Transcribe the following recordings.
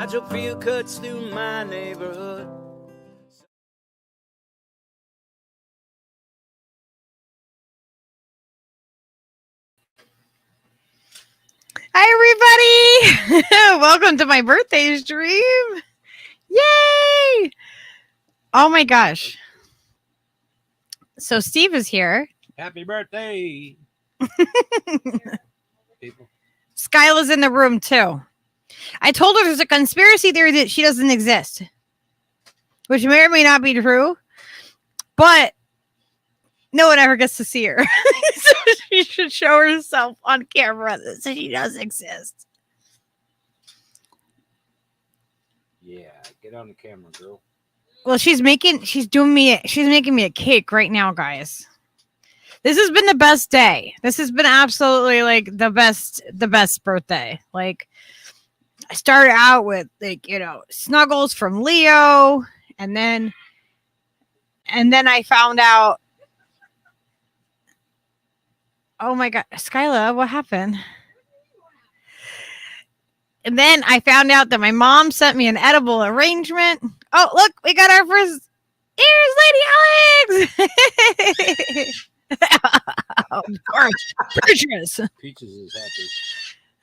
Hydrofield cuts through my neighborhood. Hi, everybody. Welcome to my birthday stream. Yay. Oh, my gosh. So Steve is here. Happy birthday. People. Skyla's in the room, too. I told her there's a conspiracy theory that she doesn't exist, which may or may not be true, but no one ever gets to see her. So she should show herself on camera that she does exist. Yeah, get on the camera, girl. Well, she's making me a cake right now, guys. This has been the best day. This has been absolutely like the best birthday. Like, I started out with snuggles from Leo, and then I found out. Oh my God, Skyla, what happened? And then I found out that my mom sent me an edible arrangement. Oh, look, we got our first. Here's Lady Alex. Of course, Peaches. Peaches is happy.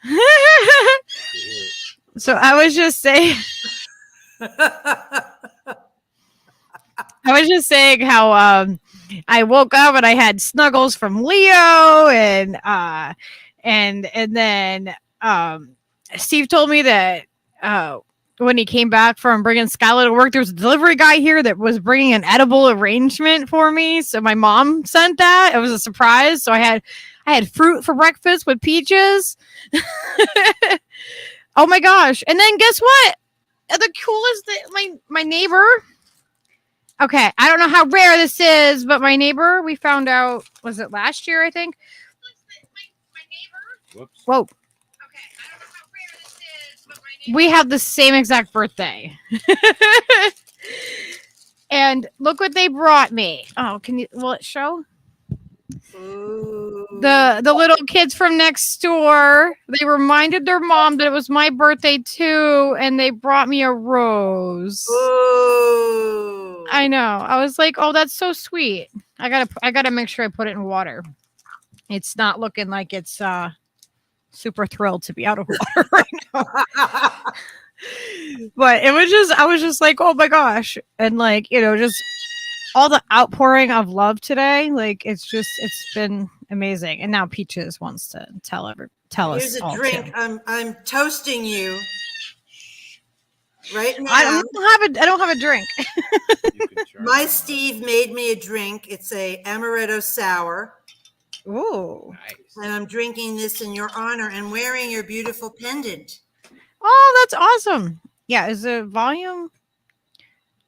To hear it. So I was just saying how I woke up and I had snuggles from Leo, and then Steve told me that when he came back from bringing Skylar to work, there was a delivery guy here that was bringing an edible arrangement for me. So my mom sent that. It was a surprise. So I had fruit for breakfast with Peaches. Oh my gosh. And then guess what? The coolest thing, my neighbor. Okay, I don't know how rare this is, but my neighbor, we found out, was it last year, I think? My neighbor. Whoops. Whoa. Okay, I don't know how rare this is, but my neighbor. We have the same exact birthday. And look what they brought me. Oh, will it show? Ooh. The little kids from next door, they reminded their mom that it was my birthday too, and they brought me a rose. Ooh. I know. I was like, oh, that's so sweet. I gotta make sure I put it in water. It's not looking like it's super thrilled to be out of water right now. But I was just like, oh my gosh. And like, just all the outpouring of love today, like it's been amazing. And now Peaches wants to tell us. Here's a drink. Too. I'm toasting you right now. I don't have a drink. My Steve made me a drink. It's a amaretto sour. Ooh. Nice. And I'm drinking this in your honor and wearing your beautiful pendant. Oh, that's awesome. Yeah, is the volume?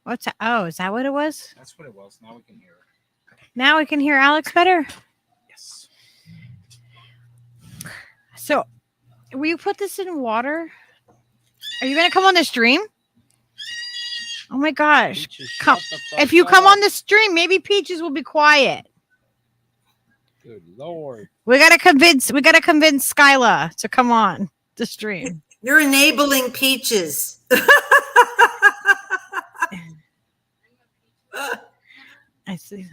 What's that? Oh, is that what it was? That's what it was. Now we can hear it. Now we can hear Alex better? Yes. So, will you put this in water? Are you going to come on the stream? Oh my gosh. Come. If you come on the stream, maybe Peaches will be quiet. Good Lord. We got to convince Skyla to come on the stream. You're enabling Peaches. I see.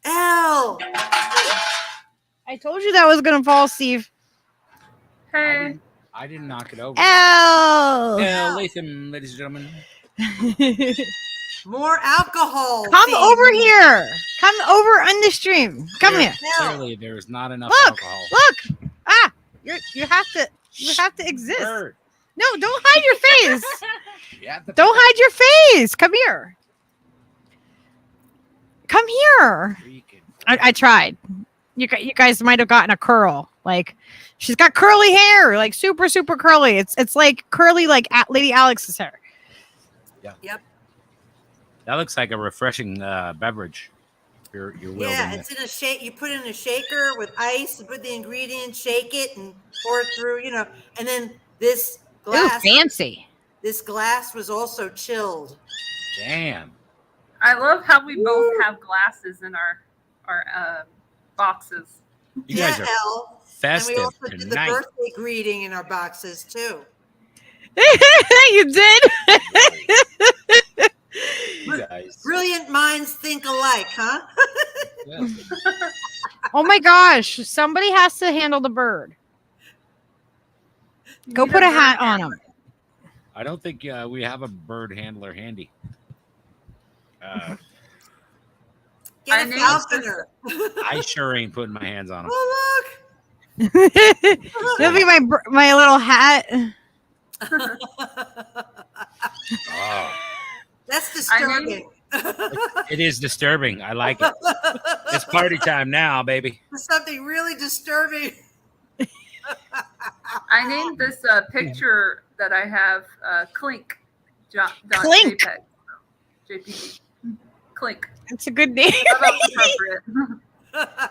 Ow. I told you that was going to fall, Steve. I didn't knock it over. Ow. Latham, ladies and gentlemen. More alcohol. Come over here. Come over on the stream. Come here. Clearly, there is not enough Look. alcohol. Look. You have to exist. Bird. No, don't hide your face. Yeah, Don't hide your face. Come here. Come here. I tried. you guys might have gotten a curl. Like she's got curly hair, like super super curly. It's like curly like Lady Alex's hair. Yeah. Yep. That looks like a refreshing beverage. You're Yeah, it's in a shake. You put it in a shaker with ice and put the ingredients, shake it, and pour it through. And then this glass. Ooh, fancy. This glass was also chilled. Damn. I love how we both have glasses in our boxes. You guys are Elle. festive And we also did the tonight. birthday greeting in our boxes too. You did. You guys. Brilliant minds think alike, huh? Yeah. Oh my gosh! Somebody has to handle the bird. Go put a hat on him. I don't think we have a bird handler handy. Get I a named falconer. I sure ain't putting my hands on him. Oh, That'll be my little hat. look. Oh, That's disturbing. it is disturbing. I like it. It's party time now, baby. There's something really disturbing. I named this picture that I have Clink. Clink. JPG. Clink. That's a good name. That was appropriate.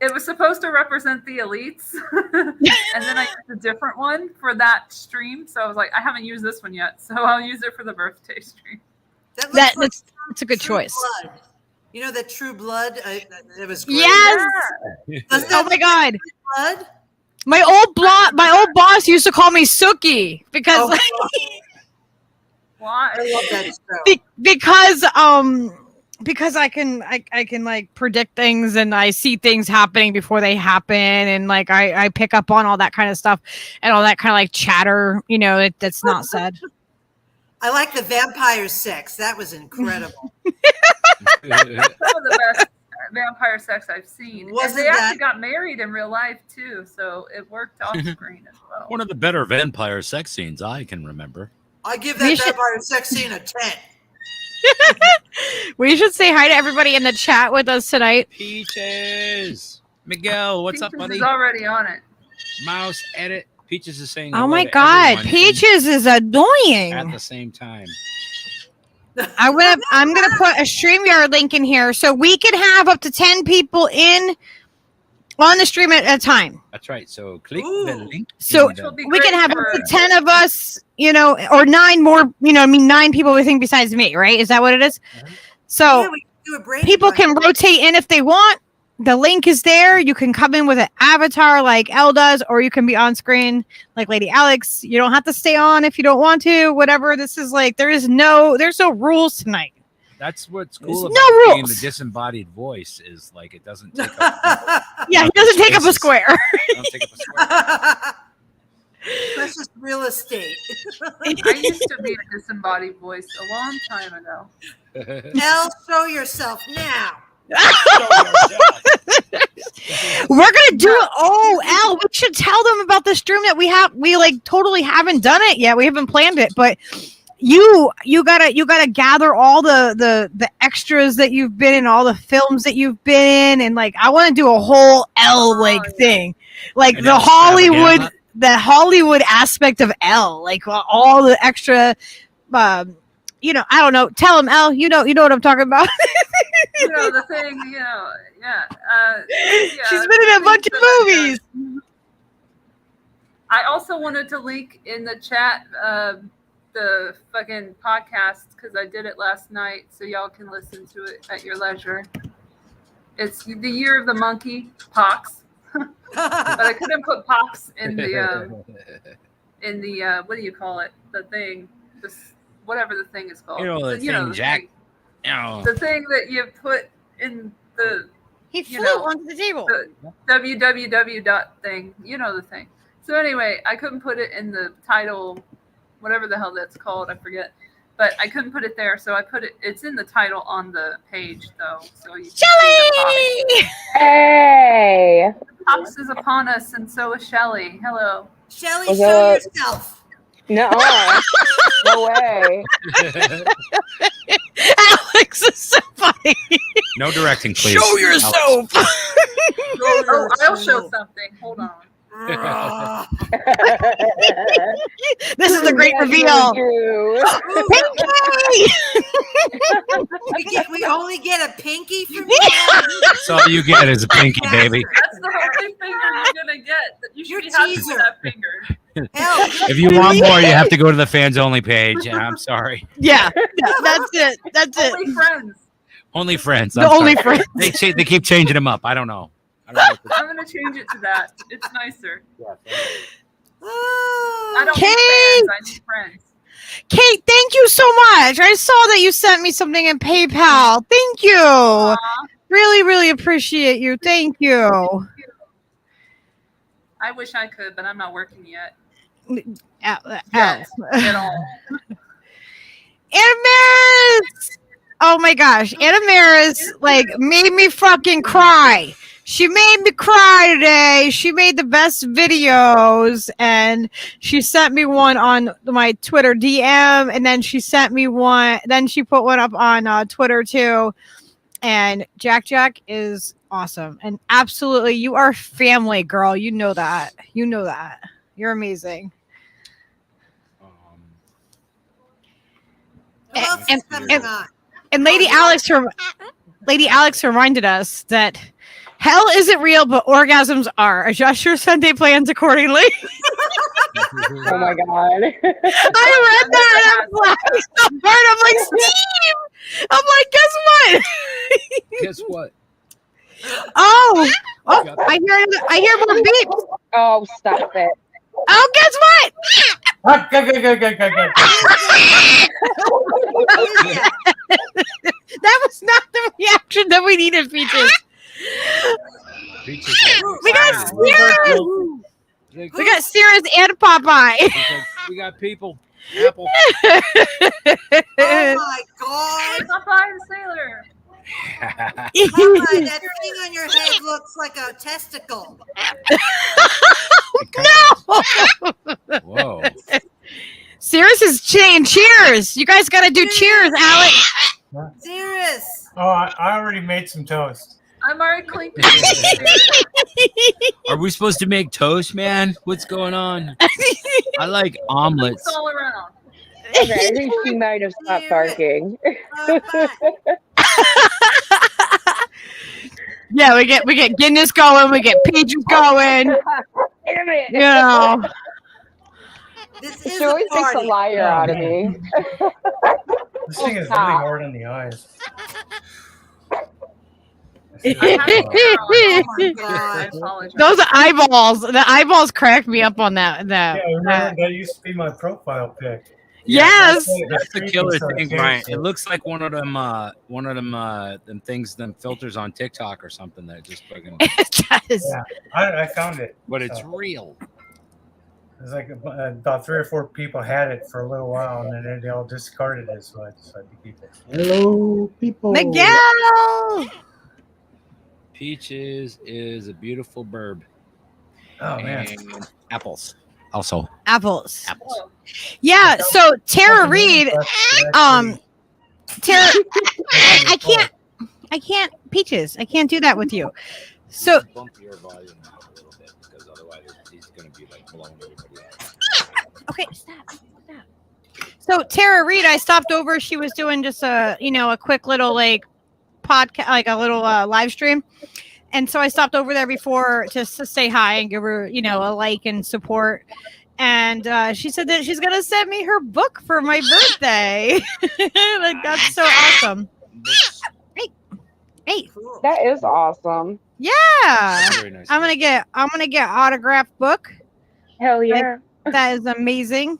It was supposed to represent the elites, and then I used a different one for that stream. So I was like, I haven't used this one yet, so I'll use it for the birthday stream. That looks like That's a good True choice. Blood. You know that True Blood? It was great. Yes. Doesn't Oh that my god. True Blood? My old boss used to call me Suki because Oh, Why? I love that show. because I can like predict things and I see things happening before they happen and like I pick up on all that kind of stuff and all that kind of like chatter, that's not said. I like the vampire sex. That was incredible. Some of the best vampire sex I've seen. And Wasn't they actually that- got married in real life too, so it worked off screen as well. One of the better vampire sex scenes I can remember. I give We that should- vampire sex scene a 10. We should say hi to everybody in the chat with us tonight. Peaches, Miguel, what's up, Peaches buddy? is already on it. Mouse edit. Peaches is saying. Oh hello my to god, everyone Peaches is at annoying. the same time. I'm gonna put a StreamYard link in here so we can have up to 10 people in on the stream at a time. That's right. So click Ooh. the link. So in the- Which will be we can great have up for- to 10 of us, or 9 more, 9 people we think besides me, right? Is that what it is? So Yeah, we can do a Brady people Bunch. can rotate in if they want. The link is there. You can come in with an avatar like Elle does, or you can be on screen like Lady Alex. You don't have to stay on if you don't want to. Whatever. This is like there's no rules tonight. That's what's There's cool no about being rules. the disembodied voice is like it doesn't take up, Yeah, he doesn't take up a Spaces. square. don't take up a square. Precious real estate. I used to be a disembodied voice a long time ago. Elle, show yourself now. We're gonna do it. Oh, Elle, we should tell them about the stream that we have. We like totally haven't done it yet. We haven't planned it, but you gotta gather all the extras that you've been in, all the films that you've been in, and like I want to do a whole Elle thing, like An the extravaganza? Hollywood aspect of Elle, like all the extra. I don't know. Tell them, Elle. You know what I'm talking about. The thing, She's been in a bunch of movies. I also wanted to link in the chat the fucking podcast because I did it last night, so y'all can listen to it at your leisure. It's the year of the monkey, Pox, but I couldn't put Pox in the what do you call it? The thing, whatever the thing is called. You know the thing, Jack. Thing. Oh. The thing that you put in the He You flew know, onto the table. the www dot thing. You know the thing. So anyway, I couldn't put it in the title, whatever the hell that's called, I forget. But I couldn't put it there, so I put it. It's in the title on the page, though. So you can see the Shelly! Hey. Pops. Pops is upon us, and so is Shelly. Hello. Shelly, What's show up? yourself. No. No way. Alex is so funny. No directing, please. Show yourself. Oh, I'll show something. Hold on. This is the great reveal. Pinky! We only get a pinky from you. That's all you get is a pinky, baby. That's the only finger you're gonna get. You should be happy with that finger. Hell, If you want more, you have to go to the fans only page. And I'm sorry. Yeah, that's it. That's it. Only friends. Only friends. The I'm only sorry. friends. They keep changing them up. I don't know. I'm gonna change it to that. It's nicer. I don't Kate! need fans. I need friends. Kate, thank you so much. I saw that you sent me something in PayPal. Thank you. Aw, Really, really appreciate you. Thank you. I wish I could, but I'm not working yet. Yes, At all. Anna Maris! Oh my gosh, Anna Maris like made me fucking cry. She made me cry today. She made the best videos, and she sent me one on my Twitter DM, and then she sent me one. Then she put one up on Twitter too. And Jack is awesome, and absolutely, you are family, girl. You know that. You know that. You're amazing. Who else is coming on? And Lady Alex reminded us that hell isn't real, but orgasms are. Adjust your Sunday plans accordingly. Oh my god. I read that and I'm laughing so hard. I'm like, Steve! I'm like, guess what? Guess what? Oh, I hear more beeps. Oh, stop it. Oh, guess what? That was not the reaction that we needed, Peaches. We got Sirius. We got Sirius and Popeye. We got people. Apple. Oh my God. Popeye the Sailor. Popeye, that thing on your head looks like a testicle. Whoa. Sirius is chain. Cheers. You guys got to do cheers, Alex. Serious. Oh, I already made some toast. I'm already clinking. Are we supposed to make toast, man? What's going on? I like omelets. It's all around. Okay, I think she might have stopped barking. Yeah, we get Guinness going. We get Peaches going. Damn it. You know. This is She always a makes a party. liar out of me. This thing is really Stop. hard on the eyes. I have to go. Oh my I God. apologize. Those eyeballs. The eyeballs crack me up on that. Yeah, remember that used to be my profile pic. Yes. That's the killer thing, Brian. It looks like one of them them things, them filters on TikTok or something that just fucking. It does. Yeah, I found it. But it's So, real. it's like about 3 or 4 people had it for a little while, and then they all discarded it. So I decided to keep it. Hello, people. Miguel. Peaches is a beautiful burb. Oh man. And apples. Also. Apples. Apples. Yeah. So Tara Reid. Tara, I can't. Peaches. I can't do that with you. So Bump your volume now a little bit because otherwise he's going to be like blowing everybody out. okay, stop. So Tara Reid, I stopped over. She was doing just a quick little like podcast, like a little live stream. And so I stopped over there before just to say hi and give her, a like and support. And she said that she's going to send me her book for my birthday. Like, that's so awesome. Hey, Cool. That is awesome. yeah. Very nice. I'm going to get autographed book. Hell yeah. That is amazing.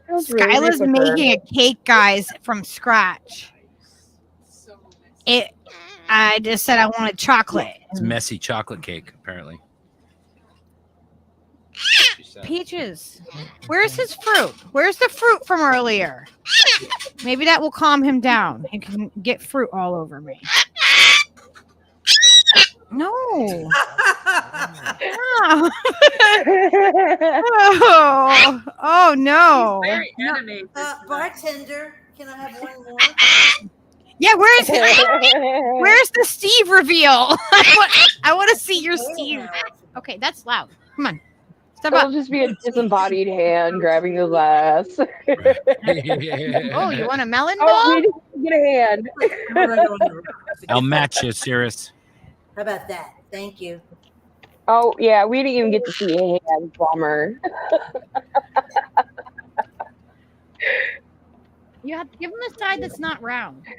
That was really Skyla's nice of her. making a cake, guys, from scratch. I just said I wanted chocolate. It's messy chocolate cake, apparently. Peaches, where's his fruit? Where's the fruit from earlier? Maybe that will calm him down. He can get fruit all over me. No. Oh no. He's very animated. Bartender, can I have one more? Yeah, where's the Steve reveal? I want to see your Steve. Okay, that's loud. Come on. Step It'll up. just be a disembodied hand grabbing the glass. Oh, you want a melon ball? Oh, we didn't get a hand. I'll match you, Cirrus. How about that? Thank you. Oh, yeah, we didn't even get to see a hand. Bummer. You have to give him the side that's not round. Give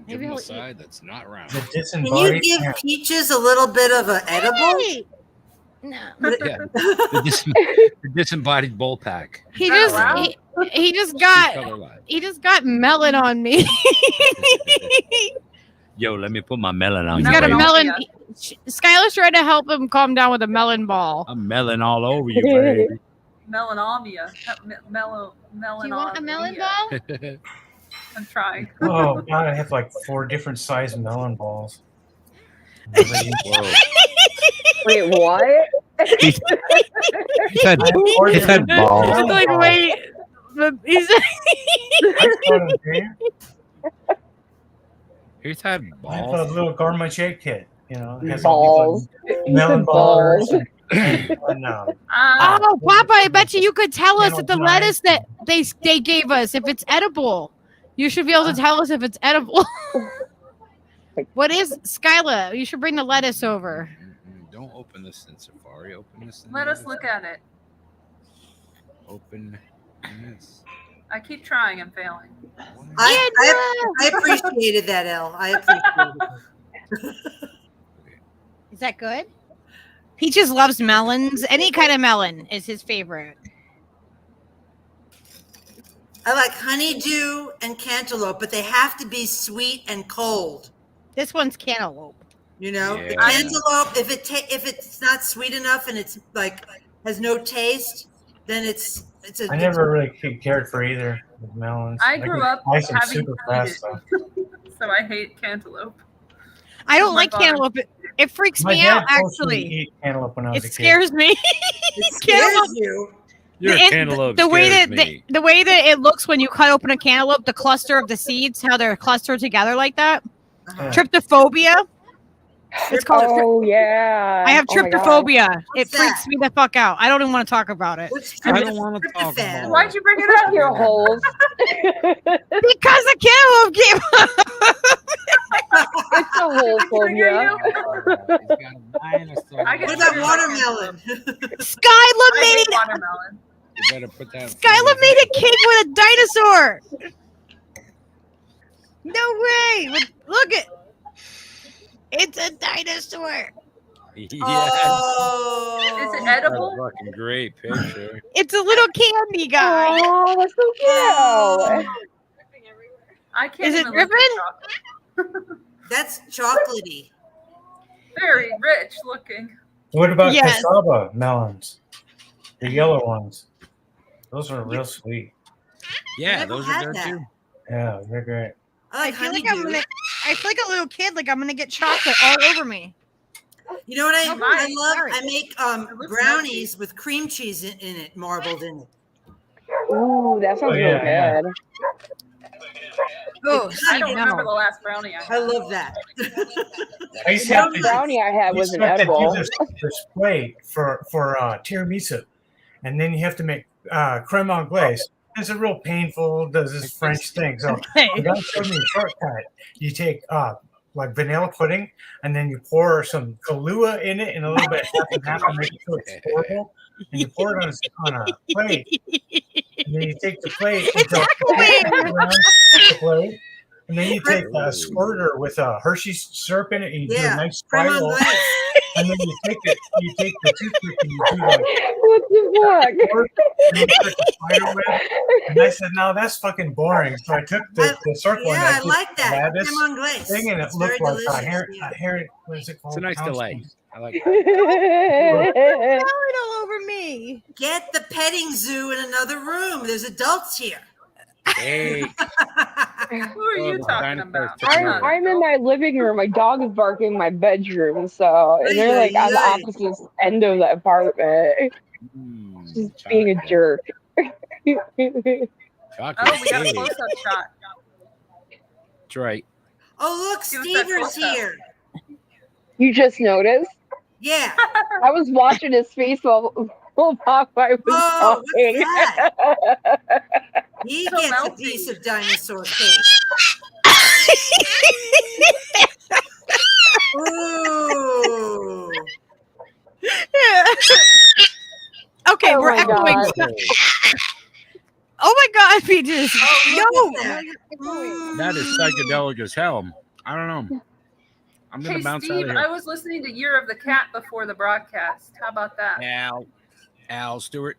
Maybe him he'll a side that's not round. The Can you disembodied give hand. Peaches a little bit of an edible? Hey! No. Yeah, the disembodied bowl pack. He that just allowed? he just Color got line. he just got melon on me. Yo, let me put my melon on He's you. got a baby. melon. Skylar's trying to help him calm down with a melon ball. I'm melon all over you, baby. Melanomia. Do you want a melon Melanomia. ball? I'm trying. Oh God, I have like 4 different size melon balls. Whoa. Wait, what? He's had balls. He's like, wait. He's He's had I have a balls. little gourmet kit, you know. It has Balls. all these, like, melon balls. Balls. And, Oh, Papa, I bet you could tell us that the Channel lettuce that they gave us, if it's edible. You should be able to tell us if it's edible. What is Skyla? You should bring the lettuce over. Don't open this in Safari. Open this. Let us look at it. Open this. I keep trying and failing. I appreciated that, Elle. I appreciated it. Is that good? Peaches loves melons. Any kind of melon is his favorite. I like honeydew and cantaloupe, but they have to be sweet and cold. This one's cantaloupe. You know, the Yeah. cantaloupe. If it's not sweet enough and it's like has no taste, then it's a. I never really cared for either with melons. I grew can up slice them having super to eat fast, it. though. So I hate cantaloupe. I don't Oh my like God. cantaloupe. It freaks My me dad out, forced me to actually. eat cantaloupe when I was It a kid. scares me. It scares Cantaloupe. you. Your The- cantaloupe the way scares that me. the way that it looks when you cut open a cantaloupe, the cluster of the seeds, how they're clustered together like that. Uh-huh. Tryptophobia. It's called. Oh, yeah. I have Oh my God. tryptophobia. It What's freaks that? me the fuck out. I don't even want to talk about it What's I don't wanna talk tryptophan? about Why'd you bring it Cut up? your holes. because the cantaloupe came up. It's a hole phobia. I get What about triggered by watermelon? Skyla I made hate watermelon. You better put that. Skyla made a cake with a dinosaur. No way! Look at. It's a dinosaur. Yeah. Oh. Is it That's a edible? fucking great picture. It's a little candy guy. Oh, that's so cute. I can't Is it even look at dripping? chocolate. That's chocolatey. Very rich looking. What about Yes. cassava melons? The yellow ones. Those are real sweet. Yeah, never those had are good that. too. Yeah, they're great. I I like feel like honeydew. I feel like a little kid. Like I'm gonna get chocolate all over me. You know what I Oh, my. love? Sorry. I make It looks brownies with cream cheese in it, marbled in it. Ooh, that sounds Oh, yeah, really yeah. good. Oh, I Steve, don't remember the no. last brownie I I had. love that. I used to have The to brownie I had was an edible. this plate for tiramisu, and then you have to make creme anglaise. It's a real painful. Does this French thing? So Okay. the guy showed me a shortcut. You take like vanilla pudding, and then you pour some Kahlua in it, and a little bit half and half, and make it so it's horrible. And you pour it on a plate, and then you take the plate and go around the plate, and then you take a squirter with a Hershey's syrup in it, and you do a Yeah, nice creme spiral, anglaise. and then you take the toothpick and you do like What the fork, and you put the spider web. And I said, no, that's fucking boring. So I took the circle and Yeah, I did like that. lattice Creme anglaise. thing, and it It's very looked like delicious. a hair. What is it called? It's a nice Pound delay. piece. I like it. fuck? Melon all over me. Get the petting zoo in another room. There's adults here. Hey, Who are you the talking dinosaurs about? took I'm, over. I'm in my living room. My dog is barking in my bedroom, so and they're like on the opposite end of the apartment. Just being a jerk. Chocolate Oh, we got a cake. close-up shot. That's right. Oh, look, Give us that Stever's close-up. here. You just noticed? Yeah. I was watching his face while Popeye was Oh, what's talking. that? He So gets a melty. piece of dinosaur cake. Ooh. Okay, Oh we're my echoing. God. Oh my God, Peaches. Oh, look No. at that. That is psychedelic as hell. I don't know. I'm gonna Hey, bounce out Steve, of I here. was listening to Year of the Cat before the broadcast. How about that? Al Stewart.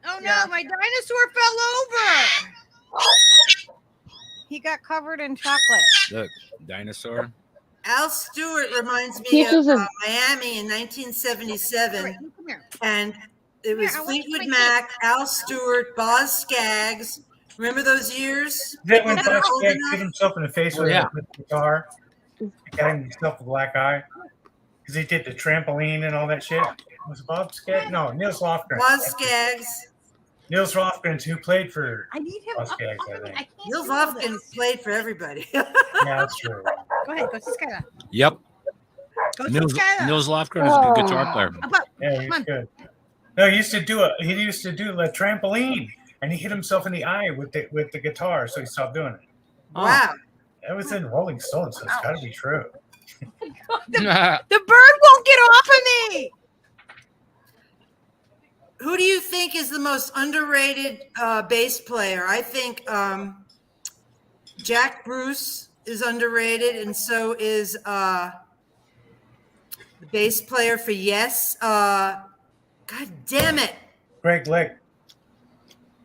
Oh no, Yeah. my dinosaur fell over. He got covered in chocolate. Look, dinosaur. Al Stewart reminds me Peaches of is- Miami in 1977, Come here. and it was Here, I want you to Fleetwood make Mac, Al Stewart, Boz Scaggs. Remember those years? Then when People that are Bob old Skaggs enough? hit himself in the face Oh, with, yeah. with the guitar, got himself a black eye because he did the trampoline and all that shit. Was it Bob Skaggs? No, Niels Lofgren. Boz Scaggs. Niels Lofgren, who played for I need him Boz up. Skaggs, I I think. can't Neil do all Lofgren this. played for everybody. Yeah, that's true. Go ahead, go see Skylar. Yep. Go see Nils Skylar. Lofgren is a good guitar Oh. player. Up, up. Yeah, Come he's on. good. No, he used to do a trampoline, and he hit himself in the eye with the guitar, so he stopped doing it. Wow. That was in Rolling Stone, so it's got to be true. The bird won't get off of me. Who do you think is the most underrated bass player? I think Jack Bruce is underrated, and so is the bass player for Yes. God damn it! Greg Lick.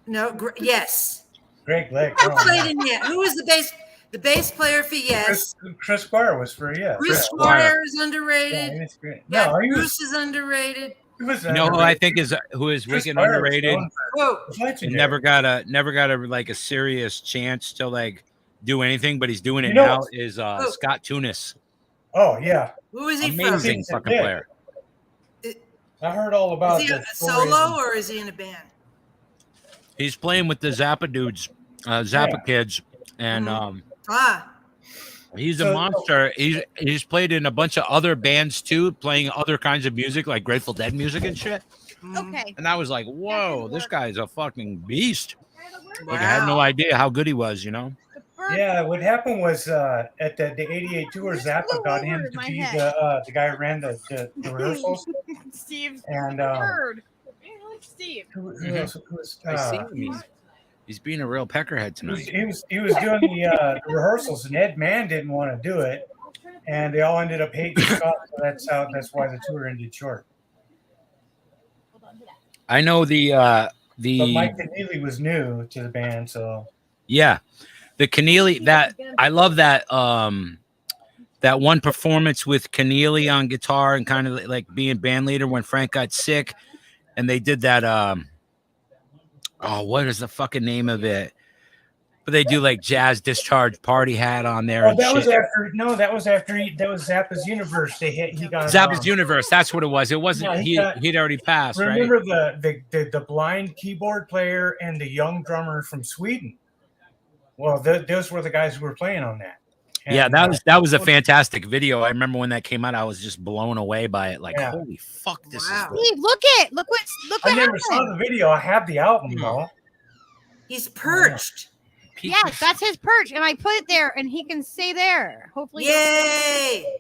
No, Yes. Greg Lick. Who Oh, played man. in Yes? Who was the bass player for Yes? Chris Squire was for Yes. Chris Squire. Squire is Yeah, underrated. he was great. Jack No, he Bruce was. is underrated. He was You know who I think is Chris wicked Squire was underrated known Whoa. for legendary. and never got a like a serious chance to like do anything, but he's doing it You know- now. Is Scott Tunis. Oh yeah, Who is he Amazing He's a fucking dick. player. I heard all from? about Is he the a stories solo or is he in a band? He's playing with the Zappa dudes, Zappa Yeah. kids, and Ah, he's a So- monster. He's played in a bunch of other bands too, playing other kinds of music like Grateful Dead music and shit. Okay. And I was like, whoa, this guy's a fucking beast. wow. Like I had no idea how good he was, you know. The bird Yeah, what happened was at the '88 tour, Just Zappa flew got over him to my be head. the guy who ran the rehearsals, Steve. and Bird. Steve. who Mhm. else was I see him. He's being a real peckerhead tonight. he was doing the rehearsals, and Ed Mann didn't want to do it, and they all ended up hating Scott. So that's why the tour ended short. I know But the Mike Keneally was new to the band, so yeah, the Keneally that I love that that one performance with Keneally on guitar and kind of like being band leader when Frank got sick, and they did that oh, what is the fucking name of it? But they do like Jazz Discharge Party Hat on there. Oh, and that was shit. after. No, that was after that was Zappa's Universe. He got Zappa's Universe. That's what it was. It wasn't. Yeah, He'd already passed, right? Remember the blind keyboard player and the young drummer from Sweden? Well, those were the guys who were playing on that. And, Yeah, that was a fantastic video. I remember when that came out. I was just blown away by it. Like, Yeah. holy fuck, this Wow. is. Steve, look what I never happened. saw the video. I have the album though. He's perched. Yes, that's his perch, and I put it there, and he can stay there. Hopefully, Yay!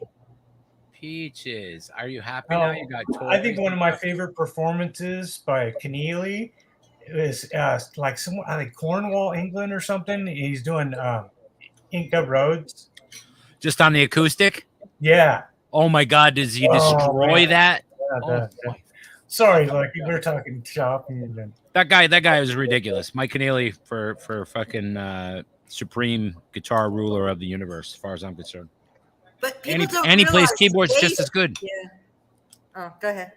Peaches. Are you happy now? You got toys. I think one of my favorite performances by Keneally is like somewhere like Cornwall, England, or something. He's doing Inked Up Roads. just on the acoustic. Yeah. Oh my God, does he Oh, destroy man. that? Yeah, Oh, the- my- sorry, Lucky. We're talking shop. And that guy is ridiculous. Mike Keneally for fucking supreme guitar ruler of the universe, as far as I'm concerned. But people And don't he plays realize keyboards bass- just as good. Yeah. Oh, go ahead.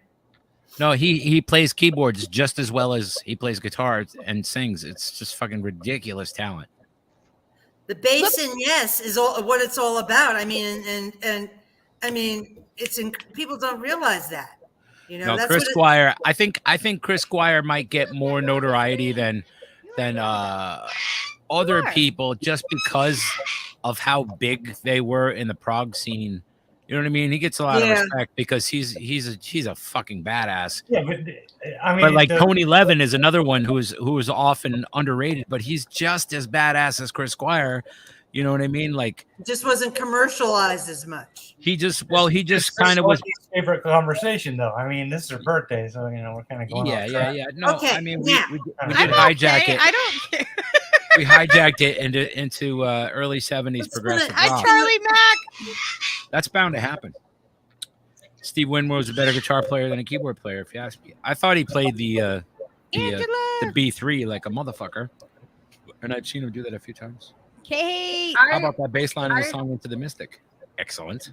No, he plays keyboards just as well as he plays guitar and sings. It's just fucking ridiculous talent. The bass and yes is all what it's all about. I mean, and I mean, people don't realize that. You know, No, that's Chris what Squire. I think Chris Squire might get more notoriety than other people just because of how big they were in the prog scene. You know what I mean? He gets a lot of respect because he's a fucking badass. Yeah, but I mean, But like Tony Levin is another one who is often underrated, but he's just as badass as Chris Squire. You know what I mean? Like, it just wasn't commercialized as much. he just kind of was. Favorite conversation though. I mean, this is her birthday, so you know we're kind of going. Yeah. No, Okay, I mean, now. we did I'm hijack okay. it. I don't care. We hijacked it into early 70s progressive Hi, rock. Charlie Mack. That's bound to happen. Steve Winwood was a better guitar player than a keyboard player, if you ask me. I thought he played the B3 like a motherfucker, and I've seen him do that a few times. Kate. How about that bass line in the song Into the Mystic? Excellent.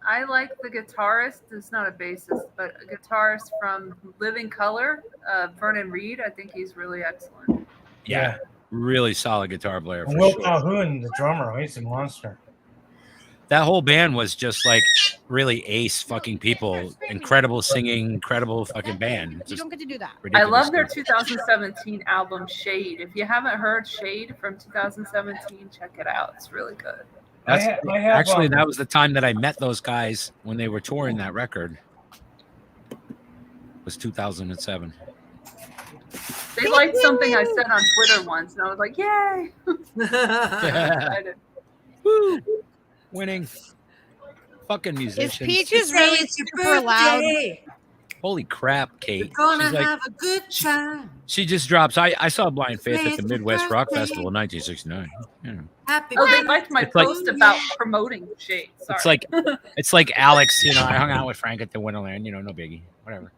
I like the guitarist. It's not a bassist, but a guitarist from Living Color, Vernon Reed. I think he's really excellent. Yeah. Really solid guitar player. For Will sure. Calhoun, the drummer, he's a monster. That whole band was just like really ace fucking people. Incredible singing, incredible fucking band. You Just don't get to do that. I love their ridiculous. 2017 album Shade. If you haven't heard Shade from 2017, check it out. It's really good. That's, I have, actually, that was the time that I met those guys when they were touring that record. It was 2007. They liked something I said on Twitter once, and I was like, yay! Excited. Woo! Winning. Fucking Is musicians. Peaches Say really it's your super loud? birthday. Holy crap, Kate. We're gonna She's like, have a good time. she just drops. I saw Blind Faith at the It's Midwest your Rock birthday. Festival in 1969. Yeah. Happy Oh, they birthday. liked my It's like- post about promoting Shade. Sorry. It's like Alex, you know, I hung out with Frank at the Winterland, you know, no biggie. Whatever.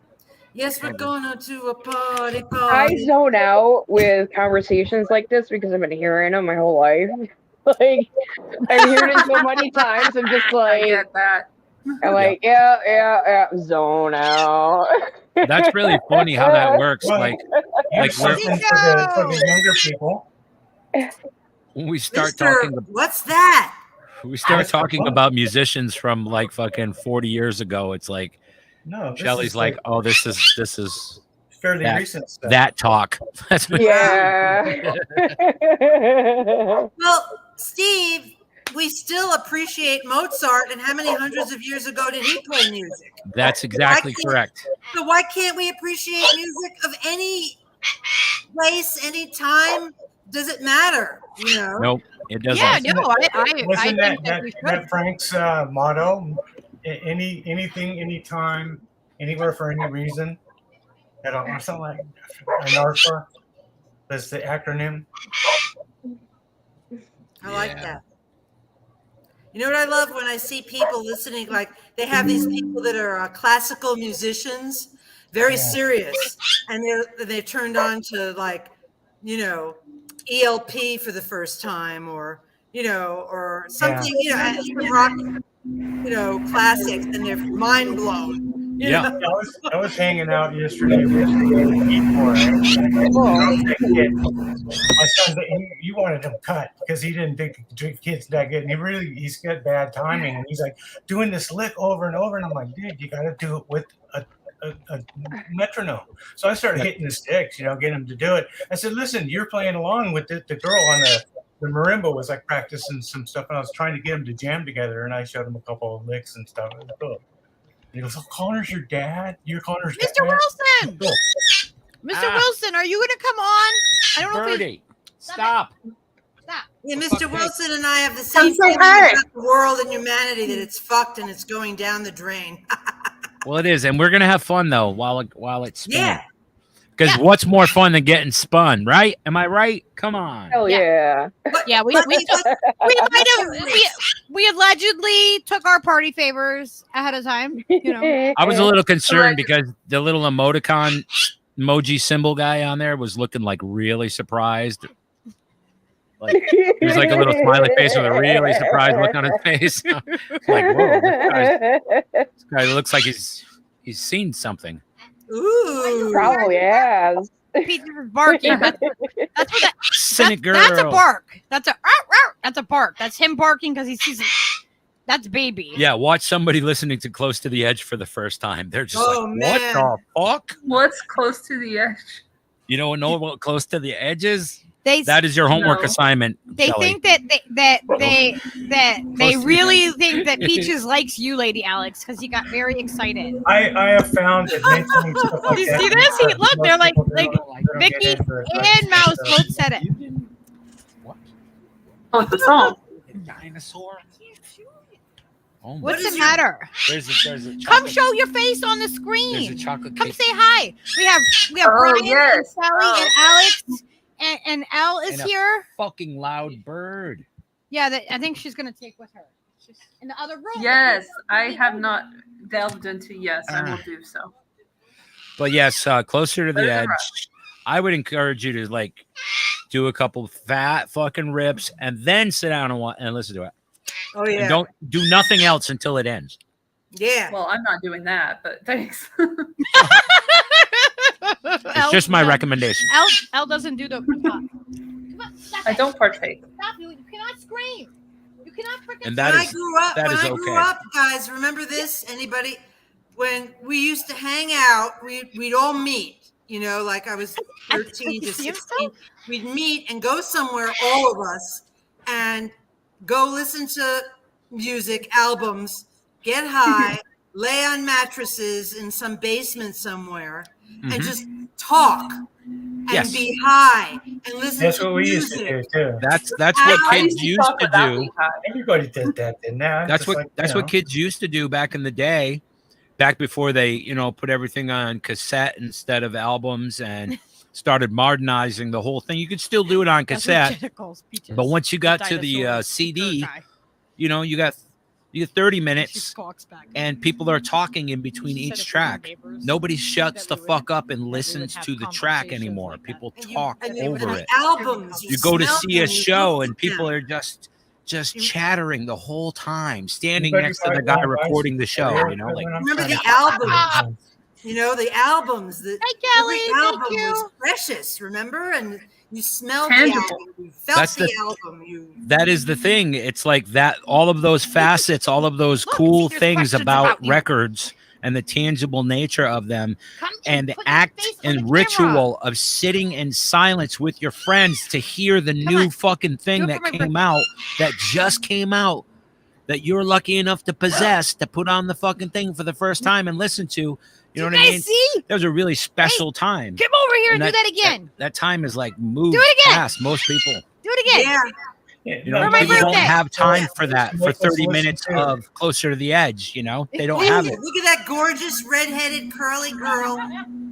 Yes, we're going to a party. I zone out with conversations like this because I've been hearing them my whole life. Like, I've heard it so many times. I'm just I like, get that. I'm like, yeah, zone out. That's really funny how that works. Well, Like Here's we're- something for the younger people. when we start Mister, talking what's that? we start talking about musicians from like fucking 40 years ago, it's like No, this Shelly's is like, oh, this is fairly that- recent stuff. that talk. That's what Yeah. Well, Steve, we still appreciate Mozart, and how many hundreds of years ago did he play music? that's exactly correct. So why can't we appreciate music of any place, any time? Does it matter? You know? Nope, it doesn't. Yeah, no, I Wasn't think that we should. that Frank's motto? Anything, anytime, anywhere for any reason. I don't know, something like ANARFA. That's the acronym. I like Yeah. that. You know what I love when I see people listening? Like they have these people that are classical musicians, very serious, and they're turned on to like, you know, ELP for the first time, or you know, or something, you know, even rock, you know, classics, and they're mind blown. You Yeah. know? I was hanging out yesterday with Eatmore. My son, you wanted him cut because he didn't think the kid's that good. And he's got bad timing. And he's like doing this lick over and over. And I'm like, dude, you got to do it with a metronome. So I started hitting the sticks, you know, getting him to do it. I said, listen, you're playing along with the girl on the marimba was like practicing some stuff. And I was trying to get him to jam together. And I showed him a couple of licks and stuff. And he goes, oh, Connor's your dad? You're Connor's dad? Mr. Wilson! Cool. Mr. Wilson, are you going to come on? I don't know if Birdie, stop. Stop. Yeah, For Mr. fuck's Wilson and I have the same I'm so feeling hurt. about the world and humanity, that it's fucked and it's going down the drain. Well, it is, and we're gonna have fun though while it's spinning. Yeah. Because what's more fun than getting spun, right? Am I right? Come on. Hell yeah. Yeah, we might have we allegedly took our party favors ahead of time. You know, I was a little concerned because the little emoji symbol guy on there was looking like really surprised. Like he was like a little smiley face with a really surprised look on his face. Like, whoa, this guy looks like he's seen something. Ooh. Probably has. Peaches is barking. That's what that. Cynic girl. That's a bark. That's a bark. That's him barking because he sees it. That's baby. Yeah, watch somebody listening to Close to the Edge for the first time. They're just Oh, like, man. what the fuck? What's close to the edge? You don't know what Close to the Edge is? They That is your homework No. assignment. they Kelly. think they Close to the really think that Peaches likes you, Lady Alex, because he got very excited. I have found that mentioning stuff like You that. see this? because Look, most they're like- people like don't Vicky get into it, but- and Mouse both said it. What? Oh, it's a song. Dinosaur? Oh my What's is the your- matter? There's a Come chocolate- show your face on the There's a screen. chocolate Come cake say hi. We have Oh, Brian and yes. Sally Oh, and Alex and Elle is And a- here. fucking loud bird. Yeah, I think she's gonna take with her. She's in the other room. Yes, I have not delved into. Yes, I will Ah. do so. But yes, Closer to the There's a Edge. I would encourage you to like do a couple fat fucking rips and then sit down and listen to it. Oh yeah. And don't do nothing else until it ends. Yeah. Well, I'm not doing that, but thanks. It's just my recommendation. Elle doesn't do the. Come on, stop I it. don't partake. Stop! You cannot scream. You cannot freaking. And When that I is grew up, that when is I grew okay. up, guys, remember this? Anybody? When we used to hang out, we'd all meet. You know, like I was 13 to 16. We'd meet and go somewhere, all of us, and go listen to music, albums, get high, lay on mattresses in some basement somewhere, and Mhm. just talk and Yes. be high and listen That's to what we used to music. do too. That's what I kids used talk to without do. being high. Everybody did that, didn't they? That's what kids used to do back in the day, back before they, put everything on cassette instead of albums and started modernizing the whole thing. You could still do it on cassette, but once you got to the CD, you got 30 minutes and people are talking in between each track. Nobody shuts the fuck up and listens to the track anymore. People talk And over the it. albums. You go to smell see a them, you show look and at people them. are just chattering the whole time, standing Everybody next to the tried guy one, right? recording the show, like Remember the albums? You know, the albums. Hey, Every Kelly, album thank you. was precious, remember? And you smelled Tangible. the album. You felt That's the the- album. that is the thing. It's like that, all of those facets, all of those Look, cool there's things questions about about you. records and the tangible nature of them, Come and put the your act face on the and camera. ritual of sitting in silence with your friends to hear the new on. fucking thing Do it that for my came out, that just came out, that you're lucky enough to possess, to put on the fucking thing for the first time and listen to. You know what I mean? See? That was a really special time. Come over here and And do that again. That time is like moved Do it again. past most people. Do it again. Yeah. For my People don't birthday. have time for that, for Let's 30 listen minutes to- of Closer to the Edge. They don't Ooh, have it. Look at that gorgeous red-headed curly girl.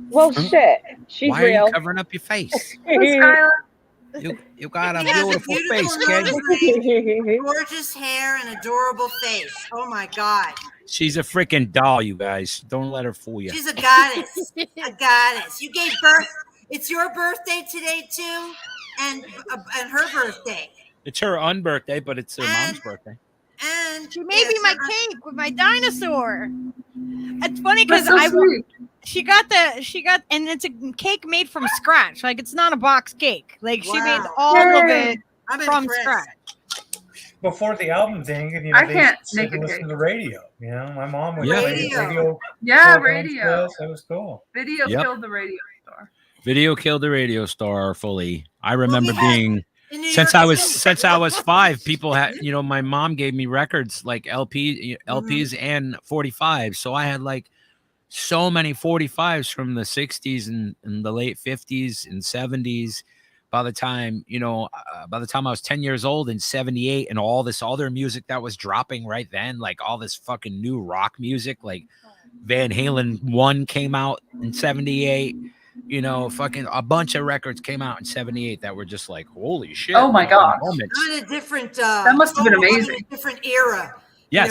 Well, shit. She's Why are real. you covering up your face? Skylar, You got a She has a beautiful face, beautiful kid. nose ring, gorgeous hair, and adorable face. Oh my God. She's a freaking doll, you guys. Don't let her fool you. She's a goddess. A goddess. You gave birth. It's your birthday today too, and her birthday. It's her unbirthday, but it's her mom's birthday. And She made me my cake with my dinosaur. It's funny because that's so sweet. she got and it's a cake made from scratch. Like it's not a box cake. Like she made Wow. all of Yay. it I'm from impressed. scratch. Before the album thing, I they can't used to make a listen cake. to the radio. My mom would Yeah. play radio Yeah, programs radio. to us. That was cool. Video Yep. killed the radio star. Video killed the radio star fully. I remember we had- being In New since York I was City. 5. People had, my mom gave me records like LPs and 45s. So I had like so many 45s from the 60s and the late 50s and 70s. By the time I was 10 years old in 78, and all this other music that was dropping right then, like all this fucking new rock music, like Van Halen 1 came out in 78. Fucking a bunch of records came out in 78 that were just like, holy shit. Oh my God. moments. I'm in a different. That must have been I'm in amazing. a different era. Yes,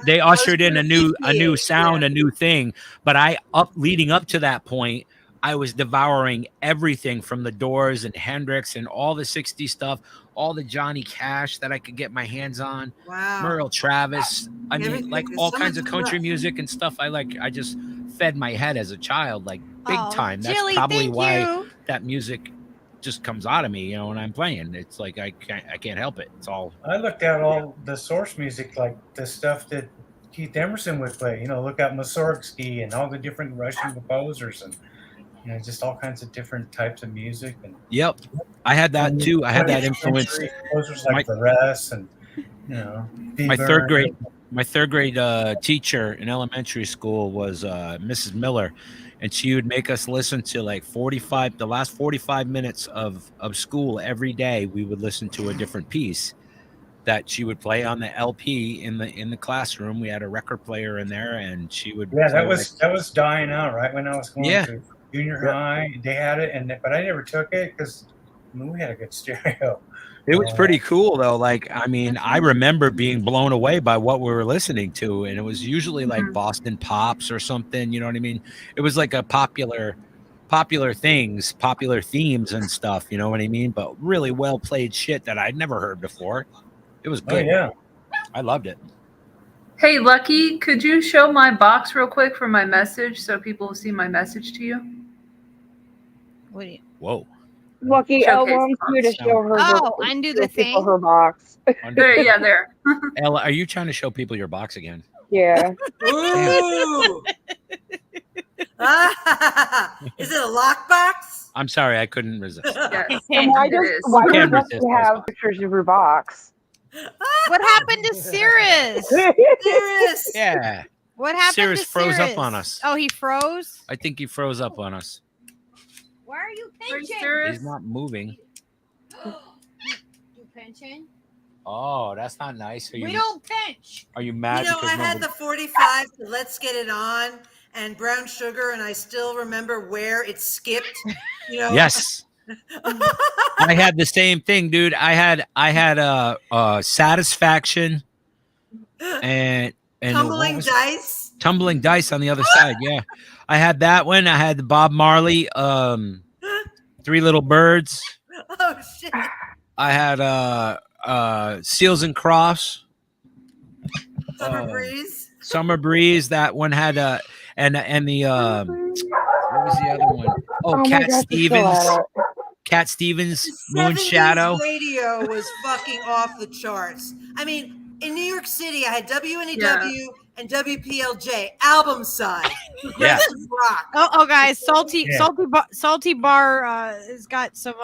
they ushered in a new sound, yeah. a new thing. But leading up to that point, I was devouring everything from the Doors and Hendrix and all the 60s stuff, all the Johnny Cash that I could get my hands on, Wow. Merle Travis. I mean, Everything. like There's all so kinds of much country left. music and stuff. I just fed my head as a child, like big Oh, time. That's Jilly, probably thank why you. that music just comes out of me, you know, when I'm playing. It's like I can't help it. It's all. I looked at all the source music, like the stuff that Keith Emerson would play. You know, look at Mussorgsky and all the different Russian composers, and you know, just all kinds of different types of music. And Yep, I had that too. I had that influence. Composers like Varese and you know, My Bieber. third grade teacher in elementary school was Mrs. Miller, and she would make us listen to like the last 45 minutes of school every day. We would listen to a different piece that she would play on the LP in the classroom. We had a record player in there, and she would. Yeah, play that was dying out right when I was going Yeah. to junior high. They had it, but I never took it because we had a good stereo. It was pretty cool though. Like, I mean, I remember being blown away by what we were listening to, and it was usually like Boston Pops or something. You know what I mean? It was like a popular themes and stuff. You know what I mean? But really well played shit that I'd never heard before. It was good. Oh, yeah. I loved it. Hey, Lucky, could you show my box real quick for my message so people will see my message to you? What do you? Whoa. Lucky, Ella wants you to show her. Undo the thing. Her box. There. Ella, are you trying to show people your box again? Yeah. Ooh. Is it a lockbox? I'm sorry, I couldn't resist. Yes. And why does resist you have pictures of her box? What happened to Cirrus? Cirrus. Yeah. What happened Cirrus to froze Cirrus? up on us. Oh, he froze? I think he froze up on us. Why are you Where's pinching? Cirrus? He's not moving. You pinching? Oh, that's not nice. We don't pinch. Are you mad? You know, because I had the 45 to Let's Get It On and Brown Sugar, and I still remember where it skipped. You know. Yes. I had the same thing, dude. I had Satisfaction and Tumbling Dice. Tumbling Dice on the other side. Yeah, I had that one. I had the Bob Marley, Three Little Birds. Oh shit! I had Seals and Crofts. Summer Breeze. Summer Breeze. That one had and the what was the other one? Oh, Cat Stevens. Cat Stevens, Moon Shadow. Radio was fucking off the charts. I mean, in New York City, I had WNEW and WPLJ album side. Yeah. Rock. Oh, guys, salty bar has got some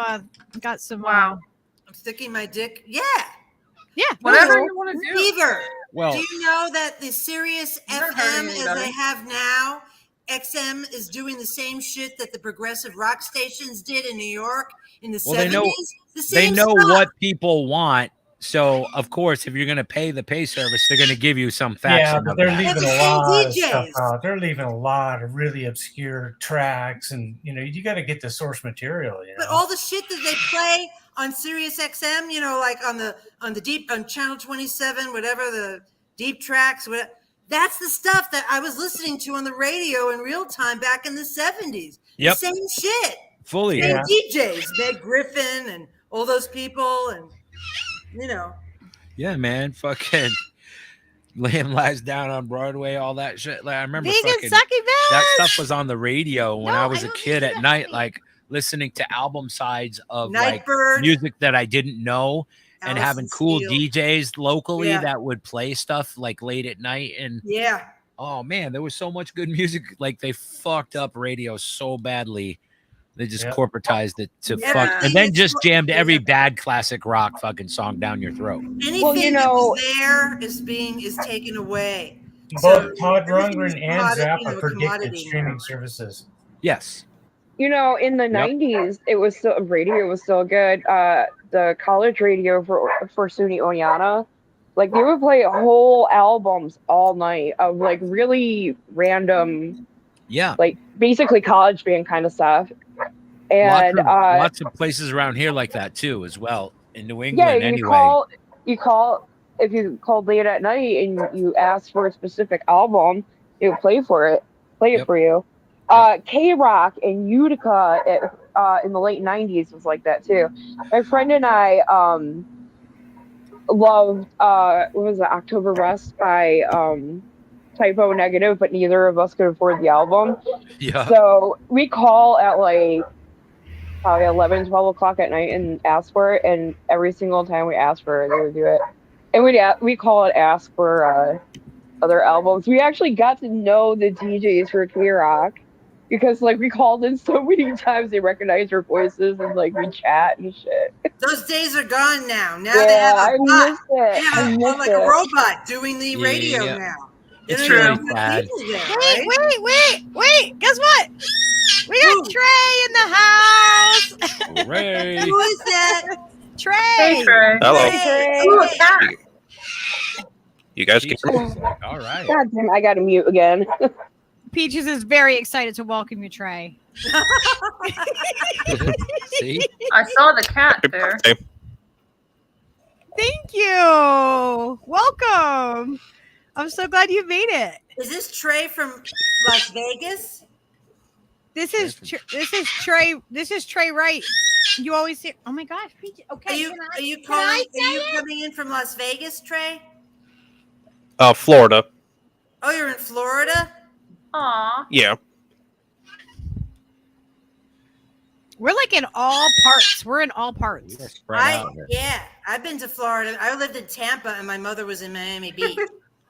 Wow. I'm sticking my dick. Yeah. Whatever you want to do. Fever. Well, do you know that the Sirius Never heard FM of as anybody. they have now, XM is doing the same shit that the progressive rock stations did in New York in the 70s? They know what people want. So, of course, if you're going to pay the pay service, they're going to give you some facts. Yeah, but they're leaving a lot of stuff DJs. out. They're leaving a lot of really obscure tracks, and you know, you got to get the source material. You know? But all the shit that they play on Sirius XM, you know, like on the deep on channel 27, whatever the deep tracks, whatever, that's the stuff that I was listening to on the radio in real time back in the 70s. Yep. The same shit. Fully. Same DJs, Meg Griffin and all those people, and you know. Yeah, man. Fucking Lamb Lies Down on Broadway, all that shit. Like, I remember Vegan fucking, sucky that veg. stuff was on the radio when No, I was I a don't kid do at that, night, honey. like listening to album sides of like Nightbird, music that I didn't know, and Allison having cool Steele. DJs locally Yeah. that would play stuff like late at night. And Yeah. oh man, there was so much good music. Like they fucked up radio so badly. They just Yep. corporatized it to Yeah. fuck, and then just jammed every Yeah. bad classic rock fucking song down your throat. Anything that was there is taken away. Both So, Todd everything's Rundgren and commodity, Zappa you know, predicted commodity streaming now. services. Yes. You know, in the 90s, it was still radio was still good. The college radio for SUNY Oneonta, like they would play whole albums all night of like really random, Yeah. like basically college band kind of stuff. And lots of places around here like that too, as well in New yeah, England. you Anyway, call if you called late at night and you asked for a specific album, it would play it for you. K-Rock and Utica in the late 90s was like that too. My friend and I loved what was it, October Rest by Typo Negative, but neither of us could afford the album. yeah. So we call at like probably 11, 12 o'clock at night and ask for it. And every single time we ask for it, they would do it. And we call it ask for other albums. We actually got to know the DJs for K-Rock because like we called in so many times, they recognized our voices and like we chat and shit. Those days are gone now. Now they have a I bot. miss it. They have a robot doing the radio Yeah. now. It's They don't really even have sad. people there, Wait, right? wait! Guess what? We got Who? Trey in the house. Hooray. Who is that? Trey. Hey, Trey. Hello. Hey, Ooh, a hey. cat. You guys can hear me? All right. God damn, I gotta mute again. Peaches is very excited to welcome you, Trey. See? I saw the cat Happy there. birthday. Thank you. Welcome. I'm so glad you made it. Is this Trey from Las Vegas? This is Trey. This is Trey Wright. You always say, "Oh my gosh, Peaches." Okay. Are you can I- are you can calling? I Are say you it? coming in from Las Vegas, Trey? Florida. Oh, you're in Florida. Aw. Yeah. We're like in all parts. We're in all parts. We're spread out here. Yeah, I've been to Florida. I lived in Tampa, and my mother was in Miami Beach.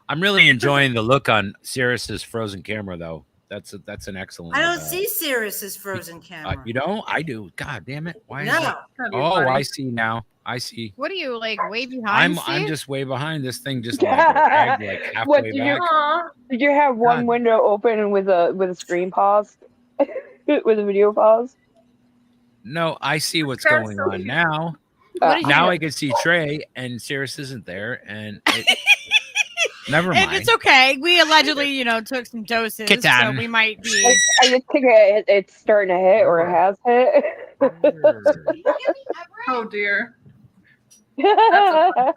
I'm really enjoying the look on Sirius's frozen camera, though. That's an excellent. I don't see Sirius's frozen camera. You don't? I do. God damn it! Why? Is No. that? That'd be Oh, funny. I see now. I see. What are you like way behind? I'm Steve? just way behind. This thing just like dragged like What, halfway did you- back. Aw. Did you have one God. window open with a screen pause? With a video pause? No, I see what's That's going so on cute. now. What did you Now do? I can see Trey, and Sirius isn't there, and never And mind. it's okay. We allegedly, took some doses, so Kitten. we might be. I just think it's starting to hit or it has hit. Oh dear. I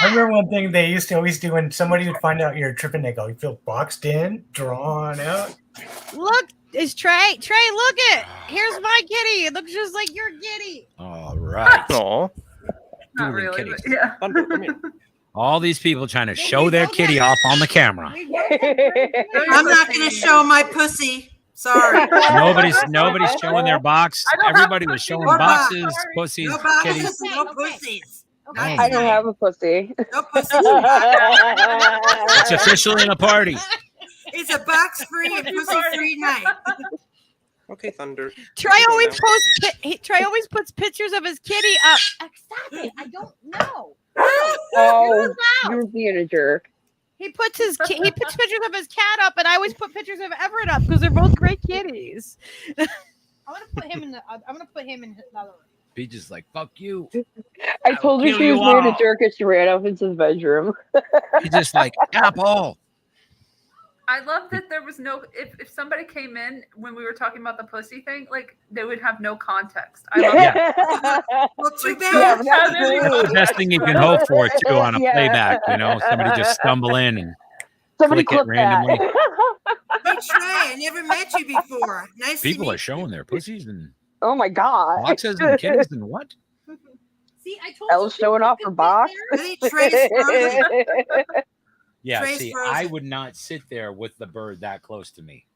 remember one thing they used to always do when somebody would find out you're tripping, they go, "You feel boxed in, drawn out." Look, is Trey? Trey, look it. Here's my kitty. It looks just like your kitty. All right. Aw. Not Dueling really, kitties. but yeah. Thunder, come here. All these people trying to show their kitty off on the camera. I'm not going to show my pussy. Sorry. Nobody's showing their box. I don't have Everybody was showing Or box. boxes, pussies, No kitties. boxes, no pussies. Oh, I don't have a pussy. No pussies. It's officially in a party. It's a box-free and pussy-free night. Okay, Thunder. Trey always Trey always puts pictures of his kitty up. Stop it! I don't know. Oh, you're being a jerk. He puts pictures of his cat up, and I always put pictures of Everett up because they're both great kitties. I'm gonna put him in the other room. Peach is like, "Fuck you." I told her kill she you was being all. a jerk and she ran off into the bedroom. He's just like, "Apple." I love that there was no. If somebody came in when we were talking about the pussy thing, like they would have no context. I love that. Well, too Yeah, bad. that's That's the rude. best thing you can hope for too on a Yeah. playback. Somebody just stumble in and Somebody click it clip that. randomly. Hey, Trey, I never met you before. Nice People to are meet showing their pussies and Oh my god. boxes and kitties and what? See, I told Elle's showing off her box. you. Really, Trey's frozen. Yeah, Trey's see, frozen. I would not sit there with the bird that close to me.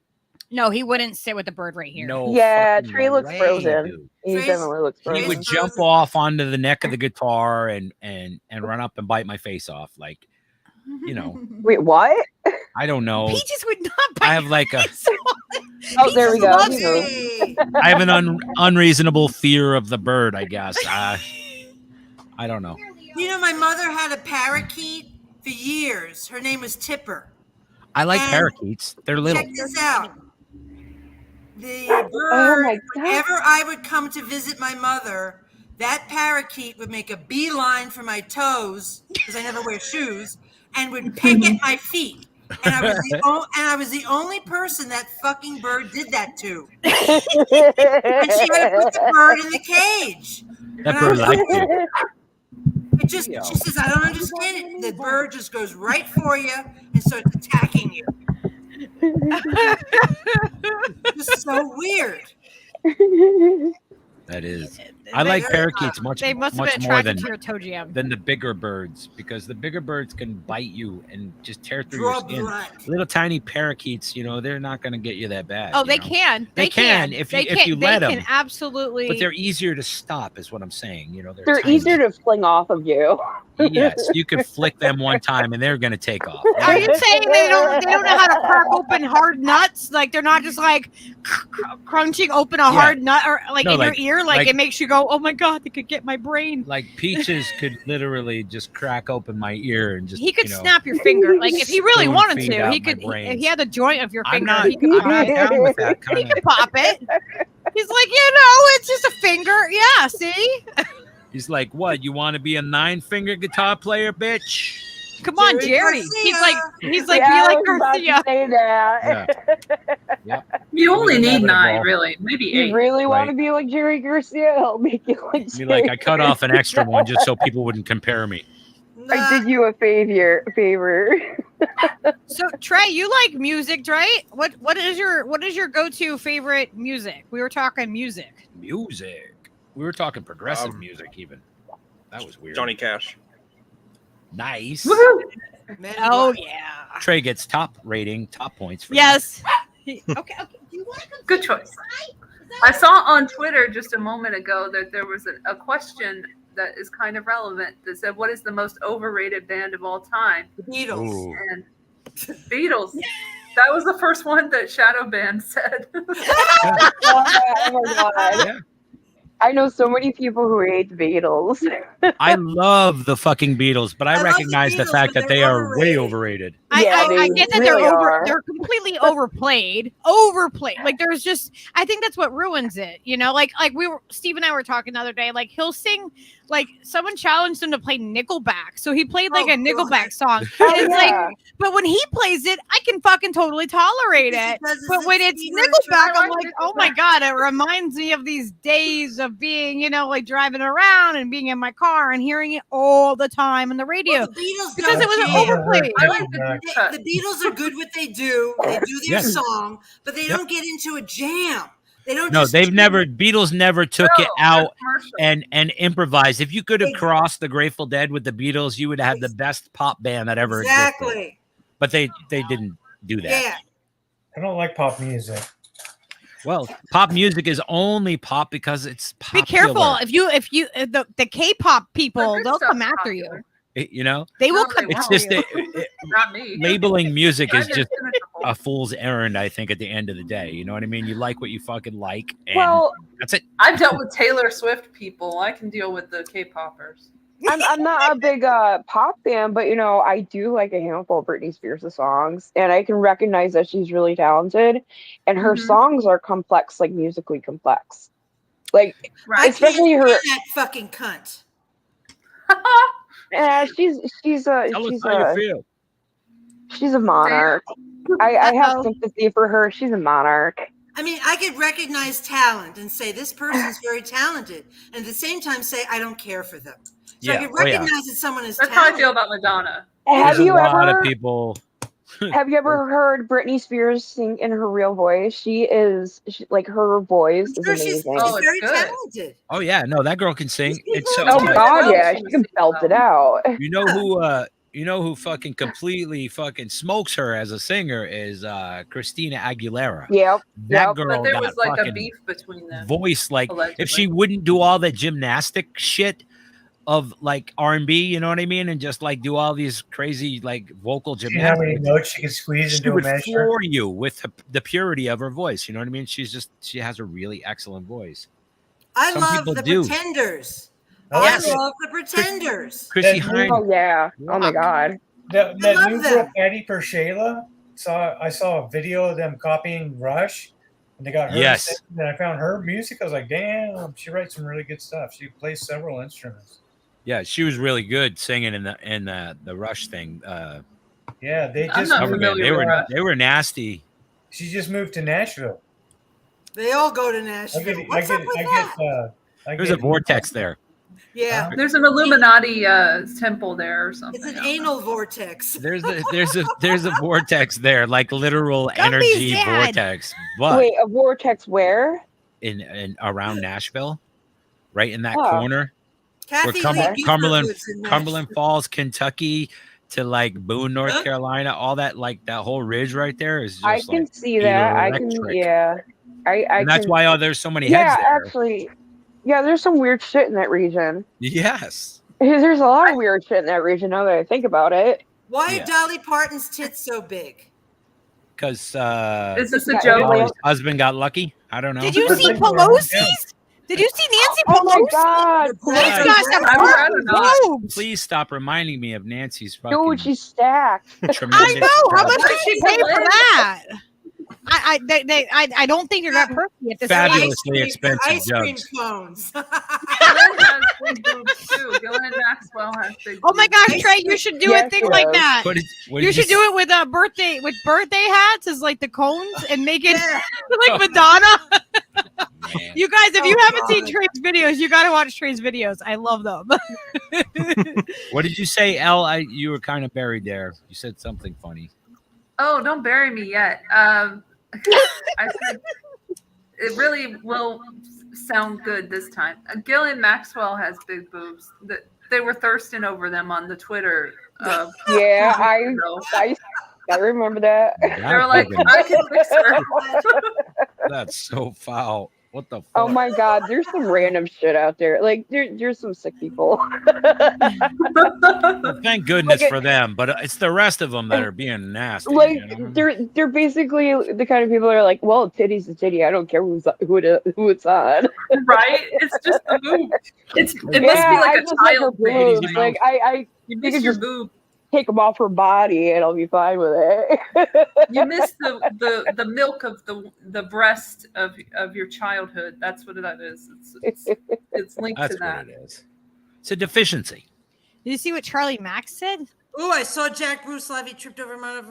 No, he wouldn't sit with the bird right here. No. Yeah, fucking Trey looks way, frozen. dude. He Trey's- definitely looks He frozen. would jump off onto the neck of the guitar and run up and bite my face off. Like, Wait, what? I don't know. Peaches would not bite I have like a Oh, there we go. loves He moved. Hey. I have an unreasonable fear of the bird, I guess. I don't know. You know, my mother had a parakeet for years. Her name was Tipper. I like And parakeets. They're little. Check this out. The Oh bird, my god. whenever I would come to visit my mother, that parakeet would make a beeline for my toes, because I never wear shoes, and would peck at my feet. And I was the only person that fucking bird did that to. And she had to put the bird in the cage. That bird likes you. She says, I don't understand it. The bird just goes right for you and starts attacking you. It's so weird. That is. I like Very parakeets much They must have much been more attracted than to your toe jam. the bigger birds, because the bigger birds can bite you and just tear through your Draw skin. blood. Little tiny parakeets, they're not going to get you that bad. Oh, you they know? can. They can if you let They can them. absolutely. But they're easier to stop, is what I'm saying. They're tiny. easier to fling off of you. Yes, you could flick them one time and they're going to take off. Are you saying they don't know how to crack open hard nuts? Like they're not just like crunching open a hard nut or like No, in like- your ear, like it makes you go, "Oh my god, they could get my brain." Like Peaches could literally just crack open my ear and just He could snap your finger, like if he really spoon wanted feed to. out He my could. brains. If he had the joint of your I'm finger, not, he could I'm pop not it. down with that He kind could of. pop it. He's like, it's just a finger. Yeah, see? He's like, what? You want to be a 9-finger guitar player, bitch? Come on, Jerry. Garcia. He's like, Yeah, be I like was about to Garcia. say that. Yeah. You only need 9, Inevitable. really, maybe You 8. really want to Right. be like Jerry Garcia? It'll make you like I mean, like Jerry I cut off an extra one just so people wouldn't compare me. I did you a favor. So Trey, you like music, right? What is your go-to favorite music? We were talking music. Music. We were talking progressive music, even. That was weird. Johnny Cash. Nice. Man, Oh what? yeah. Trey gets top points for Yes. Okay. Do you want to Good choice. I saw on Twitter just a moment ago that there was a question that is kind of relevant that said, "What is the most overrated band of all time?" The that. Beatles. Ooh. And Beatles. That was the first one that Shadow Band said. Oh my god. Yeah. I know so many people who hate the Beatles. I love the fucking Beatles, but I I love the recognize the Beatles, fact but that they they're are way overrated. overrated. Yeah, I they get that really are. they're completely overplayed. Like there's just I think that's what ruins it. Like Steve and I were talking the other day, like he'll sing like someone challenged him to play Nickelback. So he played like Oh, a Nickelback God. song. Oh, It's yeah. like but when he plays it, I can fucking totally tolerate Because he it. does his But when it's Steven Nickelback, I I'm like like, oh my god, it reminds me of these days of being, like driving around and being in my car and hearing it all the time on the radio. Well, the Beatles Because don't it was change. overplayed. I like the Nickelback. deep cut. The Beatles are good what they do. They do their Yes. song, but they Yep. don't get into a jam. They don't. No, just Beatles never took No, it out commercial. and improvised. If you could have Ex- crossed the Grateful Dead with the Beatles, you would have the best pop band that ever existed. Exactly. But they didn't do that. Yeah. I don't like pop music. Well, pop music is only pop because it's popular. Be careful if the K-pop people, But they'll good come stuff's after you. popular. They will No, come they It's after just you. Not me. labeling music is I'm just impenetrable. a fool's errand, I think, at the end of the day. You know what I mean? You like what you fucking like, and Well, that's it. I've dealt with Taylor Swift people. I can deal with the K-poppers. I'm not a big pop fan, but I do like a handful of Britney Spears' songs, and I can recognize that she's really talented, and her Mhm. songs are complex, like musically complex. Like I especially can't her. stand that fucking cunt. She's Tell us how you feel. a monarch. I have sympathy for her. She's a monarch. I mean, I could recognize talent and say this person's very talented, and at the same time say I don't care for them. So I Yeah. could Oh, yeah. recognize that someone is That's how I talented. feel about Madonna. Have There's you a lot ever of people. have you ever heard Britney Spears sing in her real voice? She like her voice I'm is sure she's amazing. Oh, it's very good. talented. Oh yeah, no, that girl can sing. It's so. Oh Yeah. god, yeah, she can belt it out. You know who fucking completely fucking smokes her as a singer is Christina Aguilera. Yep. That Yep. girl But there got was like a fucking beef between them. voice. Like allegedly. if she wouldn't do all that gymnastic shit of like R&B, you know what I mean, and just like do all these crazy like vocal See how many gymnastics, notes she can squeeze she into a would measure? floor you with the purity of her voice. You know what I mean? She has a really excellent voice. I Some love people the do. Pretenders. Oh, I Yes. love the Pretenders. Chrissy That- Hynde. Oh yeah. Oh my Rock. god. That love new them. girl, Patty Pershela, I saw a video of them copying Rush, and they got her. Yes. singing, and I found her music. I was like, damn, she writes some really good stuff. She plays several instruments. Yeah, she was really good singing in the Rush thing. Yeah, they I'm just not moved, familiar They with were Rush. they were nasty. she just moved to Nashville. They all go to I Nashville. get, What's up with that? There's a vortex there. Yeah, There's an Illuminati temple there or something. it's an I don't know. anal vortex. There's a vortex there, like literal Don't be energy sad. vortex. But Wait, a vortex where? in around Nashville, right in that Oh. corner. Where Kathy Lee Gifford Cumberland lives in that. Cumberland Falls, Kentucky, to like Boone, North Carolina, all that like that whole ridge right there is just I can like see that. I can, electric. yeah. I And that's can, why there's so many heads yeah, there. actually, yeah, there's some weird shit in that region. Yes. There's a lot of weird shit in that region now that I think about it. Why Yeah. are Dolly Parton's tits so big? Because Is this a Yeah, joke? everybody- his husband got lucky. I don't know. Did you see Pelosi's? Did you see Nancy Oh my Pelosi? god! She's got some I'd rather perfect not. boobs. Please stop reminding me of Nancy's fucking Dude, she's stacked. tremendous. I know. How much job. did she pay for that? I don't think you're that perfect at this Fabulous. age. Fabulously expensive ice cream jugs. cones. Glenn has big boobs too. Glenn Maxwell has big Oh my boobs. gosh, Trey, you should do Yes, a thing she like does. that. What You did should do it with birthday hats as like the cones and make it like Madonna. Man. You guys, if you Oh, haven't seen God. Trey's videos, you gotta watch Trey's videos. I love them. What did you say, Elle? You were kind of buried there. You said something funny. Oh, don't bury me yet. I said it really will sound good this time. Gillian Maxwell has big boobs. They were thirsting over them on the Twitter. Yeah, so I remember that. they were like, I can fix her. That's so foul. What the fuck? Oh my god, there's some random shit out there. Like there's some sick people. Well, thank goodness Like for them, but it's the rest of them that are being nasty. Like you know? they're basically the kind of people that are like, well, titty's a titty. I don't care who it's on. Right? It's just a boob. It must be I like a just like her child thing. boobs. Like I You you miss could your just- boob. take them off her body and I'll be fine with it. You miss the milk of the breast of your childhood. That's what that is. It's linked That's to that. what it is. It's a deficiency. Did you see what Charlie Max said? Oh, I saw Jack Bruce live. He tripped over my.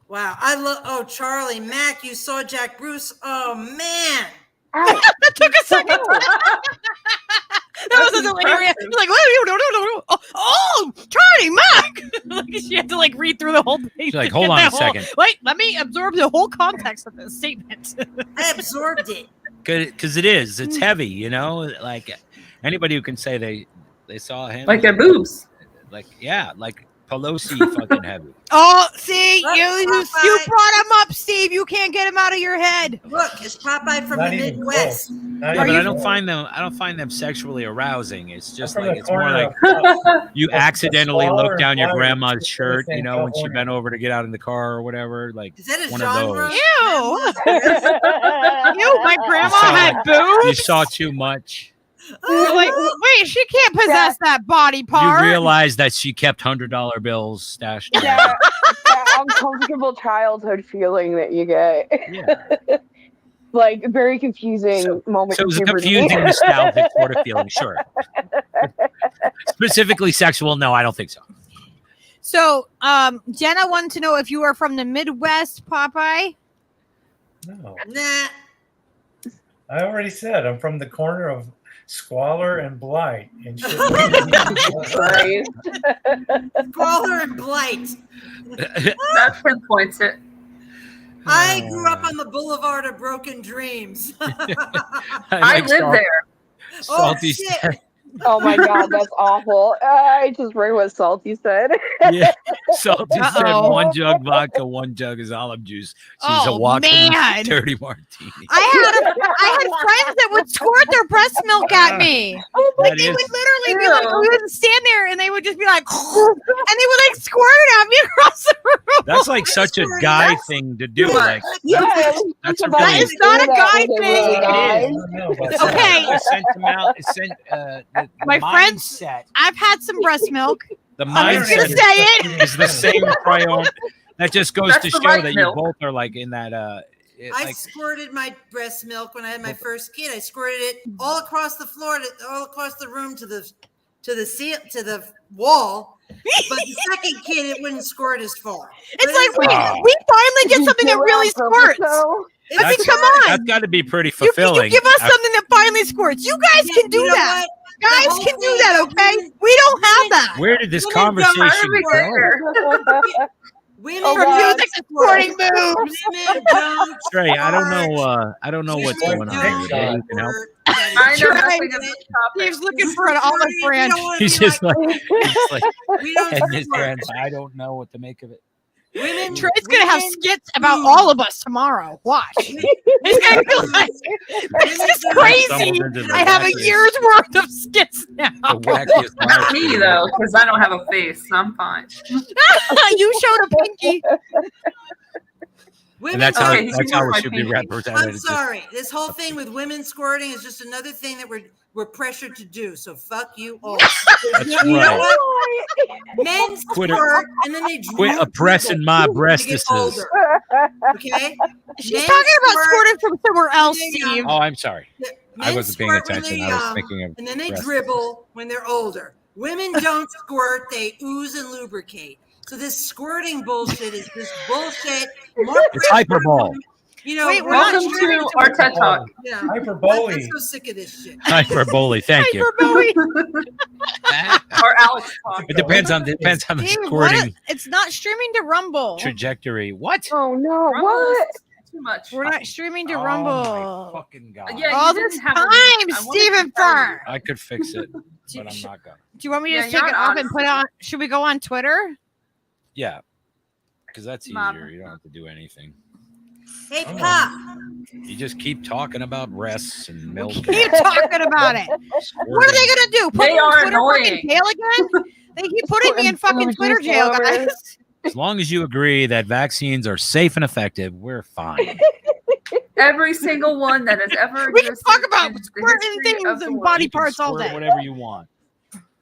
Wow, I love. Oh, Charlie Mack, you saw Jack Bruce. Oh man. That took a second. That was hilarious. impressive. Like, oh, Charlie Mack. Like she had to like read through the whole thing. She's like, to hold get on that a whole- second. Wait, let me absorb the whole context of this statement. I absorbed it. Because it is. It's heavy, you know? Like anybody who can say they saw him. Like their boobs. Like, yeah, like Pelosi fucking heavy. Oh, see, Look, you Popeye. brought him up, Steve. You can't get him out of your head. Look, it's Popeye from Not the even Midwest. close. Yeah, Not but even I don't close. find them sexually arousing. It's just From like the it's more corner like of- you That's accidentally smaller look down and your wider. grandma's It's shirt, in you know, when she California. bent over to get out in the car or whatever. Like Is that a one of genre? those. Ew, my grandma had You boobs. saw too much. You're like, wait, she can't possess that body part. You realize that she kept $100 bills stashed. away. that uncomfortable childhood feeling that you get. Yeah. Like very confusing moment. So it was a in puberty. confusing, nostalgic sort of feeling. Sure. Specifically sexual? No, I don't think so. So, Jenna wanted to know if you are from the Midwest, Popeye. No, Nah. I already said I'm from the corner of squalor and blight and shit. Right. Squalor and blight. That pinpoints it. I grew up on the Boulevard of Broken Dreams. I live there. Oh, Salty shit. said- Oh my god, that's awful. I just read what Salty said. Yeah. Salty said Uh-oh. 1 jug vodka, 1 jug is olive juice. She's a Oh, walking man. dirty martini. I had friends that would squirt their breast milk at me. Like That they is- would literally be like, Ew. we would stand there and they would just be like, and they would like squirt it at me across the room. That's like such a guy thing to do. Like Yeah, that's a about really- It's not a do that guy when they thing. were It guys. I don't know, but Okay. the My friends- mindset. I've had some breast milk. The I'm just gonna mindset say it. is the same prion. That just goes That's to the show right that milk. you both are like in that. I Like, squirted my breast milk when I had my first kid. I squirted it all across the floor, all across the room to the wall. But the second kid, it wouldn't squirt as far. It's like, wait, we finally get something that really squirts. I mean, come on. that's got to be pretty You fulfilling. give us something that finally squirts. You guys can do You know that. what? Guys The whole can do thing- that, okay? We don't have that. Where did this Women don't conversation argue go? with Women Oh, For God. music and sporting moves. Women don't Trey, I don't squirt. know. I don't know what's Women going on. don't Here. Maybe you can help. squirt. That is I know Trey, nothing of this Steve's topic. looking for an olive We branch. don't want to He's be just like, like, he's like we don't heading his squirt. hands. I don't know what to make of it. Women, Trey's gonna have women skits about do. all of us tomorrow. Watch. He's gonna be like, "This is crazy. Stumbled into the I have a wackiest- year's worth of skits now." the wackiest live Not me stream. though, because I don't have a face. So I'm fine. You showed a pinky. Women And that's don't how Okay, that's you how were it my should be pinky. represented. I'm It's just- sorry. This whole thing with women squirting is just another thing that we're pressured to do. So fuck you all. That's You know right. what? Men Quit it. squirt and then they Quit dribble oppressing my when they get breastises. older. Okay? She's Men talking about squirt squirting from somewhere else, when they're Steve. young. Oh, I'm sorry. I Men wasn't paying squirt when attention. they're I was young, thinking of and then they breasts. dribble when they're older. Women don't squirt; they ooze and lubricate. So this squirting bullshit is just bullshit. More It's hyperbole. You know, Wait, we're not Welcome streaming to our TED Talk. Yeah, Hyperbole. I'm so sick of this shit. Hyperbole. Thank you. Hyperbole. Or Alex Talk. It depends on the Steve, squirting it's not streaming to Rumble. trajectory. What? Oh no! Rumble What? is Too much. We're not streaming to Oh, my Rumble. fucking God. Yeah, you All didn't this have time, a link. I wanted to Stephen tell you. Fur. I could fix it, but I'm not gonna. Do you want me to Yeah, just take you're it off and honest. put it on? Should we go on Twitter? Yeah, because that's Mom. easier. You don't have to do anything. Hey, Oh. Pop. You just keep talking about breasts and milk. Keep talking about it. What are they gonna do? Put They me in are Twitter annoying. fucking jail again? They keep putting me in fucking Bougie Twitter jail, spoilers. guys. As long as you agree that vaccines are safe and effective, we're fine. Every single one that has ever We can existed talk about in the squirting history things of the and world. body You can parts all squirt day. whatever you want.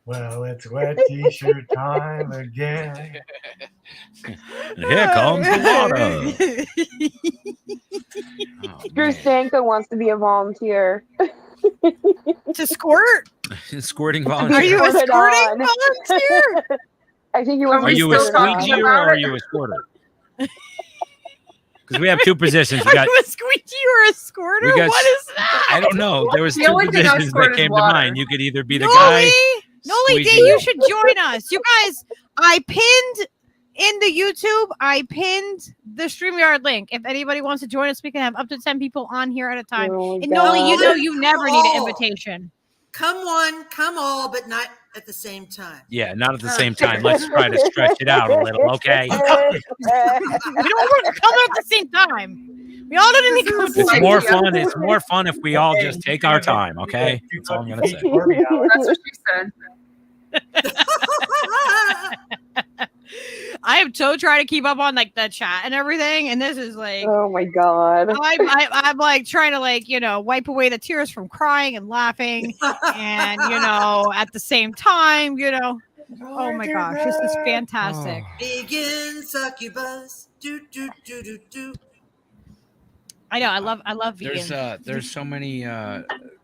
Well, it's wet t-shirt time again. And here comes the water. Oh, Drew man. Stanko wants to be a volunteer. To squirt? Squirting Are volunteer. you a Put it squirting on. volunteer? I think he Are wants Are to we you be a still talking squeegee or about are it? you a squirter? Because we have two positions. We Are got. you a squeegee or a squirter? we got- What is that? I don't know. There was The two only thing I positions squirt that is came to water. mind. You could either be the Noli, guy. Noli D, squeegee. you should join us. You guys, I pinned in the YouTube, I pinned the StreamYard link. If anybody wants to join us, we can have up to 10 people on here at a time. Oh, And Noli, you God. know you never need an invitation. Come one, come all, but not at the same time. Yeah, not at the same time. Let's try to stretch it out a little, okay? We don't want to come at the same time. We all don't need to come at the It's same more time. fun. It's more fun if we all just take our time, okay? That's all I'm gonna say. That's what she said. I am so trying to keep up on like the chat and everything, and this is like Oh my God. I'm like trying to like wipe away the tears from crying and laughing, and at the same time, oh my gosh, this is fantastic. Begin succubus. Do do do do do. I know, I love vegan. There's so many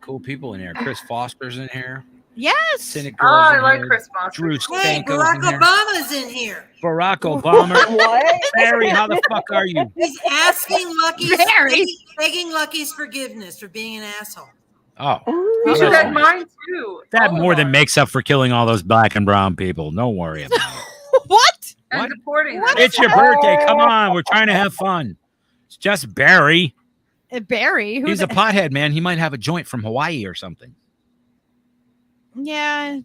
cool people in here. Chris Foster's in here. Yes, Cynic Oh, Girl's I in like here. Chris Foster. Drew Hey, Stanko's Barack in here. Obama's in here. Barack Obama. What? Barry, how the fuck are you? He's asking Lucky's, Barry. begging Lucky's forgiveness for being an asshole. Oh, You Oh, should that's have nice. mine too. that All more of than ours. makes up for killing all those black and brown people. Don't worry about it. what? And What? deporting them. It's your birthday. Come on. We're trying to have fun. It's just Barry. Barry? He's a pothead, man. He might have a joint from Hawaii or something. Yeah,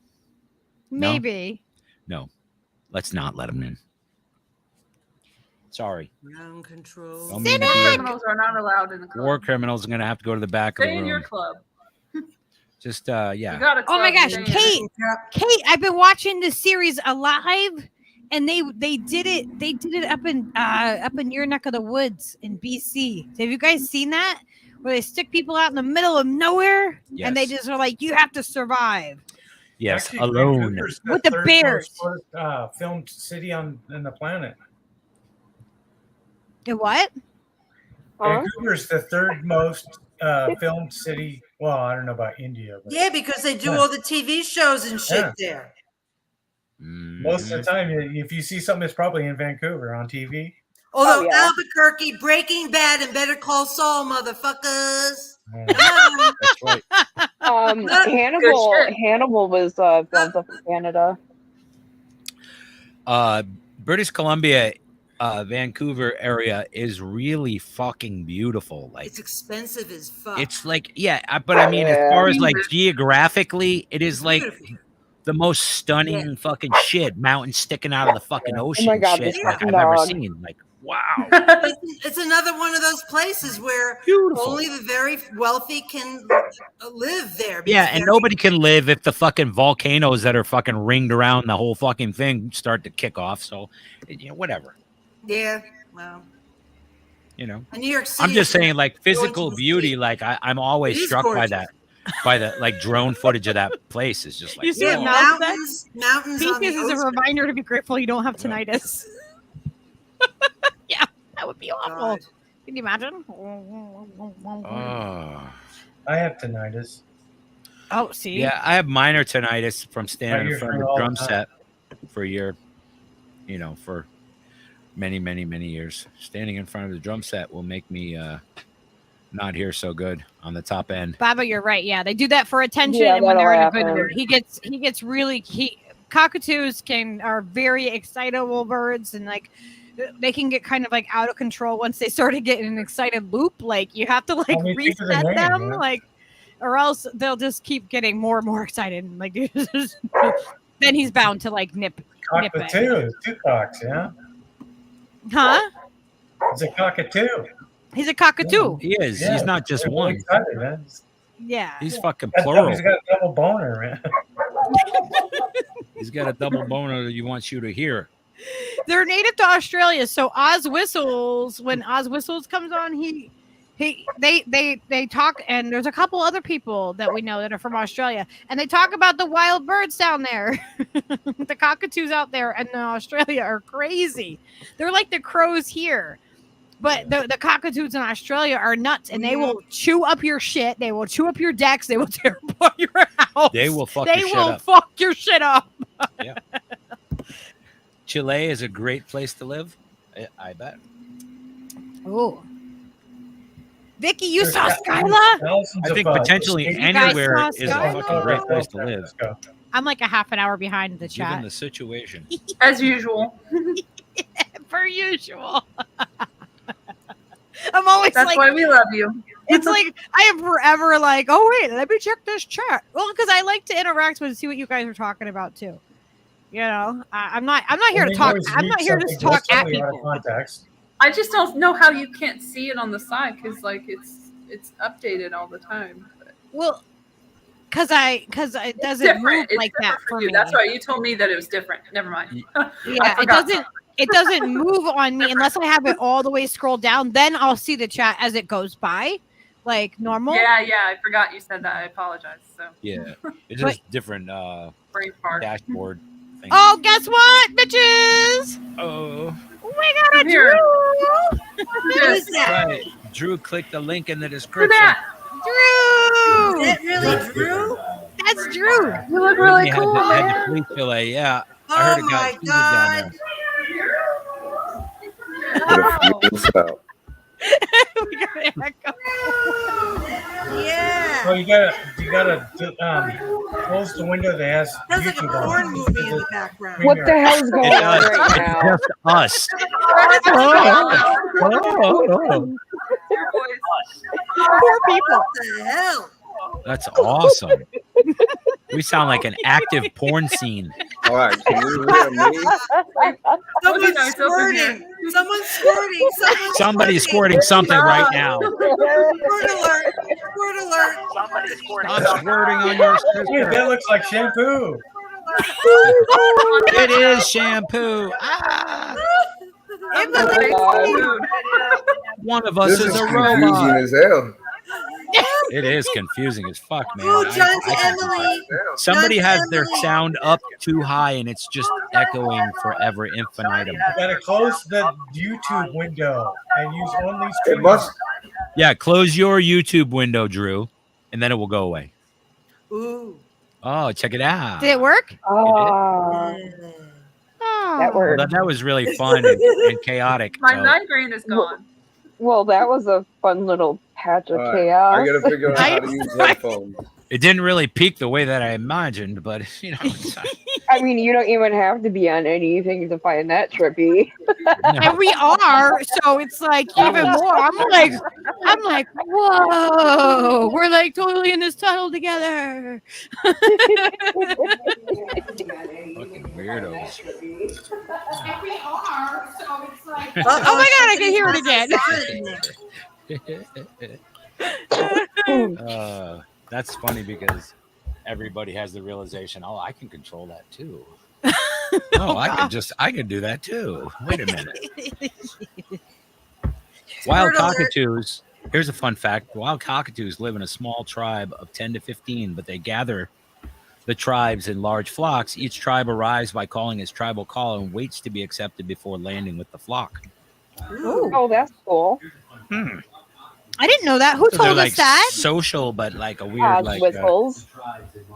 maybe. No, let's not let him in. Sorry. Ground control. Don't mean to be Criminals are not allowed in the club. war criminals are going to have to go to the back of Stay the in your room. club. Just, You yeah. got a Oh my club, gosh, stay in it. Kate, I've been watching this series Alive, and they did it up in your neck of the woods in BC. Have you guys seen that? Where they stick people out in the middle of nowhere, and they Yes. just are like, you have to survive. Yes, Actually, alone. Vancouver's With the third bears. most filmed city on the planet. The what? Huh? Vancouver's the third most filmed city. Well, I don't know about India, but Yeah, because they do Yeah. all the TV shows and shit Yeah. there. most of the time, if you see something, it's probably in Vancouver on TV. Although yeah. Albuquerque, Breaking Bad, and Better Call Saul, motherfuckers. That's right. Hannibal. shit. Hannibal was filmed up in Canada. British Columbia Vancouver area is really fucking beautiful. Like It's expensive as fuck. it's like but I mean, as Yeah. far as like geographically, it is like beautiful. the most stunning fucking shit. Mountains sticking out of the fucking ocean. Oh my God, shit this like I've fucking ever dog. seen. Like wow, It's another one of those places where beautiful. only the very wealthy can live there. Yeah, because and nobody can live if the fucking volcanoes that are fucking ringed around the whole fucking thing start to kick off. So, whatever. Yeah, well, And New York City. I'm just saying, like Going physical to the beauty. sea. Like I'm always It is struck by gorgeous. that, by the like drone footage of that place. Is just like You see Yeah, what Mel said? mountains on the Peaches is a ocean. reminder to be grateful you don't have tinnitus. Yeah, that would be awful. God. Can you imagine? oh. I have tinnitus. Oh, see? Yeah, I have minor tinnitus from I standing hear in front from of all a the drum time. set for a year. For many, many, many years. Standing in front of the drum set will make me not hear so good on the top end. Baba, you're right. Yeah, they do that for attention, Yeah, and when that'll they're in a good happen. mood, he gets really. Cockatoos are very excitable birds, and like they can get kind of like out of control once they sort of get in an excited loop. Like you have to like Well, you think of the reset name, them, yeah. like, or else they'll just keep getting more and more excited. And, like then he's bound to like nip it. Cockatoo. Two cocks, yeah? Huh? It's a cockatoo. He's a cockatoo. He is. Yeah, He's not just they're really one. excited, man. Yeah. He's fucking He's plural. got a double boner, man. He's got a double boner that he wants you to hear. They're native to Australia. So Oz Whistles, when Oz Whistles comes on, they talk, and there's a couple other people that we know that are from Australia, and they talk about the wild birds down there. The cockatoos out there in Australia are crazy. They're like the crows here. But the cockatoos in Australia are nuts, and they will chew up your shit. They will chew up your decks. They will tear apart your house. They will fuck They your shit will up. fuck your shit up. Chile is a great place to live. I bet. Oh, Vicky, you There's saw thousands Skyla? I think of, potentially escape- guys anywhere saw is a Skyla? fucking great place to live, Let's go. I'm like a half an hour behind the given chat, the situation. As usual. per usual. I'm always That's like, why we love you. it's like I am forever like, oh wait, let me check this chat. Well, because I like to interact with and see what you guys are talking about too. I'm not here to We talk. always I'm read not here to something talk at totally out of people. context. I just don't know how you can't see it on the side because like it's updated all the time. But Well, because it it's doesn't different. move It's like that different for you. me. That's right. You told me that it was different. Never mind. Yeah, it forgot. doesn't move on me unless I have it all the way scrolled down. Then I'll see the chat as it goes by, like normal. Yeah, I forgot you said that. I apologize. So Yeah. It's just different brain fart. dashboard thing. Oh, guess what, bitches? Oh. We got a Here. Drew. Yes. Right. Drew, click the link in the Look at description. that. Drew. Is that really Drew? That's Drew. You look really Whitney cool. had man. the police delay. Yeah. I heard Oh it got my heated down God. Wow. We got an echo. Yeah. Well, you gotta close the window that has Sounds like a YouTube on porn it. movie in the background. What the hell's going It on does. right It's now? just us. Your voice. Poor people. What the hell? That's awesome. We sound like an active porn scene. All right, can you hear me? Someone's nice over squirting. Someone's squirting. Somebody's squirting something right now. Squirt alert. Squirt alert. I'm squirting on your Dude, sister. that looks like shampoo. It is shampoo. Ah, It That's looks a big like- mood. one of us This is is a confusing robot. as hell. It is confusing as fuck, man. Ooh, I- John I to can- Emily. Somebody John has to their Emily. sound up too high and it's just echoing forever infinitum. You gotta close the YouTube window and use only It streaming. must. Yeah, close your YouTube window, Drew, and then it will go away. Ooh. Oh, check it out. Did it work? Oh, Oh. that worked. That was really fun and chaotic. My so- migraine is gone. Well, that was a fun little patch of All right, chaos. I gotta figure out how to use headphones. It didn't really peak the way that I imagined, but you know, it's- I mean, you don't even have to be on anything to find that trippy. And we are, so it's like even more. I'm like, whoa, we're like totally in this tunnel together. Fucking weirdos. And we are, so it's like, Uh-oh, oh my god, I can hear it again. That's funny because everybody has the realization, oh, I can control that too. Oh, I could do that too. Wait a minute. Wild cockatoos. Here's a fun fact. Wild cockatoos live in a small tribe of 10 to 15, but they gather the tribes in large flocks. Each tribe arrives by calling its tribal call and waits to be accepted before landing with the flock. Oh, that's cool. I didn't know that. Who So told they're us like that? social, but like a weird Whistles.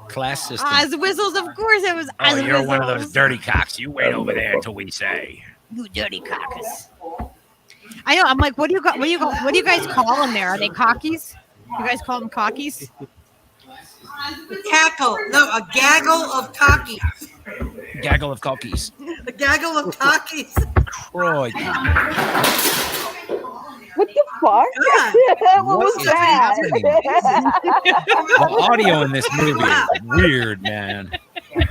class system. Oz whistles, of course it was. Oh, Oz you're one of whistles. those dirty cocks. You wait over there until we say. You dirty cockers. I know. I'm like, what do you guys call them there? Are they cockies? You guys call them cockies? Cackle. No, a gaggle of cockies. Gaggle of cockies. A gaggle of cockies. Croy. What the fuck? What was is that? happening? The audio in this movie is weird, man.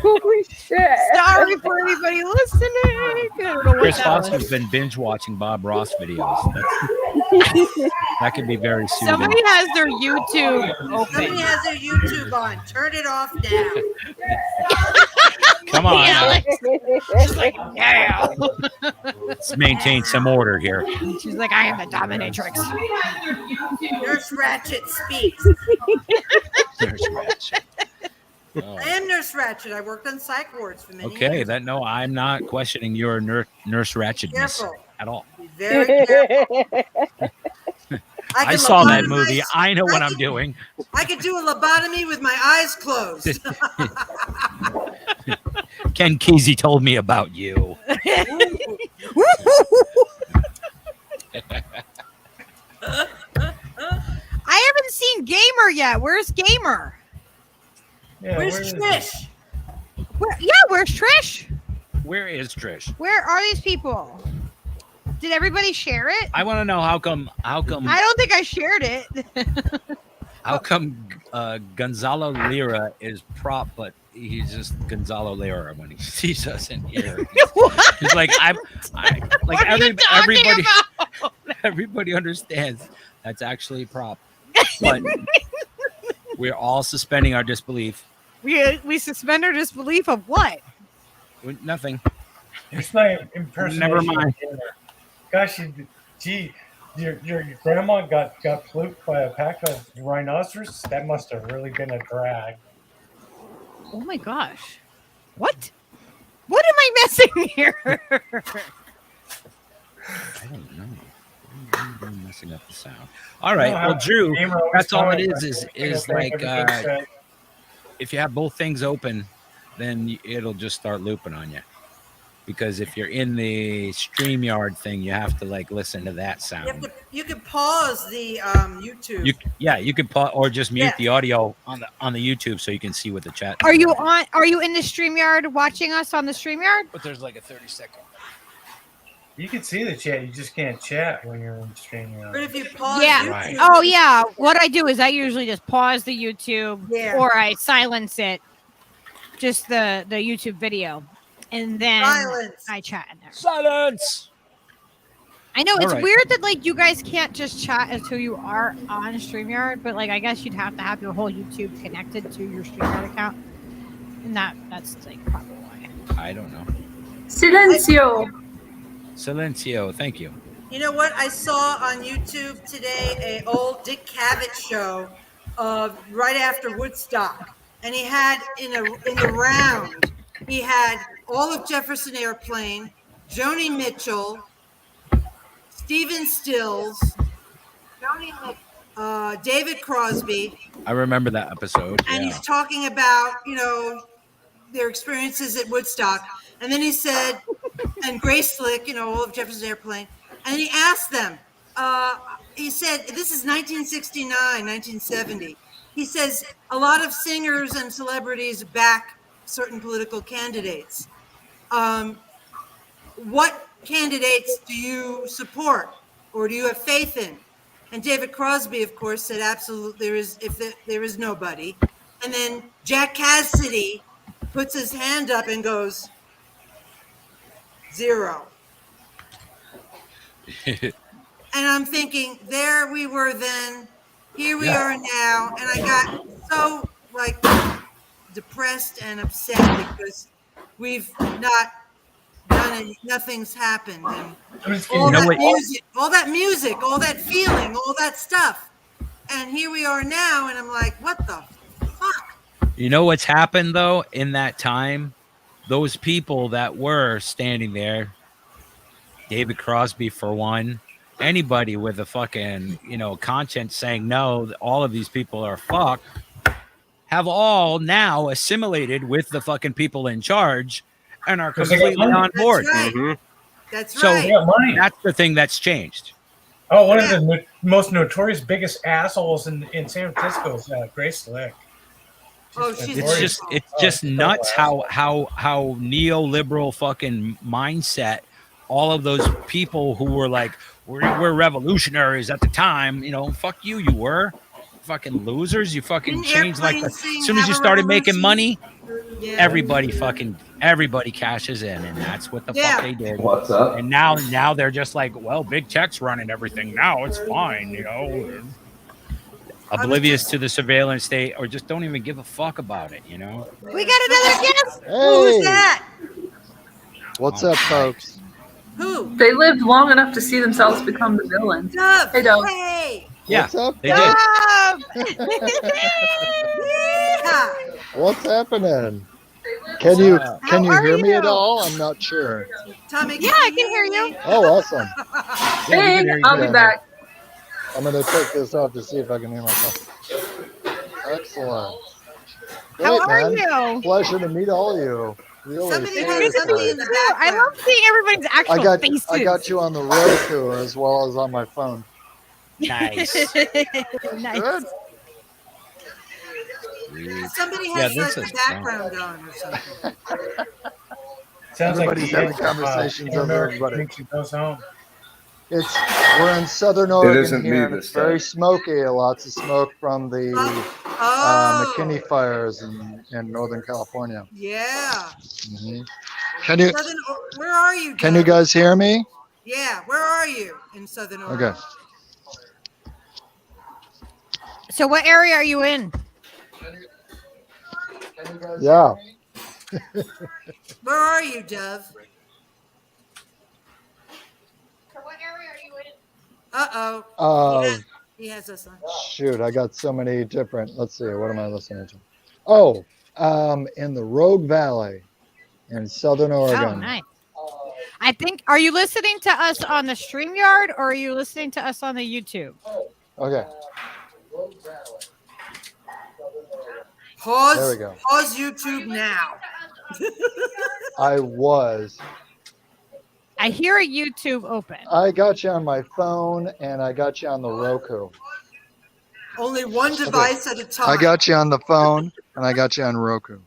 Holy shit. Sorry for anybody listening. I don't know what Chris that was. Foster's been binge watching Bob Ross videos. That can be very soothing. Somebody has their YouTube Somebody open. has their YouTube on. Turn it off now. Come on, Yeah. now. Yeah. Let's maintain some order here. She's like, I am the dominatrix. Nurse Ratchet speaks. There's Ratchet. Oh. I am Nurse Ratchet. I worked on psych wards for many Okay, years. I'm not questioning your nurse ratchetness Careful. at all. Be very careful. I can saw that lobotomize- movie. I know what I'm doing. I could do a lobotomy with my eyes closed. Ken Kesey told me about you. I haven't seen Gamer yet. Where's Gamer? Yeah, Where's where is Trish? Where's Trish? Where is Trish? Where are these people? Did everybody share it? I want to know how come I don't think I shared it. Gonzalo Lira is prop, but he's just Gonzalo Lira when he sees us in here. He's like What are you talking about? everybody understands that's actually prop, but we're all suspending our disbelief. We suspend our disbelief of what? Nothing. It's my impersonation. Never mind. Gosh, gee, your grandma got fluked by a pack of rhinoceros. That must have really been a drag. Oh my gosh. What? What am I missing here? I don't know. I'm messing up the sound. All right. Well, Drew, Gamer always that's all it comments is on like everything said. if you have both things open, then it'll just start looping on you. Because if you're in the StreamYard thing, you have to like listen to that sound. You could pause the YouTube. You could pause or just mute Yeah. the audio on the YouTube so you can see what the chat. Are you in the StreamYard watching us on the StreamYard? But there's like a 30-second. You can see the chat. You just can't chat when you're in streaming. But if you pause Yeah. YouTube, Right. Oh yeah. What I do is I usually just pause the YouTube Yeah. or I silence it, just the YouTube video, and then Silence. I chat in there. Silence. I know All it's right. weird that like you guys can't just chat until you are on StreamYard, but like I guess you'd have to have your whole YouTube connected to your StreamYard account, and that's like probably why. I don't know. Silencio. Silencio. Thank you. You know what? I saw on YouTube today a old Dick Cavett show of right after Woodstock, and he had in the round he had all of Jefferson Airplane, Joni Mitchell, Stephen Stills, David Crosby, I remember that episode. and Yeah. he's talking about their experiences at Woodstock, and then he said, and Grace Slick, all of Jefferson Airplane, and he asked them. He said, this is 1969, 1970. He says a lot of singers and celebrities back certain political candidates. What candidates do you support or do you have faith in? And David Crosby, of course, said absolutely there is nobody. And then Jack Cassidy puts his hand up and goes, 0. And I'm thinking, there we were then, here we are now. And I got so like depressed and upset because we've not done it, nothing's happened. And all that music, all that feeling, all that stuff. And here we are now, and I'm like, what the fuck? You know what's happened though in that time? Those people that were standing there, David Crosby for one, anybody with a fucking, conscience saying no, all of these people are fucked, have all now assimilated with the fucking people in charge and are completely on board. That's right. That's So right. that's the thing that's changed. Oh, one of the most notorious, biggest assholes in San Francisco is Grace Slick. It's just nuts how neoliberal fucking mindset all of those people who were like we're revolutionaries at the time, fuck you were fucking losers. You fucking changed like as soon as you started making money, everybody cashes in, and that's what the fuck they did. What's up? And now they're just like, well, big tech's running everything now, it's fine, oblivious to the surveillance state, or just don't even give a fuck about it. We got another guest. Hey, Who's that? what's up, folks? Who? They lived long enough to see themselves become the villains. Dove. Hey, Dove. Hey. Yeah, What's up? they did. Yeah. What's happening? Can you are hear me you? at all? I'm not sure. Tommy, Yeah, I can hear you. Oh, awesome. Hey, I'll be back. I'm gonna take this off to see if I can hear myself. Excellent. How Great, are man. you? Pleasure to meet all of you. Really, Somebody had seriously. somebody in the I background. love seeing everybody's actual faces. I got you on the Roku as well as on my phone. Nice. Nice. Good. Somebody Yeah, has this like is the background on or something. Sounds like Everybody's having conversations over everybody. Thinks he goes home. We're in Southern Oregon isn't me here, and this it's very time. smoky. Lots of smoke from the Oh. McKinney fires in Northern California. Yeah. Mhm. Where are you? Can you Doug? guys hear me? Yeah. Where are you in Southern Oregon? Okay. So what area are you in? Yeah. Where are you, Dove? What area are you in? Uh-oh. He has us on. Shoot, I got so many different. Let's see. What am I listening to? Oh, in the Rogue Valley in Southern Oregon. Oh, nice. I think, are you listening to us on the StreamYard or are you listening to us on the YouTube? Okay. Pause. There we go. Pause YouTube now. I was. I hear a YouTube open. I got you on my phone and I got you on the Roku. Only one device at a time. I got you on the phone and I got you on Roku.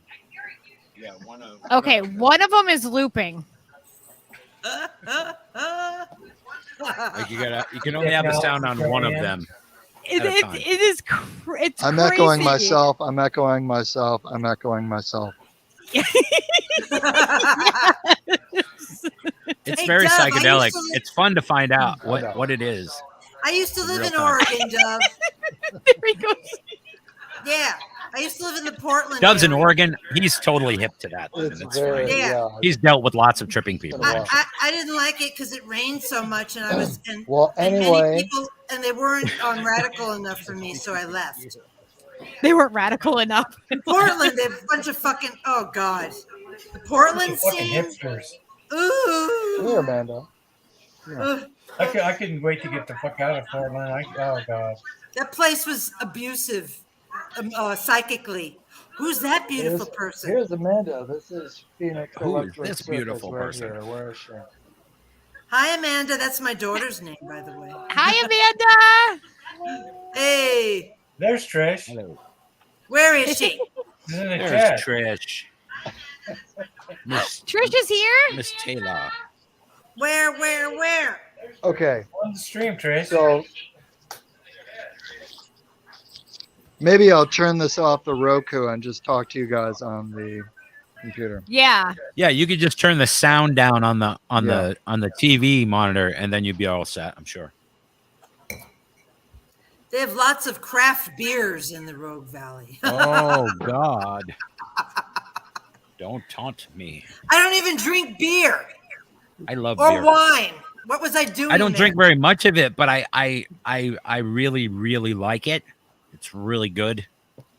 Yeah, one of Okay, one of them is looping. like you can only have a sound on one of them. It At a time. is it's I'm crazy. echoing myself. I'm echoing myself. I'm echoing myself. It's Hey, very Dove, I psychedelic. used to live- It's fun to find out what it is. I used to live Real in time. Oregon, Dove. There he goes. Yeah. I used to live in the Portland Dove's in area. Oregon. He's totally hip to that. It's It's very, fine. Yeah. He's dealt with lots of tripping people. I didn't like it because it rained so much, and I was and, Well, and anyway. many people, and they weren't radical enough for me, so I left. They weren't radical enough. Portland, they have a bunch of fucking God, the Portland Fucking scene. hipsters. Come here, Ooh, Amanda. Ugh. I couldn't wait to get the fuck out of Portland. Oh god. That place was abusive, psychically. Who's that beautiful person? Here's Amanda. This is Phoenix Who is Electric this Circus beautiful right person? here. Where is she? Hi, Amanda. That's my daughter's name, by the way. Hi, Amanda. Hey, There's Trish. Hello. where is she? She's in the There's chat. Trish. Miss Trish is here. Miss Taylor. Where? Okay, On the stream, Trish. so maybe I'll turn this off the Roku and just talk to you guys on the computer. Yeah. Yeah, you could just turn the sound down on the Yeah. TV monitor, and then you'd be all set. I'm sure. They have lots of craft beers in the Rogue Valley. Oh God! Don't taunt me. I don't even drink beer I love or beer. wine. What was I doing? I don't there? drink very much of it, but I really, really like it. It's really good.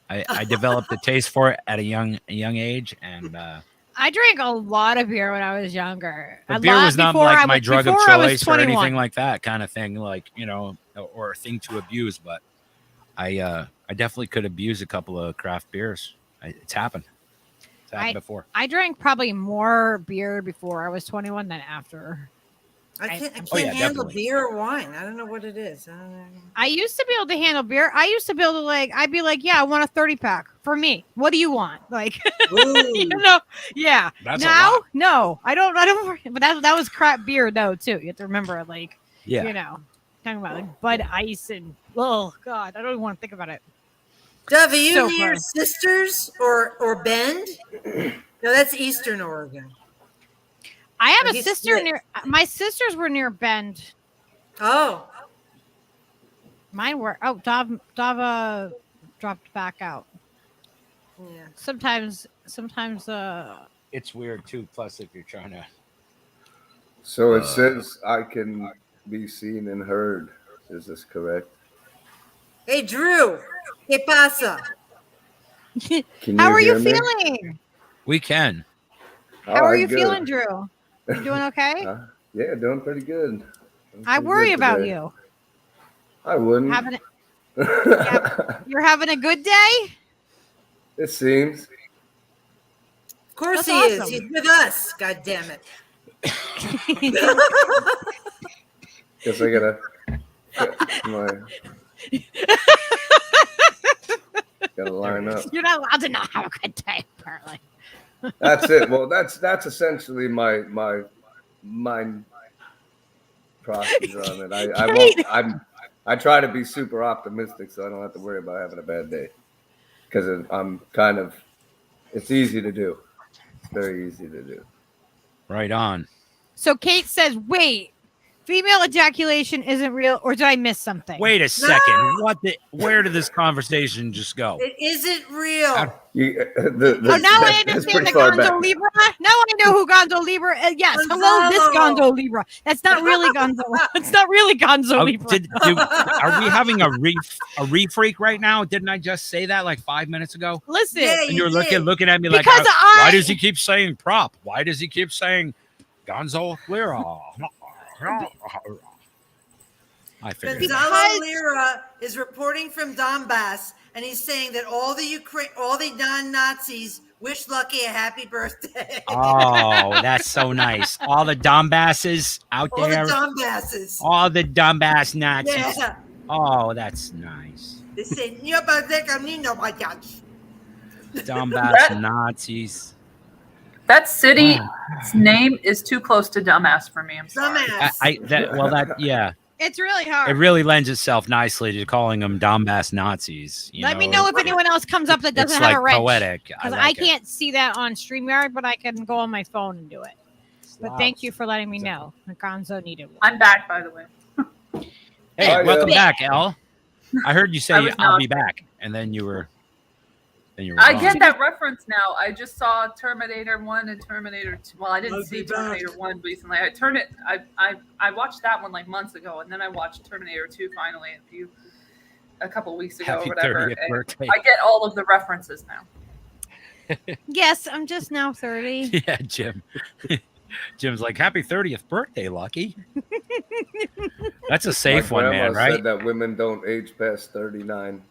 I developed a taste for it at a young age, and I drank a lot of beer when I was younger. but beer was not like my drug of choice or anything 21. like that kind of thing, like or a thing to abuse. But I definitely could abuse a couple of craft beers. It's happened. It's happened before. I drank probably more beer before I was 21 than after. I can't Oh, yeah, handle definitely. beer or wine. I don't know what it is. I don't know. I used to be able to handle beer. I used to be able to I'd be like, yeah, I want a 30 pack for me. What do you want? Like, yeah. That's a now, lot. no, I don't. But that was crap beer though too. You have to remember, talking about Bud Ice and oh god, I don't even want to think about it. Dove, are you So near fun. Sisters or Bend? No, that's Eastern Oregon. I have Or a he's sister split. near. My sisters were near Bend. Oh, Mine were. Oh, Dava dropped back out. yeah. Sometimes. It's weird too. Plus, if you're trying to, So it says I can be seen and heard. Is this correct? Hey, Drew. ¿Qué pasa? Can How are you hear me? feeling? we can. All How are right, you good. feeling, Drew? You doing okay? Yeah, doing pretty good. Doing I pretty worry good about today. you. I wouldn't. Having You're having a good day? It seems. Of course That's he is. awesome. He's with us. God damn it. Guess I gotta get my gotta line up. You're not allowed to not have a good day, apparently. That's it. Well, that's essentially my mind process on it. I try to be super optimistic so I don't have to worry about having a bad day because it's easy to do. Very easy to do. Right on. So Kate says, wait, female ejaculation isn't real, or did I miss something? Wait a second. Where did this conversation just go? It isn't real. How- Oh, now I understand the Gonzo Libra. Now I know who Gonzo Libra is. Yes, hello, this Gonzo Libra. That's not really Gonzo. It's not really Gonzo Oh, Libra. are we having a refreak right now? Didn't I just say that like 5 minutes ago? Listen, Yeah, And you're did. looking at me like, Because why does he keep saying prop? Why does he keep saying Gonzo Lira? I figured. that. Gonzalo Lira is reporting from Donbass, and he's saying that all the non-Nazis wish Lucky a happy birthday. Oh, that's so nice. All the Donbasses out all there. the Donbasses. All the Donbass Nazis. Yeah. Oh, that's nice. They say, "Nio bazek amnino bajach." Donbass Nazis. That city's name is too close to dumbass for me. I'm sorry. Dumbass. Yeah. it's really hard. It really lends itself nicely to calling them Donbass Nazis. Let me know if anyone else comes up that doesn't it's have like a wrench. poetic. Because like it. can't see that on StreamYard, but I can go on my phone and do it. But thank you for letting me know. Gonzo needed one. I'm back, by the way. Hey, Hi, welcome Elle. back, Elle. I heard you say I was I'll not. be back, and then you were. I gone. get that reference now. I just saw Terminator 1 and Terminator 2. Well, I didn't I'll see be back. Terminator 1 recently. I watched that one like months ago, and then I watched Terminator 2 finally a couple weeks ago Happy or whatever. 30th and birthday. I get all of the references now. Yes, I'm just now 30. Yeah, Jim. Jim's like, happy 30th birthday, Lucky. That's a safe My one, grandma man, right? said that women don't age past 39.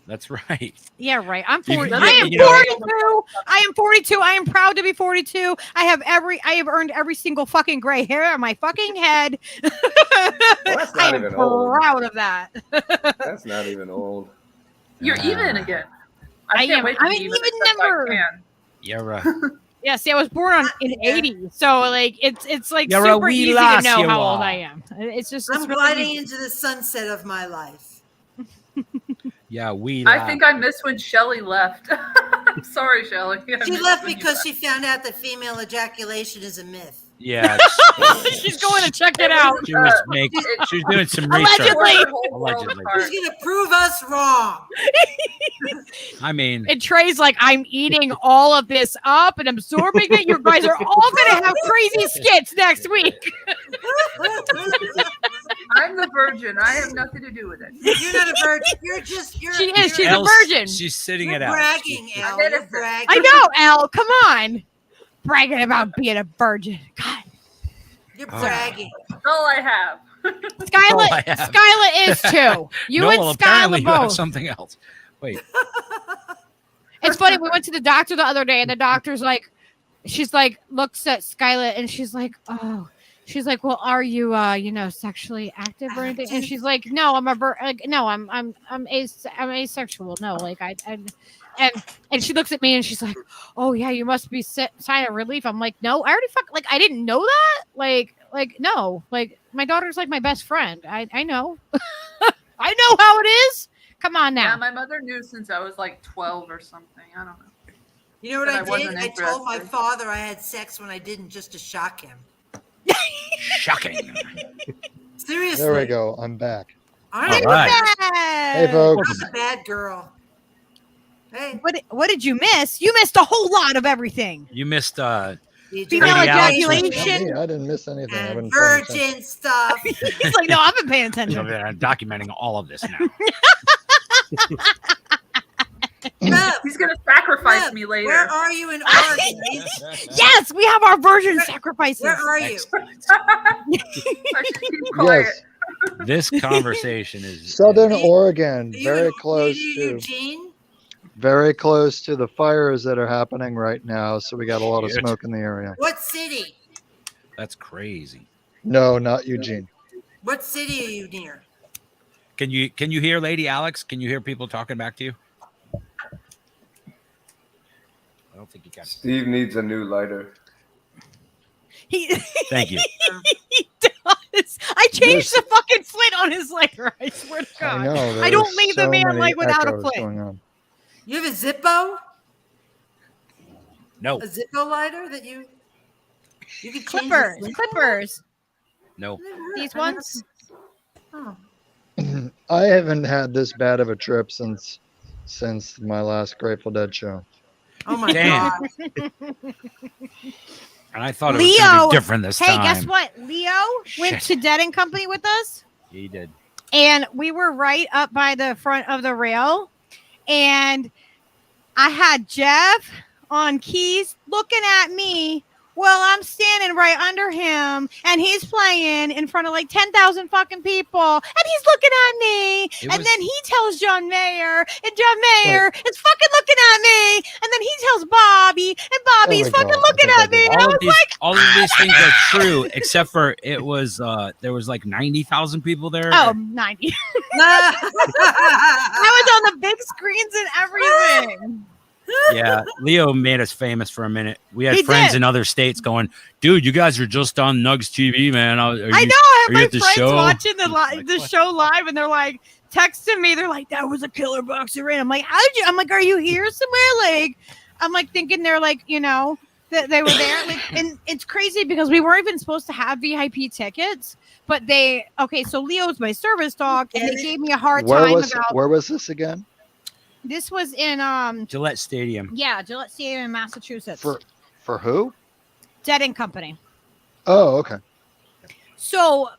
That's right. Yeah, right. I'm 40. You- I am you know- 42. I am 42. I am proud to be 42. I have earned every single fucking gray hair on my fucking head. that's not I am even old. proud of that. That's not even old. You're even again. I I can't am. wait to I'm be an even, even except I number. can. You're Yeah, see, I was born in '80s, so like it's like You're a super wee easy to lass, know you how old are. I am. It's just I'm it's really gliding easy. into the sunset of my life. Yeah, we. I think I missed when Shelly left. I'm sorry, Shelly. She left because she found out that female ejaculation is a myth. Yeah, She's going to check it out. she was she was doing some research. Allegedly. Who's gonna prove us wrong? I mean, And Trey's like, I'm eating all of this up and absorbing it. You guys are all gonna have crazy skits next week. I'm the virgin. I have nothing to do with it. You're not a virgin. She's a virgin. She's sitting You're it out. bragging, Al. You're bragging. I know, Al. Come on, bragging about being a virgin. God, You're bragging. That's all I have. Skyla is too. You no, and well, apparently Skyla you have both. something else. Wait. It's funny. We went to the doctor the other day, and the doctor's like, she's like, looks at Skyla, and she's like, oh. She's like, well, are you, sexually active or anything? And she's like, no, I'm asexual. No, like and she looks at me and she's like, oh yeah, you must be sign of relief. I'm like, no, I already I didn't know that. Like no, like my daughter's like my best friend. I know, I know how it is. Come on now. Yeah, my mother knew since I was like 12 or something. I don't know. You know what But I I did? wasn't I told my interested. father I had sex when I didn't, just to shock him. Shocking. Seriously. There we go. I'm back. All right. Hey, folks. I'm a bad girl. Hey. What did you miss? You missed a whole lot of everything. You missed Female Lady Alex. ejaculation. I didn't miss anything. I've And been paying attention. virgin stuff. He's like, no, I've been paying attention. I'm documenting all of this now. He's gonna sacrifice me later. Where are you in Oregon? Yes, we have our virgin sacrifices. Where are you? Yes, This conversation is Southern Oregon, Are you very in close to Eugene? the fires that are happening right now. So we got a lot of Shit. smoke in the area. What city? That's crazy. No, not Eugene. What city are you near? Can you hear Lady Alex? Can you hear people talking back to you? I don't think you got it. Steve needs a new lighter. Thank you. He does. I changed the fucking flint on his lighter. I swear to God. I know. I don't there's leave the so man many like without a echoes flint. going on. You have a Zippo? No. A Zippo lighter that you can change Clippers. the Zippo? Clippers. No. These ones. Oh. I haven't had this bad of a trip since my last Grateful Dead show. Oh my Damn. God. And I thought it was going to be different this Hey, time. guess what? Leo went to Dead and Company with us, He did. and we were right up by the front of the rail, and I had Jeff on keys looking at me. Well, I'm standing right under him, and he's playing in front of like 10,000 fucking people, and he's looking at me. And then he tells John Mayer, and John Mayer is fucking looking at me. And then he tells Bobby, and Bobby's fucking looking at me. And I was like, all of these things are true, except for it was there was like 90,000 people there. oh, 90. I was on the big screens and everything. Yeah, Leo made us famous for a minute. We had He friends did. in other states going, "Dude, you guys are just on Nugs TV, man." I know. I have my at the friends show? watching the Like, the what? show live, and they're like texting me. They're like, "That was a killer boxer in." I'm like, "How did you?" I'm like, "Are you here somewhere?" Like, I'm like thinking they're like, that they were there. Like, and it's crazy because we weren't even supposed to have VIP tickets, but so Leo's my service dog, and they gave me a hard time about. Where was this again? This was in Gillette Stadium. Yeah, Gillette Stadium in Massachusetts. For who? Dead and Company. Oh, okay. So,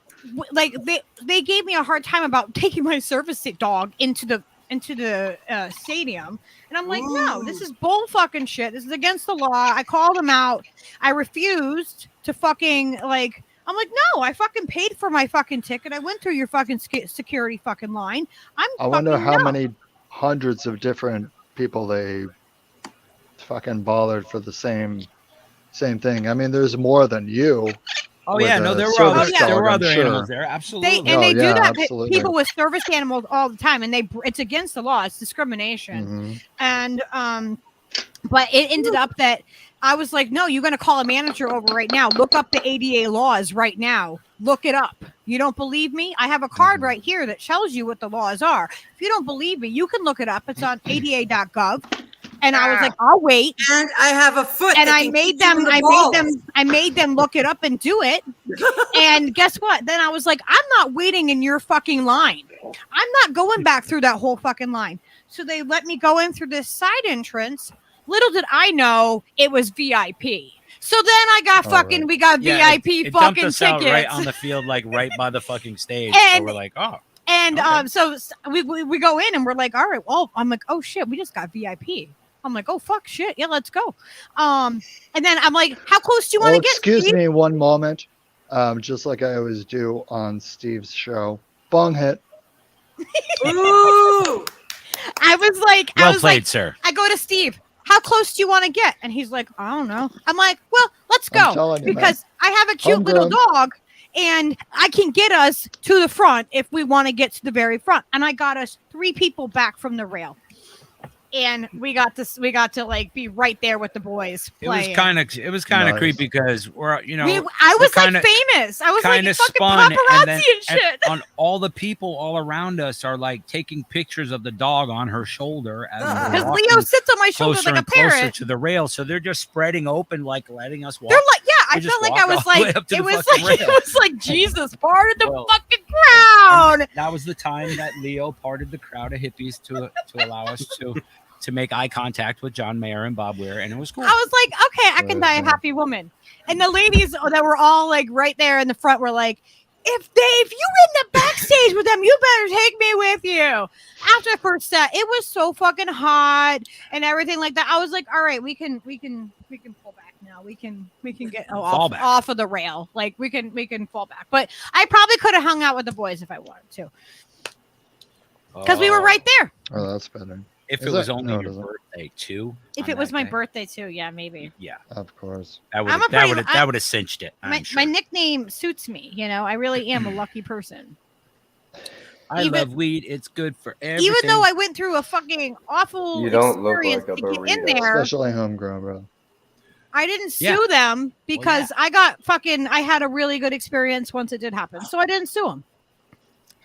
like they gave me a hard time about taking my service dog into the stadium, and I'm like, no, this is bull fucking shit. This is against the law. I called them out. I refused to fucking like. I'm like, no, I fucking paid for my fucking ticket. I went through your fucking security fucking line. I wonder how many hundreds of different people they fucking bothered for the same thing. I mean, there's more than you. Oh yeah, no, there were service other, there dog, were I'm other sure. animals there. Absolutely. They do that. Absolutely. People with service animals all the time, and it's against the law. It's discrimination. Mhm. And but it ended up that I was like, no, you're going to call a manager over right now. Look up the ADA laws right now. Look it up. You don't believe me? I have a card right here that tells you what the laws are. If you don't believe me, you can look it up. It's on ada.gov. And I was like, I'll wait. And I have a foot. And I made them look it up and do it. And guess what? Then I was like, I'm not waiting in your fucking line. I'm not going back through that whole fucking line. So they let me go in through this side entrance. Little did I know it was VIP. So then I got we got VIP it fucking dumped us tickets. out right on the field, like right by the fucking stage. And- so we're like, oh. And okay. so we go in and we're like, all right, well, I'm like, oh shit, we just got VIP. I'm like, oh fuck shit, yeah, let's go. And then I'm like, how close do you want to get? Excuse Steve? me one moment. Just like I always do on Steve's show. Bong hit. Ooh. I was like, Well played, sir. I go to Steve, how close do you want to get? And he's like, I don't know. I'm like, well, let's I'm go. telling you, Because I have a cute little dog and I can get us to the front if we want to get to the very front. And I got us 3 people back from the rail. And we got to like be right there with the boys playing. It was kind of creepy because we're, you know, I was like famous. I was like fucking spun, paparazzi and shit. on all the people all around us are like taking pictures of the dog on her shoulder as we're Because walking Leo sits on my shoulder closer like a and closer parrot. to the rail, so they're just spreading open, like letting us walk. They're like, yeah, I We just felt like walk I was all the way like, up to it the was fucking like, rail. it was like Jesus parted the Well, fucking crowd. That was the time that Leo parted the crowd of hippies to allow us to make eye contact with John Mayer and Bob Weir, and it was cool. I was like, okay, I can die a happy woman. And the ladies that were all like right there in the front were like, if you're in the backstage with them, you better take me with you. After the first set, it was so fucking hot and everything like that. I was like, all right, we can pull back now. We can get off of the rail. Like we can fall back. But I probably could have hung out with the boys if I wanted to. Because we were right there. Oh, that's better. If it was only your birthday too. If it was my birthday too, yeah, maybe. Yeah, of course. That would have cinched it. My nickname suits me. You know, I really am a lucky person. I love weed. It's good for everything. Even though I went through a fucking awful experience to get in there, especially homegrown, bro. I didn't sue them because I had a really good experience once it did happen. So I didn't sue them.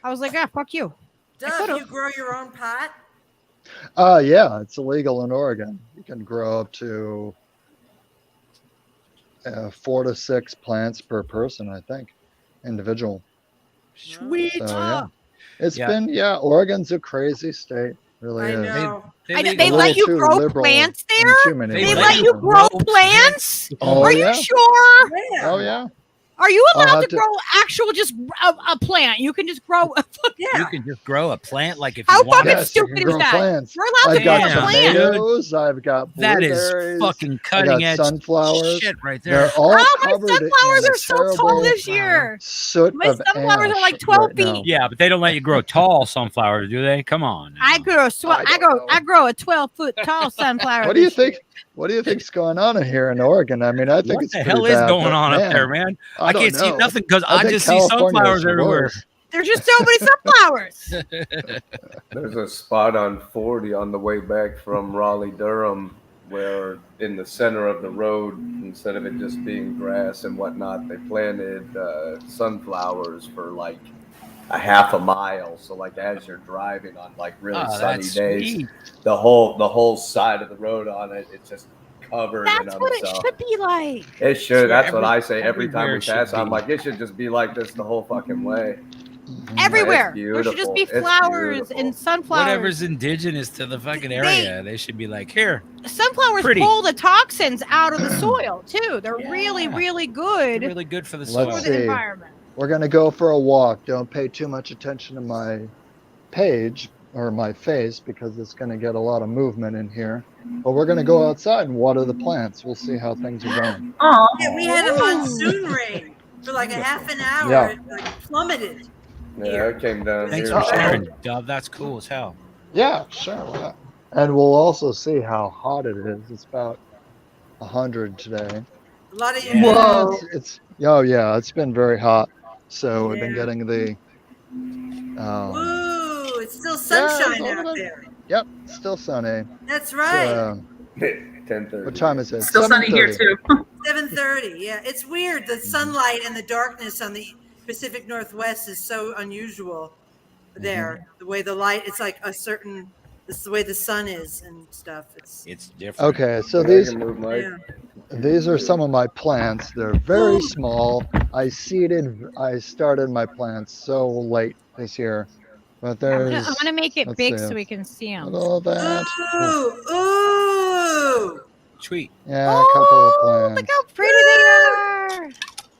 I was like, yeah, fuck you. Dove, you grow your own pot? Yeah, it's illegal in Oregon. You can grow up to 4 to 6 plants per person, I think, individual. Sweet. So, yeah. It's been, Oregon's a crazy state. Really is. Know. They let you grow plants there? They let you grow plants? Oh, Are you sure? Oh, yeah. Are you allowed to grow just a plant? You can just grow. You can just grow a plant like if you How want. fucking stupid is that? Plants. You're allowed to got grow a plant. tomatoes. I've got blueberries. That is fucking cutting edge sunflowers. shit right there. They're all my covered sunflowers in are so tall this year. Soot My of sunflowers ash are like 12 right feet. now. Yeah, but they don't let you grow tall sunflowers, do they? Come on. I grow a 12-foot tall sunflower. What do you think? What do you think's going on here in Oregon? I mean, I think What it's the pretty hell is bad, going but, on up man, there, man? I don't can't see know. nothing because I think just see California's sunflowers the everywhere. worst. There's just so many sunflowers. There's a spot on 40 on the way back from Raleigh, Durham, where in the center of the road, instead of it just being grass and whatnot, they planted sunflowers for like a half a mile. So like as you're driving on like really sunny days, sweet. the whole side of the road on it, it's just covered in That's them. what it So should be like. it should. Yeah, That's what I say every time we everywhere pass. should I'm be. like, it should just be like this the whole fucking way. Everywhere. It's There should just be beautiful. It's flowers beautiful. and sunflowers. Whatever's indigenous to the fucking area, they should be like, here. Sunflowers Pretty. pull the toxins out of the soil too. They're really, really good They're really good for the for soil. Let's the see. environment. We're gonna go for a walk. Don't pay too much attention to my page or my face because it's gonna get a lot of movement in here. But we're gonna go outside and water the plants. We'll see how things are going. Yeah, we had a monsoon rain for like a half an hour. Yeah. It like plummeted. Yeah, it came down Thanks here. for sharing, Dove. That's cool as hell. Yeah, sure. Yeah. And we'll also see how hot it is. It's about 100 today. A lot of Whoa. It's it's been very hot. So we've been getting the Ooh, it's still sunshine it's out over there. Yep, still sunny. That's right. 10:30. What time is it? Still sunny here 7:30. too. 7:30. Yeah, it's weird. The sunlight and the darkness on the Pacific Northwest is so unusual. There, the way the light, it's like a certain. This is the way the sun is and stuff. It's different. Okay, so Yeah, I these can move, Mike. Yeah. these are some of my plants. They're very small. I started my plants so late this year, but there's I'm gonna make it let's big see. so we can see them. all that. Ooh. Sweet. Yeah, a couple of plants. Look how pretty they are.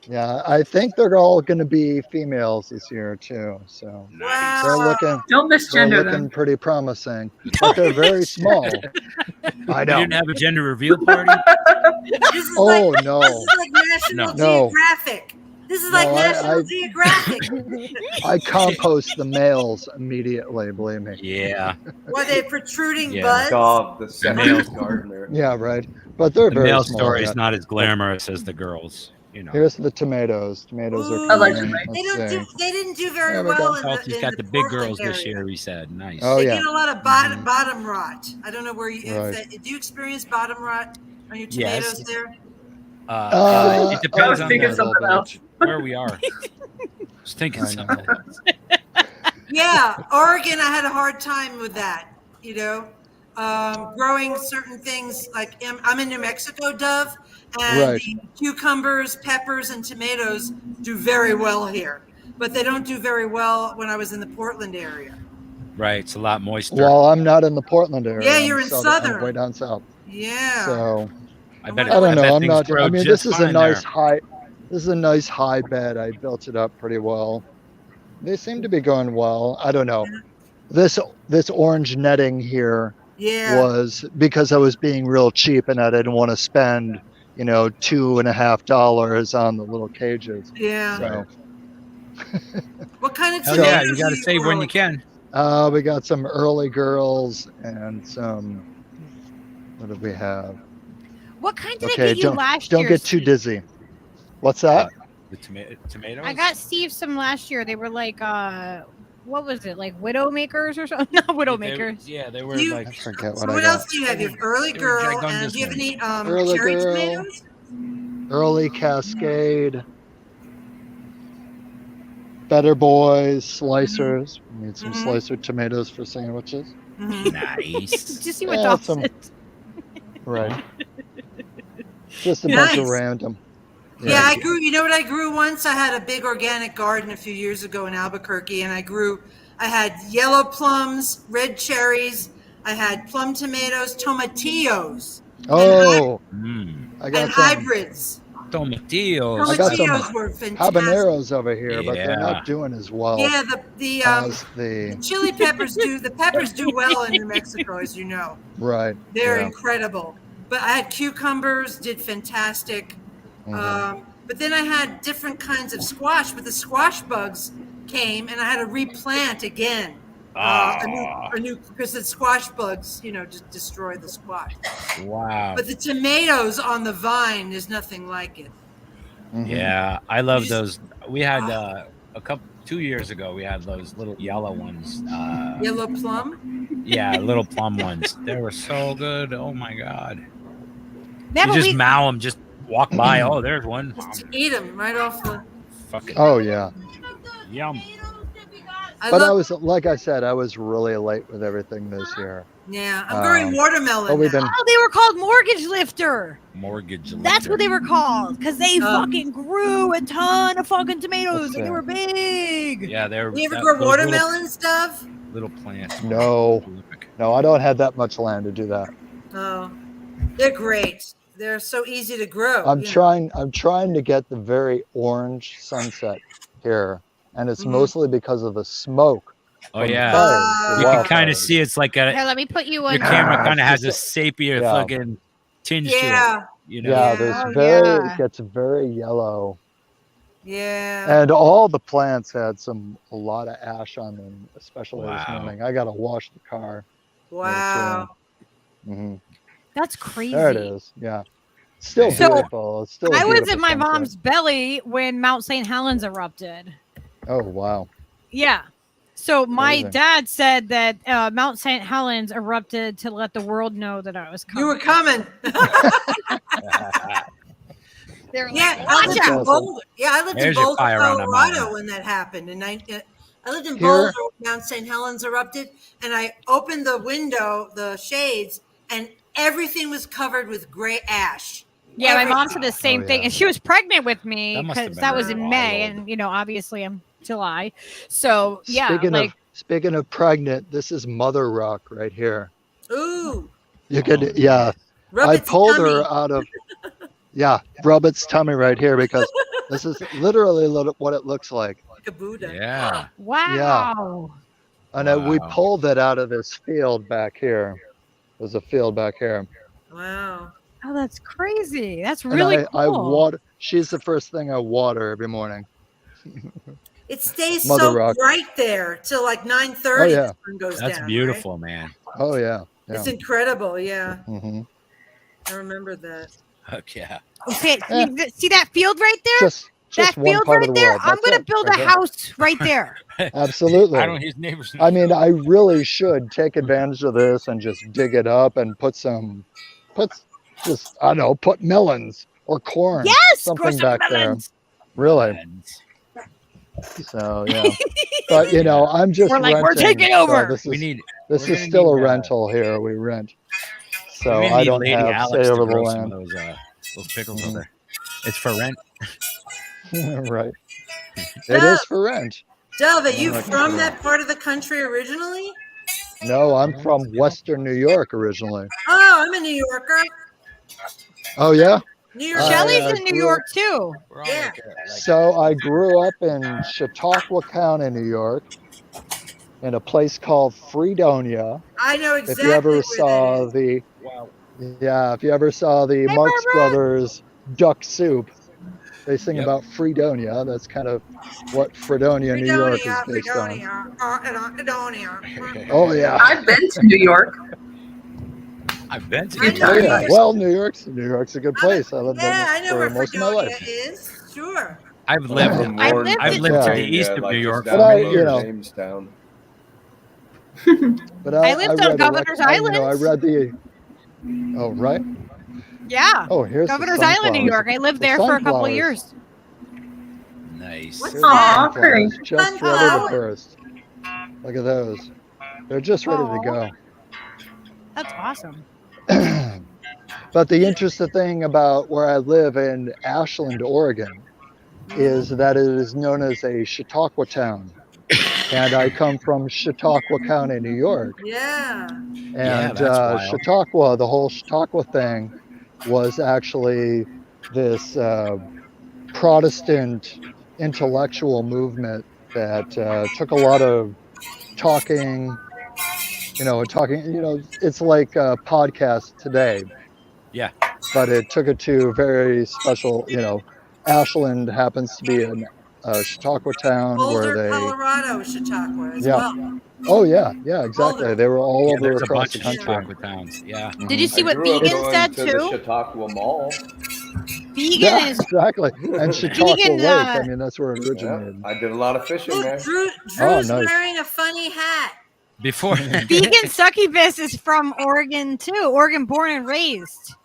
Yeah, I think they're all going to be females this year too. So Nice. they're Wow. looking Don't they're misgender looking them. pretty promising, but they're very small. I You know. didn't have a gender reveal party? This is Oh like, no. This is like National No. Geographic. This is like No, National Geographic. I compost the males immediately. Believe me. Yeah. Were they protruding Yeah. buds? Dog, the male- second gardener. Yeah, right. But they're The very male small. story yeah. is not as glamorous as the girls. You know. Here's the tomatoes. Tomatoes are Ooh. coming. Allegedly. They Let's don't see. do. They didn't do very There we well go. in Healthy's the, got in the the big Portland girls this area. year, he said. Nice. Oh, They yeah. get a lot of bottom rot. I don't know where you. Right. Do you experience bottom rot on your Yes. tomatoes there? It depends I was on thinking the, something else. where we are. Just thinking I something. know. Yeah, Oregon. I had a hard time with that. You know, growing certain things like I'm in New Mexico, Dove, and Right. the cucumbers, peppers, and tomatoes do very well here, but they don't do very well when I was in the Portland area. Right. It's a lot moister. Well, I'm not in the Portland area. Yeah, I'm you're in I'm southern. way down south. Yeah. So I bet. I I don't know. bet I'm things not. grow I mean, just this is a fine nice there. high. This is a nice high bed. I built it up pretty well. They seem to be going well. I don't know. This orange netting here Yeah. was because I was being real cheap and I didn't want to spend, $2.50 on the little cages. Yeah. So What kind of Hell tomatoes? yeah, you got to are save when you growing? can. we got some early girls and some. What do we have? What kind did I Okay, get you last year? don't get too Steve? dizzy. What's that? The tomatoes. I got Steve some last year. They were like, what was it? Like widow makers or something? Not widow makers. Yeah, they were You- I like. forget So what I what got. else do you have? You have early They were girl, gigundous and do you have any Early cherry girl. tomatoes? Early Cascade, Better Boys, Slicers. We need some Mhm. slicer tomatoes for sandwiches. Mhm. Nice. Did you see what Yeah, Dolph some- said? Right. Just a bunch of Nice. random. Yeah, I grew. You know what I grew once? I had a big organic garden a few years ago in Albuquerque, and I had yellow plums, red cherries. I had plum tomatoes, tomatillos, Oh, Mm. I got and some hybrids. Tomatillos. I got some Tomatillos were fantastic. habaneros over here, but they're Yeah. not doing as well Yeah, the as the chili peppers do. The peppers do well in New Mexico, as you know. right. They're yeah. incredible. But I had cucumbers, did fantastic. Mhm. But then I had different kinds of squash, but the squash bugs came, and I had to replant again. A new because the squash bugs, just destroy the squash. Wow. But the tomatoes on the vine, there's nothing like it. Mhm. Yeah, I love You those. We had 2 years ago. We had those little yellow ones. Yellow plum. Yeah, little plum ones. They were so good. Oh my god. Yeah, You but just we, mow them. Just walk by. Oh, there's one. Just eat them right off the. Fucking Oh yeah. yum. But I love, was, like I said, I was really late with everything this year. yeah, I'm growing watermelon. But we've now. been oh, they were called mortgage lifter. Mortgage. That's what they were called because they Oh. fucking grew a ton of fucking tomatoes and they Okay. were big. Yeah, they're. You ever that- grow those watermelon stuff? Little plants. No. Prolific. No, I don't have that much land to do that. Oh, they're great. They're so easy to grow. I'm you know. trying to get the very orange sunset here, and it's Mhm. mostly because of the smoke. Oh from the yeah. fires, the You can kind of wildfires. see it's like a. Here, let me put you Your on. camera kind of it's has a sepia yeah. fucking tinge to it. Yeah, You know. Yeah, Yeah. there's Oh, it gets very yellow, yeah. and all the plants had a lot of ash on them, especially this Wow. morning. I gotta wash the car. Wow. hmm That's crazy. There it is. Yeah, still So, beautiful. It's still. a I was beautiful in my sunset. mom's belly when Mount St. Helens erupted. Oh wow. Yeah. So my Amazing. dad said that Mount St. Helens erupted to let the world know that I was coming. You were coming. They're Yeah, like, I watch lived out. in Boulder. Yeah, I lived in There's your Boulder, fire on that Colorado mountain. when that happened. And I lived in Here- Boulder, Mount St. Helens erupted, and I opened the window, the shades, and everything was covered with gray ash. Yeah, my mom Everything. said the same Oh, thing, yeah. and she was pregnant with me That must have because been that was in May, wild. and obviously I'm July. So yeah, Speaking of pregnant, this is Mother Rock right here. Ooh, You could, yeah. rub I its pulled tummy. her out of, yeah, rub its tummy right here because this is literally what it looks like. Like a Buddha. Yeah. wow. And we Wow. pulled it out of this field back here. There's a field back here. Wow. Oh, that's crazy. That's And really I cool. water. She's the first thing I water every morning. It stays Mother so Rock. bright there till like 9:30. Oh, yeah. The sun goes That's down. beautiful, man. Oh yeah. Right? It's Yeah. incredible. Yeah, hmm I remember that. Heck yeah. Okay, see that field right there? Just that one field part right of the there? world. I'm That's gonna it, build right a there. house right there. Absolutely. I don't his neighbors. I mean, I really should take advantage of this and just dig it up and put melons or corn, Yes, grow something some back melons. there. Really. So yeah, but I'm just We're like, we're renting, taking so over. this We is need. this we're is gonna still a need, rental here. We rent, so we're gonna I need don't Lady have Alex say to over the grow some of land. those pickles over there. It's for rent. Right. It is for rent. Dove, are you like from it. that part of the country originally? No, I'm from Western New York originally. Oh, I'm a New Yorker. Oh yeah. New York. Shelly's I in New grew York too. We're all Yeah. So I grew up in Chautauqua County, New York, in a place called Fredonia. I know If exactly you ever where saw that is. if you ever saw the Hey, Marx Barbara. Brothers Duck Soup, they sing Yep. about Fredonia. That's kind of what Fredonia, New York is based on. Fredonia. Oh yeah. I've been to New York. I've been to I New know Oh York. yeah. Yes. Well, New York's a good place. I lived Yeah, I there know where for most of my Fredonia life. is. Sure. I've lived. From I Warren, lived in- to the Pennsylvania, east of like New just York down But the road in Jamestown. But I lived on read Governor's Island. I read the. Oh right. Yeah. Oh, here's the Governor's Island, New sunflowers. York. I lived The there for a couple of sunflowers. years. Nice. What's Here's the Aw, very sunflowers, just ready to Sunflower. burst. Look at those. They're just ready to go. That's awesome. But the interesting thing about where I live in Ashland, Oregon, is that it is known as a Chautauqua town. And I come from Chautauqua County, New York. Yeah. And that's wild. Chautauqua, the whole Chautauqua thing was actually this Protestant intellectual movement that took a lot of talking, it's like a podcast today. Yeah. But it took it to very special, Ashland happens to be a Chautauqua town where Boulder, they, Colorado, Chautauqua as Yeah. well. oh yeah, exactly. Boulder. They were all Yeah, over there's a across bunch the of country. Chautauqua towns. Yeah. Did you see I what grew up Vegan going said to the too? Chautauqua Mall. Vegan Yeah, is exactly. And Chautauqua Vegan, Lake. I mean, that's where it Yeah, originated. I did a lot of fishing there. Look, Drew's Oh, nice. wearing a funny hat. Before. Vegan Succubus is from Oregon too. Oregon born and raised.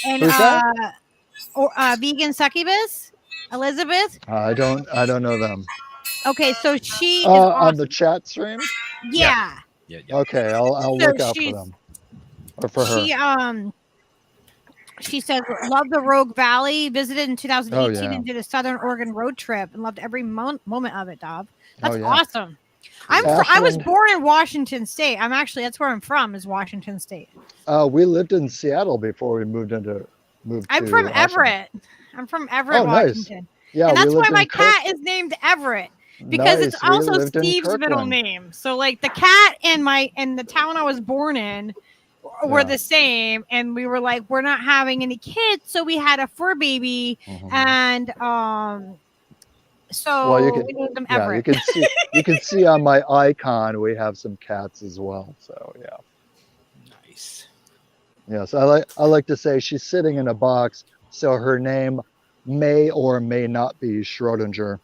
And Who's that? Vegan Succubus, Elizabeth. I don't know them. Okay, so she is On awesome. the chat stream. Yeah. Yeah. Okay, I'll So look out for she's- them or for her. She says love the Rogue Valley, visited in 2018 Oh, yeah. and did a Southern Oregon road trip and loved every moment of it, Dob. That's Oh, yeah. awesome. I was Ashland- born in Washington State. That's where I'm from, is Washington State. We lived in Seattle before we moved I'm to from Ashland. Everett. I'm from Everett, Oh, nice. Washington. Yeah, And we that's why lived my in Kirk- cat is named Everett. Because it's Nice, we also lived in Steve's middle Kirkland. name. So like the cat and the town I was born in were Yeah. the same, and we were like, we're not having any kids, so we had a fur baby, Mhm. and so Well, you we named them Yeah, Everett. you can see on my icon we have some cats as well. So yeah. Nice. Yes, I like to say she's sitting in a box, so her name may or may not be Schrodinger.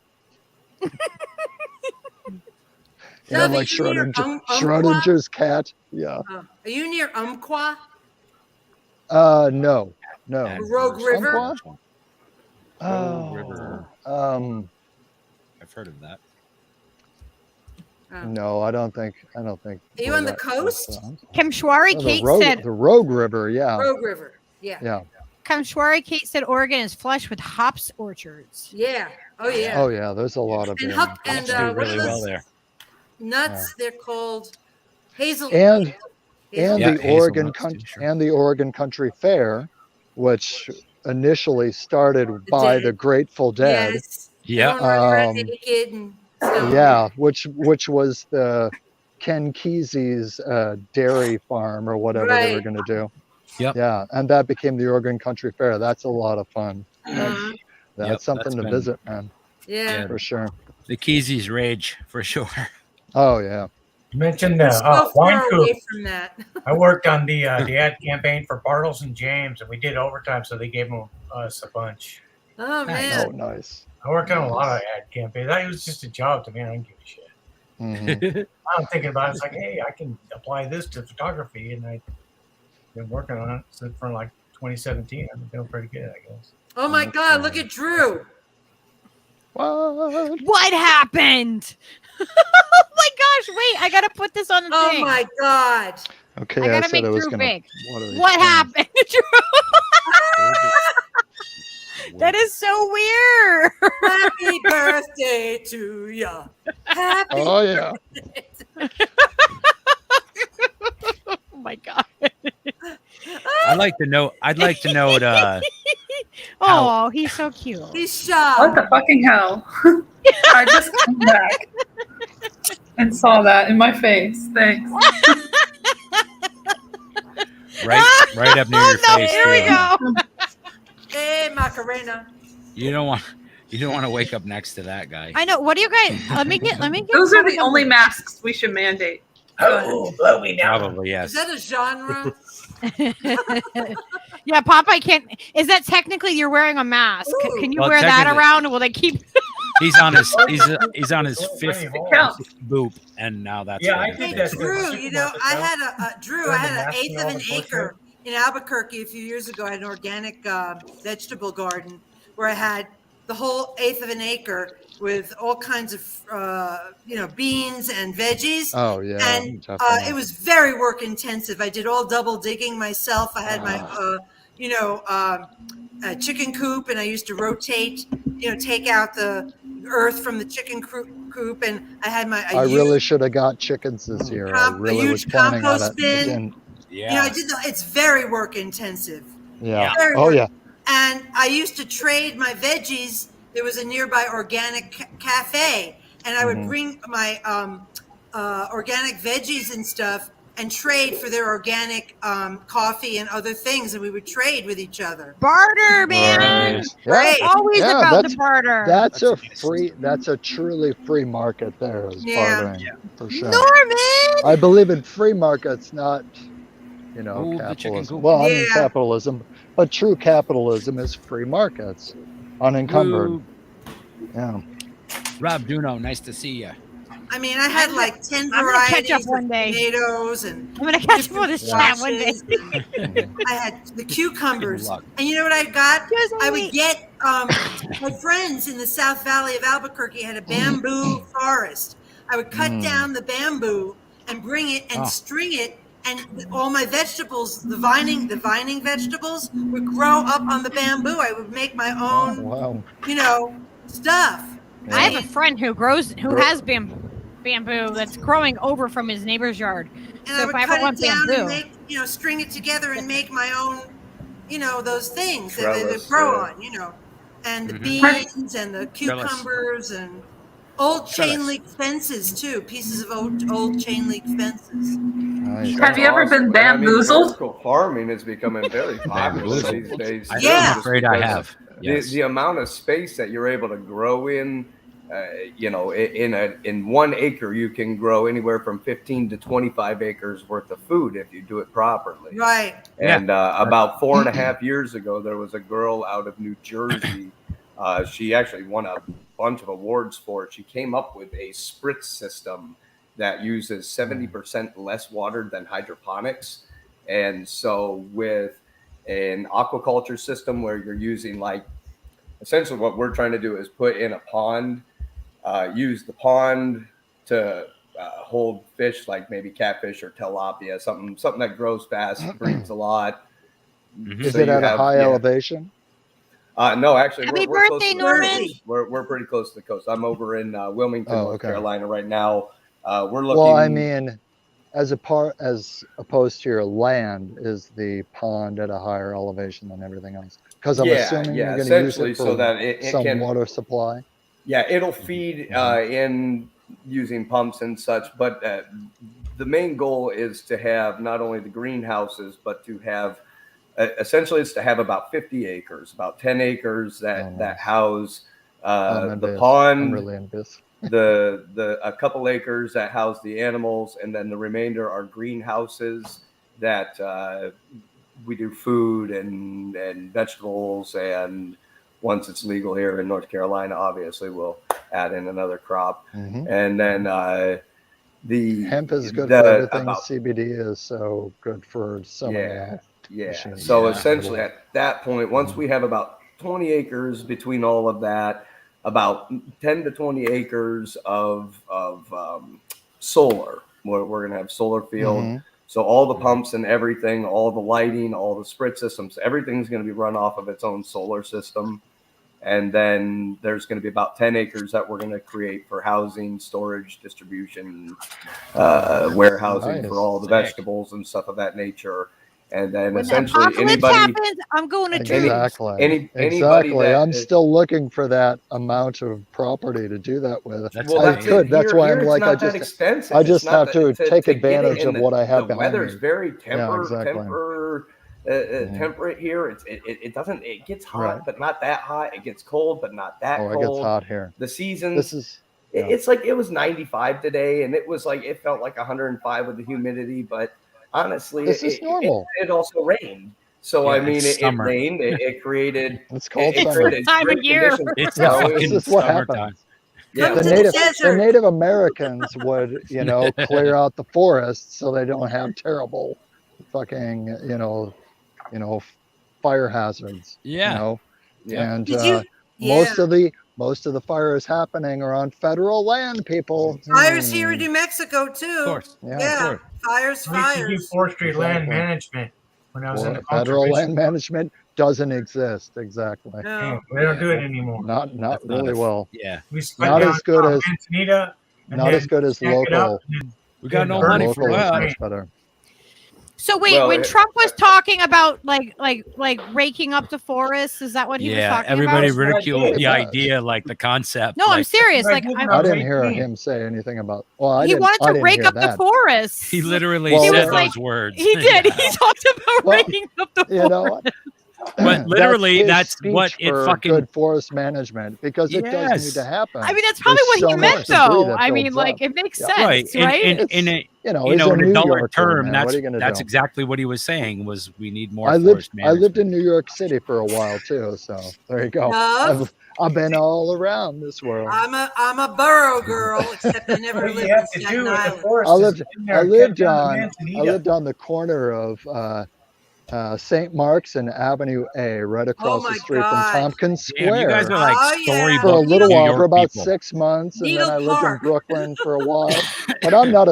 You know, Dove, like are you near Schrodinger's cat. Yeah. Are you near Umpqua? No. Rogue River? Umpqua? Oh, River. I've heard of that. No, I don't think. Are you on the coast? Kamshwari Kate said the Rogue River. Yeah. Rogue River. Yeah. Yeah. Kamshwari Kate said Oregon is flush with hops orchards. Yeah. Oh yeah. Oh yeah. There's a lot of And beer. hup and Do what really are well those there. nuts? They're called hazel. And hazel- Yeah, the Oregon hazelnuts, country too, sure. and the Oregon Country Fair, which initially started by Dead. the Grateful Dead. Yes. Yeah. Everyone running around Um, naked and stuff. Yeah, which was the Ken Kesey's dairy farm or whatever they were Right. going to do. Yep. Yeah, and that became the Oregon Country Fair. That's a lot of fun. Uh-huh. That's Yep, something that's to been- visit, man, Yeah. for sure. The Keezy's rage for sure. Oh yeah. You mentioned So wine far coop. away from that. I worked on the ad campaign for Bartles and James, and we did overtime, so they gave us a bunch. Oh Oh, man. nice. I worked on a lot of ad campaigns. That was just a job to me. I don't give a shit. Mhm. I'm thinking about it. It's like, hey, I can apply this to photography, and I've been working on it since from like 2017. I've been doing pretty good, I guess. Oh my God! Look at Drew. What? What happened? Oh my gosh! Wait, I gotta put this on the Oh thing. my God. Okay, I gotta said make I was Drew gonna. big. What, are these What things? happened, Drew? That is so weird. Happy birthday to ya. Happy. Oh yeah. Oh my god. I'd like to know it. Oh, he's so cute. He's shy. What the fucking hell? I just came back and saw that in my face. Thanks. right up near your Oh no! face. Here we too. go. Hey, Macarena. You don't want to wake up next to that guy. I know. What do you guys? Let me get. Those are the only masks we should mandate. Oh, blow me down. Probably Is yes. that a genre? Yeah, Popeye can't. Is that technically you're wearing a mask? Ooh. Can you Well, wear that technically- around? Will they keep? He's on his fifth Count. boop, and now that's Yeah, what I he think Hey, that's Drew, you know, I had an Mask eighth of and all an the bullshit. acre in Albuquerque a few years ago. I had an organic vegetable garden where I had the whole eighth of an acre with all kinds of, beans and veggies. Oh yeah. And definitely. it was very work intensive. I did all double digging myself. I had my, chicken coop, and I used to rotate, take out the earth from the chicken coop, and I had my. I really should have got chickens this year. I really was huge planning on compost it. bin. Didn't- Yeah. I did. It's very work intensive. Yeah. Very Oh work- yeah. And I used to trade my veggies. There was a nearby organic cafe, and I would Mhm. bring my organic veggies and stuff and trade for their organic coffee and other things, and we would trade with each other. Barter, man. Right. Always Yeah, about that's- the barter. That's a amazing. free. That's a truly free market. There is Yeah. bartering for sure. Norman. I believe in free markets, not Ooh, the chicken capitalism. coop. Well, I mean Yeah. capitalism, but true capitalism is free markets, unencumbered. Woo. Yeah. Rob Duno, nice to see you. I mean, I had like 10 I'm gonna catch varieties up of one day. tomatoes, and I'm gonna catch up with this chat one day. I had the cucumbers. Good luck. And you know what I got? Just I wait. would get my friends in the South Valley of Albuquerque had a bamboo forest. I would cut down the bamboo and bring it and string it, and all my vegetables, the vining vegetables, would grow up on the bamboo. I would make my own, Wow. stuff. I have a friend who has bamboo that's growing over from his neighbor's yard. And So I if would I ever cut want it down bamboo, and make, string it together and make my own, those things that Trellis, grow yeah. on, and the Mhm. beans and the Trellis. cucumbers and old chain Trellis. link fences too, pieces of old chain link fences. Nice. Have you ever been But, I mean, bamboozled? vertical farming is becoming very popular these days. too, Yeah. I'm just afraid I because have. Yes. The amount of space that you're able to grow in, in 1 acre, you can grow anywhere from 15 to 25 acres worth of food if you do it properly. Right. And about 4.5 years ago, there was a girl out of New Jersey. She actually won a bunch of awards for it. She came up with a spritz system that uses 70% less water than hydroponics. And so with an aquaculture system where you're using like, essentially what we're trying to do is put in a pond, use the pond to hold fish like maybe catfish or tilapia, something that grows fast, breeds a lot. Is it at a high elevation? No, actually, Happy we're close birthday, to the Norman. coast. We're pretty close to the coast. I'm over in Wilmington, Oh, North okay. Carolina right now. We're looking. Well, I mean, as opposed to your land, is the pond at a higher elevation than everything else? Because I'm assuming you're going to use it for so that it some can, water supply. Yeah, it'll feed in using pumps and such. But the main goal is to have not only the greenhouses, but to have essentially it's to have about 50 acres, about 10 acres that house the pond. I'm really envious. A couple acres that house the animals, and then the remainder are greenhouses that we do food and vegetables. And once it's legal here in North Carolina, obviously we'll add in another crop. And then the hemp is good for everything. CBD is so good for so many health issues. So essentially at that point, once we have about 20 acres between all of that, about 10 to 20 acres of solar. We're going to have solar field. So all the pumps and everything, all the lighting, all the sprit systems, everything's going to be run off of its own solar system. And then there's going to be about 10 acres that we're going to create for housing, storage, distribution, warehousing for all the vegetables and stuff of that nature. And then When essentially the apocalypse anybody happens, I'm going to trees. anybody Exactly. that I'm still looking for that amount of property to do that with. That's why I'm like, I just have to take advantage of what I have the behind me. weather's very temperate here. It gets hot, but not that hot. It gets cold, but not that cold. It gets hot here. The seasons. It's like it was 95 today, and it was like it felt like 105 with the humidity, but honestly, this is normal. It also rained. So I mean, it rained. It created. It's called time of year. It's this is what happens. Yeah. The Native Americans would, clear out the forests so they don't have terrible, fucking, fire hazards. And most of the fires happening are on federal land, people. Fires here in New Mexico too. Of course. Yeah. Fires. We used to do forestry land management when I was in the federal land management doesn't exist. Exactly. No. We don't do it anymore. Not really well. Yeah. We not as good as Manzanita, not as good as local. We got no money for that. Much better. So wait, when Trump was talking about like raking up the forests, is that what he was talking everybody about? ridiculed the idea, like the concept. No, I'm serious. Like I didn't hear him say anything about. Well, he wanted to rake up the forests. He literally said those words. He did. He talked about raking up the forests. But literally, that's what it fucking good forest management because it does need to happen. I mean, that's probably what he meant, though. I mean, like it makes sense, right? In a dollar term, that's exactly what he was saying. Was we need more forest management. I lived in New York City for a while too, so there you go. I've been all around this world. I'm a borough girl, except I never lived in Staten Island. I lived on the corner of St. Mark's and Avenue A, right across the street from Tompkins Square. You guys are like storybook for a little while, for about people. 6 months, and then I lived in Brooklyn for a while. But I'm not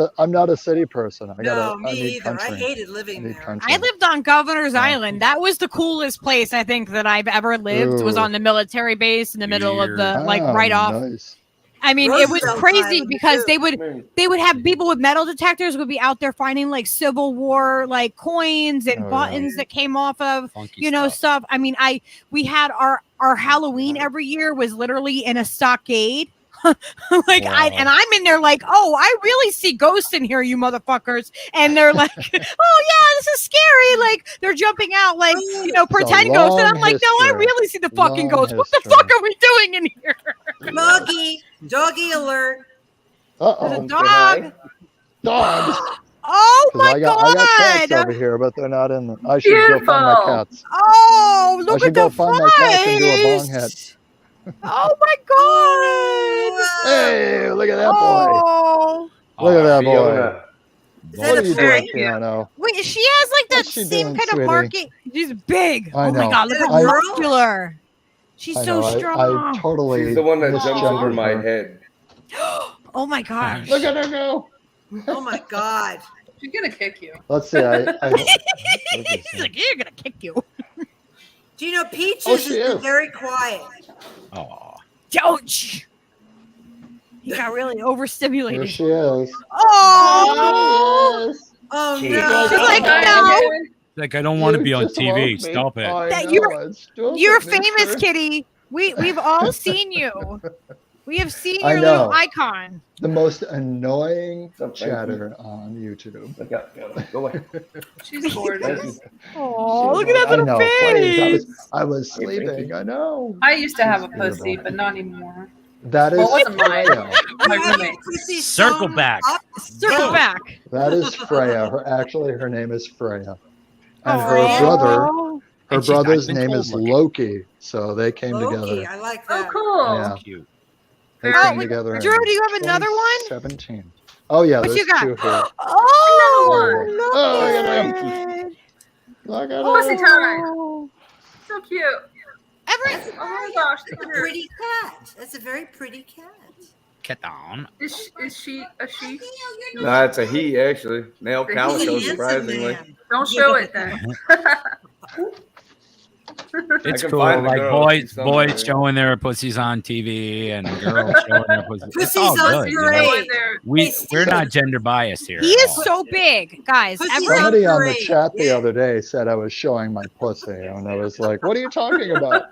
a city person. Me either. I hated living there. I lived on Governor's Island. That was the coolest place I think that I've ever lived. Was on the military base in the middle of the right off. Nice. I mean, it was crazy because they would have people with metal detectors would be out there finding like Civil War like coins and buttons that came off of stuff. I mean, we had our Halloween every year was literally in a stockade. I'm in there like, oh, I really see ghosts in here, you motherfuckers. And they're like, oh yeah, this is scary. Like they're jumping out like, pretend ghosts. And I'm like, no, I really see the fucking ghosts. What the fuck are we doing in here? Doggy alert. There's a dog. Dogs. Oh my God! I got cats over here, but they're not in them. I should go find my cats. Oh, look at the find my cats and do a bong hit. Oh my God! Hey, look at that boy. Look at that boy. Fiona. Is What that are a you fairy? doing, piano? Wait, she has like that What's she same doing, kind sweetie? of marking. She's big. I Oh my know. god, look Is how that a girl? muscular. She's I so know. strong. I totally. She's the one that jumps misgendered over my her. head. Oh my gosh. Look at her go. Oh my God. She's gonna kick you. Let's see. He's like, you're gonna kick you. Do you know Peaches Oh, is she is. very quiet? Oh, Don't. He got really Here overstimulated. she is. Oh. Yes. Oh Gee. no. She's like, Hi, no. again. like I don't want to You be on just TV. woke me. Stop it. I That know, you're- it's stupid, You're mister. famous, Kitty. We've all seen you. We have seen I your little know. icon. The most annoying Thank you. chatter on YouTube. Look out, Fiona. Go away. She's gorgeous. Oh, look at that I little know. face. Please. I was sleeping. I know. I used to have a She's pussy, beautiful. but not anymore. That is Well, it wasn't mine. Freya. My You have roommate. pussy Circle sewn back. up? Circle back. That is Freya. Her name is Freya. And Freya? her brother, Oh. her And she's not brother's even name cold is looking. Loki. So they came Loki, together. I like Oh, that. cool. Yeah. Cute. They Oh, came wait, together. Drew, in do you have another one? 2017. Oh yeah, What there's you got? two here. Oh, Oh, look look at at it. Look at Pussy her. time. So cute. Every, Oh my gosh. It's look a at her. pretty cat. That's a very pretty cat. Get down. Is she a she? No, it's a he actually. Male He's a calico, He's a handsome surprisingly. man. Don't show it then. It's can cool. find the Like girl. boys, She's somewhere. boys showing their pussies on TV and girls showing their pussies. It's Pussies all on good. You know? parade. Go in there. We're not gender biased here. he at is all. so big, guys. Pussy Every, on Somebody on the parade, chat the yeah. other day said I was showing my pussy, and I was like, "What are you talking about?"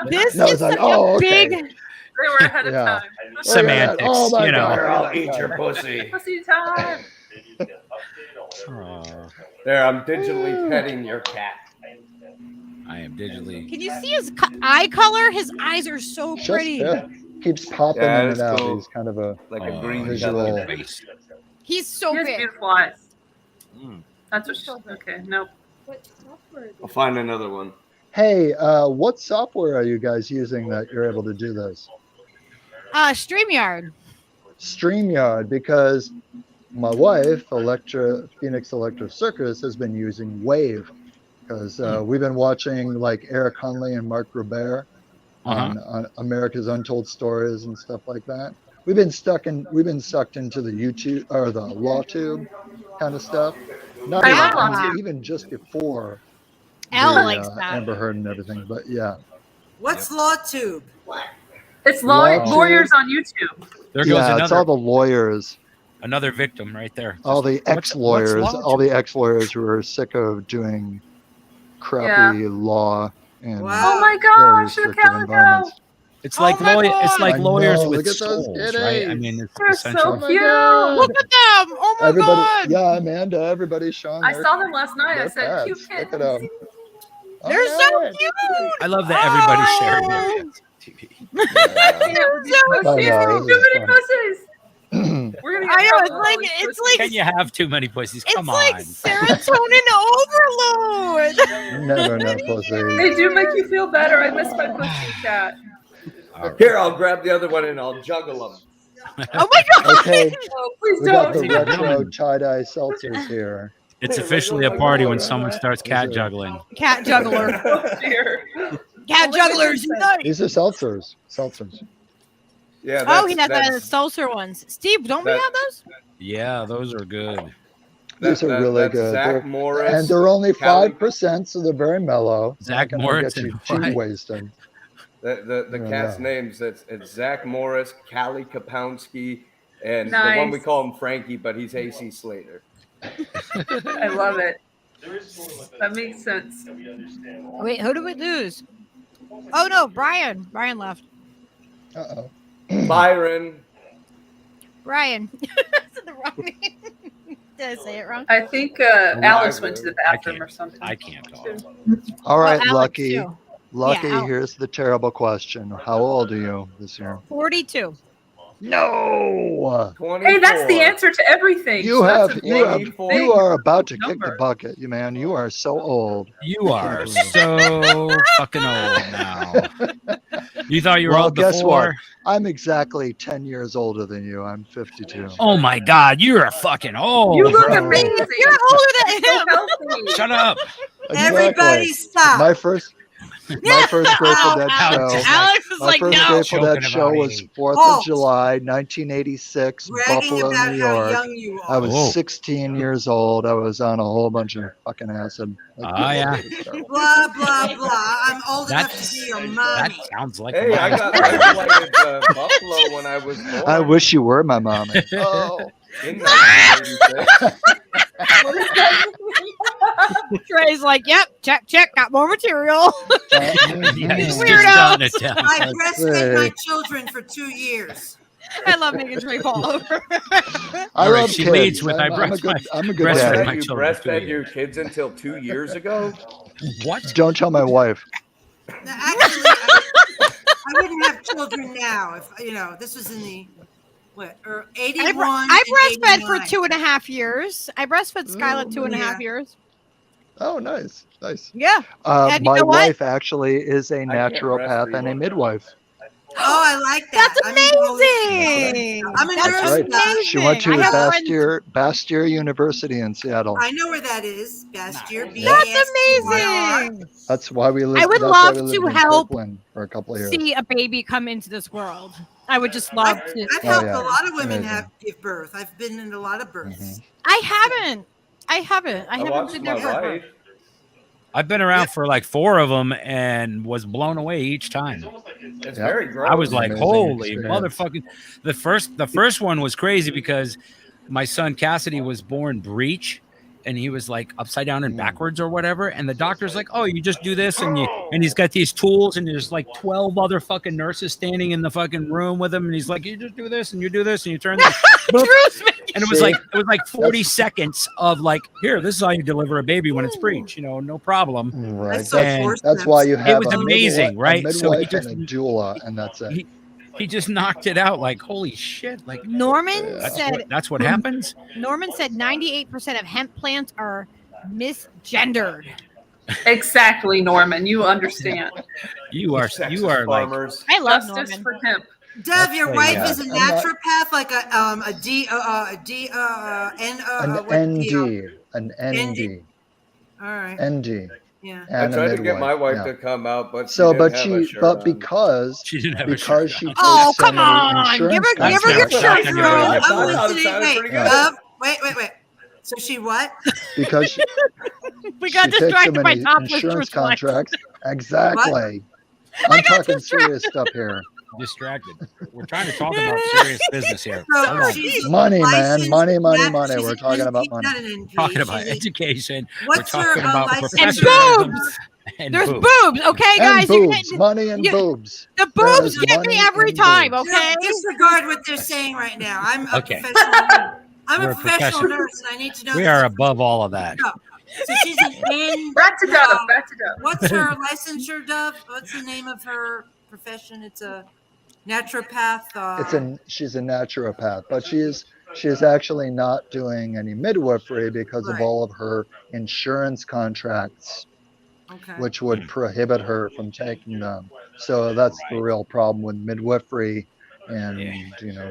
this And I was is like, such "Oh, a okay." big. They were ahead of Yeah. time. Look at that. Semantics, Oh my you know. God. I'll eat your pussy. Pussy time. Oh, There, I'm digitally petting your cat. I am digitally. Can you see his eye color? His eyes are so Just, pretty. yeah, keeps popping Yeah, in it's and out. cool. He's kind of a Like a Oh, green visual. color. Face. He's so He has big. beautiful eyes. Mm. That's what she. Okay, nope. I'll find another one. Hey, what software are you guys using that you're able to do this? StreamYard. StreamYard, because my wife, Phoenix Electra Circus, has been using Wave, because we've been watching like Eric Hunley and Mark Robert on America's Untold Stories and stuff like that. We've been sucked into the YouTube or the LawTube kind of stuff. Not I even, love I mean, LawTube. even just before Al the, likes that. Amber Heard and everything, but yeah. What's LawTube? It's LawTube. lawyers on YouTube. There goes Yeah, it's all another the lawyers. another victim right there. All the What's ex-lawyers, law? all the ex-lawyers who are sick of doing crappy law and Wow. Oh my very gosh, the restrictive calico. environments. It's Oh like my it's like I lawyers know, with look at those souls, right? I kitties. mean, it's They're so essentially. my cute. God. Look at them. Oh my Everybody, god. yeah, Amanda, everybody's showing I their, saw them last night. I their said, cute pets. kittens. Look at them. They're so Alright. cute. I love that everybody's sharing their Oh. pets on TV. So I know, Too this is many fun. pussies. We're gonna get I know, in trouble it's like- with all it's these like- Can you have too many pussies? It's Come like on. serotonin overload. Never enough pussy. They do make you feel better. I miss my pussy cat. Here, I'll grab the other one and I'll juggle them. Oh my god. Okay, Oh, please we got don't. the retro tie-dye seltzers here. It's officially a party when someone starts cat juggling. Cat juggler. Oh, dear. Cat jugglers unite. These are seltzers. Seltzers. Yeah. Oh, he had the that's- seltzer ones. Steve, don't we that- have those? Yeah, those are good. These are really that's good. Zach They're- Morris. And they're only Cali- 5%, so they're very mellow. Zach Not gonna Morris get you and cheap what? wasted. The Yeah, cat's yeah. names. It's Zach Morris, Callie Kapowski, and the Nice. one we call him Frankie, but he's AC Slater. I love it. That makes sense. Wait, who did we lose? Oh no, Brian. Brian left. Uh-oh. Byron. Brian. I said the wrong name. Did I say it wrong? I think Alex went to the bathroom or something. I can't talk. All right, Alex, Lucky. too. Lucky, Alex. here's the terrible question. How old are you this year? 42. No! 24. Hey, that's the answer to everything. You So that's have a you big, have big you are about to kick the number. bucket, you man. You are so old. You are so fucking old now. You thought you were Well, old guess what? before? I'm exactly 10 years older than you. I'm 52. Oh my God, you're a fucking old. You look bro. amazing. You're older than So him. healthy. Shut up. Everybody stop. My first Grateful Dead Alex show. is Alex was My like, first no. Grateful Dead Joking show about was age. 4th Halt. of July, 1986, Bragging Buffalo, about New how York. young you I are. was Whoa. 16 years old. I was on a whole bunch of fucking acid. Oh, yeah. Blah blah blah. I'm old enough to That's, be your that mommy. sounds like Hey, I mine. got graduated Buffalo when I was born. I wish you were my mommy. Oh. In 1986. Trey's like, yep, check, got more material. Yeah, he's just Weirdo. done it down. I Let's breastfed my see. children for 2 years. I love making Trey fall over. I All right, love she kids. leads with, I'm a good breastfed dad. my You children for 2 breastfed your years. kids until 2 years ago? What? Don't tell my wife. Now, actually, I wouldn't have children now if this was in the 81. I breastfed for 89. 2.5 years. I breastfed Skylar 2.5 years. Oh, nice. Yeah. And you My know what? wife actually is a can't naturopath breastfeed and a one. midwife. Oh, I like that. That's amazing. I'm a That's nurse. right. amazing. She went to I have friends- Bastyr University in Seattle. I know where that is. Bastyr. That's BASTYR. amazing. That's why we lived. I would that's why love we lived to in help Kirkland for a couple of years. See a baby come into this world. I would just love to. I've helped yeah. a lot of women Amazing. give birth. I've been in a lot of births. I haven't. I I haven't watched been my there for wife. I've been around for like 4 of them and was blown away each time. It's Yeah. very gross. I was like, Amazing holy experience. motherfucking. The first one was crazy because my son Cassidy was born breech and he was like upside down and backwards or whatever. And the doctor's like, oh, you just do this. And he's got these tools and there's like 12 other fucking nurses standing in the fucking room with him. And he's like, you just do this and you do this and you turn this. And it was like 40 seconds of like, here, this is how you deliver a baby when it's breech, Mm. no problem. Right. That's so And forceful. That's why you have was a amazing, midwife, right? A So he midwife just- and a doula, and that's it. He just knocked it out like, holy shit. Like, Norman Yeah. said. that's what happens. Norman said 98% of hemp plants are misgendered. Exactly, Norman. You understand. You are Sexist like, farmers. I love Justice Norman. for hemp. Dev, your wife yeah. is a I'm not- naturopath, like an ND, an ND, All right. ND, Yeah. I and a tried to get midwife. my wife yeah. to come out, but So, she but didn't have a she, shirt but on. because she didn't have because a she shirt takes Oh, so come many on. insurance Give her contracts. your That's shirt, not- Drew. I I'm thought it listening. sounded Wait, pretty good. Dev, wait. So she what? because she, We got she takes so distracted by many topless insurance truth flags. contracts. Exactly. I'm talking serious stuff here. distracted. We're trying to talk about serious business here. So Hold on. she's Money, man. licensed Money. she's We're an talking NP, about money. Not an NP. Talking about she's a- education. What's We're her talking about license? And professionalism boobs. and There's boobs. boobs, okay, And guys? You boobs. get, Money and you- boobs. the There boobs is get me money every and time, boobs. okay? Disregard what they're saying right now. I'm a Okay. professional. I'm We're a a professional professional. nurse, and I need to know. We this are information. above all of that. So she's an N. Back to Dove. Back to Dove. What's her licensure, Dove? What's the name of her profession? It's a naturopath. She's a naturopath, but she's actually not doing any midwifery because of Right. all of her insurance contracts, Okay. which would prohibit her from taking them. So that's the real problem with midwifery and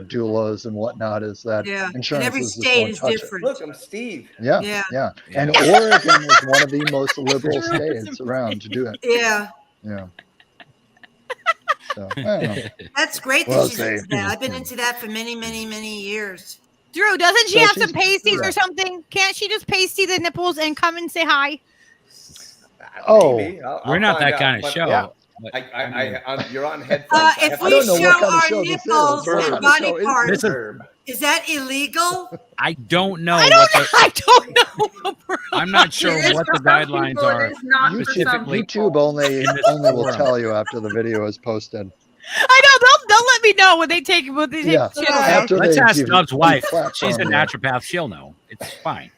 doulas and whatnot, is that Yeah. And insurance every just state won't is touch it. different. Look, I'm Steve. Yeah, Yeah. yeah. And Oregon is one of the most liberal states around to do it. Yeah. Yeah. So, I don't know. That's great that Well, she's say- into that. I've been into that for many, many, many years. Drew, doesn't she So have some she's- pasties yeah. or something? Can't she just pasty the nipples and come and say hi? Oh, Maybe. I'll We're not find that out, kind of but show. yeah. You're on headphones. I If have we to- don't know show what kind of our show this is. nipples What and kind of body show is parts, this? Verb. is that illegal? I don't know. I what don't know. I'm not sure It is what for the some guidelines people, are. It is not for some specifically. people. YouTube only In this will forum. tell you after the video is posted. I know they'll let me know when they take Yeah. shit Yeah. away. After Let's they ask give Dove's wife. platform, She's a yeah. naturopath. She'll know. It's fine.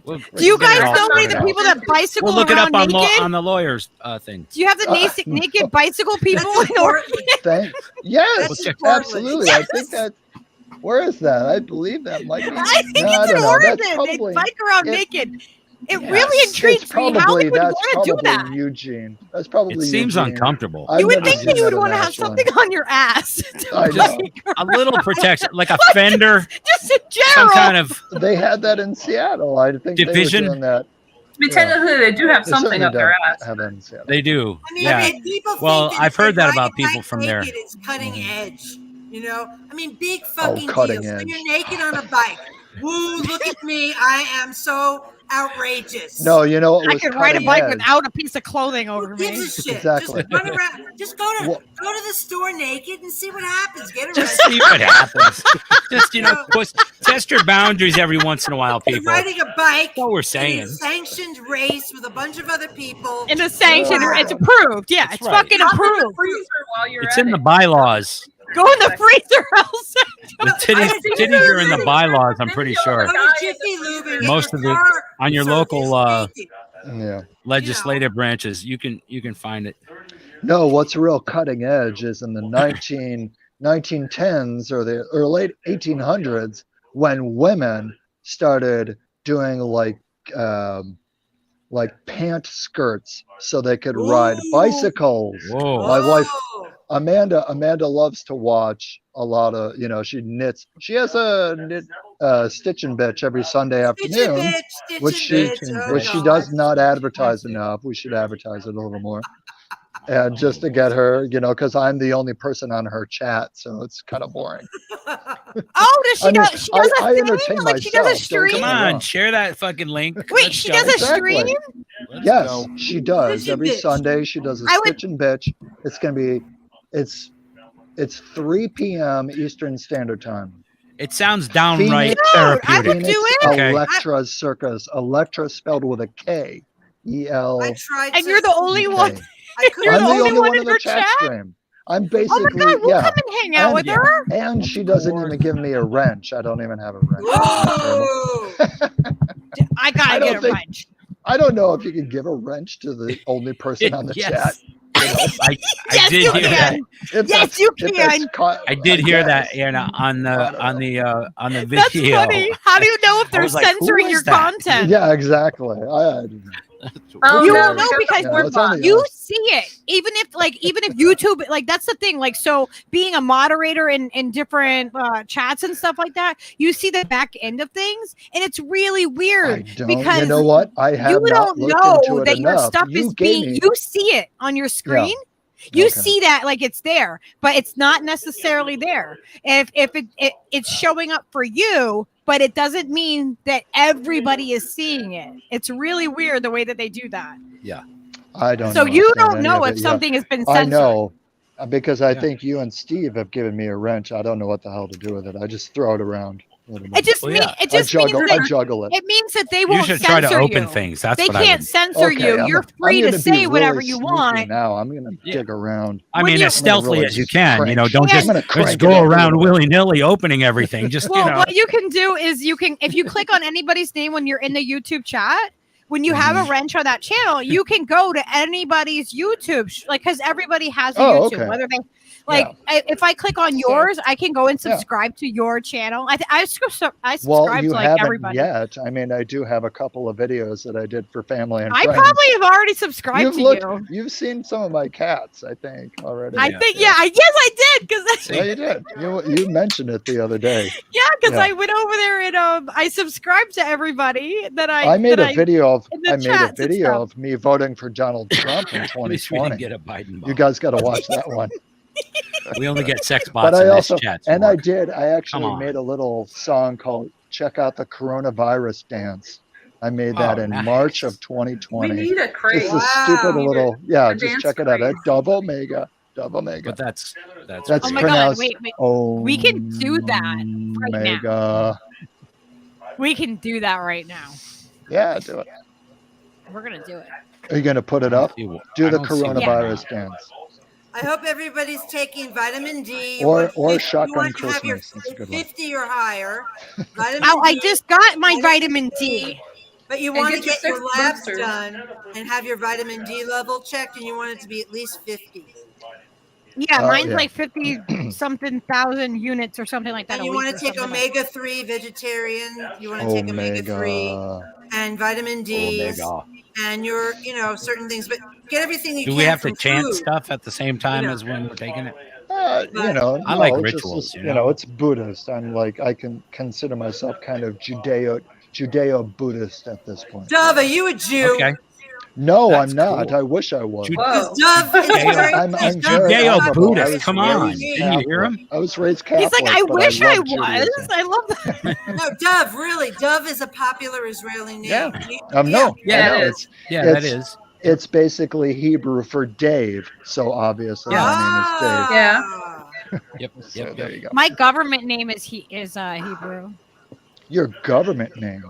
Do you guys We'll know any of figure the it people that bicycle We'll look it around up naked? on the lawyer's thing. Do you have the naked bicycle people That's in Oregon? important. Thank, yes, That's important. absolutely. I think that. Where is that? I believe that might be. I think No, I it's in don't know. Oregon. That's They probably. bike around it- naked. It Yes. really intrigues me. How Probably they would that's want to do probably that. Eugene. That's probably It seems Eugene. uncomfortable. I've You would never think seen that you would in want to have Ashland. something on your ass. I Just know. a little protection, like a fender, Just in general. some kind of They had that in Seattle. I think Division? they were doing that. I mean, technically, they do have They something certainly up their don't ass. have that in Seattle. They do. I mean, Yeah. if people Well, think that I've if they heard that ride about a people bike from there. naked, it's cutting edge. You know, I mean, big Oh, fucking cutting deal. So edge. you're naked on a bike. Woo! Look at me. I am so outrageous. No, you know what I was could ride a cutting bike edge? without a piece of clothing over Who me. gives a shit? Exactly. Just run around. Just go to What- go to the store naked and see what happens. Get Just arrested. see what happens. Just test your boundaries every once in a while, You're people. riding a bike. That's what we're in saying. a sanctioned race with a bunch of other people. In a sanction, Wow. it's approved. Yeah, That's it's right. fucking Hop in the approved. freezer while you're It's at in the it. bylaws. Go in the freezer, else. The titties are in the bylaws, I'm pretty sure. Go to Jiffy Lube and get Most your of the car on your serviced local naked. Yeah. legislative branches, you can find it. No, what's real cutting edge is in the 1910s or the late 1800s when women started doing like pant skirts so they could ride Ooh. bicycles. Whoa. My wife Oh. Amanda loves to watch a lot of, she knits. She has a knit stitch and bitch every Sunday Stitch afternoon, and bitch, stitch which and she bitch. Oh, which she God. does not advertise enough. We should advertise it a little more. And just to get her, because I'm the only person on her chat, so it's kind of boring. Oh, does she I mean, she does a I thing? entertain Like she does a myself, don't stream? get Come me on, wrong. share that fucking link. Wait, Let's she go. does a Exactly. stream? Let's Yes, go. she does. Stitch and Every bitch. Sunday she does a I would- stitch and bitch. It's gonna be it's 3 p.m. Eastern Standard Time. It sounds downright Phoenix- Dude, I would therapeutic. do it. Okay. Electra Circus. Electra spelled with a K. E-L. I tried And to- you're the only one. I couldn't. You're I'm the only one in in her the chat chat? stream. I'm Oh my basically god, we'll yeah. come and hang out And- with her. And she doesn't even give me a wrench. I don't even have a wrench. Whoa. I I gotta don't get a think- wrench. I don't know if you can give a wrench to the only person on the Yes. chat. I Yes, did you hear can. that. If Yes, that's- you if that's can. I did hear that, guess. Anna, on the That's video. funny. How do you know if I they're was like, who censoring is your that? content? Yeah, exactly. Oh, You no, won't know we got because the Yeah, board it's only box. you us. see it even if YouTube, like that's the thing, like, so being a moderator in different chats and stuff like that, you see the back end of things and it's really I weird don't. because You know what? I have you not don't looked know into it that your enough. stuff You is gave being me- you see it on your screen. You Okay. see that like it's there, but it's not necessarily there. If it's showing up for you, but it doesn't mean that everybody is seeing it. It's really weird the way that they do that. I don't. So you understand don't any know of if it yet. something has been I censored. know, because I Yeah. think you and Steve have given me a wrench. I don't know what the hell to do with it. I just throw it around. It just Well, mean, yeah. it I just means juggle. that I juggle it. it means that they You won't should censor try to open you. things. That's They what I can't would. censor you. I'm- You're free I'm to gonna say be whatever really you sneaky want. Now I'm gonna Yeah. dig around. I When mean, you- as stealthily really as you can. crank. Don't Yeah. just I'm gonna let's crank it go up a around little bit. willy nilly opening everything. Just Well, what you can do is if you click on anybody's name when you're in the YouTube chat, when you have a wrench on that channel, you can go to anybody's YouTube, because everybody has a Oh, YouTube. okay. Whether they if I click on yours, I can go and subscribe to your channel. I subscribe Well, to you like haven't everybody. yet. I mean, I do have a couple of videos that I did for family and I friends. probably have already subscribed You've to looked. you. You've seen some of my cats, I think, already. I think yes, I did because Yeah, you did. You mentioned it the other day. yeah, because Yeah. I went over there and I subscribed to everybody that I made a video of in the I made a chats and video stuff. of me voting for Donald Trump in At least we didn't 2020. get a Biden. You guys got to watch that one. We only get sex But bots I in also this chat. and I did. I actually on. made a little song called "Check Out the Coronavirus Dance." I made that Oh, in nice. March of We 2020. need a crate. It's a stupid Wow. little A just dance check it out. crate. Double mega. But that's That's Oh my great. god! pronounced Wait, Oh, we can do that right now. mega. We can do that right now. Yeah, do it. We're gonna do it. Are you gonna put it up? Do I the don't see why coronavirus not. dance. I hope everybody's taking vitamin D. Or- You or want- shotgun you want to have your Christmas. That's a good one. 50 or higher. Vitamin Oh, I D, just got my vitamin D. but you And want to get your get your 6 labs boosters. done and have your vitamin D level checked, and you want it to be at least 50. Yeah, Oh, mine's yeah. like 50 something thousand units or something like that. And a you week want or to take something like- omega-3 vegetarian. You want to take omega-3 Omega. and vitamin D and your, certain things. But get everything you Do can we have to from chant food. stuff at the same time know. as when we're taking it? I like it's rituals, just, you know? it's Buddhist. I'm like, I can consider myself kind of Judeo-Buddhist at this point. Dove, are you a Jew? Okay. No, That's I'm not. cool. I wish I was. Because Whoa. Dove is very, I'm Dove very is honorable. I Judeo-Buddhist. was Come raised on. Didn't you hear him? Catholic. I was raised He's Catholic. like, I but wish I love was. Judaism. I love that. No, Dove, really. Dove is a popular Israeli name. Yeah. Yeah. No. Yeah, I know. it is. Yeah, It's- that is. It's basically Hebrew for Dave, so obviously my name is Dave. Yeah. Yep. So there you go. My government name is Hebrew. Your government name.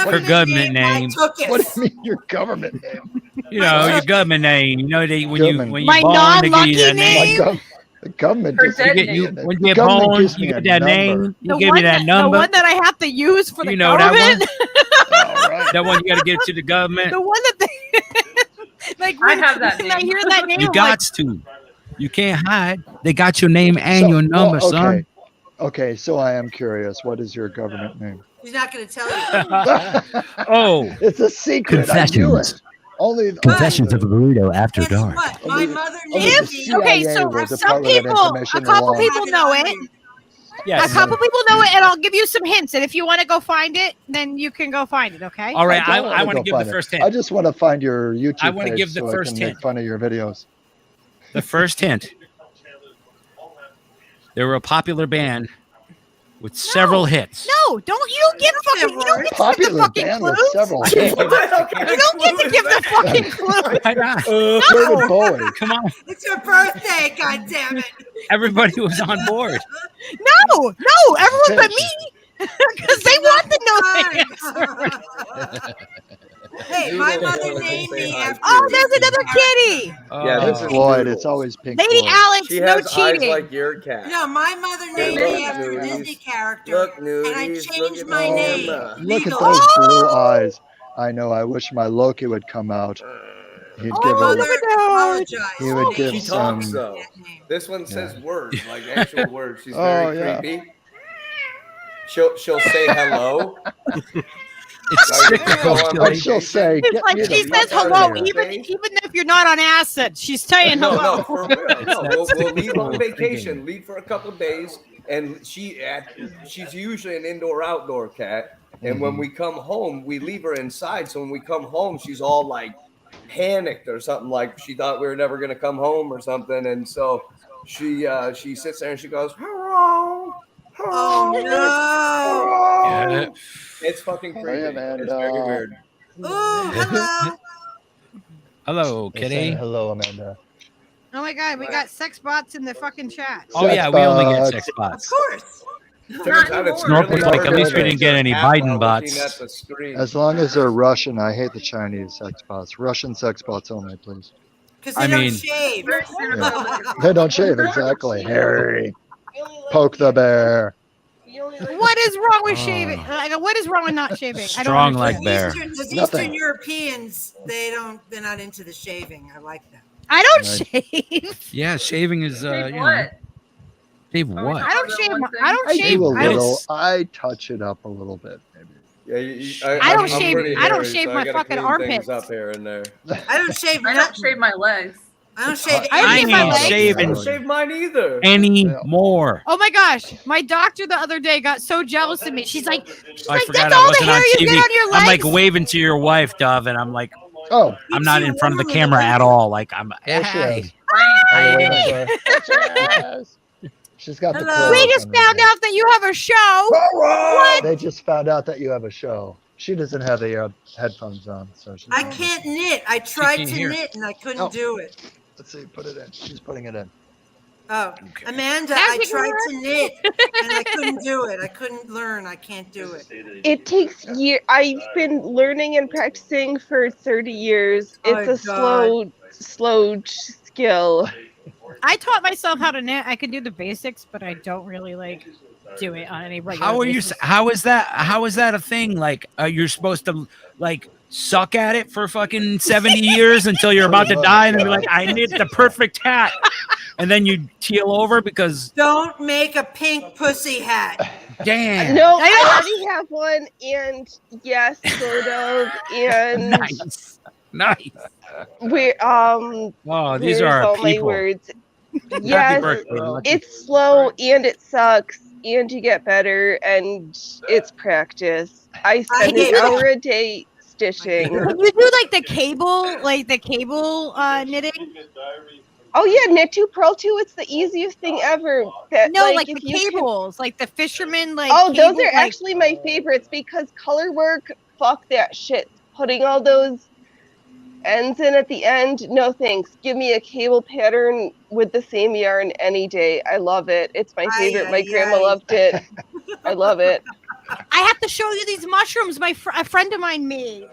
For government name. I took it. What do you mean your government name? You know, your government name. You know, when Government. you My born, they give you non-lucky that name? name. The government Her just dead gives name. me When the you're government born, gives me you a get that number. name. You give me that number. The one that I have to use for the You know that government. one? All right. That one you got to give to the government. The one that they like. I When, have that when I name. hear that name, You I'm got to. You can't hide. They got your name and your number, okay. son. Okay, so I am curious. What is your government name? He's not going to tell you. Oh, It's a secret. I knew Confessions. it. Only Confessions of a Burrito After Guess Dark. what? My mother only named the me. CIA Okay, so will some deposit that people, information a couple alone. people know it. A yes. couple people know it, and I'll give you some hints. And if you want to go find it, then you can go find it. Okay. All right, I don't want to go give the find it. first I hint. just want to find your YouTube I wanna page give the so first I can hint. make fun of your videos. The first hint. They were a popular band with several hits. No, don't you don't get fucking. You don't get to give the Popular fucking band with clues. several hits. You don't get to give the fucking clues. Why not? David Bowie. Come on. It's your birthday, goddammit. Everybody was on board. No, everyone but me, because they want to know the answer. Hey, my mother named me after. Oh, there's another kitty. Yeah, Pink this is Floyd. Noodle. It's always Pink Lady Floyd. Alex, She no has eyes cheating. like your cat. No, my mother named Look, me after a Nudies. Disney character, Look, and I Nudies, look changed at my name. Mama. Look at legally. those blue eyes. I know. I wish my Loki would come out. He'd My give mother a, look at that. apologized. he would for give She some. talks though. that name. This one says words, like actual words. She's Oh, very yeah. creepy. She'll say hello. It's Like, cyclical. go on But she'll say, It's "Get like me she the says fuck out hello, of here." even if you're not on acid. She's saying No, hello. no, for real. No, we'll leave on thinking. vacation, leave for a couple of days, and she's usually an indoor-outdoor cat. And when we come home, we leave her inside. So when we come home, she's all like panicked or something, like she thought we were never going to come home or something. And so she sits there and she goes, "Hello, hello, Oh hello." Yeah. It's fucking Oh, creepy. yeah, man. It's very weird. no! Oh, hello. Hello, They say, kitty. hello, Amanda. Oh my god, we got sex bots in the fucking chat. Oh yeah, we only get bots. sex Of bots. course. Turns out it's Snorkel's really like, hard at least to we didn't get any tap while Biden looking bots. at the screen. As long as they're Russian, I hate the Chinese sex bots. Russian sex bots only, please. Because I they don't mean- shave. They don't shave, exactly. Harry, poke the bear. What is wrong with shaving? What is wrong with not shaving? I don't Strong understand. like bear. Those Nothing. Eastern Europeans, they're not into the shaving. I like that. I don't Right. shave. Yeah, shaving is Say you know. what? Shave Oh, what? I don't shave. I don't I shave. do a I don't, little. I touch it up a little bit, maybe. Yeah, I don't I'm shave- pretty I don't hairy, shave so my I gotta fucking clean armpits. things up here and there. I don't shave. I don't shave my legs. I don't shave. I I shave my ain't legs. I shaving don't shave mine either. anymore. Oh my gosh, my doctor the other day got so jealous of me. She's like, I forgot that's I all the wasn't hair on you TV. get on your legs. I'm like waving to your wife, Dove, and I'm like, Oh, I'm not in front of the camera at all. Like I'm. there she Hey. is. Oh, wait a minute. She's got the Hello. clothes we just on found right out that you have a show. now. They just found out that you have a show. She doesn't have the headphones on, so she's. I can't knit. I tried can't to hear. knit and I couldn't Oh. do it. Let's see. Put it in. She's putting it in. Oh, Amanda, That's I what tried you to knit and I couldn't do it. I couldn't learn. I can't do it. It takes years. I've been learning and practicing for 30 years. Oh, It's a God. slow skill. I taught myself how to knit. I can do the basics, but I don't really like do it on any regular How are you? basis. How is that? How is that a thing? Like, you're supposed to like suck at it for fucking 70 years until you're about to die, and then be like, I knit the perfect hat, and then you keel over because Don't make a pink pussy hat. damn. No, I already have one, and yes, sort of, and Nice. we Oh, these where's are our all my people. words. Happy Yes, birthday, Lucky. it's slow and it sucks, and you get better, and it's practice. I spend hate an it. hour a day stitching. You do like the cable knitting? Oh yeah, knit two, purl two. It's the easiest thing ever. That, No, like if the you can- cables, like the fisherman. Like Oh, those cables, are like- actually my favorites because color work. Fuck that shit. Putting all those ends in at the end. No thanks. Give me a cable pattern with the same yarn any day. I love it. It's my favorite. My grandma loved it. I love it. I have to show you these mushrooms a friend of mine made.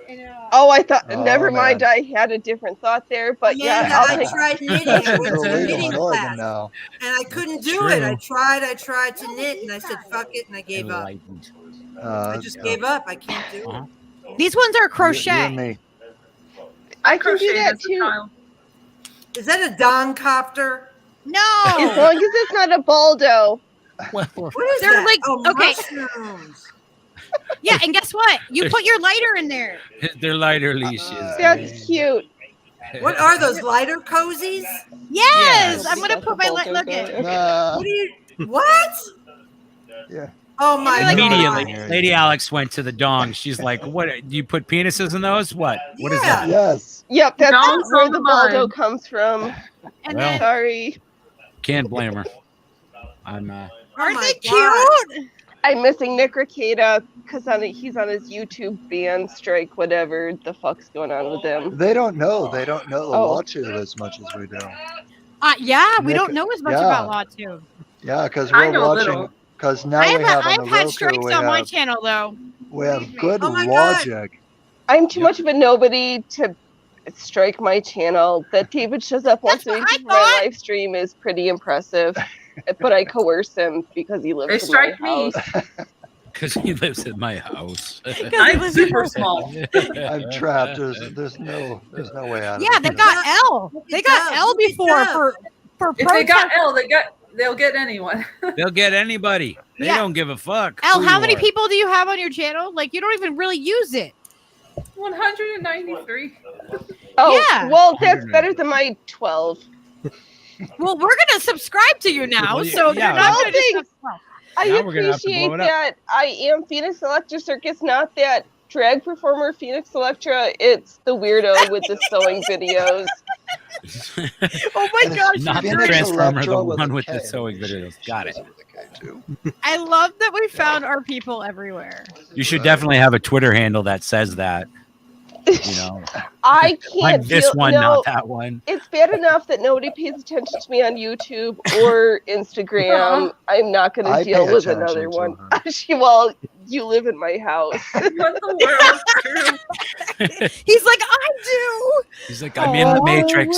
Oh, I thought. Oh, never man. mind. I had a different thought there, but Amanda, yeah, I'll I take. tried knitting. That's I went to a illegal knitting in Oregon class, now. and I couldn't do True. it. I tried to knit, and I said, fuck it, and I gave up. Enlightened. I just gave up. I can't do Uh-huh. it. These ones are You and crochet. me. I can do Crocheted that as a too. child. Is that a Don copter? As No, long as it's not a baldo. What is They're that? like- oh, okay. mushrooms. yeah, and guess what? You put your lighter in there. They're lighter leashes. That's cute. What are those, lighter cozies? Yes, Yes. I'm gonna put my look at. Nah, What are you? What? yeah. Oh my Like- Immediately, God. Lady Alex went to the dong. She's like, "What? Do you put penises in those? What? What is Yeah. that?" Yes. Yep, that's Don's where on the the baldo mind. comes from. And Well. then Sorry. Can't blame her. I'm. Oh aren't my they God. cute? I'm missing Nick Ricada because he's on his YouTube ban strike, whatever the fuck's going on with him. They don't know. They don't know the Oh. law too as much as we do. Yeah, we Nick- don't know as much yeah. about Law 2. Yeah, because I we're know a watching. little. Because now we have on the I've had Roku, strikes we on my have, channel though. we have good Oh my God. logic. I'm too much of a nobody to strike my channel. That David shows up once a That's week what for I my thought. live stream is pretty impressive. But I coerce him because he lives They in strike my me. house. Because he lives at my house. I'm super small. I'm trapped. There's no way out of Yeah, it. they got L. They got Dub. L Look at before Dub. for If they got protest. L, they'll get anyone. They'll get anybody. They Yeah. don't give a fuck. L, who how you many are. people do you have on your channel? Like you don't even really use it. 193. Oh, Yeah. well, that's better than my 12. Well, we're gonna subscribe to you now, Well, so yeah, you're not well, gonna just thanks. well, I Now we're gonna have to appreciate blow it up. that I am Phoenix Electra Circus, not that drag performer Phoenix Electra. It's the weirdo with the sewing videos. Oh my gosh, Not the Phoenix Transformer, the Electra with one a with the K. sewing videos. Got it. I love that we found our people everywhere. You should definitely have a Twitter handle that says that. You know, I can't like this deal- one, no, not that one. It's bad enough that nobody pays attention to me on YouTube or Instagram. I'm not going I to deal pay with attention another to one. her. Well, you live in my house. What the world? True. He's like, I do. He's like, I'm in the Matrix.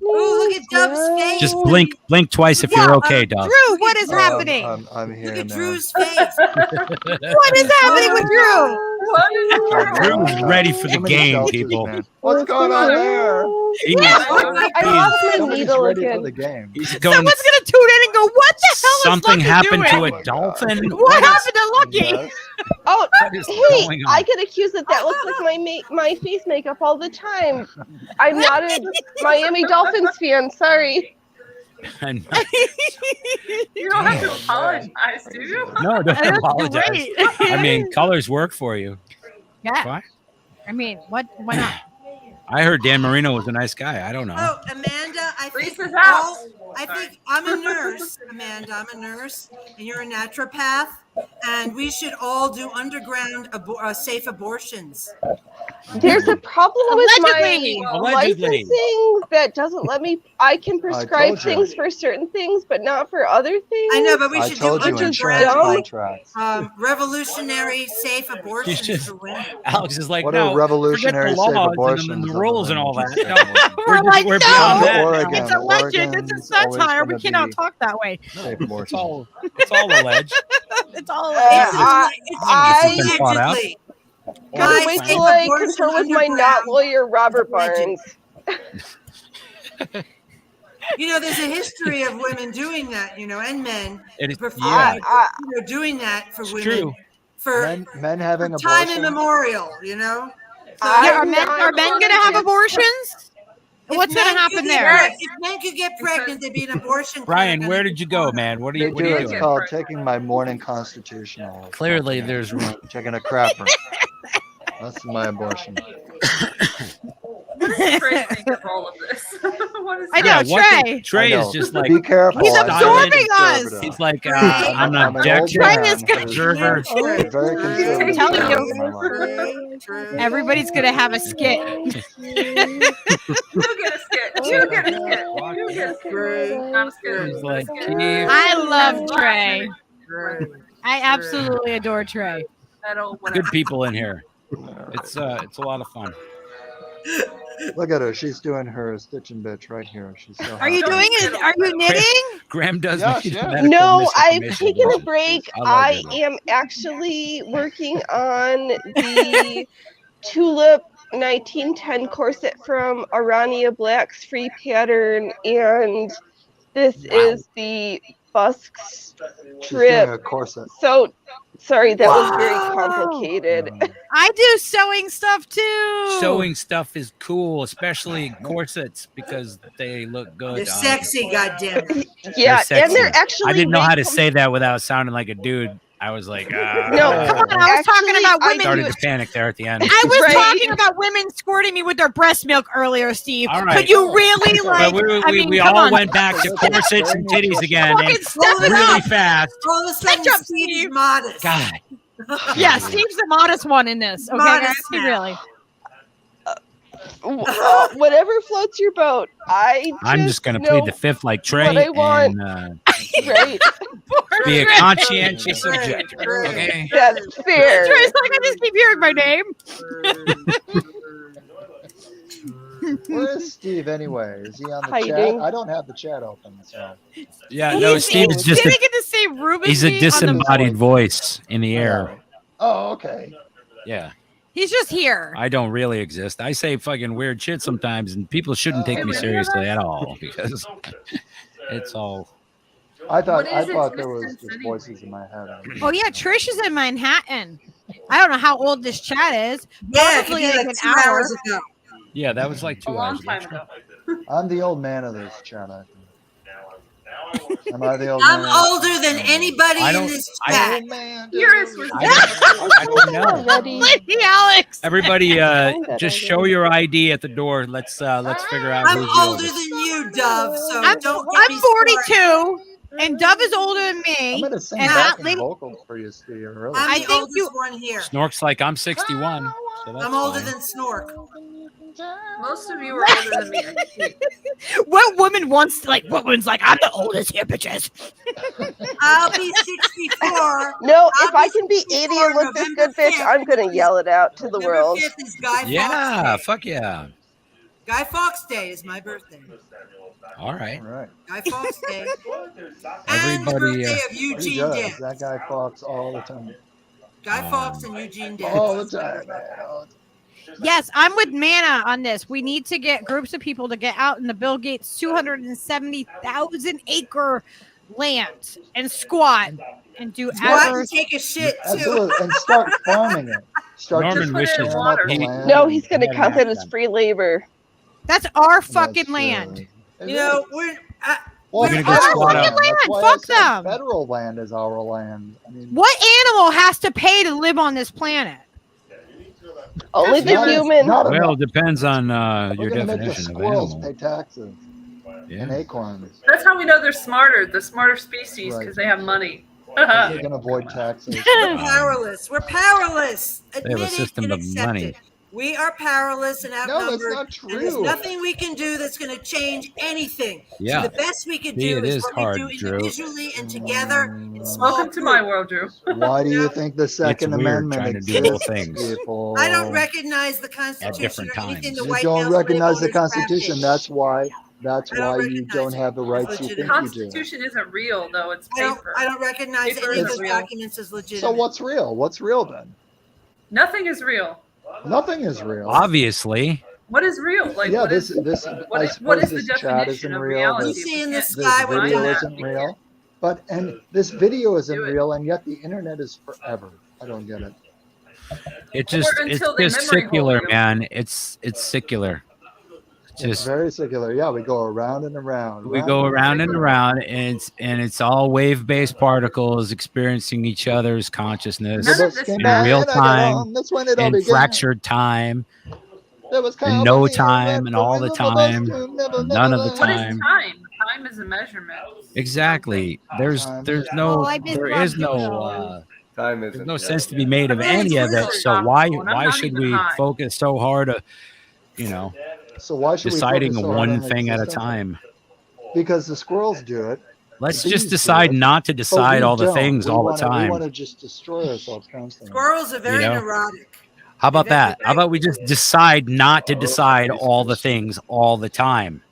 Oh, look at Dub's face. Just blink twice if you're okay, Dove. Drew, what is happening? I'm here Look at now. Drew's face. What is happening with Drew? What is the world? Drew is ready for the How many game, shelters, people. man? What's going on there? He is- I lost my Somebody's needle ready for again. the game. he's going. Someone's gonna tune in and go, "What the hell is Something Lucky happened doing? to a dolphin. What happened to Lucky?" Yes. Oh, What is hey, going on? I get accused that looks like my face makeup all the time. I'm not a Miami Dolphins fan. Sorry. And- You don't have to apologize, do you? no, don't That's apologize. great. I mean, colors work for you. Yeah. Why? I mean, what? Why not? I heard Dan Marino was a nice guy. I don't know. Oh, Amanda, I think Reese's out. I think I'm a nurse, Amanda. I'm a nurse, and you're a naturopath, and we should all do underground safe abortions. There's a problem with Allegedly. my Allegedly. licensing that doesn't let me. I can prescribe told you. things for certain things, but not for other things. I know, but we I should do told you insurance underground contracts. revolutionary safe abortions just- for women. Alex is like, What no, are revolutionary forget the safe laws abortions? and the other rules than and all that. safe No, abortions? We're like, we're no, beyond that. Oregon, it's a legend. It's Oregon's a always satire. gonna We cannot be talk that way. safe It's abortions. all alleged. It's all. I It's been fought out. allegedly. Guys, Wait if till I abortion confer with my underground not lawyer Robert is alleged. Barnes. You know, there's a history of women doing that, you know, and men doing that for It's women true. for Men having time abortions. immemorial, you know. So Are men gonna have abortions? What's gonna happen there? If men could get pregnant, there'd be an abortion. Brian, where did you go, man? What are you It's doing? called taking my morning constitutional. Clearly, there's room. Taking a crapper. That's my abortion. What does Trey think of all of this? What is I know, Yeah, Trey. Trey I is know. just like Be careful. He's I'm absorbing us. conservative. He's like I'm I'm an an old objector, Trey man is gonna- observer. who's very conservative. Telling you. in my life. Everybody's gonna have a skit. You get a skit. You get a skit. You get a skit. Not a skit. He's like, I love Trey. I absolutely adore Trey. That old good people in here. It's a lot of fun. Look at her. She's doing her stitching bitch right here. She's so Are you happy. doing it? Are you knitting? Graham does Yes, need yes. medical No, I've misinformation. taken a break. I love I it. am actually working on the tulip 1910 corset from Arania Black's free pattern, and this is the busks She's doing trip. a corset. So sorry, that was very complicated. I do sewing stuff too. Sewing stuff is cool, especially corsets because they look good. They're sexy, goddammit. Yeah, They're sexy. and they're actually. I didn't know how to made say that without sounding like a dude. I was like, No, Come on, I was talking Actually, about I women. started do to panic there at the end. I was Right. talking about women squirting me with their breast milk earlier, Steve. All right. Could you really like? But I mean, we come all on. went back to corsets and titties again, Fucking and step it really up. fast. All of a sudden, Catch up, Steve is Steve. modest. God, Yeah, Steve's the modest one in this. Okay, Modest guys, now. really. Whatever floats your boat. I'm just gonna know plead the fifth like Trey what I want. and Right. be a conscientious Right. objector. Right. Okay. That's fair. Trey's like, I just keep hearing my name. Where is Steve anyway? Is he on the Hiding. chat? I don't have the chat open. So. Yeah, no, Steve is just sitting in the same room as he's me a on the- disembodied voice in the air. Oh, okay. Yeah, He's just here. I don't really exist. I say fucking weird shit sometimes, and people shouldn't take me seriously at all because it's all. I thought What is its there was distance just anyway? voices in my head. Oh yeah, Trish is in Manhattan. I don't know how old this chat is. Yeah, it could Probably be like like an 2 hour. hours ago. Yeah, that was like 2 A long hours ago. time ago. I'm the old man of this chat. I think. Am I the old I'm man? older than anybody I in don't- this I chat. Old man. Yours was I don't know. Already. Lady Alex. Everybody, that just already. show your ID at the door. Let's figure out I'm who's the older oldest. than you, Dove. So I'm don't get me started. 42, and Dove is older than I'm me. gonna sing And backing Lady- vocals for you, Steve. Really. I'm I the think oldest you- one here. Snork's like I'm 61. So that's I'm older fine. than Snork. Most of you are older than me. I think. What woman wants what woman's like? I'm the oldest here, bitches. I'll be 64. No, I'll if I be can be 80 64 and look this November good, bitch, 5th. I'm gonna yell it out to the November world. 5th is Guy Yeah, Fawkes Day. fuck yeah. Guy Fawkes Day is my birthday. All right. All right. Guy Fawkes Day. And the Everybody, birthday of He Eugene does. Dent. That guy Fox all the time. Guy Fawkes and Eugene Dent. All the time, man. All the time. Yes, I'm with Mana on this. We need to get groups of people to get out in the Bill Gates 270,000 acre land and squat and do What? hours. Take a shit too. Absolutely. And start farming it. Start Norman just wishes tearing up water. the he- land. No, he's gonna Yeah, count that yeah. as free labor. That's our That's, fucking land. it You know, is. we're Well, We're it's gonna go federal squat land. out. That's Land, why I fuck said them. Federal land is our land. I mean, What animal has to pay to live on this planet? Only the not- human. not Well, enough. it depends on We're your gonna make the definition of squirrels animal. pay taxes Yeah. and acorns. That's how we know they're smarter, the smarter species, Right. because they have money. They can avoid taxes. we're powerless. We're powerless. have a Admit it system and of accept money. it. We are powerless and No, outnumbered. that's not And there's true. nothing we can do that's going to change anything. Yeah. So the best we can See, do it is is what hard, we do Drew. individually and together in small Welcome to my groups. world, Drew. Why do you think the Second weird Amendment trying to do both exists, things. people? I don't recognize the Constitution different or anything times. the You white don't male recognize the slave owners Constitution. crafted. That's why. That's I don't why you recognize don't it. have the rights you It's think The you do. Constitution isn't real, though. It's I paper. don't recognize Paper any of is those real. documents as legitimate. So what's real? What's real then? Nothing is real. Nothing is real. Obviously. What is real? Like, Yeah, what this is, I what suppose is the this chat definition isn't of real. reality? You This, see in the this sky what video don't isn't real. And this video isn't real, and yet the internet is forever. I don't get it. It's until they just memory secular, hole you. man. It's secular. It's Just very secular. Yeah, we go around and around. we go around and around, and it's all wave-based particles experiencing each other's consciousness None of this in matters. real time, That's when it all in began. fractured time, There was and no company time, left and all for the some of us time, to never, none never of the learn. What is time. time? Time is a measurement. Exactly. There's Time. no Oh, I miss there Rob is no Duvall. Time isn't. there's no real. sense to be made of I'm really any of it. really So why not should even we high. focus so hard on So why should deciding we focus so hard one on thing at a existence? time? Because the squirrels do it. Let's The just bees do decide it, not to but decide we all the don't. things all the We time. want to just destroy ourselves constantly. Squirrels are very know? neurotic. How about They're that? How about we just decide not to decide Jesus all the Christ. things all the time?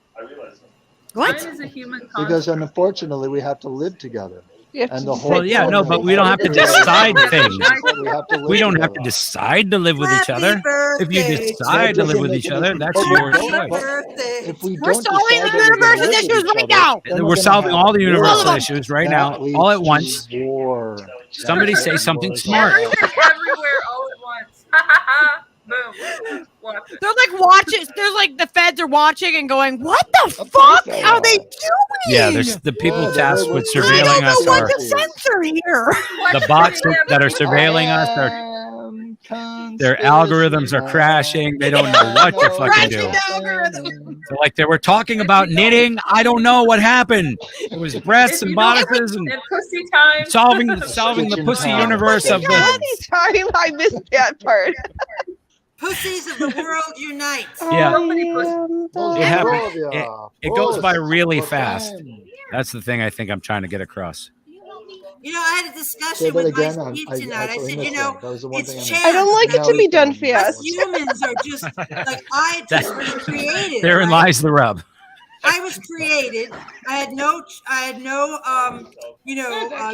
What? Time is a human Because construct. unfortunately we have to live together. You have And to the decide whole Well, yeah, what no, to but do. we don't have to Yeah. decide things. We have to live We don't have to together. decide to live with each Happy other. If you birthday decide to live with each other, that's But we your don't- choice. birthday. If we We're don't solving decide the that we're gonna universe's live with issues each right other, now. then We're gonna solving have all the war. universal issues right That now, leads all at to once. War. Somebody say something War. smart. Everywhere all at once. Boom. Watch it. They're like watching. There's like the feds are watching and going, "What the Of fuck course they are are. they doing?" Yeah, there's the people Yeah, tasked they're with with I surveilling don't know us what are to censor here. the bots that are surveilling us. Their algorithms are crashing. They don't know what to fucking do. So like they were talking about knitting. I don't know what happened. It was breasts If and you don't- bodices and And pussy time. solving the Kitchen pussy time. universe of the Sorry, I missed that part. Pussies of the world unite. Yeah. Those It are happens. all of ya. it goes by Boys, really we're fast. fine. That's the thing I think I'm trying to get across. You know, I had a Say discussion that with again. my Steve tonight. I actually said, missed you know, that. That was the one it's thing I chance. missed. I don't like it to be done fast. Us humans are just like I just was created. Therein right? lies the rub. I was created. I had no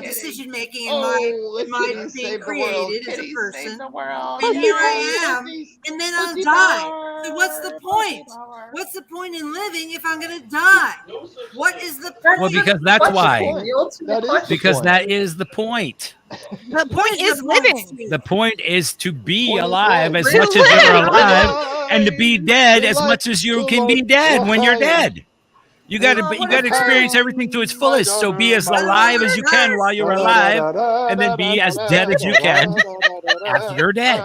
decision making in my being created as a person. And here I am, and then I'll die. So what's the point? What's the point in living if I'm going to die? What is the point? Well, because that's why. That is the Because point. that is the point. The point is living. The point is to be Point is alive life. as Real much as you're life. alive, and to be dead as much as you can be dead when you're dead. You got to experience everything to its fullest. So be as alive as you can while you're alive, and then be as dead as you can after you're dead.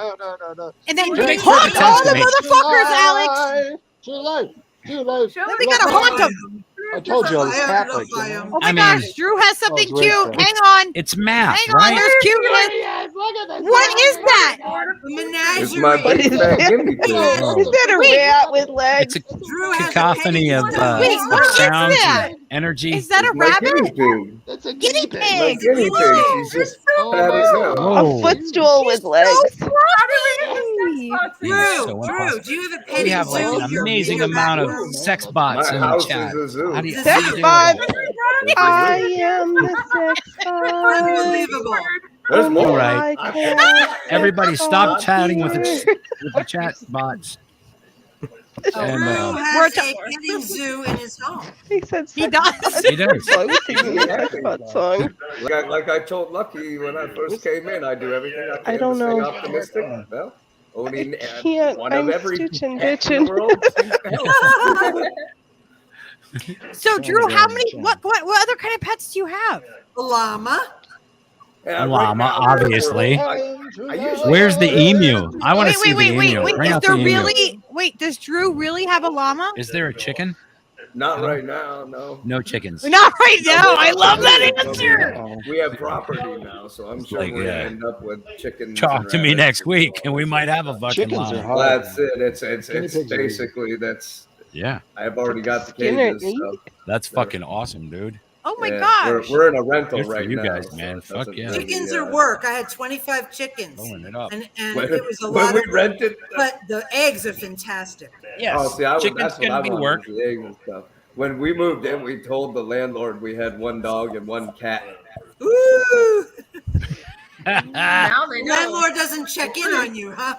And then That makes haunt perfect all sense to the me. motherfuckers, Alex. Too late. Too late. Then we gotta haunt them. I told you I was I Catholic. am. you know? Oh my I mean- gosh, Drew has something Oh, cute. great. Hang on. It's math, Hang on, right? there's cuteness. What is that? Menagerie. It's my What big is fat that? guinea pig. Is that a Wait. rat with legs? It's a Drew has a cacophony of petty- Wait, what is sounds that? and energy. Is that a It's my guinea rabbit? pig. That's a Guinea My pig. guinea pig. She's just fat as hell. Whoa. A footstool with legs. Drew, So Drew, do you have a petty We have like zoo? an You're amazing being a amount of backroom? sex bots My in the house chat. is a zoo. How do you, It's how Sex do you do bot. that? I am the sex bot. Unbelievable. There's All more. right. I can't Everybody stop stop chatting with here. the chat bots. And, Drew We're has a petting zoo in his home. He said He sex does. he does. bot. I was singing the sex bot song. Like I told Lucky when I first came in, I do everything I can I don't to stay know. optimistic. Well, only Can't. one I'm of every stitching, pet in bitching. the world seems to help. So Drew, how many? What other kind of pets do you have? A llama. Yeah, Llama, now, obviously. I usually Where's the emu? I want to Wait, see wait, the wait, emu. wait. Bring Is out there the emu. really? Wait, does Drew really have a llama? Is there a chicken? Not right now, no. No chickens. Not right now. I love that answer. We have property now, so I'm sure Like, we're yeah. gonna end up with chickens. Talk and to me rabbits. next week, and we might have a fucking Chickens are llama. hard. Well, that's it. It's Guinea pigs are easy. basically that's. Yeah, I've already got the Skinner, cages. So, that's fucking awesome, dude. Oh my yeah, gosh. we're in a rental Good for right you now. guys, so man. it Fuck doesn't yeah. really, Chickens are work. I had 25 chickens. Blowing it up. And When, it was a when lot we of rented. but the eggs are fantastic. Yes, Oh, see, chickens that's what can I be wanted, work. the eggs and stuff. When we moved in, we told the landlord we had one dog and one cat. Ooh. Now they know. Landlord doesn't check in on you, huh?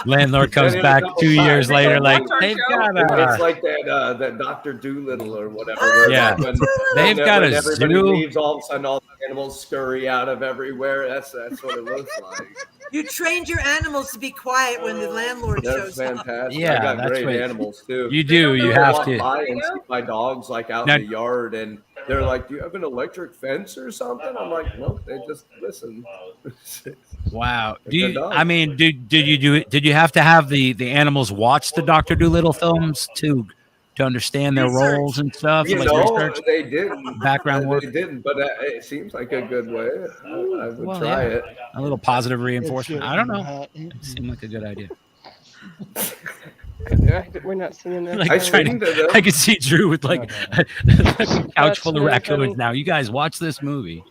Landlord comes back 2 years later, like they've got It's a like that Dr. Doolittle or whatever. Where Yeah. like when, They've got when a everybody zoo. leaves, all of a sudden all the animals scurry out of everywhere. That's what it looks like. You trained your animals to be quiet when the landlord That's shows up. fantastic. Yeah, I got that's great what- animals too. you do. You I have walk to. by and see my dogs like out Now- in the yard, and they're like, "Do you have an electric fence or something?" I'm like, "Nope, they just listen." Wow. They're Do good you? dogs. I mean, did you do it? Did you have to have the animals watch the Dr. Doolittle films to understand their Research. roles and stuff? You like know, research, they didn't. background work, They didn't, but it seems like a good way. I would Well, try yeah. it. a little positive It's reinforcement. I don't know. Manhattan. It seemed like a good idea. We're not singing that. Like I song. trying seen to, them. I could see Drew with like a couch full of really raccoons. funny. Now, you guys watch this movie.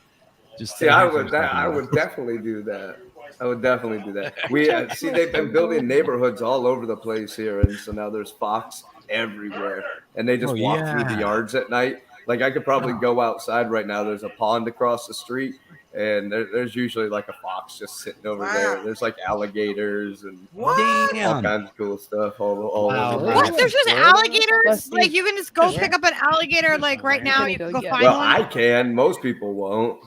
Just See, stay I here for a would. second. I would definitely do that. I would definitely do that. We see they've been building neighborhoods all over the place here, and so now there's fox everywhere, and they just Oh, walk through yeah. the yards at night. Like I could probably go outside right now. There's a pond across the street, and there's usually like a fox just sitting over there. Wow. There's like alligators and What? all Damn. kinds of cool stuff all Wow. over. What? There's just alligators? Must be- Like you can just go pick up an alligator like right now. You can go Yeah. find Well, one. I can. Most people won't.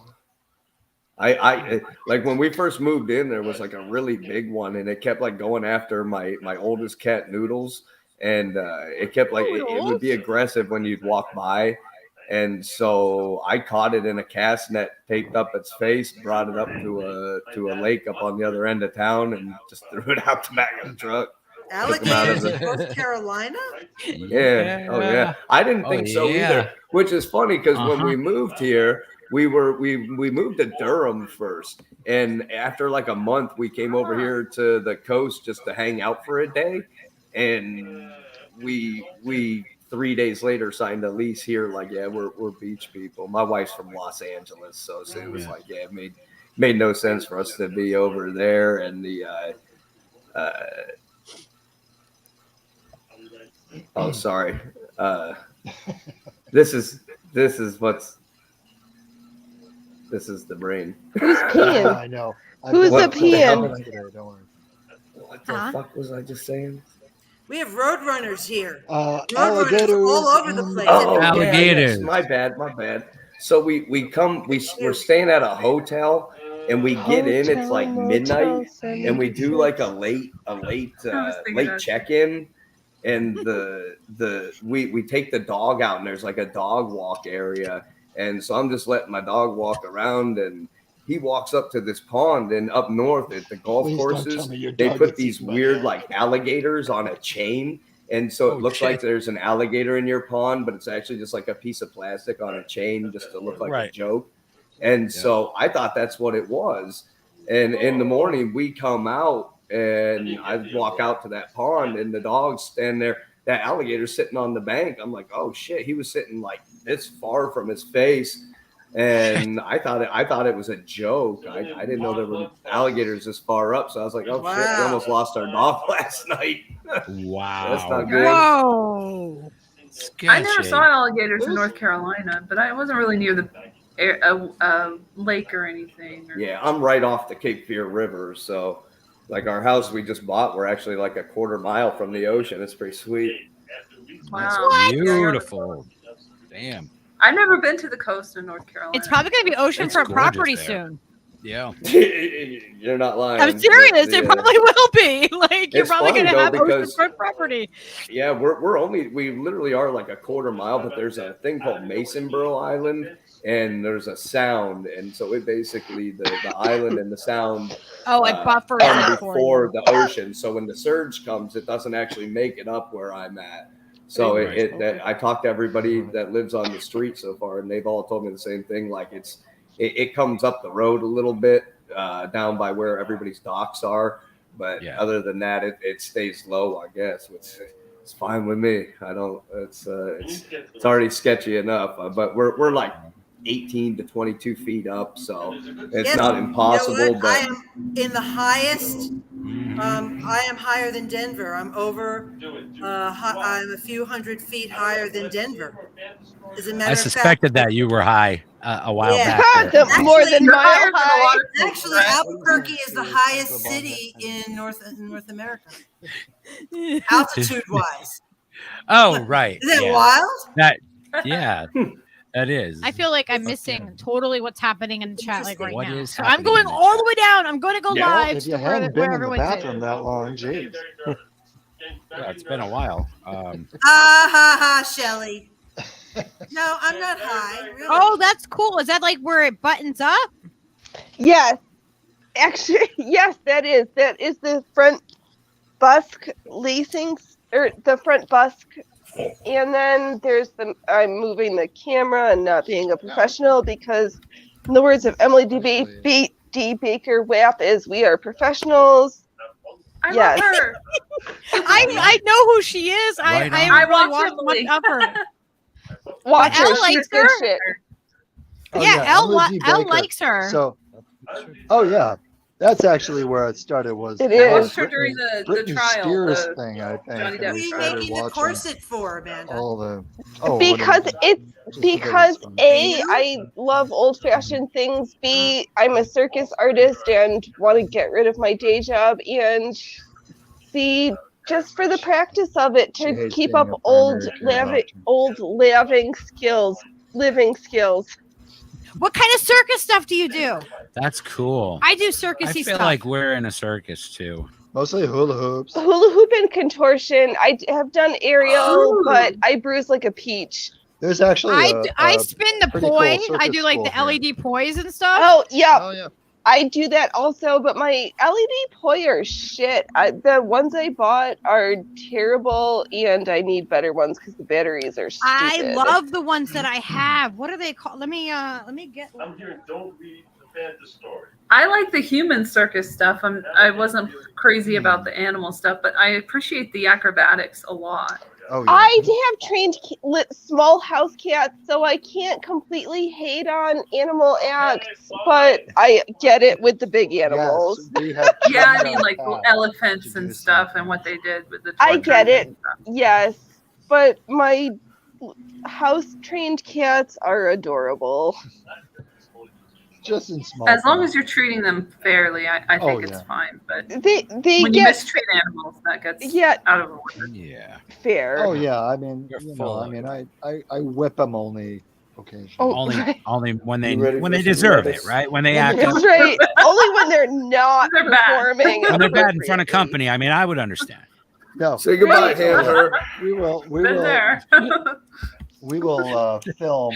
I like when we first moved in, there was like a really big one, and it kept like going after my oldest cat, Noodles, and it kept like it would be aggressive when you'd walk by, and so I caught it in a cast net, taped up its face, brought it up to a lake up on the other end of town, and just threw it out the back of the truck. Alligators in North Carolina? Yeah. Oh yeah. I didn't Oh, think so yeah. either. Which is funny because when Uh-huh. we moved here, we moved to Durham first, and after like a month, we came over here to the coast just to hang out for a day, and we 3 days later signed a lease here. Like, yeah, we're beach people. My wife's from Los Angeles, so it was like, yeah, it made no sense for us to be over there, and the oh, sorry. This is the brain. Who's peeing? I know. Who's the peeing? Today, don't worry. What the Huh? fuck was I just saying? We have road runners here. Road runners Alligators. all over the place. Oh, Alligators. yes, my bad. So we're staying at a hotel, and we get in. It's like midnight, and we do like a late check-in, and we take the dog out, and there's like a dog walk area, and so I'm just letting my dog walk around, and he walks up to this pond, and up north at the golf Please don't courses, tell me your they dog put gets these eaten by weird an like alligators on a chain, and so it looks like there's an alligator in your pond, but it's actually just like a piece of plastic on a chain just to look like a Right. joke. And so I thought that's what it was. And in the morning we come out, and I walk out to that pond, and the dog's standing there. That alligator's sitting on the bank. I'm like, oh shit, he was sitting like this far from his face. And I thought it was a joke. I didn't know there were alligators this far up. So I was like, oh shit, we Wow. almost lost our dog last night. Wow. That's not good. Whoa. I never Sketchy. saw alligators in North Carolina, but I wasn't really near the lake or anything. Or... Yeah, I'm right off the Cape Fear River. So like our house we just bought, we're actually like a quarter mile from the ocean. It's pretty sweet. Wow. Beautiful. Damn. I've never been to the coast of North Carolina. It's probably going to be oceanfront gorgeous property there. soon. Yeah. You're not lying. I'm serious. It Yeah. probably will be. Like you're It's probably funny, going to though, have because- oceanfront property. Yeah, we literally are like a quarter mile, but there's a thing called Masonboro Island, and there's a sound, and so it basically the island and the sound Oh, like buffers come it for before you. the ocean. So when the surge comes, it doesn't actually make it up where I'm at. So I talked to everybody that lives on the street so far, and they've all told me the same thing. Like it comes up the road a little bit down by where everybody's docks are, but other than that, it stays low, I guess, which it's fine with me. I don't. It's already sketchy enough, but we're like 18 to 22 feet up, so it's not impossible. You know what? But I am in the highest. I am higher than Denver. I'm over. I'm a few hundred feet higher than Denver. As a matter I of suspected fact, that you were high. a while Yeah. back. The more than You're mile higher than a high. lot of people, Actually, right? Albuquerque is the highest city in North America, altitude wise. Oh, right. Is that yeah. wild? That, yeah, that is. I feel like I'm missing totally what's happening in the chat like right What now. is So I'm happening going in the all the way down. I'm going to go Well, live if to you hadn't been where in the everyone's bathroom at. that long, geez. Yeah, it's been a while. Ah ha ha, Shelly. No, I'm not high. Really. Oh, that's cool. Is that like where it buttons up? Yes. Actually, yes, that is. That is the front busk lacing, or the front busk. And then there's I'm moving the camera and not being a professional because, in the words of Emily D. Baker Wapp, is we are professionals. I Yes. love her. I know who she is. Right I on. I really watch watched Emily. much of her. Watch her. Elle She's likes good her? shit. Oh, Yeah, Elle Emily G. Elle Baker. likes her. So, oh yeah, that's actually where it started. Was It the is. Watched her during the Britney trial. Spears the- thing, I think. Johnny and What Depp are we you started making the watching corset for, Amanda? all the Because it's just because fun. A, I love old fashioned things. B, I'm a circus artist and want to get rid of my day job. And C, just for the practice of it She to hates keep being up a primary care doctor. living skills. What kind of circus stuff do you do? That's cool. I do I circusy feel stuff. like we're in a circus too. Mostly hula hoops. Hula hoop and contortion. I have done aerial, Ooh. but I bruise like a peach. There's actually I spin the pretty cool poi. I circus do like the school here. LED poise and stuff. Oh, yeah. Oh yeah. I do that also, but my LED poi are shit. The ones I bought are terrible, and I need better ones because the batteries are stupid. I love the ones that I have. What are they called? Let me get. I'm hearing don't read the fantasy story. I like the human circus stuff. I wasn't crazy about the animal stuff, but I appreciate the acrobatics a lot. Oh yeah. I have trained small house cats, so I can't completely hate on animal acts, but I get it with the big animals. Yes, we have Yeah, I trained mean our like cats elephants to and do stuff, something. and what they did with the. I get torture it. and stuff. Yes, but my house trained cats are adorable. Just in small. As long amounts. as you're treating them fairly, I think Oh, it's yeah. fine. But They when you get mistreat animals, that gets Yeah. out of order. Yeah. fair. Oh yeah, I mean, You're you full know, of I mean, I whip them only occasionally. Oh, Only right. only when they You ready for some deserve it, lettuce? right? When they act up, That's right. Only when they're not They're bad. performing. when they're bad in front of appropriately. company. I mean, I would understand. No, Say goodbye, Right. Hammer. we will Been there. film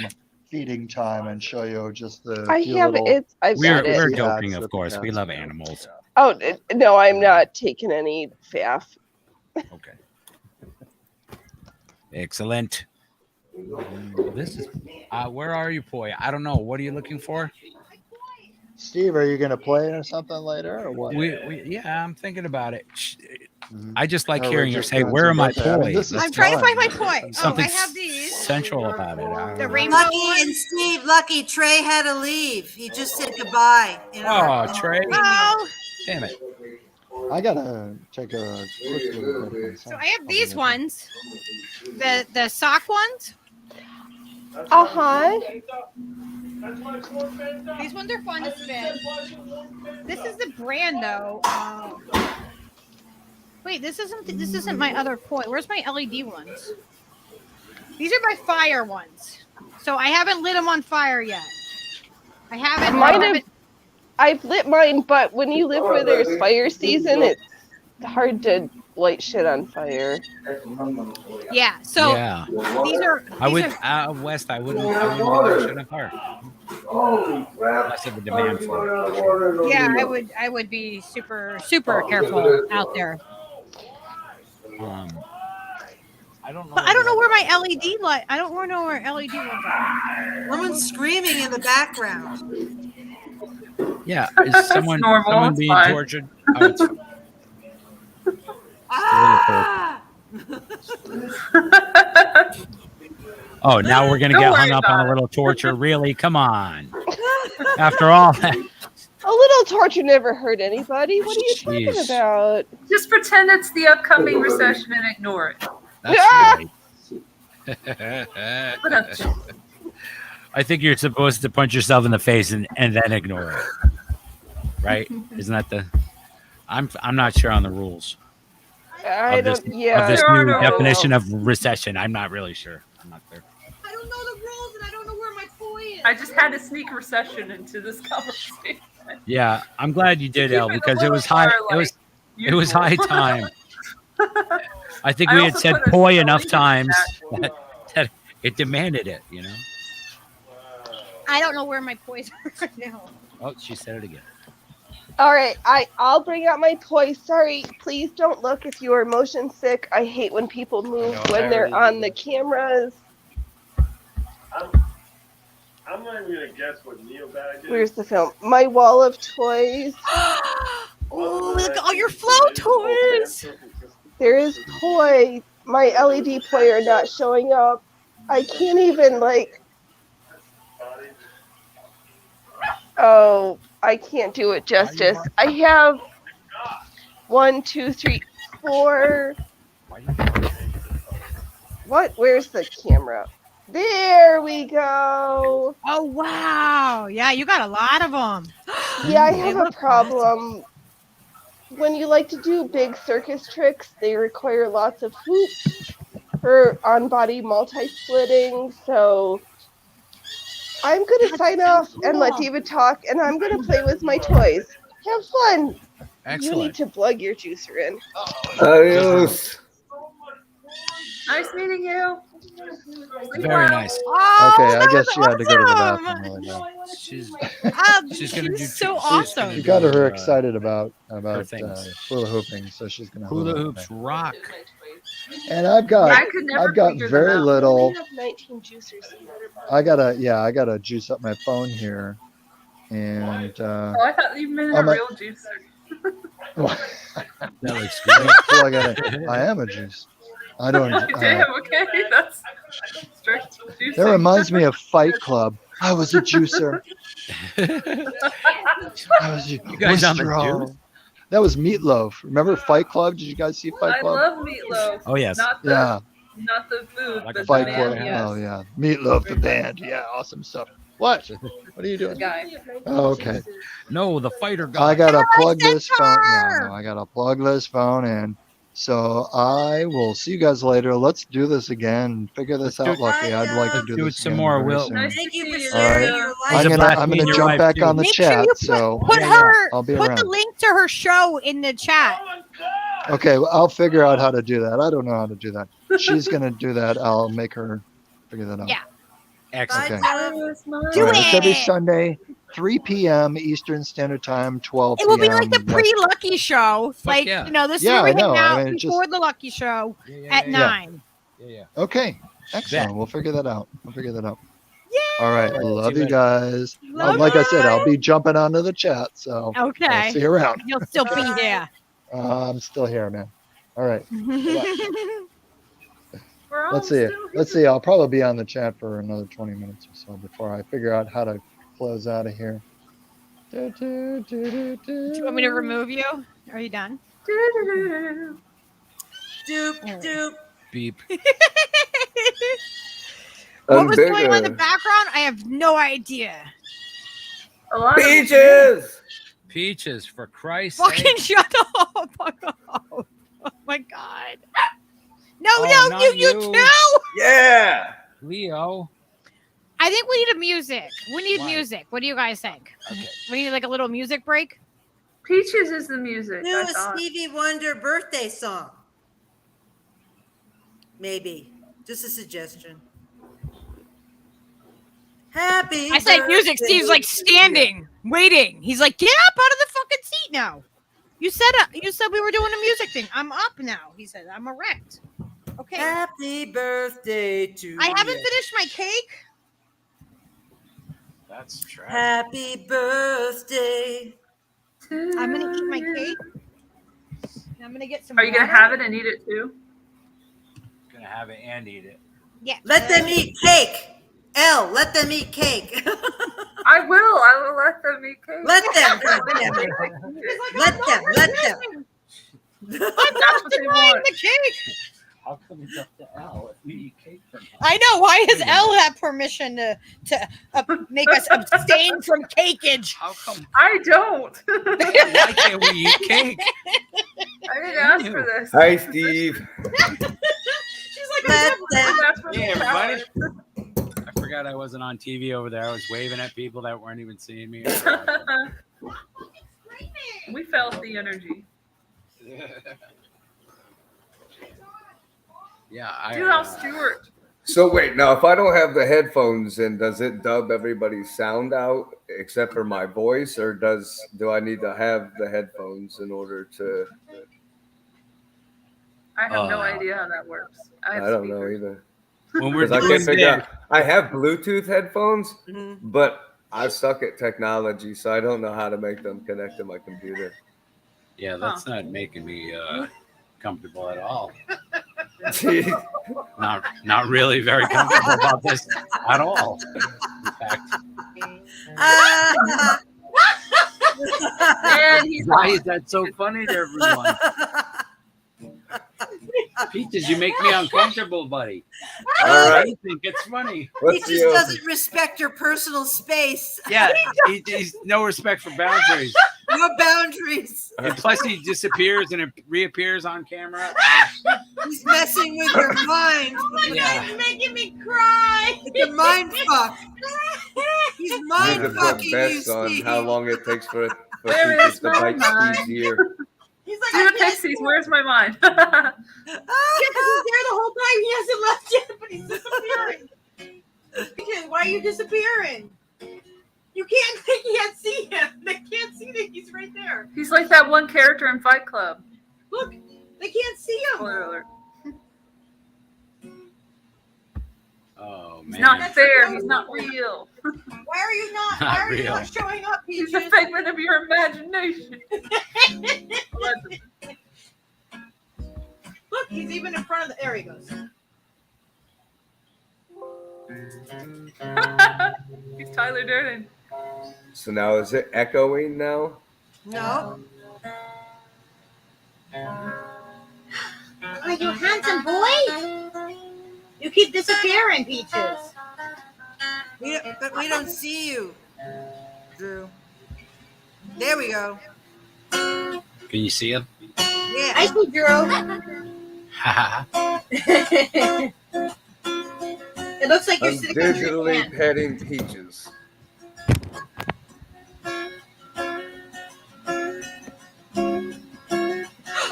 feeding time and show you just the I few have little it. I've We're got it. we're Hacks joking, that of the course. We cats love do. animals. Oh no, I'm not taking any faff. Okay. Excellent. This is where are you, Poi? I don't know. What are you looking for? Steve, are you gonna play or something later or what? Yeah, I'm thinking about it. Mhm. I just like Or we're hearing her just say, doing "Where are some my birthday. I mean, toys?" this is I'm trying to fun. find my toy. Something I have these. sensual about it. I don't The know. rainbow Lucky one. and Steve, Lucky, Trey had to leave. He just said goodbye. Oh, Trey. Oh, Damn it. I gotta take a quick little break. so I have these ones. The sock ones. Uh-huh. These ones are fun to spin. This is the brand though. Wait, this isn't my other toy. Where's my LED ones? These are my fire ones. So I haven't lit them on fire yet. I haven't. I've lit mine, but when you live where there's fire season, it's hard to light shit on fire. Yeah. So Yeah. these are. I would These are out west. I wouldn't be doing shit in a car. Unless of a demand for it. yeah, I would be super careful out there. I don't know. But I don't know where my LED light. I don't know where LED ones are. Woman's screaming in the background. Yeah, is someone normal, it's being fine. tortured? Oh, it's fine. Ah! Oh, now we're gonna Don't get worry hung up on about a it. little torture. Really? Come on. After all that, A little torture never hurt anybody. What are you talking Jeez. about? Just pretend it's the upcoming recession and ignore it. that's Ah! right. But I think you're supposed to punch yourself in the face and then ignore it. Right? Isn't that the? I'm not sure on the rules I of this don't. Yeah. new I don't definition know. of recession. I'm not really sure. I'm not there. I don't know the rules and I don't know where my toy is. I just had to sneak recession into this conversation. Yeah, I'm glad you did, keep El, it a because it little was high. more, It was usual. high time. I think I we had also said put a "boy" spelling enough in times that. that it demanded it. You know. I don't know where my toys are right now. Oh, she said it again. All right, I'll bring out my toys. Sorry, please don't look if you are motion sick. I hate when people move when they're on the cameras. I'm not even gonna guess what Neo bag is. Where's the film? My wall of toys. Oh, look at all your flow toys. There is toy. My LED player not showing up. I can't even Oh, I can't do it justice. I have 1, 2, 3, 4. What? Where's the camera? There we go. Oh wow! Yeah, you got a lot of them. Yeah, I have a problem. When you like to do big circus tricks, they require lots of hoops for on-body multi-splitting. So I'm going to sign off and let David talk, and I'm going to play with my toys. Have fun. Excellent. You need to plug your juicer in. Adios. Nice meeting you. Very nice. Oh, Okay, I that guess was she had to go to the awesome. bathroom really bad. She's gonna do. So she's awesome. gonna You got do, her excited about things. hula hooping, so she's gonna Hula hoops rock. And I've got I could never I've got figure them very out. little. I have 19 juicers. I gotta juice up my phone here, and Oh, I thought you meant a I'm a- real juicer. That looks good. plug it in. I am a juice. I don't. Damn, okay, that's strict juicing. That reminds me of Fight Club. I was a juicer. I was You guys on the Wistro. juice? That was Meatloaf. Remember Fight Club? Did you guys see Fight I Club? love meatloaf. Oh yes. Not the, Yeah, not the food, Like but a the Fight man, Club. yes. Oh yeah, Meatloaf the band. Yeah, awesome stuff. What? What are you The doing? guy. Oh, okay. No, the fighter guy. I gotta plug this phone. Center! Yeah, no, I gotta plug this phone in. So I will see you guys later. Let's do this again. Figure this Let's do out, it. Lucky. I'd like to Let's do do this it some again more, very Will. soon. Nice Thank you for to see sharing you. your life. He's a blast I'm meeting gonna your jump wife, back too. on the Make sure chat. you So put I'll be put around. the link to her show in the chat. Okay, well, I'll figure out how to do that. I don't know how to do that. She's gonna do that. I'll make her figure that out. Yeah. Excellent. Bye, Okay. Jeff. Do All right, it's every it. Sunday, 3 p.m. Eastern Standard Time, 12 It will be p.m. like the pre-Lucky show. Like, yeah. this Yeah, is where we I know. hang out I mean, it before the Lucky show Yeah, at yeah, 9. yeah. Okay, excellent. Bet. We'll figure that out. Yay! All right, All right, love see you you later. guys. Love Like I said, you. I'll be jumping onto the chat, so I'll Okay. see you around. You'll still be here. I'm still here, man. All right, We're all let's see. still Let's see. I'll probably be on the chat for another 20 minutes or so before I figure out how to close out of here. Do you want me to remove you? Are you done? here. Doop, doop. Beep. What was going on in the Bigger. background? I have no idea. A lot of Peaches. Peaches, for Christ's Fucking sake. shut up. Oh my god. No, Oh, no, not you you. too. Yeah. Leo. I think we need a music. We need Why? music. What do you guys think? Okay. We need like a little music break. Peaches is the music. Do I a thought. Stevie Wonder birthday song. Maybe. Just a suggestion. Happy I said music. birthday Steve's like to standing, waiting. He's like, get up out of the fucking seat now. You said we were doing a music thing. I'm up now. He said, I'm erect. Okay. you. Happy birthday to I haven't you. finished my cake. That's tragic. Happy birthday. I'm gonna eat my cake. And I'm gonna get some. Are you gonna water. have it and eat it too? Gonna have it and eat it. Yeah. Let them eat cake. Let them eat cake. I will. I will let them eat cake. Let them. Let them. I'm not what they denying want. the cake. How come it's up to Al if we eat cake from him? I know. Why does Elle have permission to make us abstain from cakeage? How come? I don't. Why can't we eat cake? I didn't ask for this. Hi, Steve. She's like, Hey, everybody. I forgot I wasn't on TV over there. I was waving at people that weren't even seeing me. We felt the energy. Yeah, Do Al Stewart. So wait, now if I don't have the headphones in, does it dub everybody's sound out except for my voice, or do I need to have the headphones in order to? I have no idea how that works. I don't know either. When we're I can't figure doing out. I have Bluetooth headphones, but I suck at technology, so I don't know how to make them connect to my computer. Yeah, that's not making me comfortable at all. Not really very comfortable about this at all. In fact, why is that so funny to everyone? Peaches, you make me uncomfortable, buddy. All right. You think it's funny? He just doesn't respect your personal space. Yeah, he's no respect for boundaries. No boundaries. And plus, he disappears and it reappears on camera. He's messing with your mind. Oh my God, he's making me cry. It's a mind fuck. He's You mind need to put fucking you, bets on Steve. how long it takes for Where Peaches is to my bite mind? Steve's ear. He's like, Dude, Pixies, where's my mind? Yeah, because he's there the whole time. He hasn't left yet, but he's disappearing. Because why are you disappearing? You can't see him. They can't see that he's right there. He's like that one character in Fight Club. Look, they can't see him. Spoiler alert. Oh man, He's not fair. He's not real. Why are you not? Not Why are you real. not showing up, He's Peaches? a figment of your imagination. Look, he's even in front of the. There he goes. He's Tyler Durden. So now is it echoing now? No. Are you handsome boy? You keep disappearing, Peaches. But we don't see you, Drew. There we go. Can you see him? Yeah. I see Drew. It looks like you're I'm sitting on your digitally hand. petting Peaches.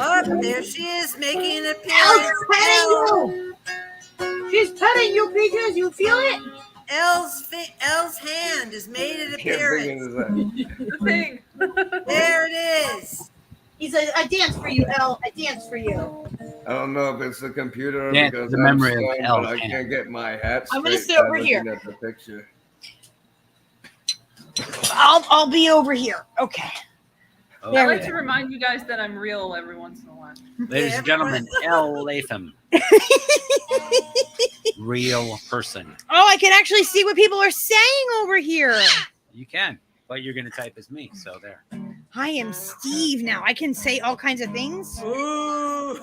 Oh, there she is making an Elle's appearance. petting you. She's petting you, Peaches. You feel it? Elle's hand has made an Can't think appearance. of that. The thing. There it is. He says, "I dance for you, Elle. I dance for you." I don't know if it's the computer Yeah, because the I'm memory of stoned, Elle's but I hand. can't get my hat straight. I'm gonna sit by over here. looking at the picture. I'll be over here. Okay. Oh, I like to remind you guys that I'm real every once in a while. ladies and gentlemen, L. Latham, real person. Oh, I can actually see what people are saying over here. You can, but you're gonna type as me. So there. I am Steve now. I can say all kinds of things. Ooh.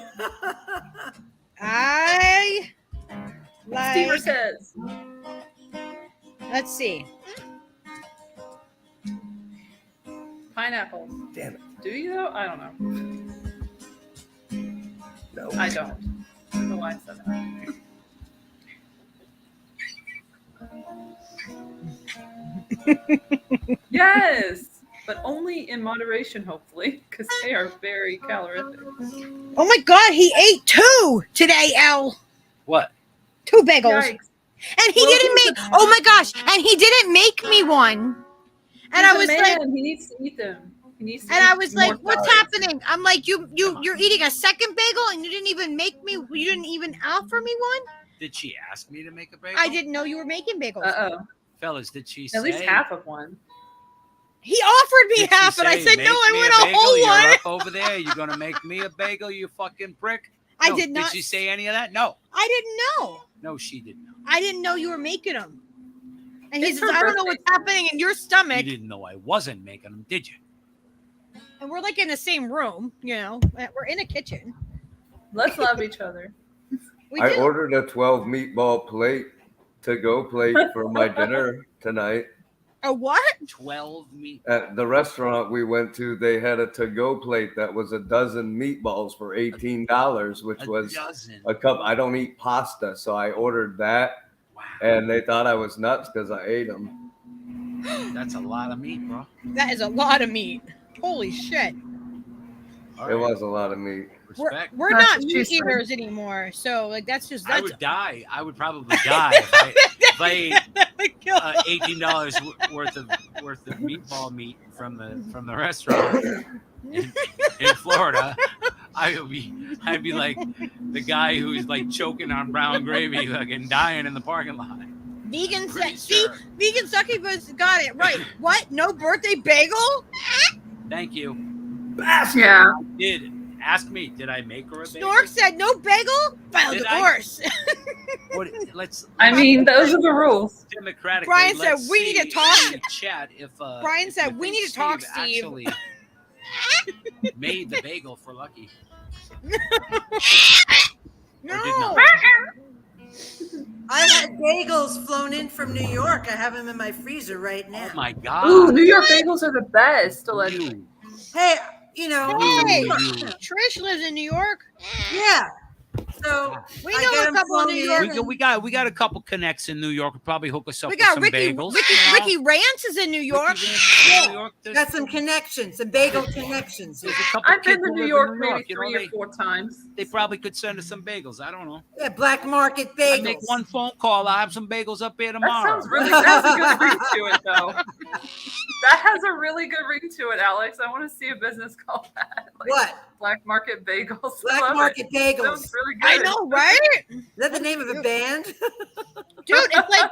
I Stever like. says. Let's see. Pineapples. Damn it. Do you though? I don't know. No. I don't. I don't know why I said that. Yes, but only in moderation, hopefully, because they are very calorific. Oh my God, he ate 2 today, Elle. What? 2 bagels. Yikes. And he Well, didn't he's make. a- Oh my gosh! And he didn't make me one. And He's I a was man. like, He needs to eat them. He needs to and eat I was more like, what's calories. happening? I'm like, you're eating a second bagel, and you didn't even make me. You didn't even offer me one. Did she ask me to make a bagel? I didn't know you were making bagels. Uh-oh. Fellas, did she At say? least half of one. He offered me Did she half, and I say, said no. "Make I me want a a bagel, whole you're one. up over there. You're gonna make me a bagel, you fucking prick. I No. did not. Did she say any of that? No. I didn't know. No, she didn't know. I didn't know you were making them. And he It's says, her I don't know birthday. what's happening in your You stomach. didn't know I wasn't making them, did you? And we're like in the same room, you know. We're in a kitchen. Let's love each other. I ordered a 12 meatball plate to go plate for my dinner tonight. A what? 12 meat. At the restaurant we went to, they had a to-go plate that was a dozen meatballs for $18, which was a cup. I don't eat pasta, so I ordered that, and they thought I was nuts because I ate them. That's a lot of meat, bro. That is a lot of meat. Holy shit. All It right. was a lot of meat. Respect. We're That's not what she meat said. eaters anymore. So like that's I would die. I would probably die if I ate $18 worth of meatball meat from the restaurant in Florida. I'd be like the guy who's like choking on brown gravy, fucking dying in the parking lot. Vegan Pretty see, sure. vegan succubus got it right. What? No birthday bagel? Thank you. Yeah. Did ask me? Did I make her a bagel? Snork said no bagel. File Did I? divorce. Let's. I mean, those are the rules. Democratically, Brian said, let's "We need to see talk." in the chat if Brian if said, you "We think need to talk, Steve." Actually made the bagel for Lucky. No. I had bagels flown in from New York. I have them in my freezer right now. Oh my god! Ooh, New York bagels are the best. Allegedly. Hey, you know. Hey, Trish lives in New York. Yeah. So We I know got a 'em couple in flown New in. York. We got a couple connects in New York. We'll probably hook us up We with got some Ricky bagels. Ricky Rance is in New York. New York. Got some connections, some bagel connections. There's a couple I've been kids to who New live York in maybe you know, 3 or 4 times. They probably could send us some bagels. I don't know. Yeah, black market I bagels. make one phone call. I'll have some bagels up here That tomorrow. sounds really. That has a good ring to it, though. That has a really good ring to it, Alex. I want to see a business called that. Like What? Black market bagels. I Black love market it. bagels. Sounds really good. I know, right? Is that the name of a band? Dude, it's like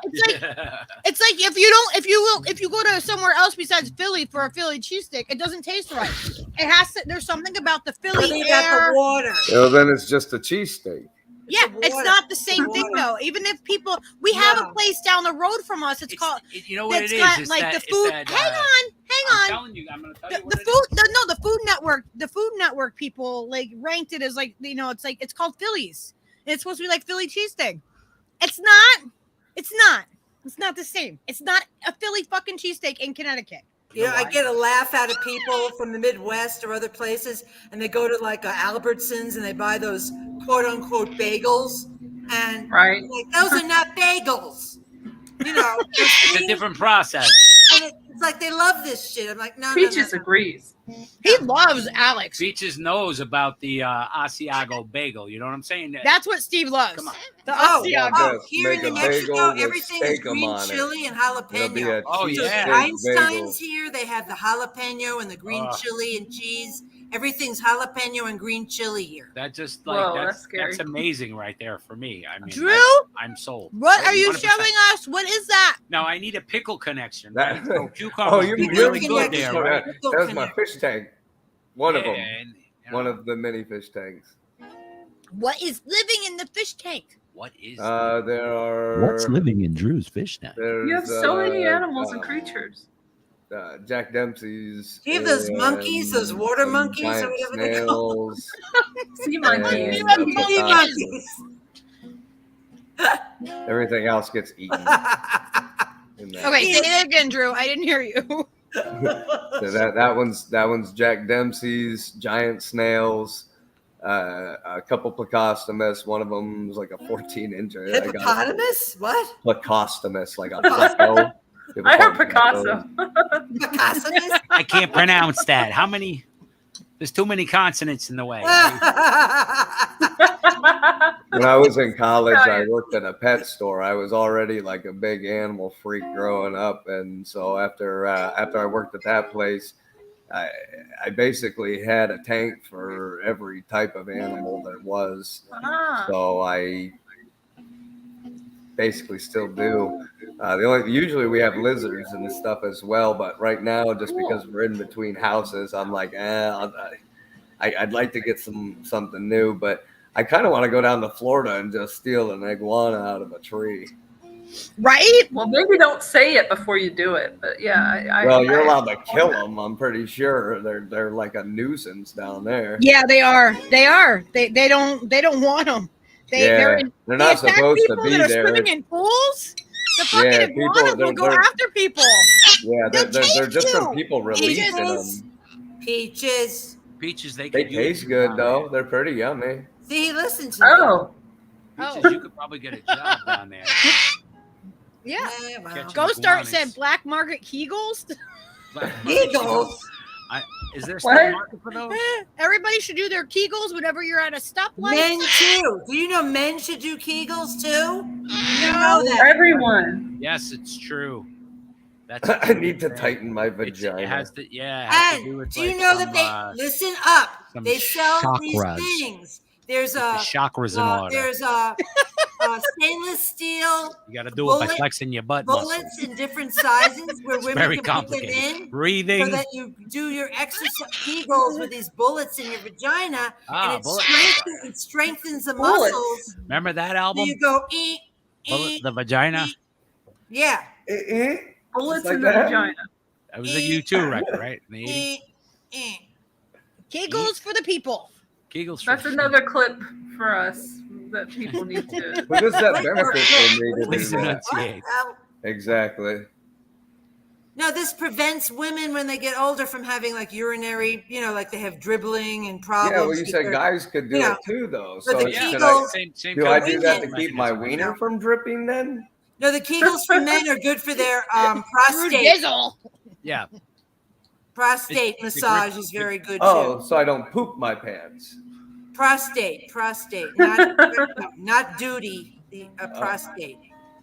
if you go to somewhere else besides Philly for a Philly cheesesteak, it doesn't taste right. It has to. There's something about the Philly Something air. about the water. Well, then it's just a cheesesteak. Yeah, the it's water. not the same The thing water. though. Even if people, we have No. a place down the road from us. It's called. You know what it It's is? got It's like that, the it's food. that, Hang I'm on. telling you, I'm gonna tell you what The it food. The Food Network. The Food Network people like ranked it as like it's called Phillies. And it's supposed to be like Philly cheesesteak. It's not. It's not. It's not the same. It's not a Philly fucking cheesesteak in Connecticut. You know, I get a laugh out of people from the Midwest or other places, and they go to like Albertsons and they buy those quote unquote bagels, and Right. like those are not bagels. You know, It's a different process. and it's like they love this shit. I'm like, no, Peaches no. agrees. He loves Alex. Beaches knows about the Asiago bagel. You know what I'm saying? That's what Steve loves. Come on. The Oh, Asiago. oh, here in Make New a Mexico, bagel with everything is steak 'em green on it. chili and It'll be jalapeno. a Oh, So yeah. Einstein's here, they have the jalapeno and the green Oh. chili and cheese. Everything's jalapeno and green chili here. That just Whoa, like that's scary. that's amazing right there for me. I mean, Drew? I'm sold. What are you 100%. showing us? What is that? Now I need a pickle connection. That- Right? So Oh, cucumbers you do Pickle really good connection. there, right? Pickle That's my connection. fish tank. One of Yeah, them. and, you know, One of the many fish tanks. What is living in the fish tank? what is There are. What's living in Drew's fish tank? There's, You have so many animals and creatures. Jack Dempsey's. Do you have those and monkeys, those water some monkeys or giant whatever they call them? snails. Sea and monkeys. Sea monkeys. Everything else gets eaten. in that. Okay, say that again, Drew. I didn't hear you. So that one's Jack Dempsey's, giant snails, a couple placostomus. One of them was like a 14-incher. Hippopotamus? What? Placostomus, like a pleco. I heard Picasso. Picassomus? I can't pronounce that. How many? There's too many consonants in the way. When I was in college, I worked at a pet store. I was already like a big animal freak growing up, and so after I worked at that place, I basically had a tank for every type of animal there was. Ah. So I basically still do. Usually we have lizards and stuff as well, but right now, just because we're in between houses, I'm like, I'd like to get something new, but I kind of want to go down to Florida and just steal an iguana out of a tree. Right? Well, maybe don't say it before you do it, but yeah. You're allowed to kill them. I'm pretty sure they're like a nuisance down there. Yeah, they are. They are. They don't want them. They're not attack supposed to people be that are there. swimming in pools. The fucking Yeah, iguanas will go after people. Yeah, They'll they're chase different you. people releasing Peaches. them. Peaches. Peaches, they They could use taste you good down though. They're pretty yummy. See, listen to me. Oh, there. Peaches, you could probably get a job down there. Yeah. Yeah, wow. Catch Go start iguanas. said black market Kegels. Eagles. Is there still What? a market for those? Everybody should do their Kegels whenever you're at a stoplight. Men too. Do you know men should do Kegels too? You No. know that. everyone. Yes, it's true. That's I need to tighten my It vagina. has to, yeah. It has to do And with, do you like, know some, that they listen up? some They sell these chakras. things. There's the a chakras in order. there's a stainless steel You got to do it by bullet- flexing your butt bullets muscles. in different sizes where women Very can put them complicated. in. Breathing. So that you do your exercise Kegels with these bullets in your vagina, and it strengthens the Bullets. muscles. Remember that So album? you go Bullet, the vagina. yeah. Bullets Like in the that? vagina. That was a U2 record, right? In the 80s. Kegels for the people. Kegels. for- That's another clip for us that people need to. What does that benefit for me to Please do that? enunciate. Exactly. No, this prevents women when they get older from having like urinary, like they have dribbling and problems. Yeah, well, you with said their- guys could do you know, it too, though. but So the should Kegels- Same do I do that to women- keep my wiener from dripping then? No, the Kegels for men are good for their Through prostate. Dizzle. Yeah. Prostate It's a massage grip- is very good Oh, too. so I don't poop my pants. Prostate, not duty. The prostate.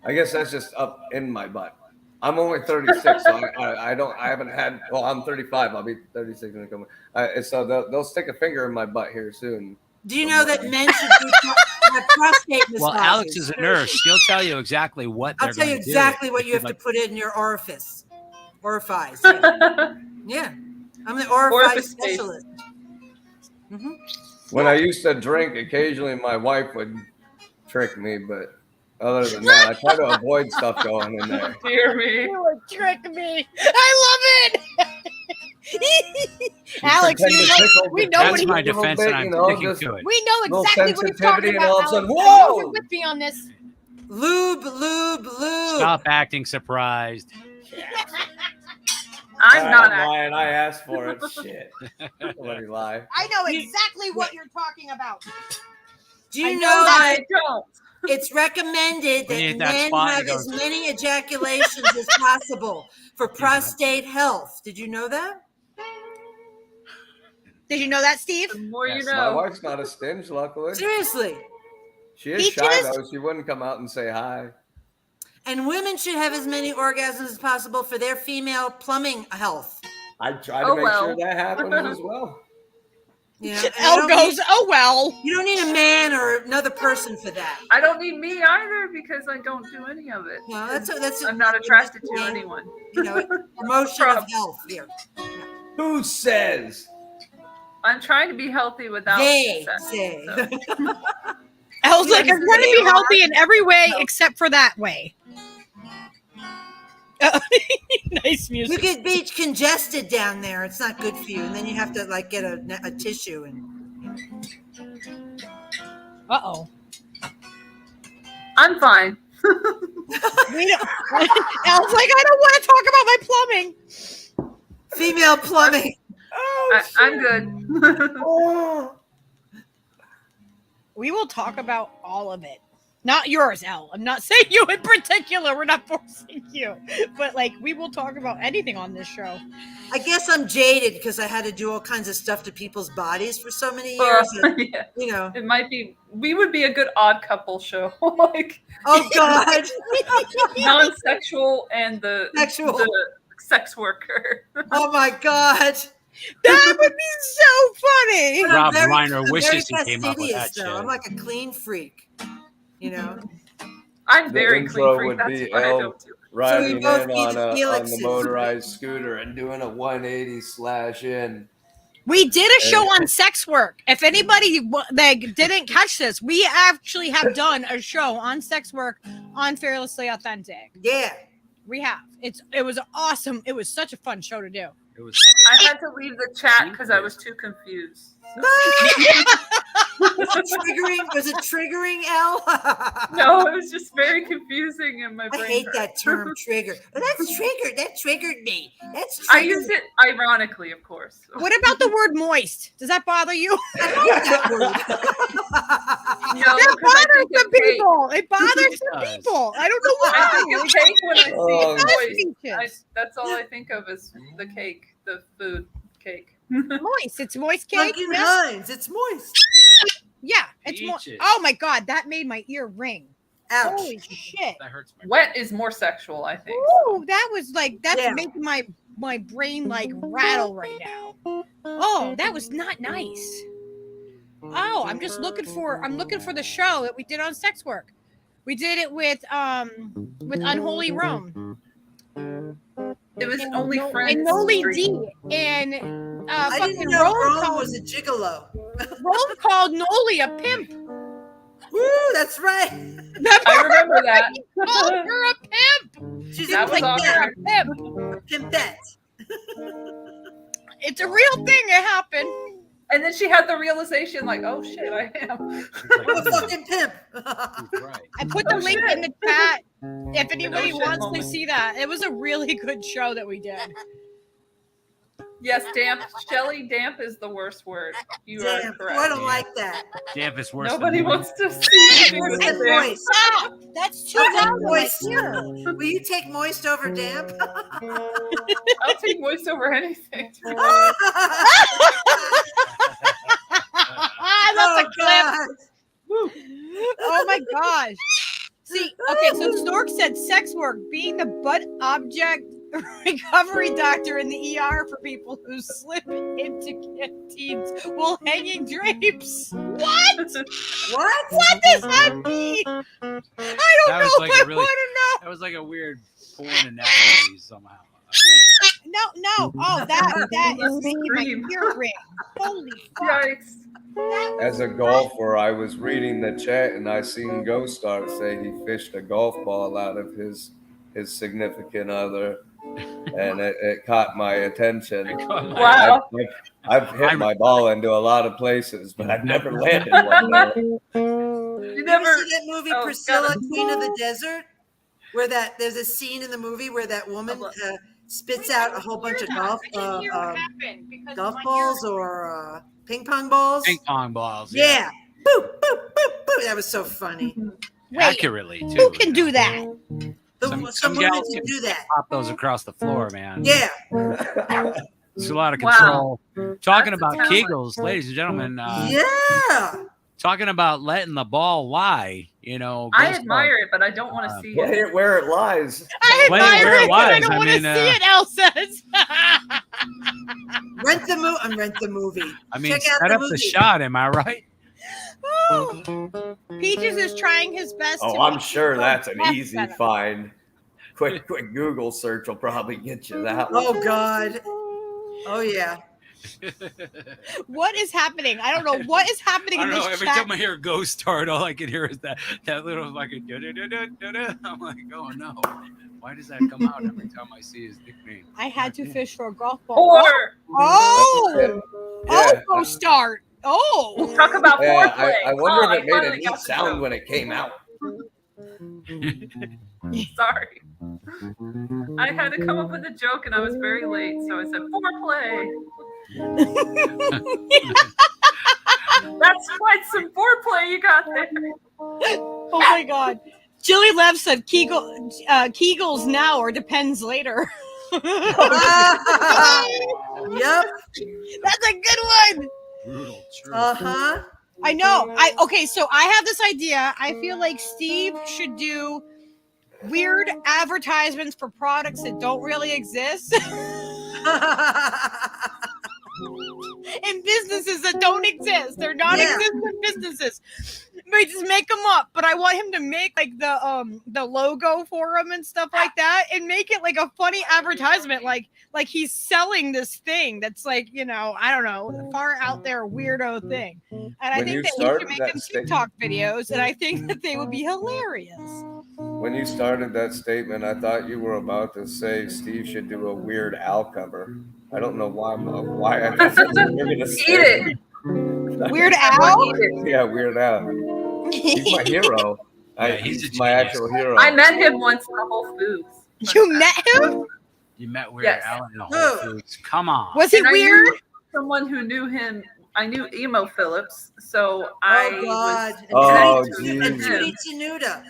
I guess that's just up in my butt. I'm only 36, so I haven't had. Well, I'm 35. I'll be 36 in a couple. So they'll stick a finger in my butt here soon. Do you know that men should have prostate massages? Well, Alex is a nurse. She'll tell you exactly what I'll they're tell you gonna do. exactly what you have to Like, put in your orifice. Orifice. Yeah. I'm the orifice Orifice space. specialist. Mhm. When I used to drink, occasionally my wife would trick me, but other than that, I try to avoid stuff going in there. Dear me. You would trick me. I love it. Alex, Pretend to tickle we the know tits what That's he, my a little defense, bit, and I'm you know, sticking just- to it. we know Little exactly what he's talking sensitivity, about. and all of a sudden, Alex. I know whoa! you're with me on this. Lube. Stop acting surprised. I'm not acting. lying. I asked for it. Shit. Let me lie. I know exactly what you're talking about. Do I you know know that. that I don't. it's recommended When you that hit that men spot, have it goes- as many ejaculations as possible for prostate health? Did you know that? Did you know that, Steve? The more you Yes, My know. wife's not a stinge, luckily. Seriously. She is shy, Peaches? though. She wouldn't come out and say hi. And women should have as many orgasms as possible for their female plumbing health. I try to Oh, make well. sure that happens as well. You know, and you Elle don't goes, need- oh well. You don't need a man or another person for that. I don't need me either because I don't do any of it. No, that's I'm not attracted to anyone. You know, promotion of health here. Who says? I'm trying to be healthy without They sex. say. so. Elle's like, I'm trying to be healthy in every way No. except for that way. Nice You music. get be congested down there. It's not good for you. And then you have to like get a tissue and Uh-oh. I'm fine. We don't, Elle's like, I don't want to talk about my plumbing. female plumbing. I'm good. Oh. We will talk about all of it. Not yours, Elle. I'm not saying you in particular. We're not forcing you. But like we will talk about anything on this show. I guess I'm jaded because I had to do all kinds of stuff to people's bodies for so many years. And, Yeah. you know. It might be. We would be a good odd couple show, like Oh God. non-sexual and the Sexual. the sex worker. Oh my God. That would be so funny. But I'm Rob very- Reiner I'm wishes very he came up with fastidious, that though. shit. I'm like a clean freak. You know. I'm The very intro clean freak. would That's be why I Elle don't do it. riding both in need on the Felix's. motorized scooter and doing a 180 slash in. We did a show on sex work. If anybody that didn't catch this, we actually have done a show on sex work on Fearlessly Authentic. Yeah. We have. It was awesome. It was such a fun show to do. It was I had to leave the chat because I was too confused. triggering? Was it triggering, Al? No, it was just very confusing in my brain. I hate that term, trigger. Oh, that's triggered. That triggered me. That's I triggered. use it ironically, of course. What about the word moist? Does that bother you? I like that word. No, That 'cause I bothers think some of cake. people. It bothers some does. people. I don't know why. I think of cake when I see Oh. moist. That's all I think of is the cake, the food cake. Moist. It's moist cake. Duncan Yeah, Hines. It's moist. yeah, it's moist. Peaches. Oh my god, that made my ear ring. Ouch. Holy shit. That hurts my Wet is more sexual, I think. Ooh, that was like that's Yeah. making my brain like rattle right now. Oh, that was not nice. Oh, I'm looking for the show that we did on sex work. We did it with Unholy Rome. It was only friends. And Noli stream. D and I fucking didn't know Rome called, was a gigolo. Rome called Noli a pimp. Woo, that's right. I remember that. He called her a pimp. She's That a was Like, pimpette. you're a pimp. Pimpette. It's a real thing. It happened. And then she had the realization, like, oh shit, I am. I'm a fucking pimp. Right. I put the link in the chat if anybody shit wants to moment. see that. It was a really good show that we did. Yes, damp. Shelly, damp is the worst word. You Damn. are Oh, correct. I don't like that. Damp is worse. Nobody than wants to see you Worse do than damp. moist. Stop! That's too I'll take loud in my moist. ear. Will you take moist over damp? I'll take moist over anything. That's a clip. God. Oh my gosh. See, okay, so Stork said sex work being the butt object recovery doctor in the ER for people who slip into canteens while hanging drapes. What? What? What does that mean? I don't That know. was like I a really- want to know. That was like a weird porn analogy somehow. No. Oh, that is making my ear ring. Holy fuck. Yikes. As a golfer, I was reading the chat and I seen Ghost Star say he fished a golf ball out of his significant other, and it caught my attention. Wow. I've hit my ball into a lot of places, but I've never landed one there. You ever see that movie Oh, Priscilla, got it. Queen of the Desert? Where there's a scene in the movie where that woman spits out a whole bunch of golf balls or ping pong balls. Ping pong balls. Yeah. Boop, boop, boop, boop. That was so funny. Accurately, too. Who can do that? Some women gals can do that. Pop those across the floor, man. Yeah. It's a lot of Wow. control. Talking That's a about talent. Kegels, ladies and gentlemen. Yeah. Talking about letting the ball lie. You know, I Ghost admire it, but I don't want to see Where it. where it lies. I Where admire it it, but I lies, don't I want to mean, see it, Elle says. Rent the movie. I mean, Check out set the up movie. the shot. Am I right? Oh. Peaches is trying his best to Oh, I'm make sure you that's an best easy setup. find. Quick Google search will probably get you that one. Oh God. Oh yeah. What is happening? I don't know what is happening I in don't know. this Every chat. time I hear Ghost Start, all I can hear is that little fucking da-da-da-da-da-da. I'm like, oh no. Why does that come out every time I see his nickname? I had to fish for a golf ball. Or Oh, Yeah. go start. Oh, talk about Yeah, foreplay. I wonder Oh, if it made a finally neat got the sound joke. when it came out. Sorry. I had to come up with a joke and I was very late, so I said foreplay. That's quite some foreplay you got there. oh my God. Jilly Lev said Kegels now or depends later. Yep. That's a good one. Brutal. True. Uh-huh. I know. Okay, so I have this idea. I feel like Steve should do weird advertisements for products that don't really exist. In businesses that don't exist. They're non-existent businesses. We just make them up. But I want him to make like the logo for them and stuff like that, and make it like a funny advertisement, like he's selling this thing that's like, you know, I don't know, far out there weirdo thing. And I When think you that we started should make that him statement- TikTok videos, and I think that they would be hilarious. When you started that statement, I thought you were about to say Steve should do a Weird Al cover. I don't know why I thought that's what you were going to say. Eat it. Weird Al? Yeah, Weird Al. He's my hero. Yeah, he's my actual hero. I met him once in Whole Foods. You met him? You met Weird Yes. Al in the Whole Foods. Come on. Was he And I weird? knew someone who knew him. I knew Emo Phillips, so I God. was And connected to Judy him. Tenuta.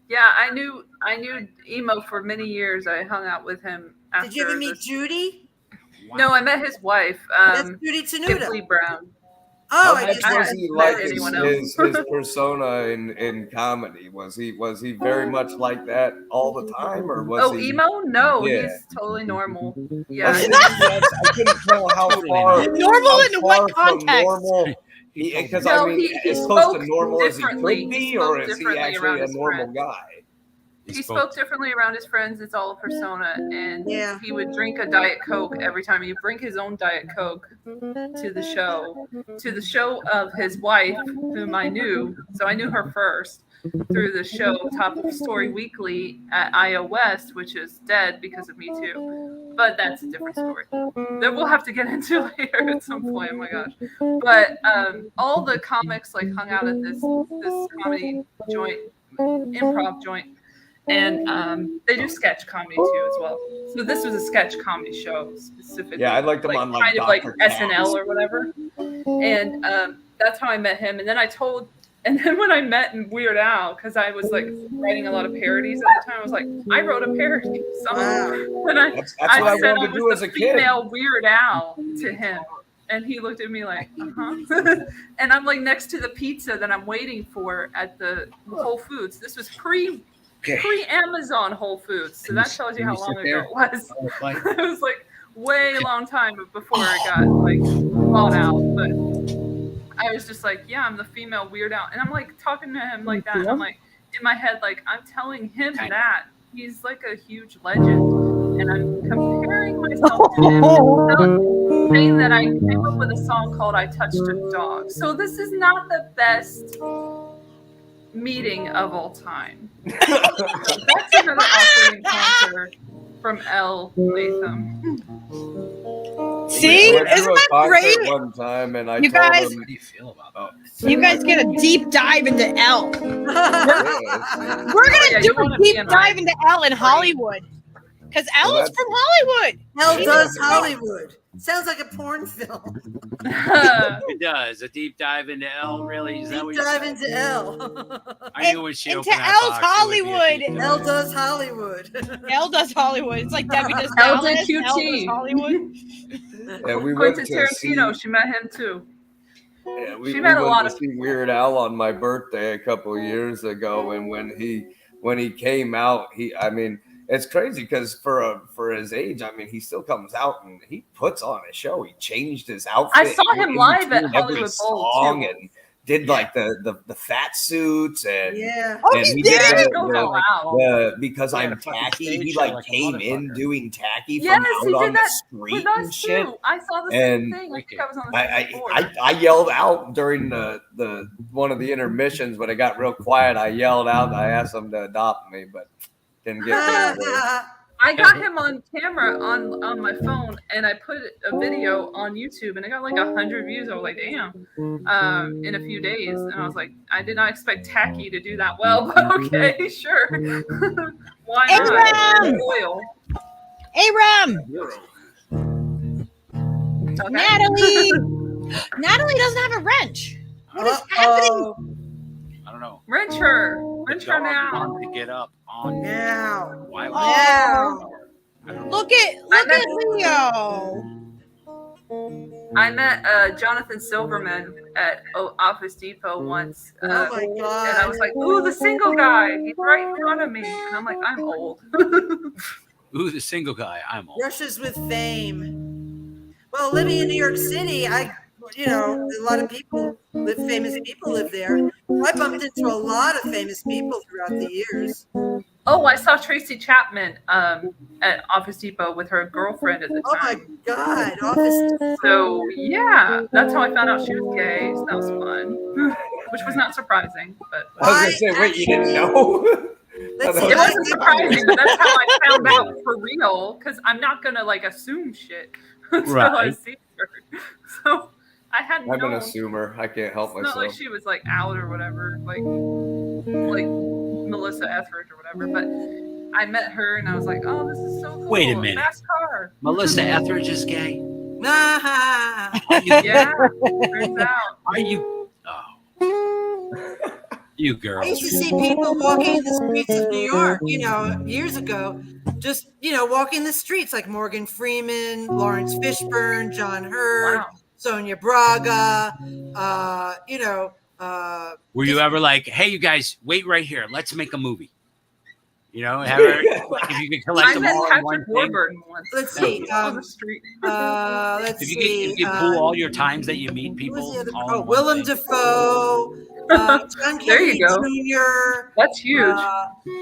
Yeah, I knew Emo for many years. I hung out with him after. Did you ever meet Judy? No, I met his wife. That's Judy Tenuta. Kimberly Brown. Oh, How I much guess was he like anyone his persona in comedy? Was he very much like that all the time, or was he? Emo? No, Yeah. he's totally normal. Yeah. I couldn't tell how far. Normal in how what far from context? normal. Because No, I mean, he as close spoke to normal as he differently. could be, He or spoke is he differently actually around a his normal friends. guy? He spoke differently around his friends. It's all a persona, and Yeah. he would drink a Diet Coke every time. He'd bring his own Diet Coke to the show of his wife, whom I knew. So I knew her first through the show Top of Story Weekly at IO West, which is dead because of Me Too. But that's a different story that we'll have to get into later at some point. Oh my gosh! But all the comics like hung out at this comedy joint, improv joint, and they do sketch comedy too as well. So this was a sketch comedy show specifically. Yeah, I liked them on like kind of like Dr. SNL or whatever. And that's how I met him. And then when I met Weird Al, because I was like writing a lot of parodies at the time, I was like, I wrote a parody song. And That's what I said wanted to do was as the a kid. female Weird Al to him. And he looked at me like, and I'm like next to the pizza that I'm waiting for at the Whole Foods. This was pre-Amazon Whole Foods. So that tells you how long ago it was. It was like way long time before it got like bought out. But I was just like, yeah, I'm the female Weird Al. And I'm like talking to him like that. And I'm like, in my head, like, I'm telling him that. He's like a huge legend. And I'm comparing myself to him, saying that I came up with a song called I Touched a Dog. So this is not the best meeting of all time. That's another awkward encounter from L. Latham. See? I went Isn't to a that concert great? One time, and I You told guys- him, How do you feel about You guys get a deep dive into L. We're yeah, gonna do you a wanna be deep in dive my into L in Hollywood. Because L is that's- from Hollywood. Hell does Hollywood. Sounds like a porn film. It does. A deep dive into L, really? Is that Deep what you're dive saying? into L. I knew when she Into opened that L's box, it would be a Hollywood. deep dive. L does Hollywood. L does Hollywood. It's like Debbie does L Dallas. did L QT. does Hollywood. yeah, we went Quentin to see. Tarantino, she met him too. Yeah, She we met a went lot to of see Weird Al on my birthday a couple of years ago, and when he came out, it's crazy because for his age, I mean, he still comes out and he puts on a show. He changed his outfit. I saw him in live at between every Hollywood Bowl, song too. and did like the fat suits and Yeah. Oh, and he he did did it? Go all out. because Yeah, I'm the fucking tacky. stage He show like like a came in motherfucker. doing tacky Yes, from he out did on the that street with and us shit. too. I saw the same And thing. I think I was on the same floor. I yelled out during the one of the intermissions when it got real quiet. I yelled out and I asked them to adopt me, but didn't get to. I got him on camera on my phone, and I put a video on YouTube, and I got like 100 views. I was like, damn, in a few days. And I was like, I did not expect Tacky to do that well, but okay, sure. Why not? Aram! Loyal. Aram! Okay. Natalie! Natalie doesn't have a wrench. What is happening? I don't know. Wrench her Dog now. want to get up on Now. Why would Now. Look at Leo. I met Jonathan Silverman at Office Depot once. Oh my God. And I was like, ooh, the single guy. He's right in front of me. And I'm like, I'm old. Ooh, the single guy. I'm old. Rushes with fame. Well, living in New York City, a lot of famous people live there. I bumped into a lot of famous people throughout the years. Oh, I saw Tracy Chapman at Office Depot with her girlfriend at the Oh my time. God, Office. So, yeah, that's how I found out she was gay. So that was fun, which was not surprising. But I was gonna say, wait, you didn't know? Let's it wasn't surprising, but that's how I found out for real. Because I'm not gonna like assume shit until I Right. see her. So I had I'm an known. assumer. I can't help It's not myself. like she was like out or whatever, like Melissa Etheridge or whatever. But I met her and I was like, oh, this is so cool. Wait a minute. Fast car. Melissa Etheridge is gay. Yeah, turns out. Are you? Oh. You I girls. used to see people walking in the streets of New York, years ago, just, walking the streets like Morgan Freeman, Lawrence Fishburne, John Hurd, Wow. Sonia Braga, Were you ever like, hey, you guys, wait right here. Let's make a movie. If you could collect I them met all in Patrick one thing. Warburton once. Let's see. On the street. Let's If see. you pull all your times that you meet who people. was the other? all Oh, in one Willem thing. Dafoe, John There Kennedy you go. Jr., That's huge.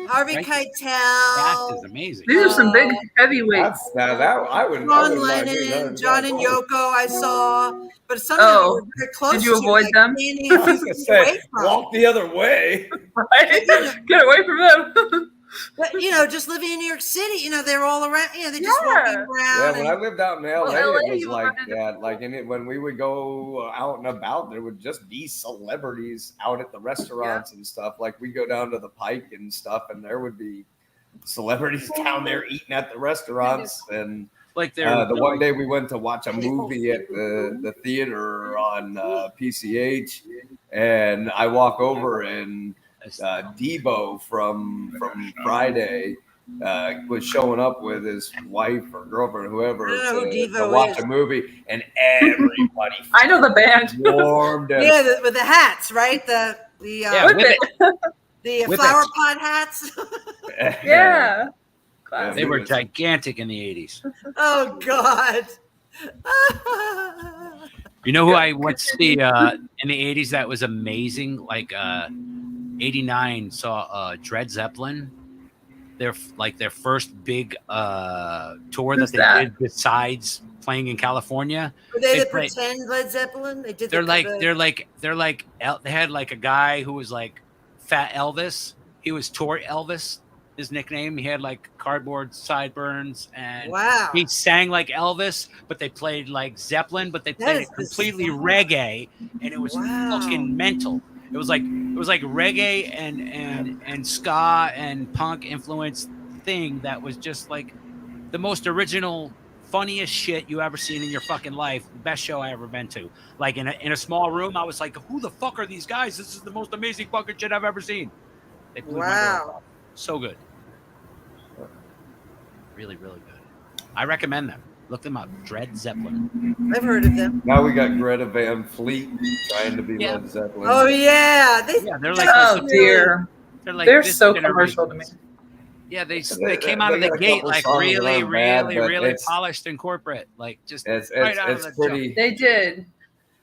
Harvey Right? That Keitel, is amazing. These are some big heavyweights. Now that I would. Ron Lennon, John and Yoko. I saw, but somehow Oh, they were very close. did you to, avoid like, them? standing a I few was gonna feet say, away from. walk the other way. Right? Get away from them. But just living in New York City, they're all around. They're just walking around. Yeah, when I and- lived out in LA, Well, it LA, was you like run into that. Like when we would go out and about, there would just be celebrities out at the restaurants and stuff. Like we go down to the Pike and stuff, and there would be celebrities down there eating at the restaurants. And Like the one day we went to watch a movie at the theater on PCH, and I walk over and Debo from Friday was showing up with his wife or girlfriend, whoever, I don't know who to Devo watch is. a movie, and everybody I know the band. warmed us. Yeah, with the hats, right? The Whip it. the Whip flower it. pot hats. Yeah. They were gigantic in the 80s. Oh God. You know who I went to see in the 80s that was amazing? Like 89 saw Dred Zeppelin. Their first big tour Who's that they that? did besides playing in California. Were they the played- pretend Led Zeppelin? They did. They had like a guy who was like Fat Elvis. He was Tour Elvis, his nickname. He had like cardboard sideburns, and Wow. he sang like Elvis, but they played like Zeppelin, but they played is it completely bizarre. reggae, and it was Wow. fucking mental. It was like reggae and ska and punk influenced thing that was just like the most original, funniest shit you ever seen in your fucking life. Best show I ever been to. Like in a small room, I was like, who the fuck are these guys? This is the most amazing fucking shit I've ever seen. They blew my doors off. So good. Really, really good. I recommend them. Look them up. Dred Zeppelin. I've heard of them. Now we got Greta Van Fleet trying to be Yeah. Led Zeppelin. Oh yeah. They're like Oh dear. They're this so generation's- commercial to me. Yeah, they came out of they the got a gate couple like songs that really, are bad, really, but really it's- polished and corporate. Like just It's right out of the pretty. jump. They did.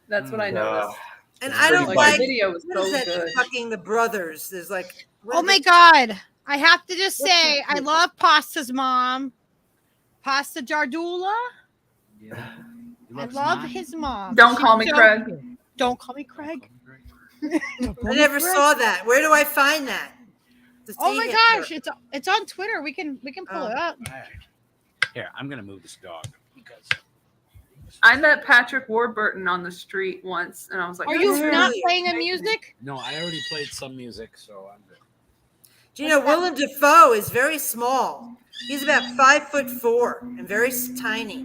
That's what I noticed. And It's I don't pretty like. The video was What is so that good. fucking the brothers? There's like. what Oh is my it? God. I have to just say, I love Pasta's mom. Pasta Jardula. Yeah. I love his mom. Don't She's call me so Craig. cute. Don't call me Craig. I never saw that. Where do I find that? To Oh see my it? gosh, it's on Twitter. We can pull Oh. it up. Here, I'm gonna move this dog because I met Patrick Warburton on the street once, and I was like, Are you That's not really playing a music? no, I already played some music, so I'm good. Do you know Willem Dafoe is very small? He's about 5'4" and very tiny.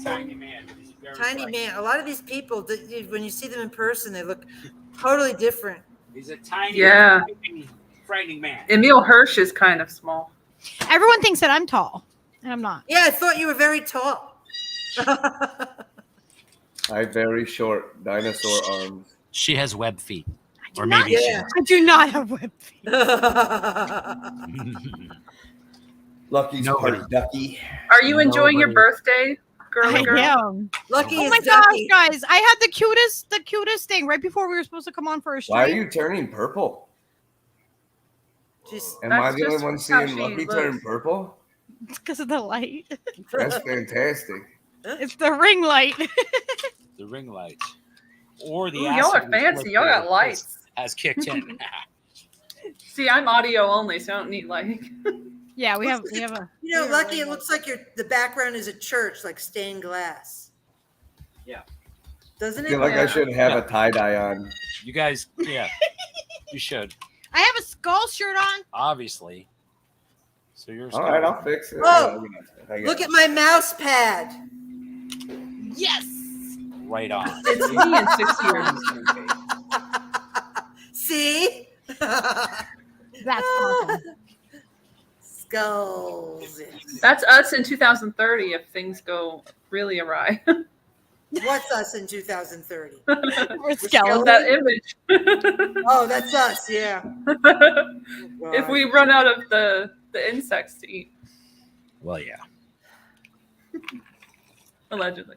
Tiny man. He's very Tiny bright. man. A lot of these people, when you see them in person, they look totally different. He's a tiny, Yeah. frightening man. Emil Hirsch is kind of small. Everyone thinks that I'm tall, and I'm not. Yeah, I thought you were very tall. I very short dinosaur arms. She has web feet, or not- maybe Yeah. I do not have web feet. Lucky's Nobody. part ducky. Are you enjoying your Nobody. birthday, girly I girl? am. Lucky Oh is my gosh, ducky. guys! I had the cutest thing right before we were supposed to come on for a stream. Why are you turning purple? Just Am I That's the only just one how seeing she Lucky looks. turn purple? It's because of the light. That's fantastic. It's the ring light. the ring light, or the Ooh, y'all are acid fancy. Y'all got lights. has kicked in. See, I'm audio only, so I don't need lighting. Yeah, we have a. You know, we have a Lucky, ring it looks like the background is a church, like stained glass. Doesn't I it? feel like I Yeah. should have a tie-dye on. You guys, yeah, you should I have a skull shirt on. obviously. So yours. All right, I'll fix it. Oh, I got look it. at my mouse pad. Yes. Right on. It's me in 6 years. See? That's awesome. Skulls. That's us in 2030 if things go really awry. What's us in 2030? We're Scale that image. Oh, that's us. Yeah. If we run out of the insects to eat, Well, yeah. allegedly.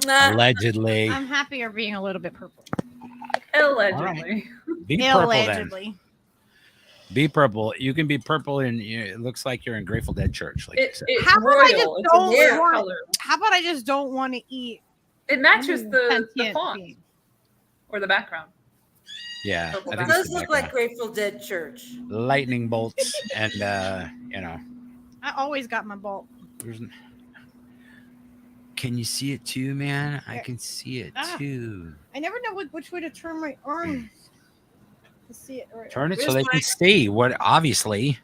Allegedly. I'm happy you're being a little bit purple. Allegedly. Be purple then. Allegedly. Be purple. You can be purple, and it looks like you're in Grateful Dead church. Like you said. It's How about I just royal. It's a don't weird want- color. How about I just don't want to eat? It matches the sentient font being? or the background. Yeah, Purple I It think does it's the look like background. Grateful Dead church. Lightning bolts, and you know. I always got my bolt. Can you see it too, man? I Yeah. can see it Ah. too. I never know which way to turn my arm to see it. Right. Turn it so Where's they my- can see what. Obviously,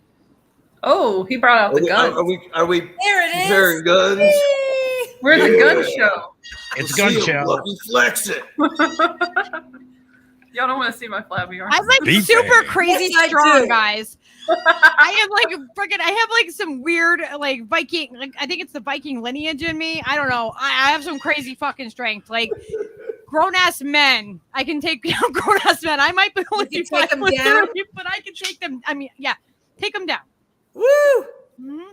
Oh, he brought out the gun. Are we There it is. comparing guns? Whee! We're the Yeah. gun show. it's See gun 'em, show. Lucky, flex it. Y'all don't want to see my flabby arm. I'm like Be super bad. crazy Yes, I strong, do. guys. I have like freaking. I have like some weird like Viking. Like I think it's the Viking lineage in me. I don't know. I have some crazy fucking strength. Like grown ass men. I can take down grown ass men. I might be only You can take 'em 5'3", down? but I can take them. I mean, yeah, take them down. Woo! Mhm.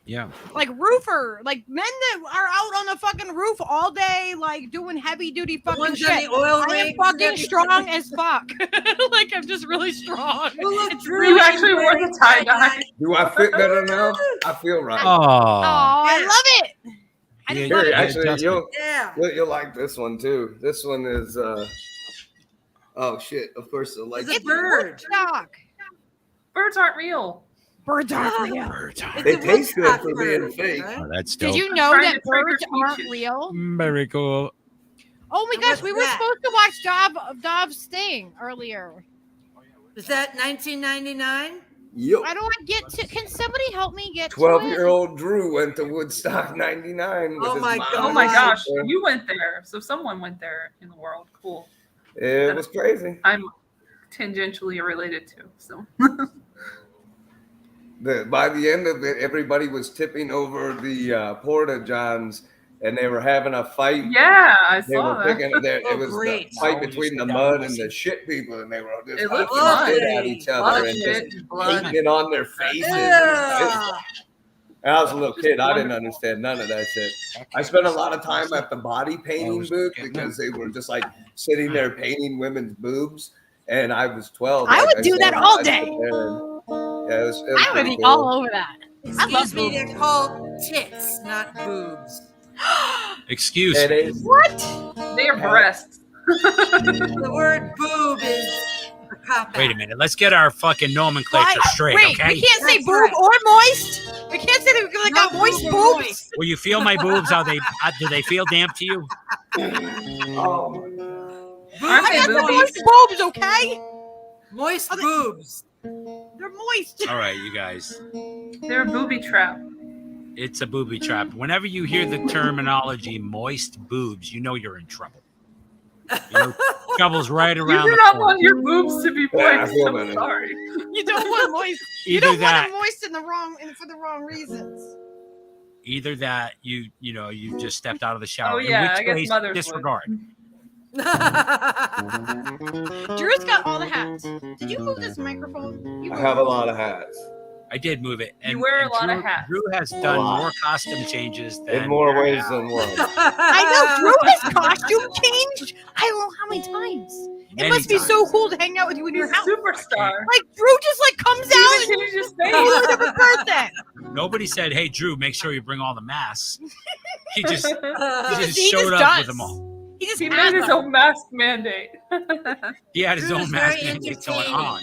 Yeah. Like roofer, like men that are out on the fucking roof all day, like doing heavy duty fucking ones shit. on the oil I am rigs, fucking that'd be strong as fuck. Like I'm just really strong. Oh, look, It's Drew really actually wore the tie-dye. Do I fit better now? I feel right. Oh. Oh, I love it. I just Yeah, love Here, it. actually, Yeah. you'll like this one too. This one is oh shit! Of course, the like It's a It's bird. Woodstock. Birds aren't real. Birds aren't real. Bird time. they It's a taste good woodcock for being bird, fake. right? Oh, that's Did dope. you know trying that to trick or birds aren't treat you. real? Very cool. Oh my And gosh, what's we were that? supposed to watch Dov's Sting earlier. Was that 1999? Yo, How do I get to? Can somebody help me get to it? 12-year-old Drew went to Woodstock '99. Oh my God. Oh my gosh, Yeah. you went there. So someone went there in the world. Cool. It was crazy. I'm tangentially related to. So By the end of it, everybody was tipping over the porta johns, and they were having a fight. yeah, I They saw were that. picking. It Oh, was great. the fight Oh, you between the sit down mud and and the listen. shit people, and they were just It looked fucking shit fun. at each Lot other of and shit just and blood. hating it on their faces. Yeah. And I was a little kid. I didn't understand none of that shit. I spent a lot of time at the body painting booth because they were just like sitting there painting women's boobs. And I was 12. I like would do said, that all I day. sat there and- Yeah, it was I would pretty be cool. all over that. Excuse me, they're called tits, not boobs. Excuse It me. is. What? They are breasts. The word boob is a cop Wait a minute. Let's get our fucking nomenclature Why- straight, Wait, okay? we can't say That's boob right. or moist. We can't say that they got No moist boob or boobs. Will you feel my boobs? How they do they feel damp to you? Oh, Aren't I they got the boobies? moist boobs, okay? Moist Oh, they- boobs. They're moist. All right, you guys. They're a booby trap. It's a booby trap. Whenever you hear the terminology moist boobs, you know you're in trouble. You know, trouble's right You around do the not corner. want your boobs to be Yeah, I moist. feel I'm better. sorry. You don't want moist. You Either don't want that, them moist in the wrong and for the wrong reasons. either that, you know, you just stepped out of the shower. Oh, In yeah, which I guess case, mothers would. disregard. Drew's got all the hats. Did you move this microphone? You I moved have a it. lot of hats I did move it. And, You wear a and lot Drew, of hats. Drew has done lot. more costume changes than in more ways than one. I know Drew's costume changed. I don't know how many times. It Many must be so times. cool to hang out with you in He's your a house. superstar. Like Drew just like comes He out even and changed his you really face. never heard that. Nobody said, "Hey, Drew, make sure you bring all the masks." He just He showed just up does. with them all. He just He has made his them. own mask mandate. He had his Drew's own mask very mandate going entertaining. on.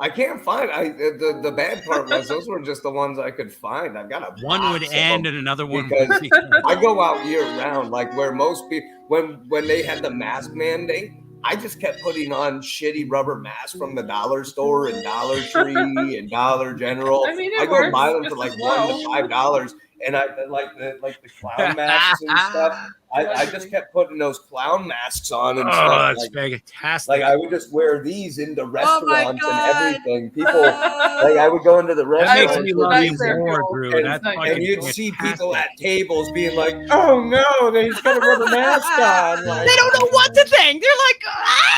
I can't find. The bad part was those were just the ones I could find. I got a One would end and another one because would be. I go out year round, like where most people when they had the mask mandate. I just kept putting on shitty rubber masks from the dollar store and Dollar Tree and Dollar General. I mean, I go works buy them just for like as well. $1 to $5, and I like the clown masks and stuff. I just kept putting those clown masks on and stuff. That's fantastic. Like I would just wear these into restaurants and God. everything. People like I would go into the That makes restaurants me with love these you more, Drew. and, That's and fucking you'd see people fantastic. at tables being like, "Oh no, he's got to wear the mask on." Like, They don't know what to think. They're like,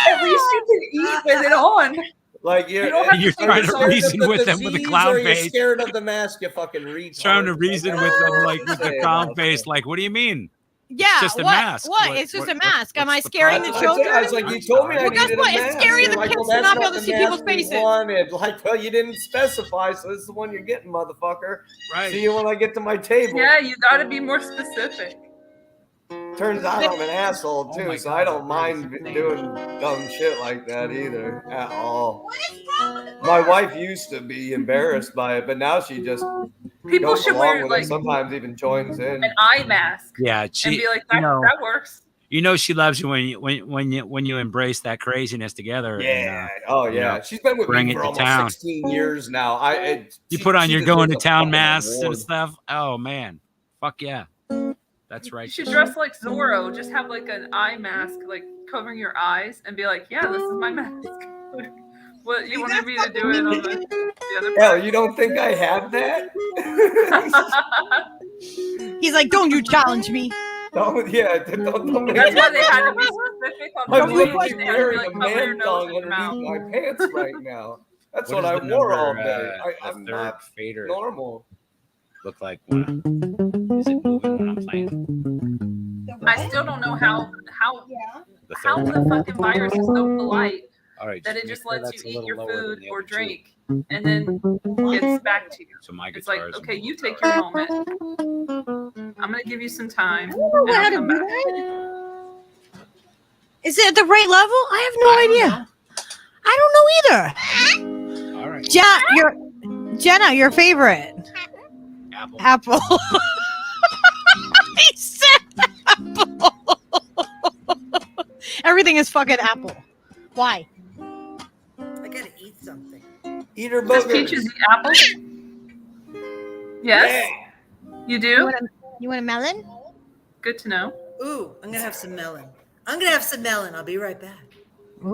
At least you can eat with it on. like You don't have to You're think trying it's to all reason the with them with the disease clown or you're face. scared of the mask, you fucking retard. Trying to reason with them like with the Yeah, clown that's face. it. Like, what do you mean? yeah, just a what? mask. What? What- It's just what- a mask. Am I what's the scaring the problem? children? I was like, you told me I Well, guess needed what? a It's mask. scary You're the like, kids well, to that's not be not able to the see mask people's we faces. wanted. Like, well, you didn't specify, so this is the one you're getting, motherfucker. Right. See you when I get to my table. Yeah, you got to be more specific. Turns out I'm an asshole too, my so God, I don't that mind is doing dumb shit like that either at all. My wife used to be embarrassed by it, but now she just People goes should along wear with like it. Sometimes even joins in. an eye mask Yeah, and she. be like, you know, that works. you know she loves you when you embrace that craziness together. Yeah. And, Oh you yeah. know, She's been with bring me it for to almost town. 16 years now. you put on she your deserves going to a town fucking masks award. and stuff. Oh man, fuck yeah, that's right. You should dress like Zorro. Just have like an eye mask, like covering your eyes, and be like, "Yeah, this is my mask." What you wanted me to do it on the other Hell, part? you don't think I have that? He's like, don't you challenge me. Don't make That's it- why they had to be specific on I'm the literally sleeves. They had to be wearing like a cover your man nose tongue and your mouth. underneath my pants right now. That's what, What I does the wore all number, day. the I'm third not fader normal. look like? Is it moving when I'm playing? I still don't know how The how third the one? fucking virus is so polite All right, that it make just sure lets that's a you eat little your lower food than the or other two. drink and then gets back to you. So my It's like, guitar is okay, you more take your moment. I'm gonna give you some time. I don't know and how I'll to come do back. that. Is it at the right level? I have no idea. I don't know either. All right. Jenna, your favorite. Apple. Apple. He said apple. Everything is fucking apple. Why? I gotta eat something. Eat her Does boogers. Peaches eat apples? Yes. You do? You want a melon? Good to know. Ooh, I'm gonna have some melon. I'll be right back.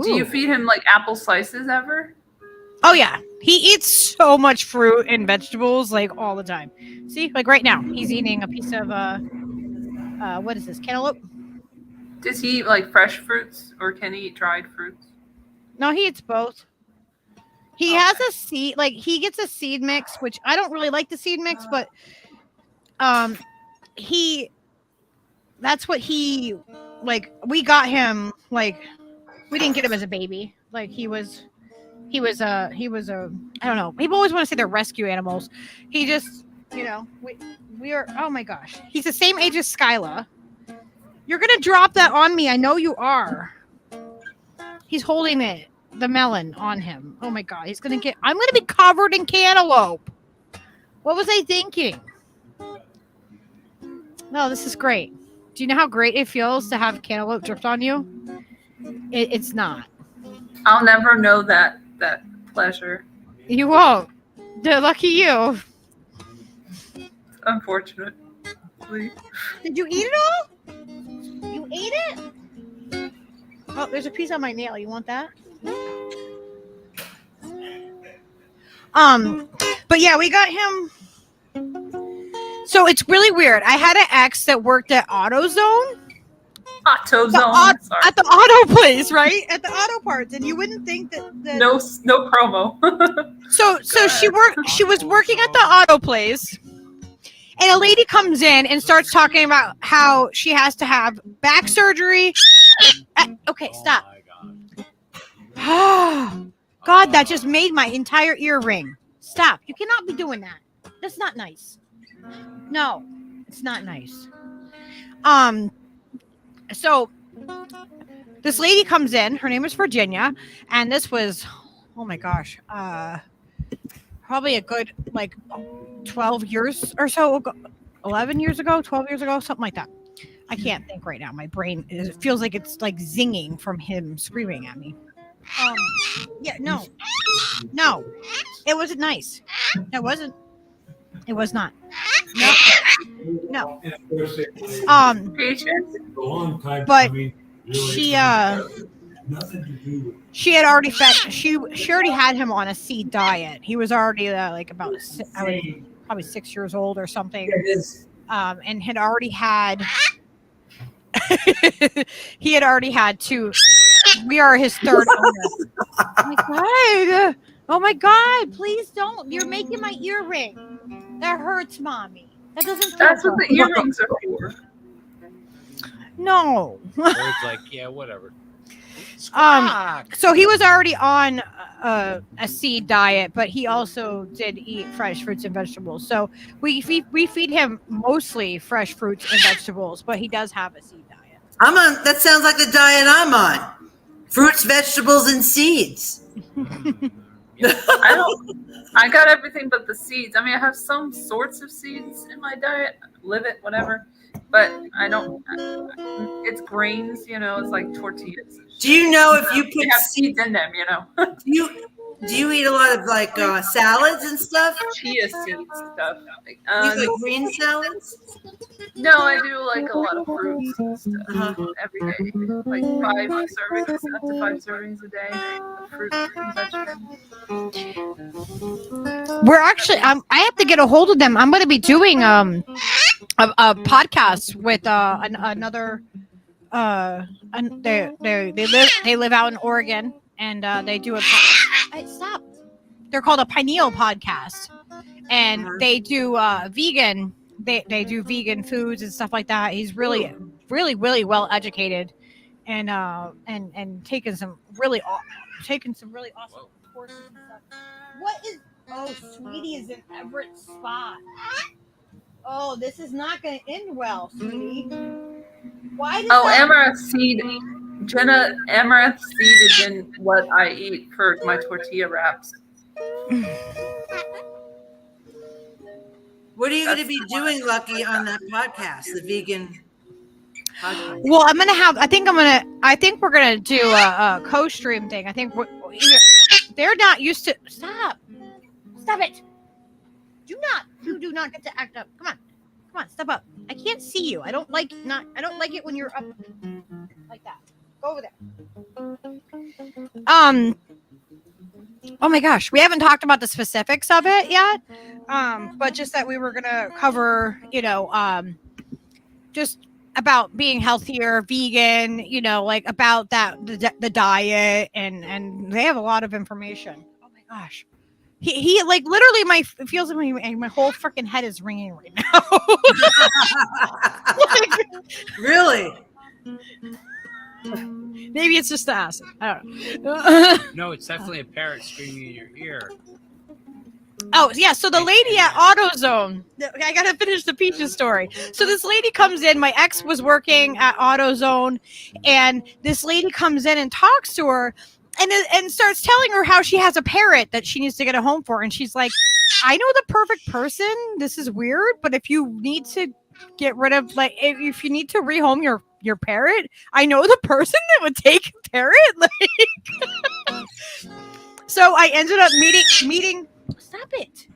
Do you feed him like apple slices ever? Oh yeah, he eats so much fruit and vegetables like all the time. See, like right now, he's eating a piece of what is this? Cantaloupe? Does he eat like fresh fruits or can he eat dried fruits? No, he eats both. He has a seed, like he gets a seed mix, which I don't really like the seed mix, but that's what he like. We got him like we didn't get him as a baby. Like he was a I don't know. People always want to say they're rescue animals. He just, you know, we are. Oh my gosh, he's the same age as Skyla. You're gonna drop that on me. I know you are. He's holding the melon on him. Oh my god, I'm gonna be covered in cantaloupe. What was I thinking? No, this is great. Do you know how great it feels to have cantaloupe dripped on you? It's not. I'll never know that pleasure. You won't. Lucky you. Unfortunate. Did you eat it all? You ate it? Oh, there's a piece on my nail. You want that? But yeah, we got him. So it's really weird. I had an ex that worked at AutoZone. AutoZone. At the auto place, right? At the auto parts, and you wouldn't think that. No promo. So she was working at the auto place, and a lady comes in and starts talking about how she has to have back surgery. Okay, stop. God, that just made my entire ear ring. Stop. You cannot be doing that. That's not nice. No, it's not nice. So this lady comes in. Her name is Virginia, and this was oh my gosh, probably a good like 12 years or so ago, 11 years ago, 12 years ago, something like that. I can't think right now. My brain feels like it's like zinging from him screaming at me. Yeah, no, it wasn't nice. It wasn't. It was not. No. But she had already fed. She already had him on a seed diet. He was already like about probably 6 years old or something. And had already had. He had already had two. We are his third owner. Oh my god! Oh my god! Please don't! You're making my ear ring. That hurts, mommy. That doesn't. That's what the earrings are for. No. It's like, yeah, whatever. So he was already on a seed diet, but he also did eat fresh fruits and vegetables. So we feed him mostly fresh fruits and vegetables, but he does have a seed diet. I'm on. That sounds like the diet I'm on. Fruits, vegetables, and seeds. I got everything but the seeds. I mean, I have some sorts of seeds in my diet, it, whatever. But I don't. It's grains, it's like tortillas. Do you know if you put seeds in them? Do you eat a lot of like salads and stuff? Chia seeds stuff. You like green salads? No, I do like a lot of fruits and stuff every day. Like 5 servings, up to 5 servings a day of fruit and vegetables. We're actually. I have to get a hold of them. I'm going to be doing a podcast with another. They live out in Oregon, and they do a. Stop. They're called a Pineal Podcast, and they do vegan. They do vegan foods and stuff like that. He's really well educated, and taking some really awesome courses and stuff. What is? Oh, sweetie is in Everett's spot. Oh, this is not going to end well, sweetie. Why? Amaranth seed. Jenna, amaranth seed is in what I eat for my tortilla wraps. What are you going to be doing, Lucky, on that podcast, the vegan podcast? Well, I think we're going to do a co-stream thing. I think they're not used to. Stop it. You do not get to act up. Come on, step up. I can't see you. I don't like it when you're up like that. Go over there. Oh my gosh, we haven't talked about the specifics of it yet. But just that we were gonna cover, just about being healthier, vegan, like about that the diet, and they have a lot of information. Oh my gosh. He like literally it feels like my whole freaking head is ringing right now. Really? Maybe it's just the acid. I don't know. No, it's definitely a parrot screaming in your ear. Oh, yeah. So the lady at AutoZone, I got to finish the Peaches story. So this lady comes in. My ex was working at AutoZone, and this lady comes in and talks to her and starts telling her how she has a parrot that she needs to get a home for. And she's like, I know the perfect person. This is weird, but if you need to get rid of, like, if you need to rehome your parrot, I know the person that would take a parrot. Like, so I ended up meeting. Stop it!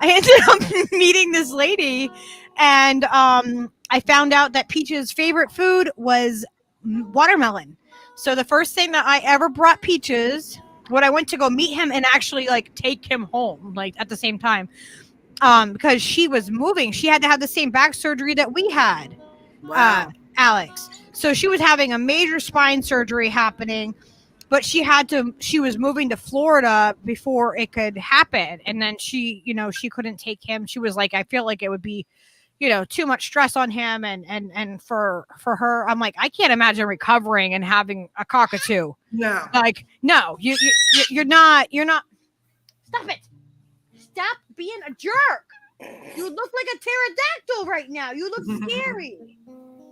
I ended up meeting this lady, and I found out that Peach's favorite food was watermelon. So the first thing that I ever brought Peaches, when I went to go meet him and actually like take him home, like at the same time, because she was moving, she had to have the same back surgery that we had. Wow. Alex. So she was having a major spine surgery happening, but she was moving to Florida before it could happen. And then she couldn't take him. She was like, I feel like it would be, too much stress on him. And for her, I'm like, I can't imagine recovering and having a cockatoo. No. Like, no, you're not. Stop it. Stop being a jerk. You look like a pterodactyl right now. You look scary.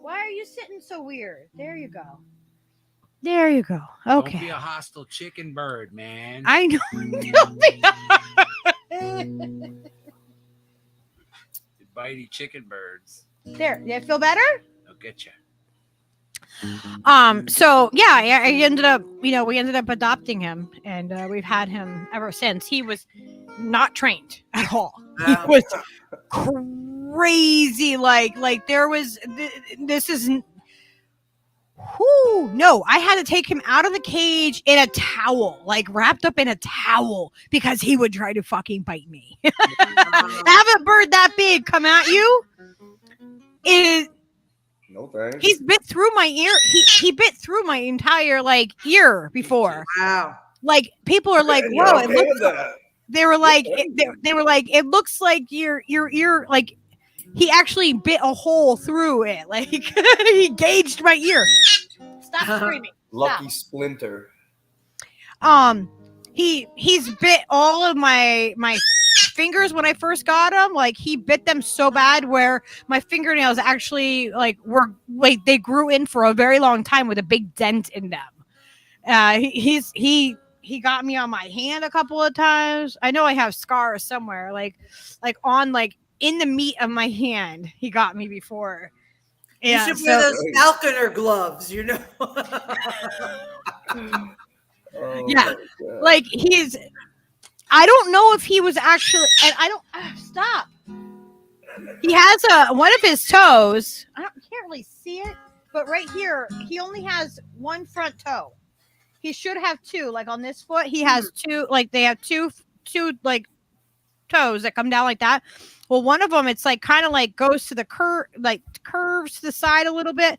Why are you sitting so weird? There you go. There you go. Don't be Okay. a hostile chicken bird, man. I know. Bitey chicken birds. There. You feel better? They'll get you. So yeah, I ended up, we ended up adopting him, and we've had him ever since. He was not trained at all. He was crazy. Like there was, this isn't. No, I had to take him out of the cage in a towel, like wrapped up in a towel, because he would try to fucking bite me. Have a bird that big come at you. No thanks. He's bit through my ear. He bit through my entire ear before. Wow. Like people are like, whoa, it looks. They were like, they were like, it looks like your ear, like he actually bit a hole through it. Like he gauged my ear. Stop screaming. Lucky Splinter. He's bit all of my fingers when I first got him. Like he bit them so bad where my fingernails actually they grew in for a very long time with a big dent in them. He got me on my hand a couple of times. I know I have scars somewhere, like on in the meat of my hand. He got me before. Yeah, you should wear those falconer gloves, Yeah, like I don't know if he was actually, and I don't stop. He has one of his toes. Can't really see it, but right here, he only has one front toe. He should have two. Like on this foot, he has two. Like they have two like toes that come down like that. Well, one of them, it's like kind of like goes to the curves to the side a little bit,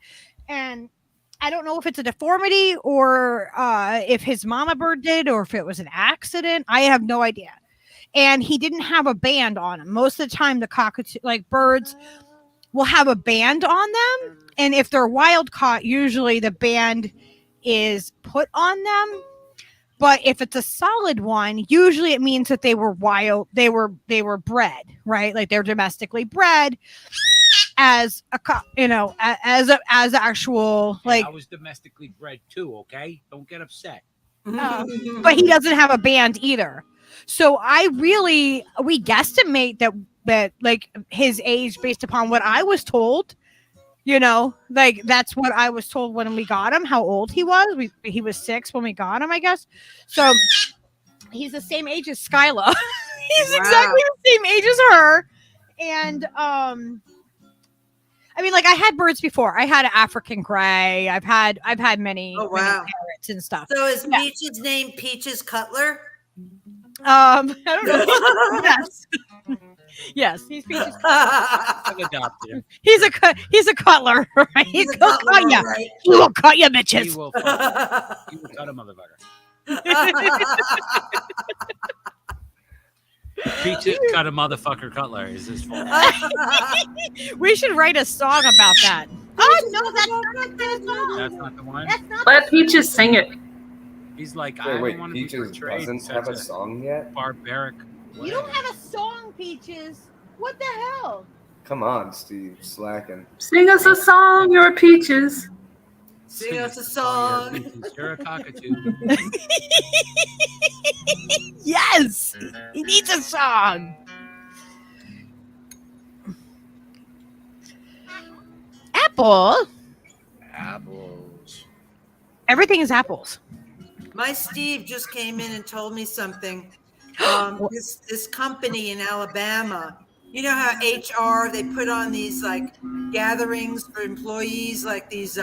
and I don't know if it's a deformity or if his mama bird did, or if it was an accident. I have no idea. And he didn't have a band on him. Most of the time, the cockatoo, birds, will have a band on them, and if they're wild caught, usually the band is put on them. But if it's a solid one, usually it means that they were wild. They were bred, right? Like they're domestically bred as as actual I was domestically bred too. Okay, don't get upset. But he doesn't have a band either. So we guesstimate that like his age based upon what I was told. That's what I was told when we got him, how old he was. He was 6 when we got him, I guess. So he's the same age as Skyla. He's exactly the same age as her. And I mean, I had birds before. I had an African gray. I've had many, many parrots and stuff. So is Peach's name Peaches Cutler? I don't know. Yes. Yes, he's Peach's I've adopted him. He's a cutler, right? He'll cut you. Right? He will cut you, bitches. He will cut a motherfucker. Peaches cut a motherfucker cutler is his fault. We should write a song about that. Oh no, that's not the song. That's not the one. Let Peaches sing it. He's like, Wait, I don't want to be Peaches portrayed doesn't have a song yet? Barbaric. You don't have a song, Peaches. What the hell? Come on, Steve, slacking. Sing us a song, you're Peaches. Sing us a song. You're a cockatoo. Yes, he needs a song. Apple. Apples. Everything is apples. My Steve just came in and told me something. This company in Alabama, you know how HR, they put on these gatherings for employees, like these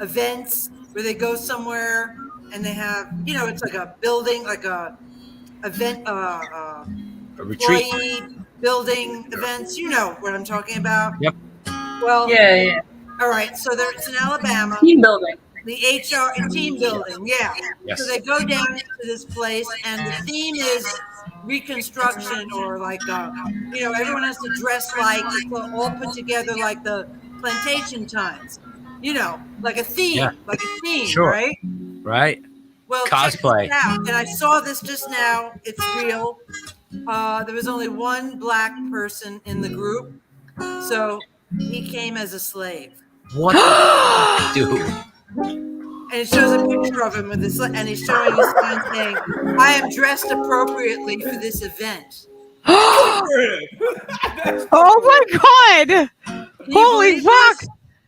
events where they go somewhere and they have, it's like a building, like a event, a retreat, employee building events. You know what I'm talking about? Yep. Well, yeah. All right. So it's in Alabama. Team building. The HR and team building, yeah. Yes. So they go down to this place, and the theme is reconstruction, or everyone has to dress like it's all put together like the plantation times, like a theme, Sure. right? Right. Well, cosplay. Check this out. And I saw this just now. It's real. There was only one black person in the group, so he came as a slave. What the fuck, dude? and it shows a picture of him with this, and he's showing his sign saying, "I am dressed appropriately for this event." Oh my god! Holy fuck!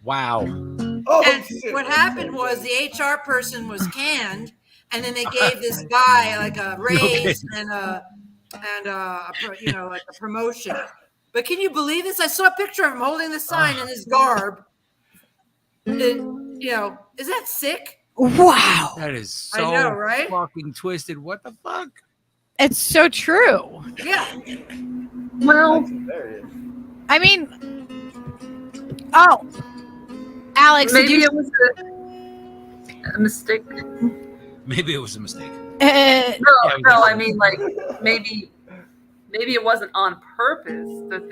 Wow. And what happened was the HR person was canned, and then they gave this guy like a raise and a like a promotion. But can you believe this? I saw a picture of him holding the sign in his garb. Isn't that sick? Wow. That is so I know, right? fucking twisted. What the fuck? It's so true. Yeah. Well, I mean, Alex, maybe it was a mistake. Maybe it was a mistake. No, I mean, like, maybe it wasn't on purpose that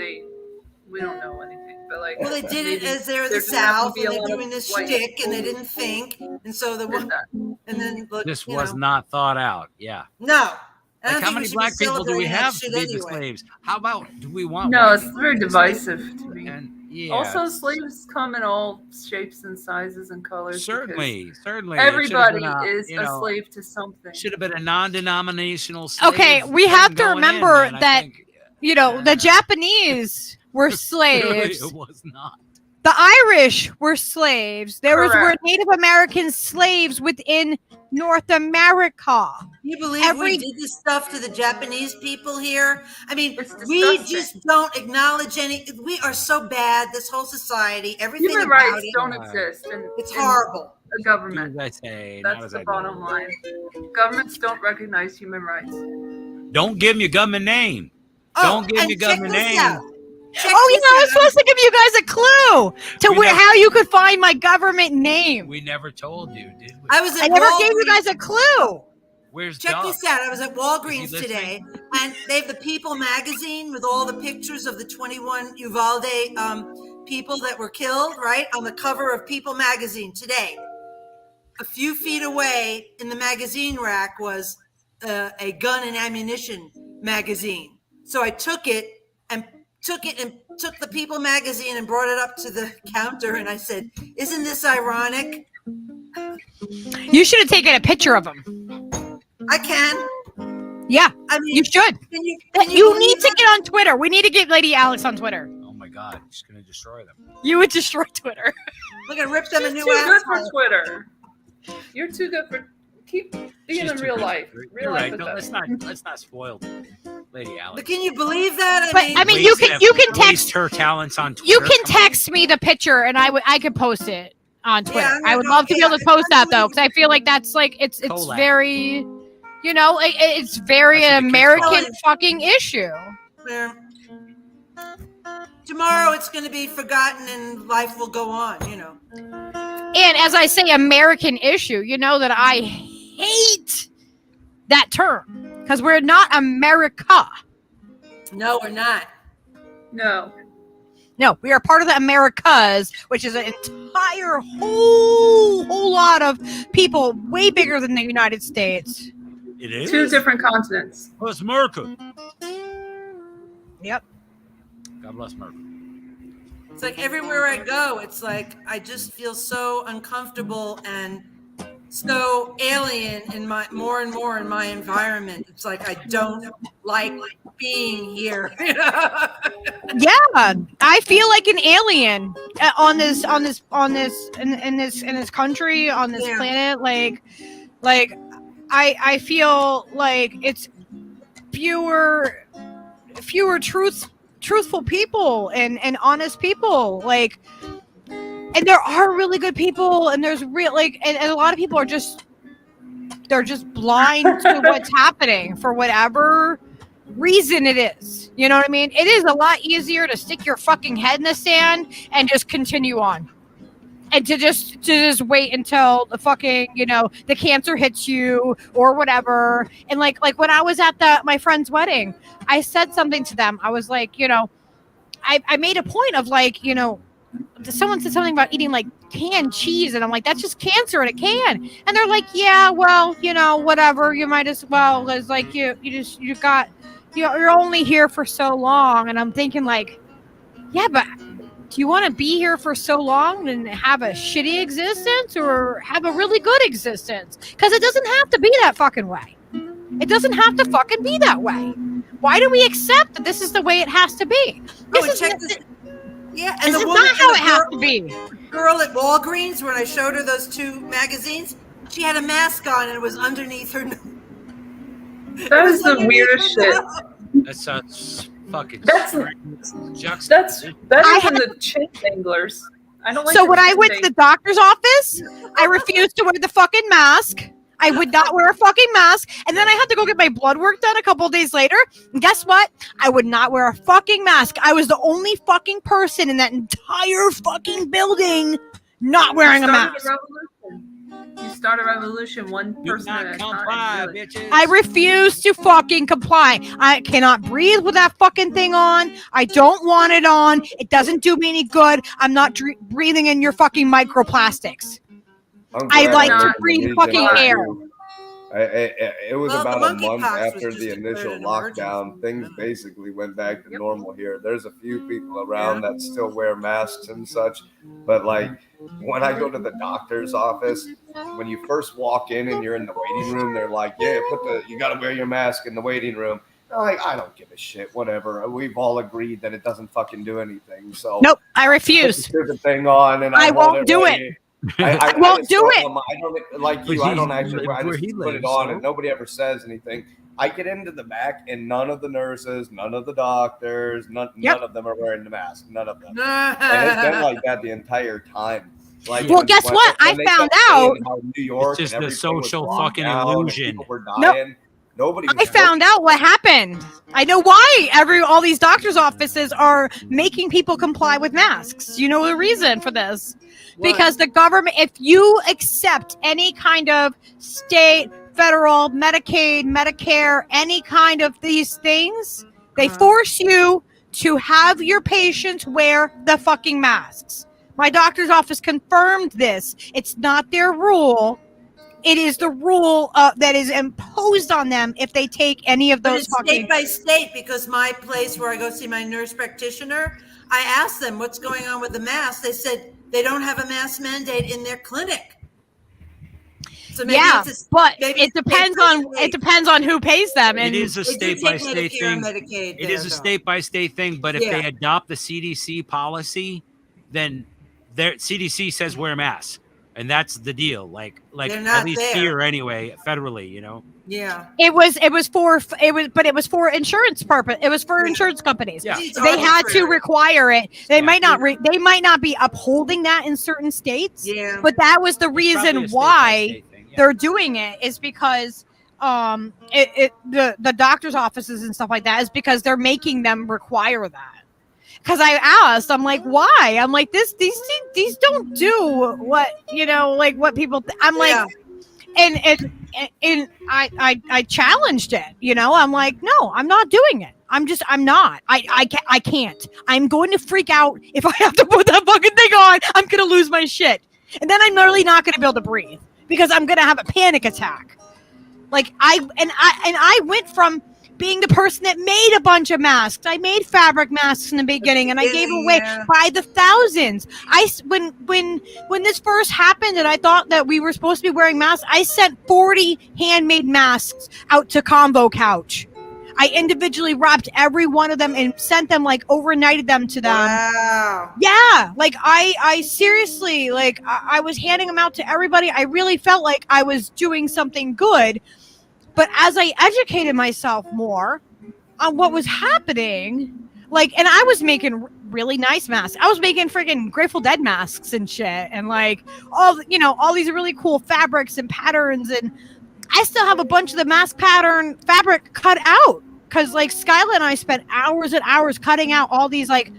we don't know anything, but like. Well, they did it as they're the just happened South, to be and a they're lot of doing this white shtick, and they didn't think, and so the one, and then look, This was not thought out. Yeah. No. I Like, don't how think many we should black be people do we celebrating that have to shit be the anyway. slaves? How about do we want? No, white it's people very to be slaves? divisive to me. Yeah, Also, it's- slaves come in all shapes and sizes and colors. Certainly. It should have Everybody been is a slave to something. Should have been a non-denominational slave. okay, we thing have to going in, remember man, I that think. the Japanese were Clearly slaves. it was not. The Irish were slaves. Were Correct. Native American slaves within North America. Can you believe we did this stuff to the Japanese people here? I mean, we disgusting. just don't acknowledge any. We are so bad. This whole society, everything Human about rights it, don't exist. It's horrible. A government. Do as I say, not That's as the I do. bottom line. Governments don't recognize human rights. Don't give me your government name. Oh, Don't give and me your check government this name. out. Check Oh, this yeah, I was out. supposed to give you guys a clue to We never- how you could find my government name. We never told you, did we? I was at I never gave you Walgreens. guys a clue. Where's Check Doug? this out. I was at Walgreens Is he today, and they have the People magazine with all the pictures of the 21 Uvalde people that were killed, right? On the cover of People magazine today. A few feet away in the magazine rack was a gun and ammunition magazine. So I took it and took the People magazine and brought it up to the counter, and I said, "Isn't this ironic?" You should have taken a picture of him. I can. Yeah, I mean, you should. Can you You believe need to that? get on Twitter. We need to get Lady Alex on Twitter. Oh my God, he's gonna destroy them. You would destroy Twitter. We're gonna rip them a She's new too good asshole. for Twitter. You're too good for. Keep being She's in too real good. life. You're Real right. life. No, with let's not spoil Lady Alex. But can you believe that? But I mean, you can Waste text her talents on Twitter. you can text me the picture, and I could post it on Twitter. I'm I would gonna- love to be able to post that though, because I feel like that's like it's Collab. very, it's very That's what the kids American call it. fucking issue. Yeah. Tomorrow it's going to be forgotten and life will go on, And as I say, American issue, you know that I hate that term because we're not America. No, we're not. No. No, we are part of the Americas, which is an entire whole lot of people way bigger than the United States. It is. Two different continents. Bless America. Yep. God bless America. It's like everywhere I go, it's like I just feel so uncomfortable and so alien in my more and more in my environment. It's like I don't like being here. Yeah, I feel like an alien in this country, on this Yeah. planet. Like I feel like it's fewer truthful people and honest people. Like, and there are really good people, and there's real and a lot of people are just blind to what's happening for whatever reason it is. You know what I mean? It is a lot easier to stick your fucking head in the sand and just continue on. And to just wait until the fucking, the cancer hits you or whatever. And like when I was at my friend's wedding, I said something to them. I was like, I made a point of someone said something about eating like canned cheese, and I'm like, that's just cancer in a can. And they're like, yeah, well, whatever. You might as well. It's like you're only here for so long. And I'm thinking like, yeah, but Do you want to be here for so long and have a shitty existence or have a really good existence? Because it doesn't have to be that fucking way. It doesn't have to fucking be that way. Why do we accept that this is the way it has to be? Oh, and check this. Yeah, and this the is woman, not how it has to be. Girl at Walgreens, when I showed her those 2 magazines, she had a mask on and it was underneath her nose. That is the weirdest shit. That sounds fucking That's better than the chin danglers. I don't like. So when I went to the doctor's office, I refused to wear the fucking mask. I would not wear a fucking mask. And then I had to go get my blood work done a couple of days later. And guess what? I would not wear a fucking mask. I was the only fucking person in that entire fucking building not wearing a mask. You start a revolution one person at a time. I refuse to fucking comply. I cannot breathe with that fucking thing on. I don't want it on. It doesn't do me any good. I'm not breathing in your fucking microplastics. I like to breathe fucking air. It was about a month after the initial lockdown. Things basically went back to normal here. There's a few people around that still wear masks and such, but like when I go to the doctor's office, when you first walk in and you're in the waiting room, they're like, "Yeah, you got to wear your mask in the waiting room." Like, I don't give a shit. Whatever. We've all agreed that it doesn't fucking do anything. So nope, I refuse. Put the thing on, and I won't do it. I won't do it. I don't like you. I don't actually. I just put it on, and nobody ever says anything. I get into the back, and none of the nurses, none of the doctors, none of them are wearing the mask. None of them. And it's been like that the entire time. Like, well, guess what? I found out. New York, it's just the social fucking illusion. I found out what happened. I know why all these doctors' offices are making people comply with masks. You know the reason for this? What? Because the government, if you accept any kind of state, federal, Medicaid, Medicare, any kind of these things, they force you to have your patients wear the fucking masks. My doctor's office confirmed this. It's not their rule. It is the rule that is imposed on them if they take any of those state by state, because my place where I go see my nurse practitioner, I asked them what's going on with the mask. They said they don't have a mask mandate in their clinic. So maybe but it depends on who pays them. And it is a state by state thing. It is a state by state thing. But if they adopt the CDC policy, then their CDC says wear masks. And that's the deal. Like at least here anyway, federally, you know. Yeah. It was for insurance purpose. It was for insurance companies. Yeah. They had to require it. They might not be upholding that in certain states. Yeah. But that was the reason why they're doing it, is because the doctor's offices and stuff like that is because they're making them require that. Because I asked, I'm like, why? I'm like, these don't do what, you know, like what people. I'm like, and I challenged it. You know, I'm like, no, I'm not doing it. I'm not. I can't. I'm going to freak out if I have to put that fucking thing on. I'm gonna lose my shit, and then I'm literally not gonna be able to breathe because I'm gonna have a panic attack. Like I went from being the person that made a bunch of masks. I made fabric masks in the beginning, and I gave away by the thousands. When this first happened, and I thought that we were supposed to be wearing masks, I sent 40 handmade masks out to Combo Couch. I individually wrapped every one of them and sent them, like, overnighted them to them. Wow. Yeah, like I seriously, like I was handing them out to everybody. I really felt like I was doing something good. But as I educated myself more on what was happening, like, and I was making really nice masks. I was making freaking Grateful Dead masks and shit, and like all these really cool fabrics and patterns. And I still have a bunch of the mask pattern fabric cut out because, like, Skyla and I spent hours and hours cutting out all these like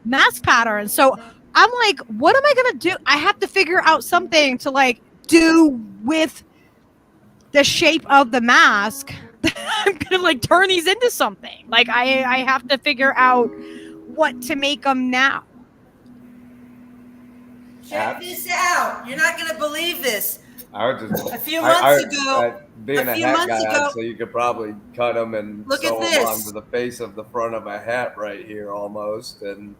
mask patterns. So I'm like, what am I gonna do? I have to figure out something to like do with the shape of the mask. I'm gonna like turn these into something. Like I have to figure out what to make them now. Check this out. You're not gonna believe this. A few months ago, being a hat guy, so you could probably cut them and look sew at them this onto the face of the front of a hat right here almost. And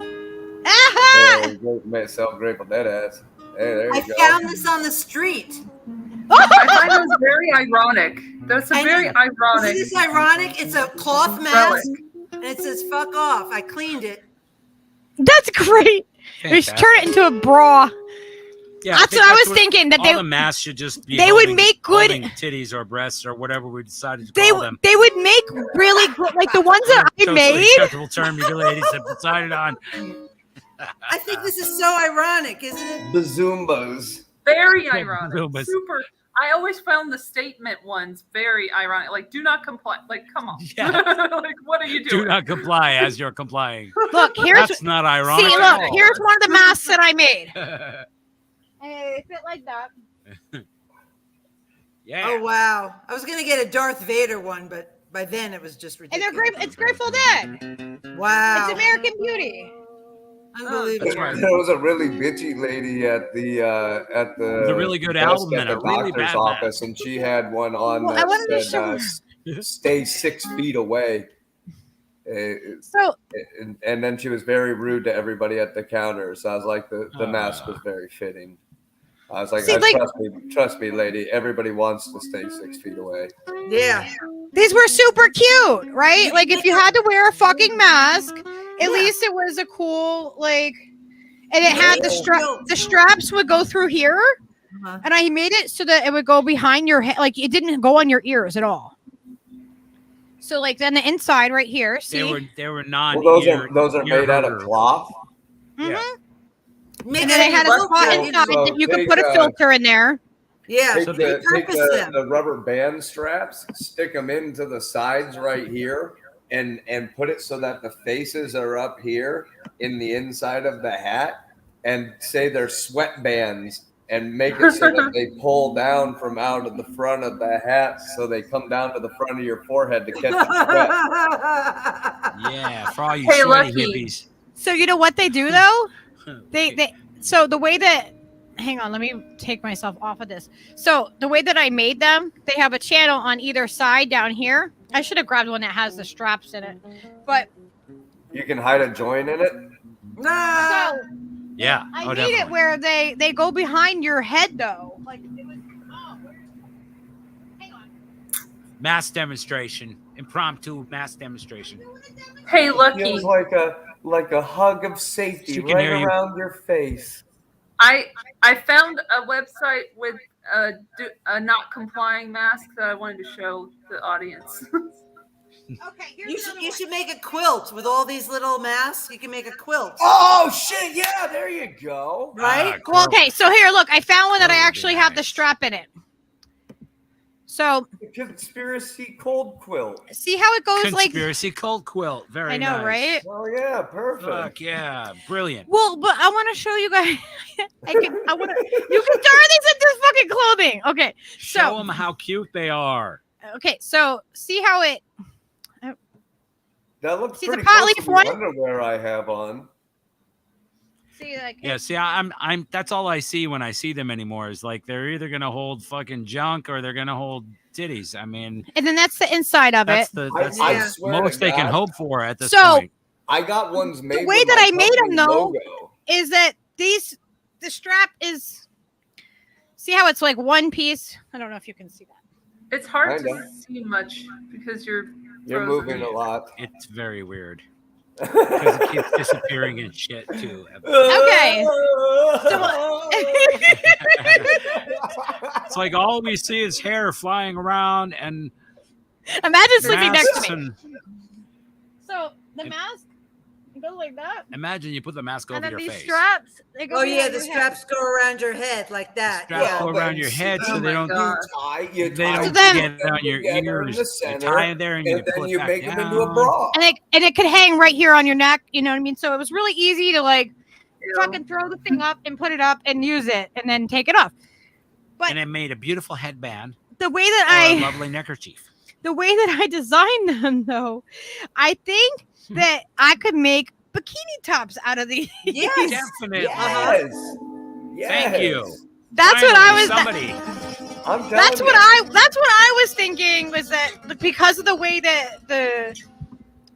Yeah, sell Grateful Dead ads. Hey, there you I go. found this on the street. I find those very ironic. That's a very ironic. Isn't this ironic? It's a cloth mask, and it says "fuck off." I cleaned it. That's great. We should turn it into a bra. Yeah, that's what I was thinking. That all the masks should just be. They would make good titties or breasts or whatever we decided to They call them. they would make really good, like the ones that I made. Acceptable term you ladies have decided on. I think this is so ironic, isn't it? The Zumbas. Very ironic. Zumbas. Super. I always found the statement ones very ironic. Like, do not comply. Like, come on. Yeah. Like, what are you doing? Do not comply as you're complying. Look, here's That's not ironic. See, at look, all. here's one of the masks that I made. Hey, fit like that. Yeah. Oh wow! I was gonna get a Darth Vader one, but by then it was just And ridiculous. they're great. It's Grateful Dead. Wow! It's American Beauty. Unbelievable. There was a really bitchy lady at the The really good desk album at and the a really doctor's bad office, and she had one on Well, I wanted to that show said "Stay 6 feet away." So And then she was very rude to everybody at the counter. So I was like, the mask was very fitting. I was like, See, like- trust me, lady. Everybody wants to stay 6 feet away. Yeah. these were super cute, right? Like if you had to wear a fucking mask, at least it was a cool like, and it had the strap. The straps would go through here, and I made it so that it would go behind your head. Like it didn't go on your ears at all. So like then the inside right here. See, They were non. Well, those are made out of cloth. Yeah. And then they had a spot inside that you could put a filter in there. Yeah. Take, So the, take repurpose them. the rubber band straps, stick them into the sides right here, and put it so that the faces are up here in the inside of the hat, and say they're sweat bands, and make it so that they pull down from out of the front of the hat, so they come down to the front of your forehead to catch the sweat. Yeah, for all you Hey, sweaty Lucky. hippies. So you know what they do though? They so the way that hang on, let me take myself off of this. So the way that I made them, they have a channel on either side down here. I should have grabbed one that has the straps in it. But You can hide a joint in it. so Yeah. I oh, made definitely. it where they go behind your head though. Like it was Mass demonstration. Impromptu mass demonstration. Hey, Lucky. Feels like a hug of safety She can right hear you. around your face. I found a website with a not complying mask that I wanted to show the audience. Okay, You should make a quilt with all these little masks. You can make a quilt. Oh shit! Yeah, there you go. Right? well, okay, so here, look, I found one that I actually have the strap in it. So The conspiracy cold quilt. see how it goes like Conspiracy cold quilt. Very I know, nice. right? Oh yeah, perfect. Fuck yeah. Brilliant. Well, but I want to show you guys. You can turn these into fucking clothing. Okay, Show so them how cute they are. okay, so see how it. That looks See the pretty pot close leaf to one? the underwear I have on. See, like Yeah, see, I'm that's all I see when I see them anymore is like they're either gonna hold fucking junk or they're gonna hold titties. I mean, and then that's the inside of that's it. the I Yeah. swear most to they can God, hope for at this So- point. I got ones made. way with that my I made 'em, company though, logo. Is that the strap is? See how it's like one piece? I don't know if you can see that. It's hard Kinda. to see much because you're You're frozen. moving a lot. It's very weird because it keeps disappearing and shit too. Okay. It's like all we see is hair flying around and Imagine sleeping next masks to me. and So the mask goes like that, imagine you put the mask and over then your these face. straps. They go Oh yeah, behind the your head. straps go around your head like that. Straps Yeah. go around your head so Oh they my don't God. You they tie don't them get on your together in ears. the You center, tie it there and you and pull then it you back make them down. into a bra. and it could hang right here on your neck. You know what I mean? So it was really easy to like fucking throw the thing up and put it up and use it and then take it off. But And it made a beautiful headband the way that or a I lovely neckerchief. the way that I designed them though, I think that I could make bikini tops out of these. Yes. Definitely. Yes. Yes. Thank you. That's what I was. Somebody. I'm telling That's you. what I was thinking was that because of the way that the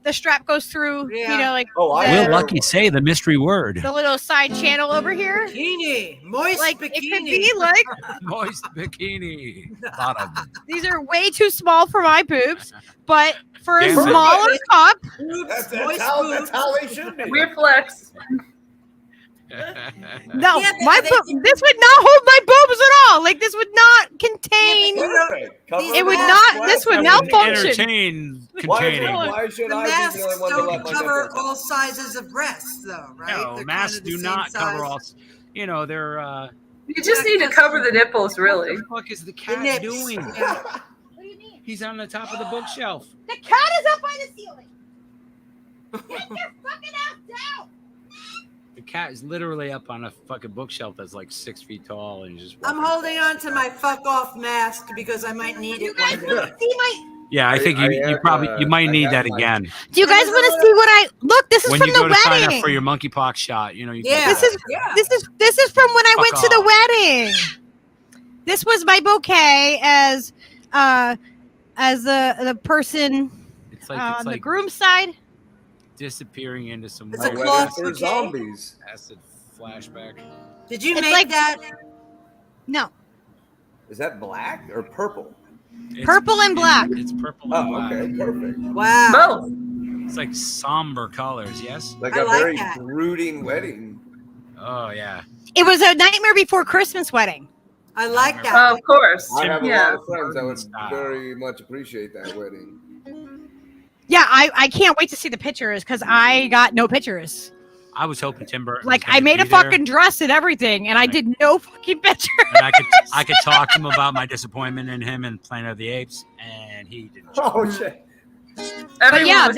the strap goes through. Yeah. You know, like Will Lucky say the mystery word? the little side channel over here. Bikini, moist Like bikini. it could be like Moist bikini. Bottom. these are way too small for my boobs, but for a Damn it. smaller cup, Boobs, That's moist how boobs. they should be. Weird flex. no, Yeah, my they- this would not hold my boobs at all. Like this would not contain. It would not. This would malfunction. Entertain Why containing. should The I be masks the only one to let don't my cover nipples out? all sizes of breasts, though, right? No, They're masks kind of the do same not cover size. all. You know, they're. You just need to cover the nipples, really. What the fuck is the The cat nips. doing? Yeah. What do you mean? He's on the top of the bookshelf. The cat is up by the ceiling. Get your fucking ass down. The cat is literally up on a fucking bookshelf that's like 6 feet tall and just. I'm holding on to my fuck off mask because I might need You it guys one want day. to see my? Yeah, I think you have, probably you might I need have that my- again Do you guys want to see what I look? This is when from you the go to sign up wedding. for your monkeypox shot. You know, you Yeah. can This is Yeah. this is from when I Fuck went to the off. wedding. This was my bouquet as the person It's like on it's the like groom's side. disappearing into some It's a weird cloth For bouquet. zombies. acid flashback. Did you It's make like- that? No, Is that black or purple? It's- purple and black. It's purple and Oh, black. okay, perfect. Wow. Both. It's like somber colors. Yes. Like I a like very that. brooding wedding. Oh yeah. It was a Nightmare Before Christmas wedding. I like that. Of course. I have a lot Yeah. of friends that would Style. very much appreciate that wedding. Yeah, I can't wait to see the pictures because I got no pictures. I was hoping Tim Burton. was Like gonna I made a be there, fucking dress and everything, and I did no fucking pictures. and I could talk to him about my disappointment in him and Planet of the Apes, and he didn't. Oh shit! But Everyone yeah, was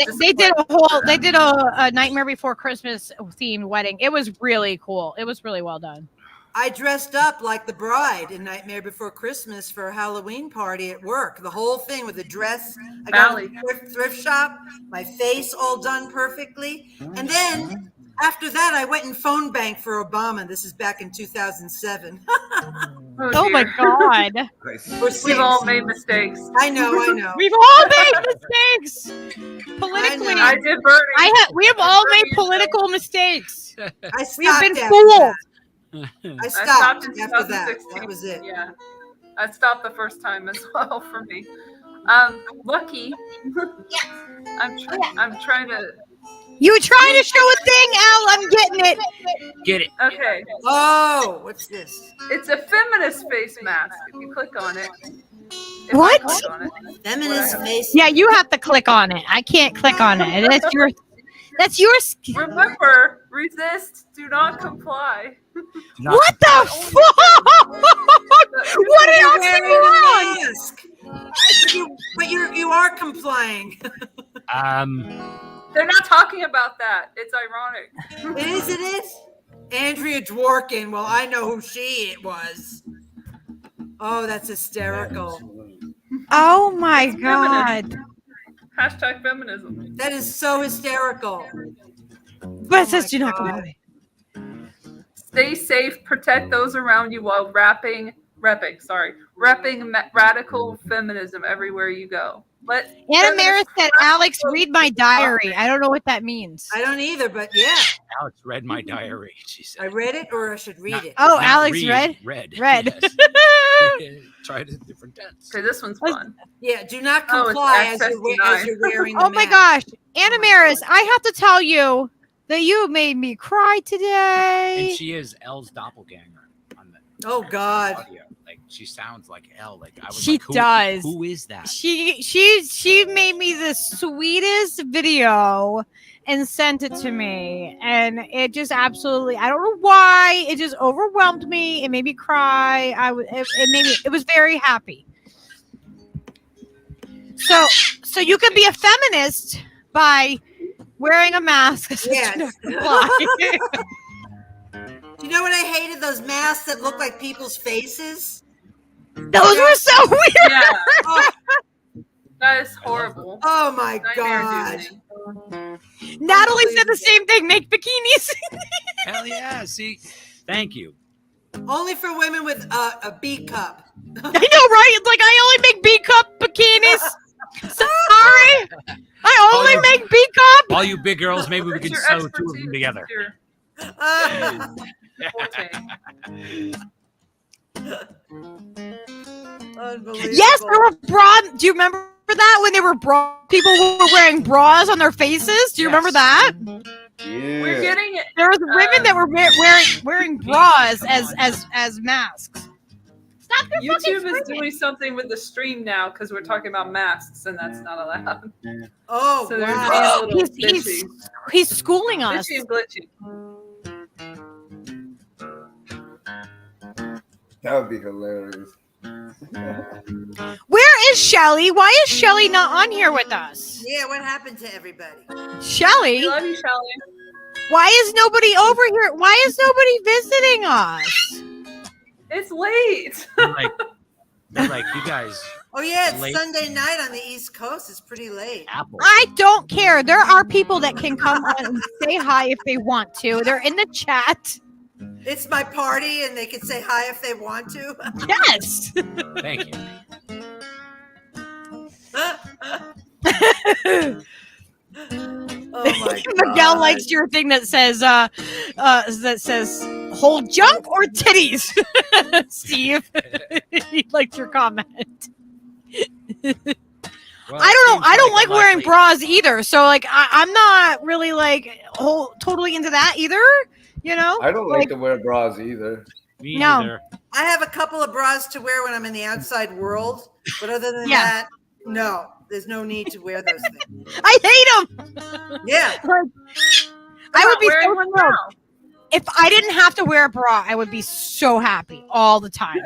they did a Nightmare Before Christmas themed wedding. It was really cool. It was really well done. I dressed up like the bride in Nightmare Before Christmas for a Halloween party at work. The whole thing with the dress. I got Valley. it at the thrift shop, my face all done perfectly. And then after that, I went and phone banked for Obama. This is back in 2007. Oh my dear. god. Nice. We're We've all saints. made mistakes. I know. We've all made mistakes. Politically, know. I did Bernie. we have all made political mistakes. I We have stopped been after fooled. that. I I stopped in after that. 2016. That was it. Yeah. I stopped the first time as well for me. Lucky. I'm trying to. You were trying to show a thing, Al. I'm getting it. Get it? Okay. Oh, what's this? It's a feminist face mask. If you click on it. If What? I click on it. Feminist face. Yeah, you have to click on it. I can't click on it. That's your. Remember, resist, do not comply. What the fuck? What are y'all saying wrong? Mask. But you are complying. They're not talking about that. It's ironic. It is. Andrea Dworkin. Well, I know who she was. Oh, that's hysterical. Oh my god. Hashtag feminism. That is so hysterical. But it says do not comply. Stay safe, protect those around you while repping radical feminism everywhere you go. Anna Maris said, Alex, read my diary. I don't know what that means. I don't either, but yeah. Alex read my diary. She said. I read it, or I should read it. Oh, Not Alex read, read? Read. Yes. Tried a different tense. Okay, this one's fun. Yeah, do not Oh, it's comply as access you're denied. wearing the Oh my mask. gosh. Anna Maris, I have to tell you that you made me cry today. And she is Elle's doppelganger on the Oh God. audio. Like she sounds like Elle. Like I was She like, does. Who is that? She made me the sweetest video and sent it to me, and it just absolutely, I don't know why, it just overwhelmed me. It made me cry. It was very happy. So you can be a feminist by wearing a mask. Yes. Do You know what I hated? Those masks that look like people's faces. Those were so weird. Yeah, Oh, that is horrible. oh my Nightmare God. dude. Natalie said the same thing. Make bikinis. Hell yeah! See, thank you. Only for women with a B cup. I know, right? It's like I only make B cup bikinis. Sorry, I only make B All you big girls, maybe we What's can your sew two of expertise? them together. Forte. Unbelievable. Yes, there were bra. Do you remember that when they were bra? People were wearing bras on their faces. Do you remember that? We're getting it. There was women that were wearing bras as masks. Stop your YouTube fucking is doing something with the stream now because we're talking about masks and that's not allowed. Oh, So they're wow. being a little bitchy. He's schooling us. Bitchy and glitchy. That would be hilarious. Where is Shelly? Why is Shelly not on here with us? Yeah, what happened to everybody? Shelly? We love you, Shelly. Why is nobody over here? Why is nobody visiting us? It's late. They're like, you guys. Oh yeah, it's Late. Sunday night on the East Coast. It's pretty late. I don't care. There are people that can come on and say hi if they want to. They're in the chat. It's my party, and they can say hi if they want to. Yes. Thank you. Oh my God. Miguel likes your thing that says hold junk or titties. Steve. He liked your comment. Well, I don't know. I don't like like wearing likely- bras either. So like I'm not really like totally into that either. You know? I don't like to wear bras either. Me No. neither. I have a couple of bras to wear when I'm in the outside world, but other than Yeah. that, no, there's no need to wear those things. I hate them. Yeah. I would be wearing so one thrilled. now. If I didn't have to wear a bra, I would be so happy all the time.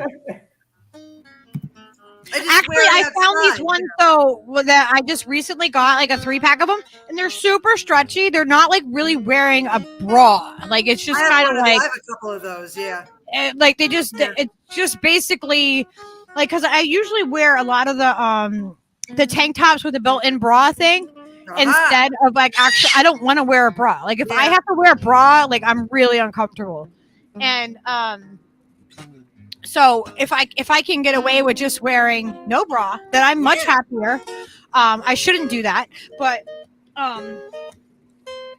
Actually, wear I it found these outside, ones though that I just recently got, like a 3-pack of them, and they're super stretchy. They're not like really wearing a bra. Like it's just I have kind one of of- like I have a couple of those. Yeah. like they just it's just basically like because I usually wear a lot of the tank tops with the built-in bra thing. Instead of like actually I don't want to wear a bra. Like if I have to wear a bra, like I'm really uncomfortable. And so if I can get away with just wearing no bra, then I'm much happier. I shouldn't do that, but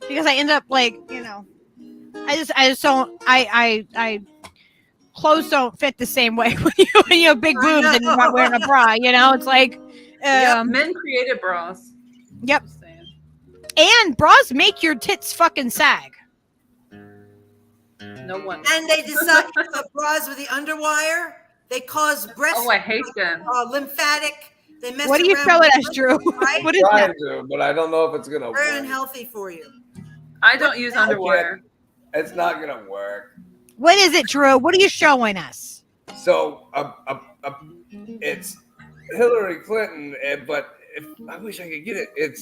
because I end up like, you know, I just don't I clothes don't fit the same way when you have big boobs and you're not wearing a bra, you know? It's like Men created bras. Yep. And bras make your tits fucking sag. No one. And they decide the bras with the underwire, they cause breast. Oh, I hate them. Lymphatic. They mess What are you around showing with us, Drew? right? What is Trying that? to, but I don't know if it's gonna Very work. unhealthy for you. I don't use underwear. It's not gonna work. What is it, Drew? What are you showing us? So, it's Hillary Clinton, but I wish I could get it.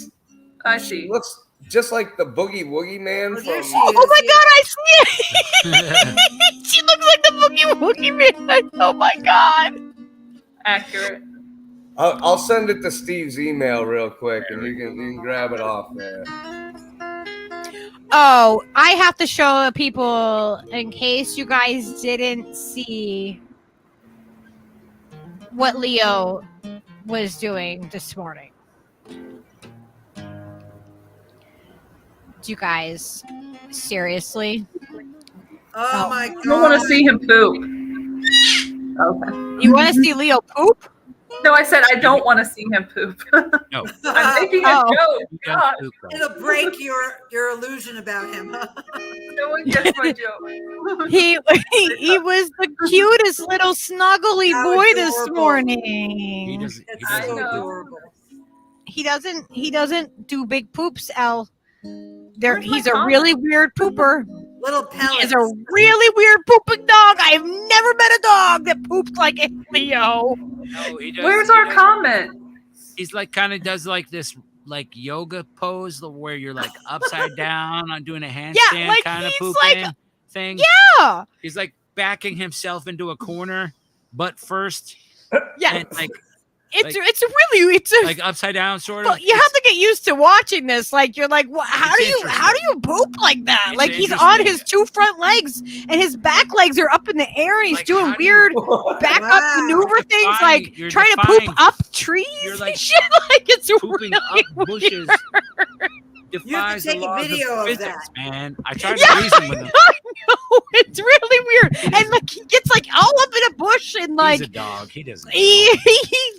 I see. Looks just like the Boogie Woogie Man from. Oh my god, I see it! She looks like the Boogie Woogie Man. Oh my god. Accurate. I'll send it to Steve's email real quick, and you can grab it off there. Oh, I have to show people in case you guys didn't see what Leo was doing this morning. Do you guys seriously? Oh my god. I don't want to see him poop. Okay. You want to see Leo poop? No, I said I don't want to see him poop. No. I'm making a Oh. joke. God, It'll break your illusion about him. no one gets my joke. He was the cutest little snuggly How boy this adorable. morning. It's I so know. adorable. He doesn't do big poops, Elle. Where's He's my a comment? really weird pooper. Little He pellets. is a really weird pooping dog. I have never met a dog that pooped like a Leo. No, he does, Where's he our does- comment? He's like kind of does like this like yoga pose where you're like upside down on doing a handstand like kind of he's pooping like- thing. Yeah. He's like backing himself into a corner, butt first, Yeah. and like It's like upside down sort Well, of. you have to get used to watching this. Like you're like, what, how It's do you poop like that? It's Like he's on interesting. his 2 front legs and his back legs are up in the air and he's Like, doing how do you- weird back up Wow. maneuver things, defying- like you're trying to defying- poop up trees you're and like shit. Like it's pooping really up bushes. defies the take a laws video of of physics, that. man. I tried to reason with him. I know, it's really weird. And like he gets like all up in a bush and like He's a dog. He doesn't. he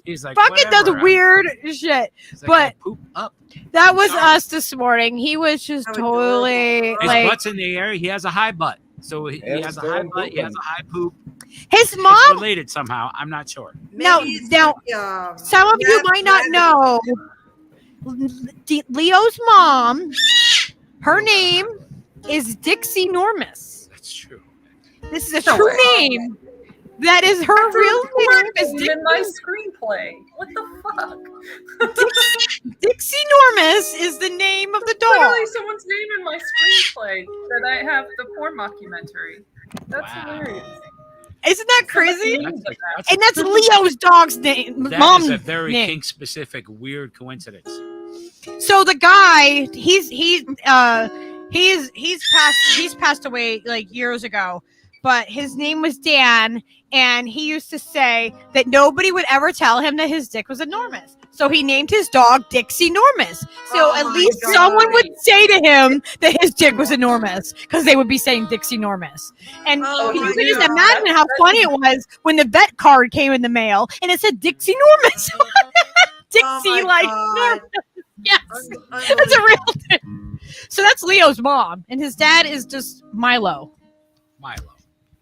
He's like fucking does whatever, weird shit. He's like, I But poop up. that was us this morning. He was just How totally His like butt's in the air. He has a high butt, so he has a high butt. He has a high poop. his It's mom. related somehow. I'm not sure. Now, Maybe it's now, like, some of you might not know Leo's mom. Her name is Dixie Normus. That's true. This is a true name. That is her real name. Is in my screenplay. What the fuck? Dixie Normus is the name of the dog. Literally someone's name in my screenplay that I have the porn mockumentary. That's hilarious. Isn't that crazy? Names of that. And that's Leo's dog's name. That Mom's is a very name. kink specific weird coincidence. So the guy, he's passed away like years ago, but his name was Dan, and he used to say that nobody would ever tell him that his dick was enormous. So he named his dog Dixie Normus. So Oh at my least God. someone would say to him that his dick was enormous, because they would be saying Dixie Normus. And Oh you my can just God. imagine how funny it was when the vet card came in the mail and it said Dixie Normus. Dixie, Oh my like God. Normus. Yes, that's a real thing. So that's Leo's mom, and his dad is just Milo. Milo.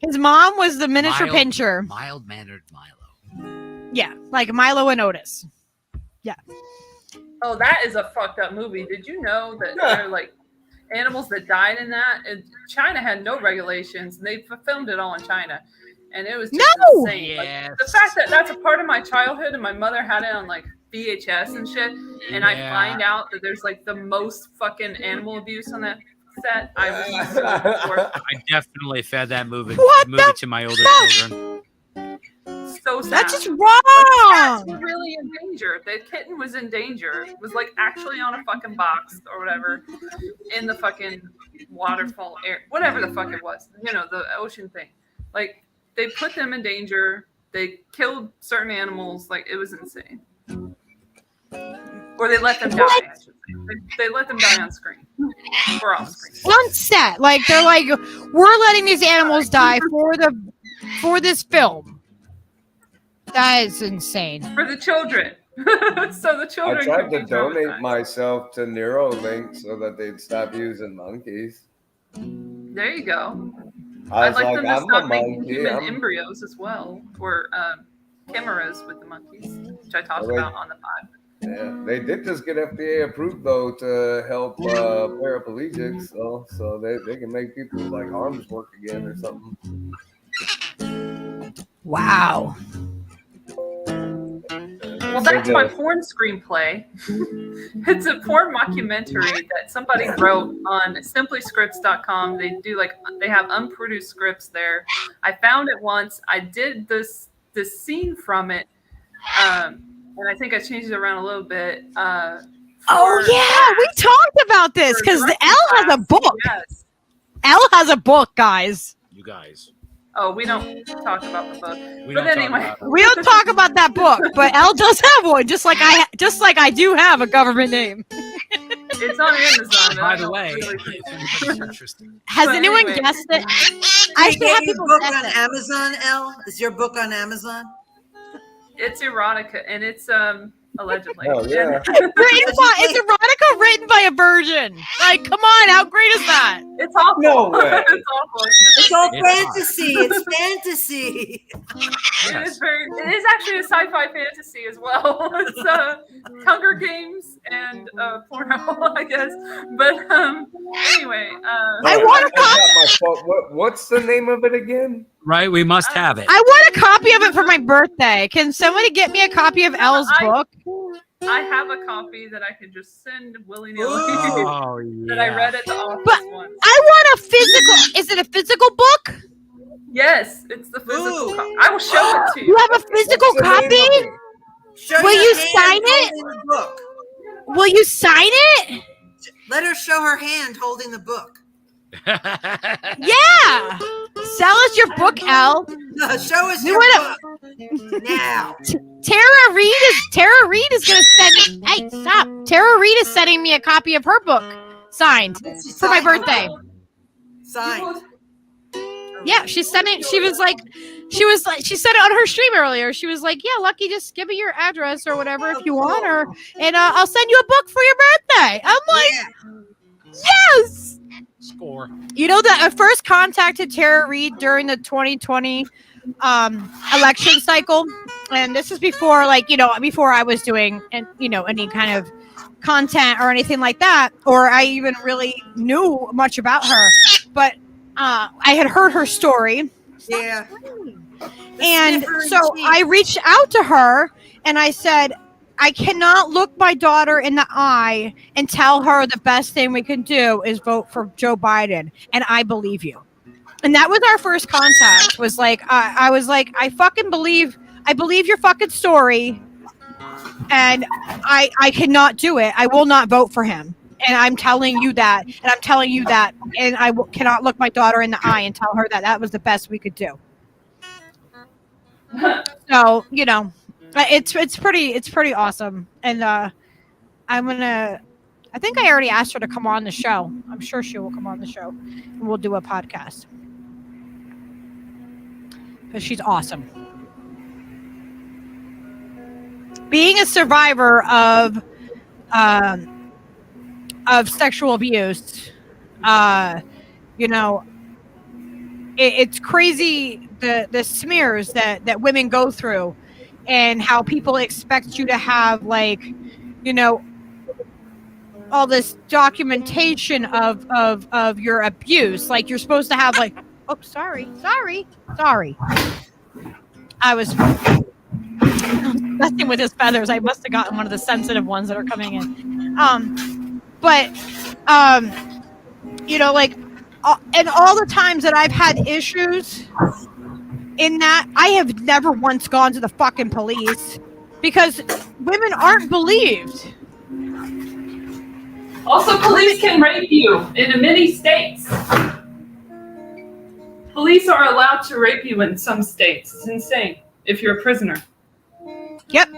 His mom was the miniature pincher. Mild mannered Milo. Yeah, like Milo and Otis. Yeah. Oh, that is a fucked up movie. Did you know that there are like animals that died in that? And China had no regulations, and they filmed it all in China, and it was just insane. Yes. Like, the fact that that's a part of my childhood, and my mother had it on like VHS and shit, and I find out that there's like the most fucking animal abuse on that set. I was so I definitely fed that movie to my older children. so sad. That's just Like, wrong. the cat's really in danger. The kitten was in danger. It was like actually on a fucking box or whatever in the fucking waterfall air, whatever the fuck it was. You know, the ocean thing. Like they put them in danger. They killed certain animals. Like it was insane. Or they let them die. I should say. They let them die on screen or off screen. On set, like they're like, we're letting these animals die for this film. That is insane. For the children. So the I children tried could to be donate traumatized. myself to Neuralink so that they'd stop using monkeys. There you go. I I'd was like like, them to I'm a stop making monkey. human I'm- embryos as well, or chimeras with the monkeys, which I talked Well, about on the pod. Yeah, they did just get FDA approved though to help paraplegics, so they can make people's like arms work again or something. Wow. Well, that's my porn screenplay. It's a porn mockumentary that somebody wrote on simplyscripts.com. They have unproduced scripts there. I found it once. I did this scene from it, and I think I changed it around a little bit. Oh yeah, we talked about this because L has a book. Yes. L has a book, guys. You guys. Oh, we don't talk about the book. We But don't talk anyway, about it. We don't talk about that book, but L does have one, just like I do have a government name. it's on Amazon. By I the don't way, really- if anybody's interested. Has But anyone anyway. guessed it? I I should have your people book guess on it. Amazon, Elle? Is your book on Amazon? It's erotica, and it's allegedly. Oh, yeah. It's erotica written by a virgin. Like, come on, how great is that? It's awful. No way. It's awful. It's all It's fantasy. It's fantasy. It is actually a sci-fi fantasy as well. It's Hunger Games and porno, I guess. But anyway, I want a copy. What's the name of it again? Right, we must have it. I want a copy of it for my birthday. Can somebody get me a copy of L's book? I have a copy that I can just send willy-nilly Oh that I yeah. read at the office But once. I want a physical. Is it a physical book? Yes, it's the physical Ooh. copy. I will show it to You you. have a physical What's the name copy? of it? Show Will your you hand sign it? holding the book. Will you sign it? Let her show her hand holding the book. Yeah. Sell us your book, L. No, show us We your wanna- book now. Tara Reid is gonna send. Hey, stop! Tara Reid is sending me a copy of her book. signed for my birthday. Signed. Yeah, she sent it. She said it on her stream earlier. She was like, "Yeah, Lucky, just give me your address or whatever if you want, and I'll send you a book for your birthday." I'm like, yes. Score. You know that I first contacted Tara Reid during the 2020 election cycle, and this is before, before I was doing, any kind of content or anything like that, or I even really knew much about her, but. I had heard her story. Yeah. And so I reached out to her and I said, I cannot look my daughter in the eye and tell her the best thing we can do is vote for Joe Biden. And I believe you. And that was our first contact, was like, I was like, I believe your fucking story. And I cannot do it. I will not vote for him. And I'm telling you that, and I cannot look my daughter in the eye and tell her that was the best we could do. So, it's pretty awesome. And I think I already asked her to come on the show. I'm sure she will come on the show and we'll do a podcast. Because she's awesome. Being a survivor of sexual abuse, it's crazy the smears that women go through, and how people expect you to have all this documentation of your abuse. Like you're supposed to have oh, sorry. I was messing with his feathers. I must have gotten one of the sensitive ones that are coming in. But, and all the times that I've had issues in that, I have never once gone to the fucking police because women aren't believed. Also, police can rape you in many states. Police are allowed to rape you in some states. It's insane if you're a prisoner. Yep.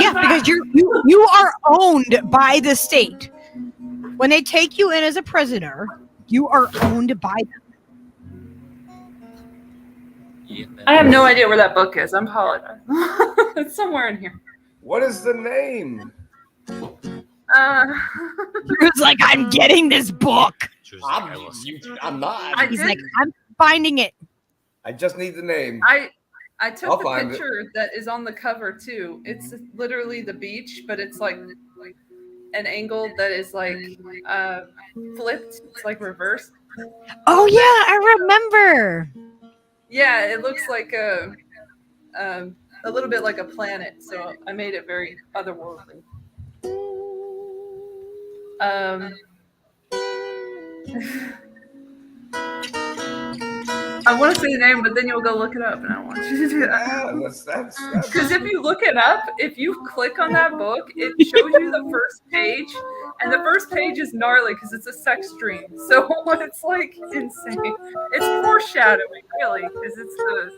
Yeah, because you are owned by the state. When they take you in as a prisoner, you are owned by them. I have no idea where that book is. I apologize. It's somewhere in here. What is the name? Drew's like, I'm getting this book. I'm not. He's like, I'm finding it. I just need the name. I took the picture that is on the cover too. It's literally the beach, but it's like an angle that is flipped. It's like reversed. Oh yeah, I remember. Yeah, it looks like a little bit like a planet. So I made it very otherworldly. I want to say the name, but then you'll go look it up, and I don't want you to do that. Because if you look it up, if you click on that book, it shows you the first page, and the first page is gnarly because it's a sex dream. So it's like insane. It's foreshadowing, really, because it's the.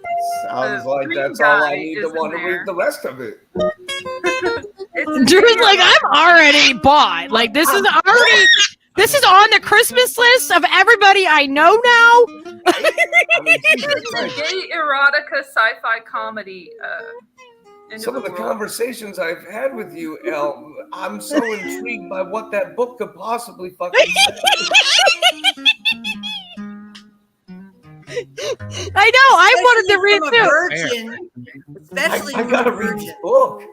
Sounds like that's all I need to want to read the rest of it. Drew's like, I'm already bought. Like this is already. This is on the Christmas list of everybody I know now. It's a gay erotica sci-fi comedy. Some of the conversations I've had with you, Elle, I'm so intrigued by what that book could possibly fucking be. I know. I wanted to read too. Virgin, especially I gotta read this book.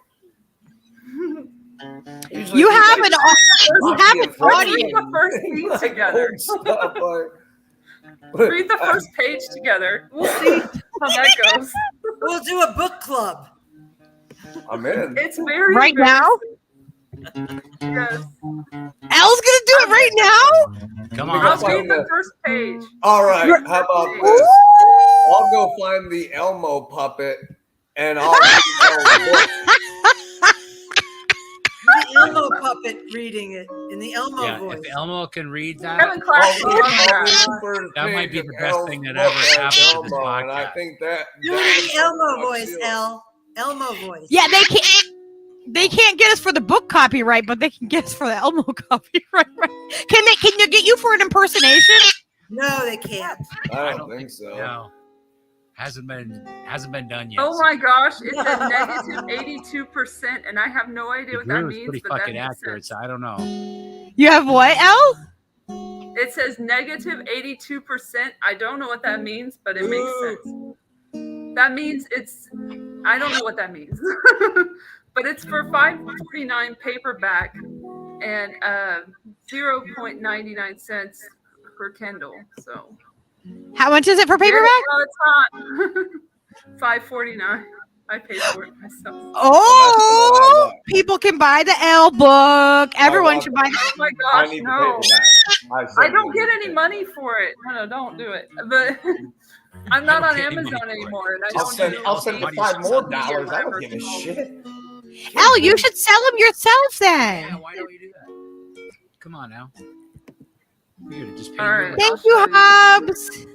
You have an audience. Read the first page together. Read the first page together. We'll see how that goes. We'll do a book club. I'm in. It's very right now. Yes. Elle's gonna do it right now. Come on. I'll read the first page. All right. How about this? I'll go find the Elmo puppet, and I'll read the book. The Elmo puppet reading it in the Elmo voice. If Elmo can read that, that might be the best thing that ever happened to this podcast. And I think that do it in the Elmo voice, Elle. Elmo voice. Yeah, they can't. They can't get us for the book copyright, but they can get us for the Elmo copyright. Can you get you for an impersonation? No, they can't. I don't think so. No. Hasn't been done yet. Oh my gosh, it's a negative 82%, and I have no idea what that Drew is means. pretty But that fucking makes accurate, sense. so I don't know. You have what, El? It says negative 82%. I don't know what that means, but it makes sense. That means it's, I don't know what that means, but it's for $5.49 paperback and 0.99 cents per Kindle. So How much is it for paperback? well, it's not $5.49. I paid for it myself. Oh, people can buy the L book. Everyone should buy. Oh my I gosh, need the no! paperback. I don't get any money for it. No, don't do it. But I'm not on Amazon anymore, and I don't I'll send you $5 more. I don't give a shit. Al, you should sell them yourself then. Yeah, why don't you do that? Come on now. Weird, it just paid All right. you. Thank you, Hobbs.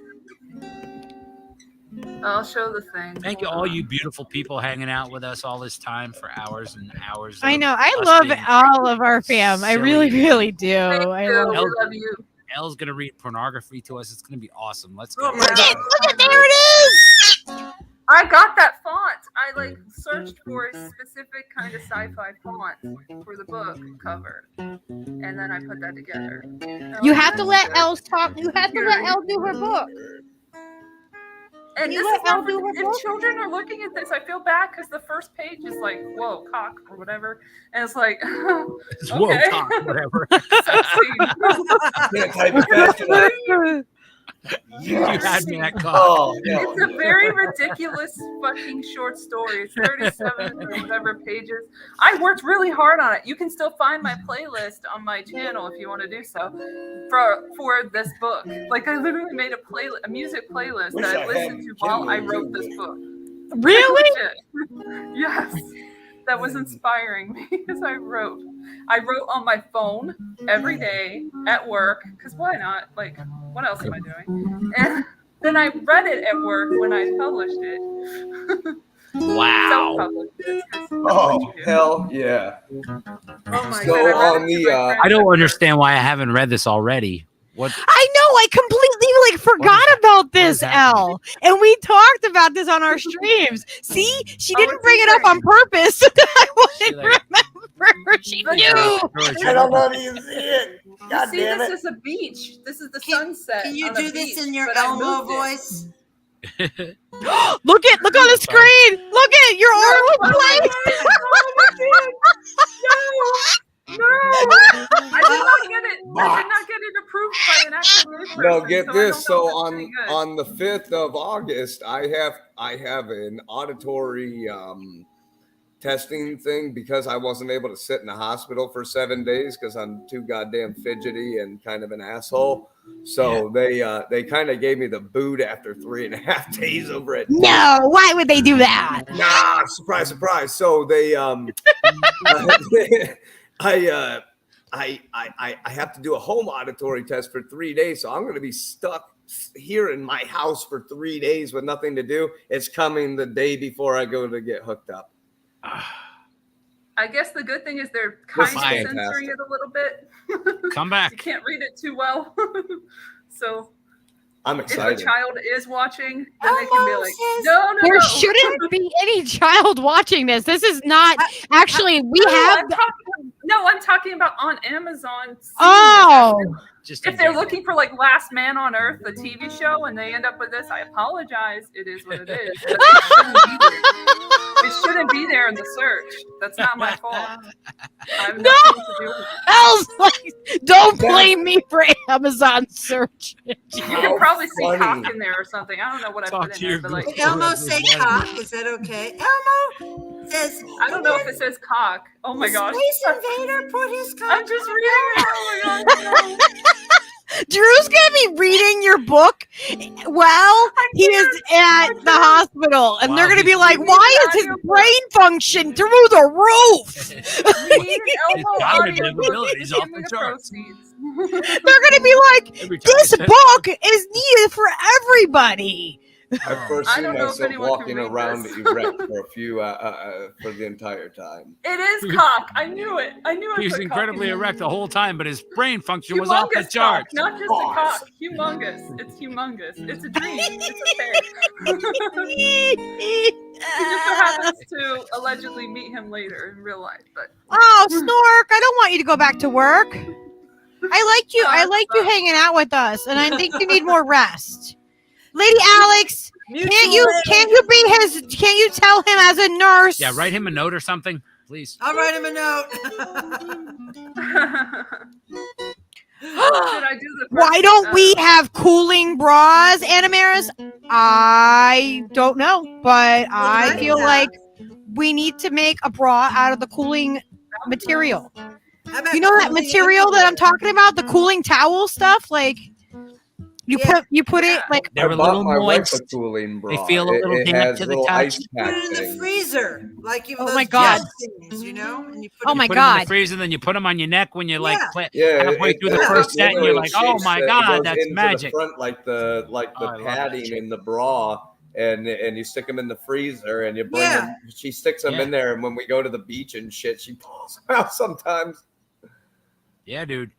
I'll show the thing. Thank you, all you beautiful people hanging out with us all this time for hours and hours. I of know. I us being all of our fam. I really, silly. really do. Thank I you. love We love you. Elle's gonna read pornography to us. It's gonna be awesome. Let's go. Oh my God. Look at there it is. I got that font. I searched for a specific kind of sci-fi font for the book cover, and then I put that together. You have to let Elle talk. You have to let Elle do her book. And You this let is not Elle do her if book? children are looking at this, I feel bad because the first page is like, whoa, cock or whatever. And it's like, It's okay. Whoa, Tom, whatever. Can't type it fast enough. You had me at call. Oh, no. It's a very ridiculous fucking short story. It's 37 or whatever pages. I worked really hard on it. You can still find my playlist on my channel if you want to do so for this book. Like I literally made a music playlist that I listened to while I wrote this book. Really? Yes. That was inspiring me as I wrote. I wrote on my phone every day at work because why not? Like, what else am I doing? And then I read it at work when I published it. Wow. Oh, hell yeah. Oh my So God. on the I don't understand why I haven't read this already. What? I know. I completely forgot about this, Elle. And we talked about this on our streams. See, she didn't bring it up on purpose. I wouldn't remember. She knew. I don't know if you see it. God See, damn this it. is a beach. This is the sunset. Can you on a do this beach, in your but I Elmo moved it. voice? Look on the screen. Look at your oral play. No, I did not get it. I did not get it approved by an actual person. No, get so I this. don't know So if it's any good. on the 5th of August, I have an auditory testing thing because I wasn't able to sit in the hospital for 7 days because I'm too goddamn fidgety and kind of an asshole. So they kind of gave me the boot after 3.5 days over it. No, why would they do that? Nah, surprise, surprise. So they I have to do a home auditory test for 3 days. So I'm going to be stuck here in my house for 3 days with nothing to do. It's coming the day before I go to get hooked up. I guess the good thing is they're kind This of is censoring fantastic. it a little bit. Come back. You can't read it too well. So I'm if a excited. child is watching, then they can be like, no. There shouldn't be any child watching this. This is not actually. We have. I'm talking about on Amazon. Oh. If they're looking for like Last Man on Earth, the TV show, and they end up with this, I apologize. It is what it is. But it shouldn't be there in the search. That's not my fault. I have nothing to do with it. Elle's like, don't blame me for Amazon search. You can probably see cock in there or something. I don't know what I put in there, but like Did Elmo say cock? Is that okay? Elmo says. I don't know if it says cock. Oh my gosh. Space Invader put his cock. I'm just reading it. Oh my gosh. Drew's gonna be reading your book while he is at the hospital, and they're gonna be like, "Why is his brain function through the roof?" They're gonna be like, "This book is needed for everybody." I first I seen don't know if myself anyone can walking read around this. erect for a few for the entire time. It is cock. I knew it. I knew it. He was incredibly erect the whole time, but his brain function was off the Humongous cock, charts. not just a cock. Humongous. It's humongous. It's a dream. It's okay. He just so happens to allegedly meet him later in real life, but Oh, Snork, I don't want you to go back to work. I like you. I like you hanging out with us, and I think you need more rest. Lady Alex, can't you tell him as a nurse? Yeah, write him a note or something, please. I'll write him a note. should I do the Why don't we have cooling bras, Animaris? I don't know, but I feel like we need to make a bra out of the cooling material. You know that material that I'm talking about, the cooling towel stuff? Like you put it like They're I a bought little my wife moist. a cooling bra. They feel a little it damp has to the little touch. ice Put pack it in the things. freezer, like you. Oh those my God. jet things, you know. And you put Oh it my Put them in God. the freezer, then you put them on your neck when you're like Yeah, halfway through the first set, and you're like, "Oh my it God, goes that's into magic!" The front, like the I love that padding shit. in the bra, and you stick them in the freezer, and you bring them. She sticks them Yeah. in there, and when we go to the beach and shit, she pulls them out sometimes. Yeah, dude.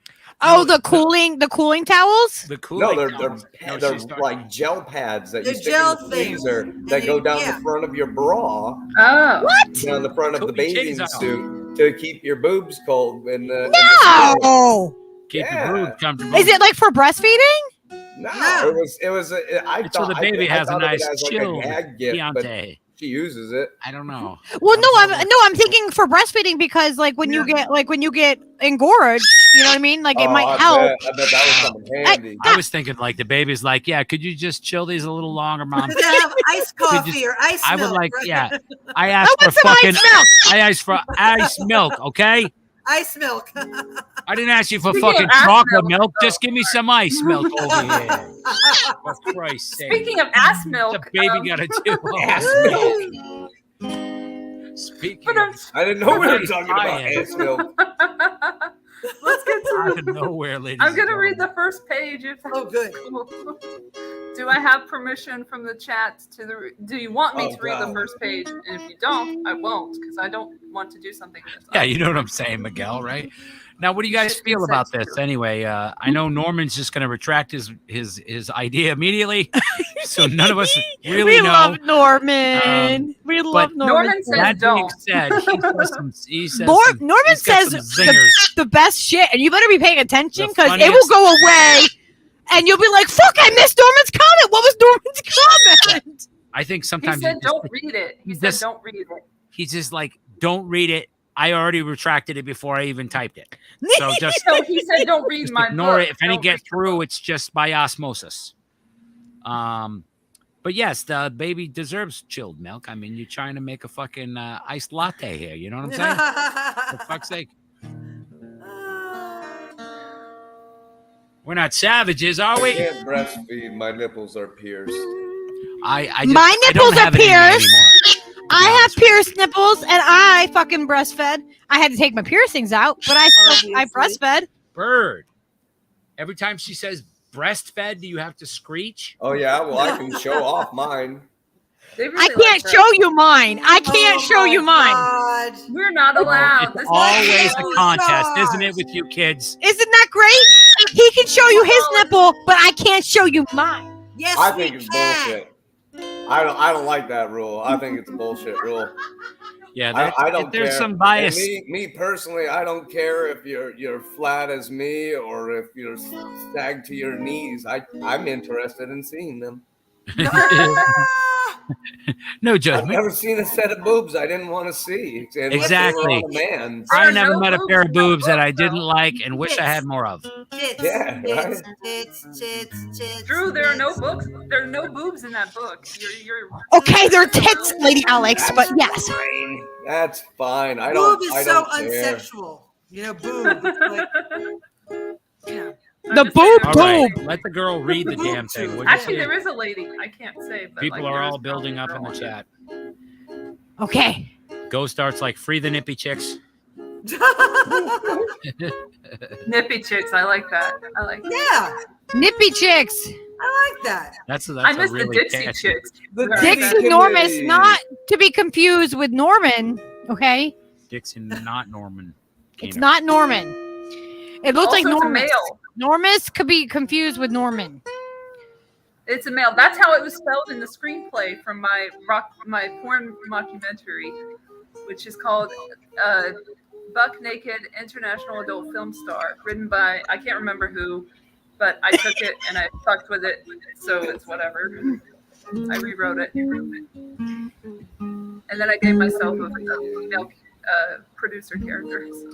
Oh, the cooling towels? The cooling. No, towels. No, they're she's talking- like gel pads that They're you stick gel in the things. freezer that go down the front of your bra, Oh. What? down the front of the Toby bathing Chase suit to keep your boobs cold. In the No. Keep Yeah. your boobs comfortable. Is it like for breastfeeding? No, No. it was. I It's so thought the baby I has a thought of it nice as like chilled a gag gift, but Chianti. she uses it. I don't know. Well, no, I'm thinking for breastfeeding because like when you get engorged, you know what I mean? Like it might I help. bet that was something handy. I was thinking like the baby's like, yeah, could you just chill these a little longer, Mom? Could they have iced coffee just- or ice I milk? would like, right? yeah. I asked want for some fucking. ice milk. I asked for ice milk, okay? Ice milk. I didn't ask you for Speaking of fucking ass chocolate milk, milk. Just give me some ice milk over here. For Christ's sake. Speaking of ass What's milk, a baby gotta do? Ass milk. Speaking I didn't know we were talking about I am. ass milk. let's get to out of nowhere, ladies. I'm and gonna read gentlemen. the first page. If Oh, good. Do I have permission from the chat to the? Do you want me Oh, to read the God. first page? And if you don't, I won't because I don't want to do something. That's Yeah, you know what I'm saying, Miguel, right? Now, what do you guys Should be feel about said this? too. Anyway, I know Norman's just going to retract his idea immediately, so none of us really We know. love Norman. We love Norman. Norman says That being don't. said, he says Norman he's got says some zingers. the best shit, and you better be paying attention The because it will funniest- go away, and you'll be like, "Fuck! I missed Norman's comment. What was Norman's comment?" I think He sometimes said don't read it. He said just- don't read it. he's just like, don't read it. I already retracted it before I even typed it. So just, So he said don't read just my ignore book. it. If any Don't get read your through, book. it's just by osmosis. But yes, the baby deserves chilled milk. I mean, you're trying to make a fucking iced latte here. You know what I'm saying? For fuck's sake. We're not savages, are I we? can't breastfeed. My nipples are pierced. I just, My I nipples don't are have it in me pierced. anymore. I have pierced nipples, and I fucking breastfed. I had to take my piercings out, but I breastfed. Bird. Every time she says breastfed, do you have to screech? Oh yeah, well I can show off mine. They I really can't like show you mine. I can't Oh show my you mine. God. We're not allowed. It's This is always a Oh, contest, God. isn't it, with you kids? Isn't that great? He can show you his nipple, but I can't show you mine. Yes, I we think it's can. bullshit. I don't like that rule. I think it's a bullshit rule. Yeah, I don't there's care. some bias. And me personally, I don't care if you're flat as me or if you're sagged to your knees. I'm interested in seeing them. No I've judgment. never seen a set of boobs I didn't want to see. unless they were Exactly. on a man. I There are never no met a boobs pair in of that boobs that book, I didn't though. like and wish I had more of. Tits, Yeah, tits, right. tits. Drew, there are no books. There are no boobs in that book. You're Okay, they're tits, Lady Alex, but yes. Fine. That's fine. I don't. Boob is I so don't care. unsexual. You know, boob. It's like, yeah. The boob All right, tube. let the girl read the damn thing. What'd you Actually, say? there is a lady. I can't say, but People like, are there all is building up probably in the a girl. chat. Okay. Go starts like free the nippy chicks. Nippy chicks. I like that. I like that. Yeah. Nippy chicks. I like that. That's I miss a really the Dixie catchy. Chicks. Dixie Normus, not to be confused with Norman. Okay, Dixie, not Norman. it's not Norman. It looks like Also, it's a Normus. male. Normus could be confused with Norman. It's a male. That's how it was spelled in the screenplay from my porn mockumentary, which is called Buck Naked International Adult Film Star, written by, I can't remember who, but I took it and I fucked with it, so it's whatever. I rewrote it. And then I gave myself a female producer character. So.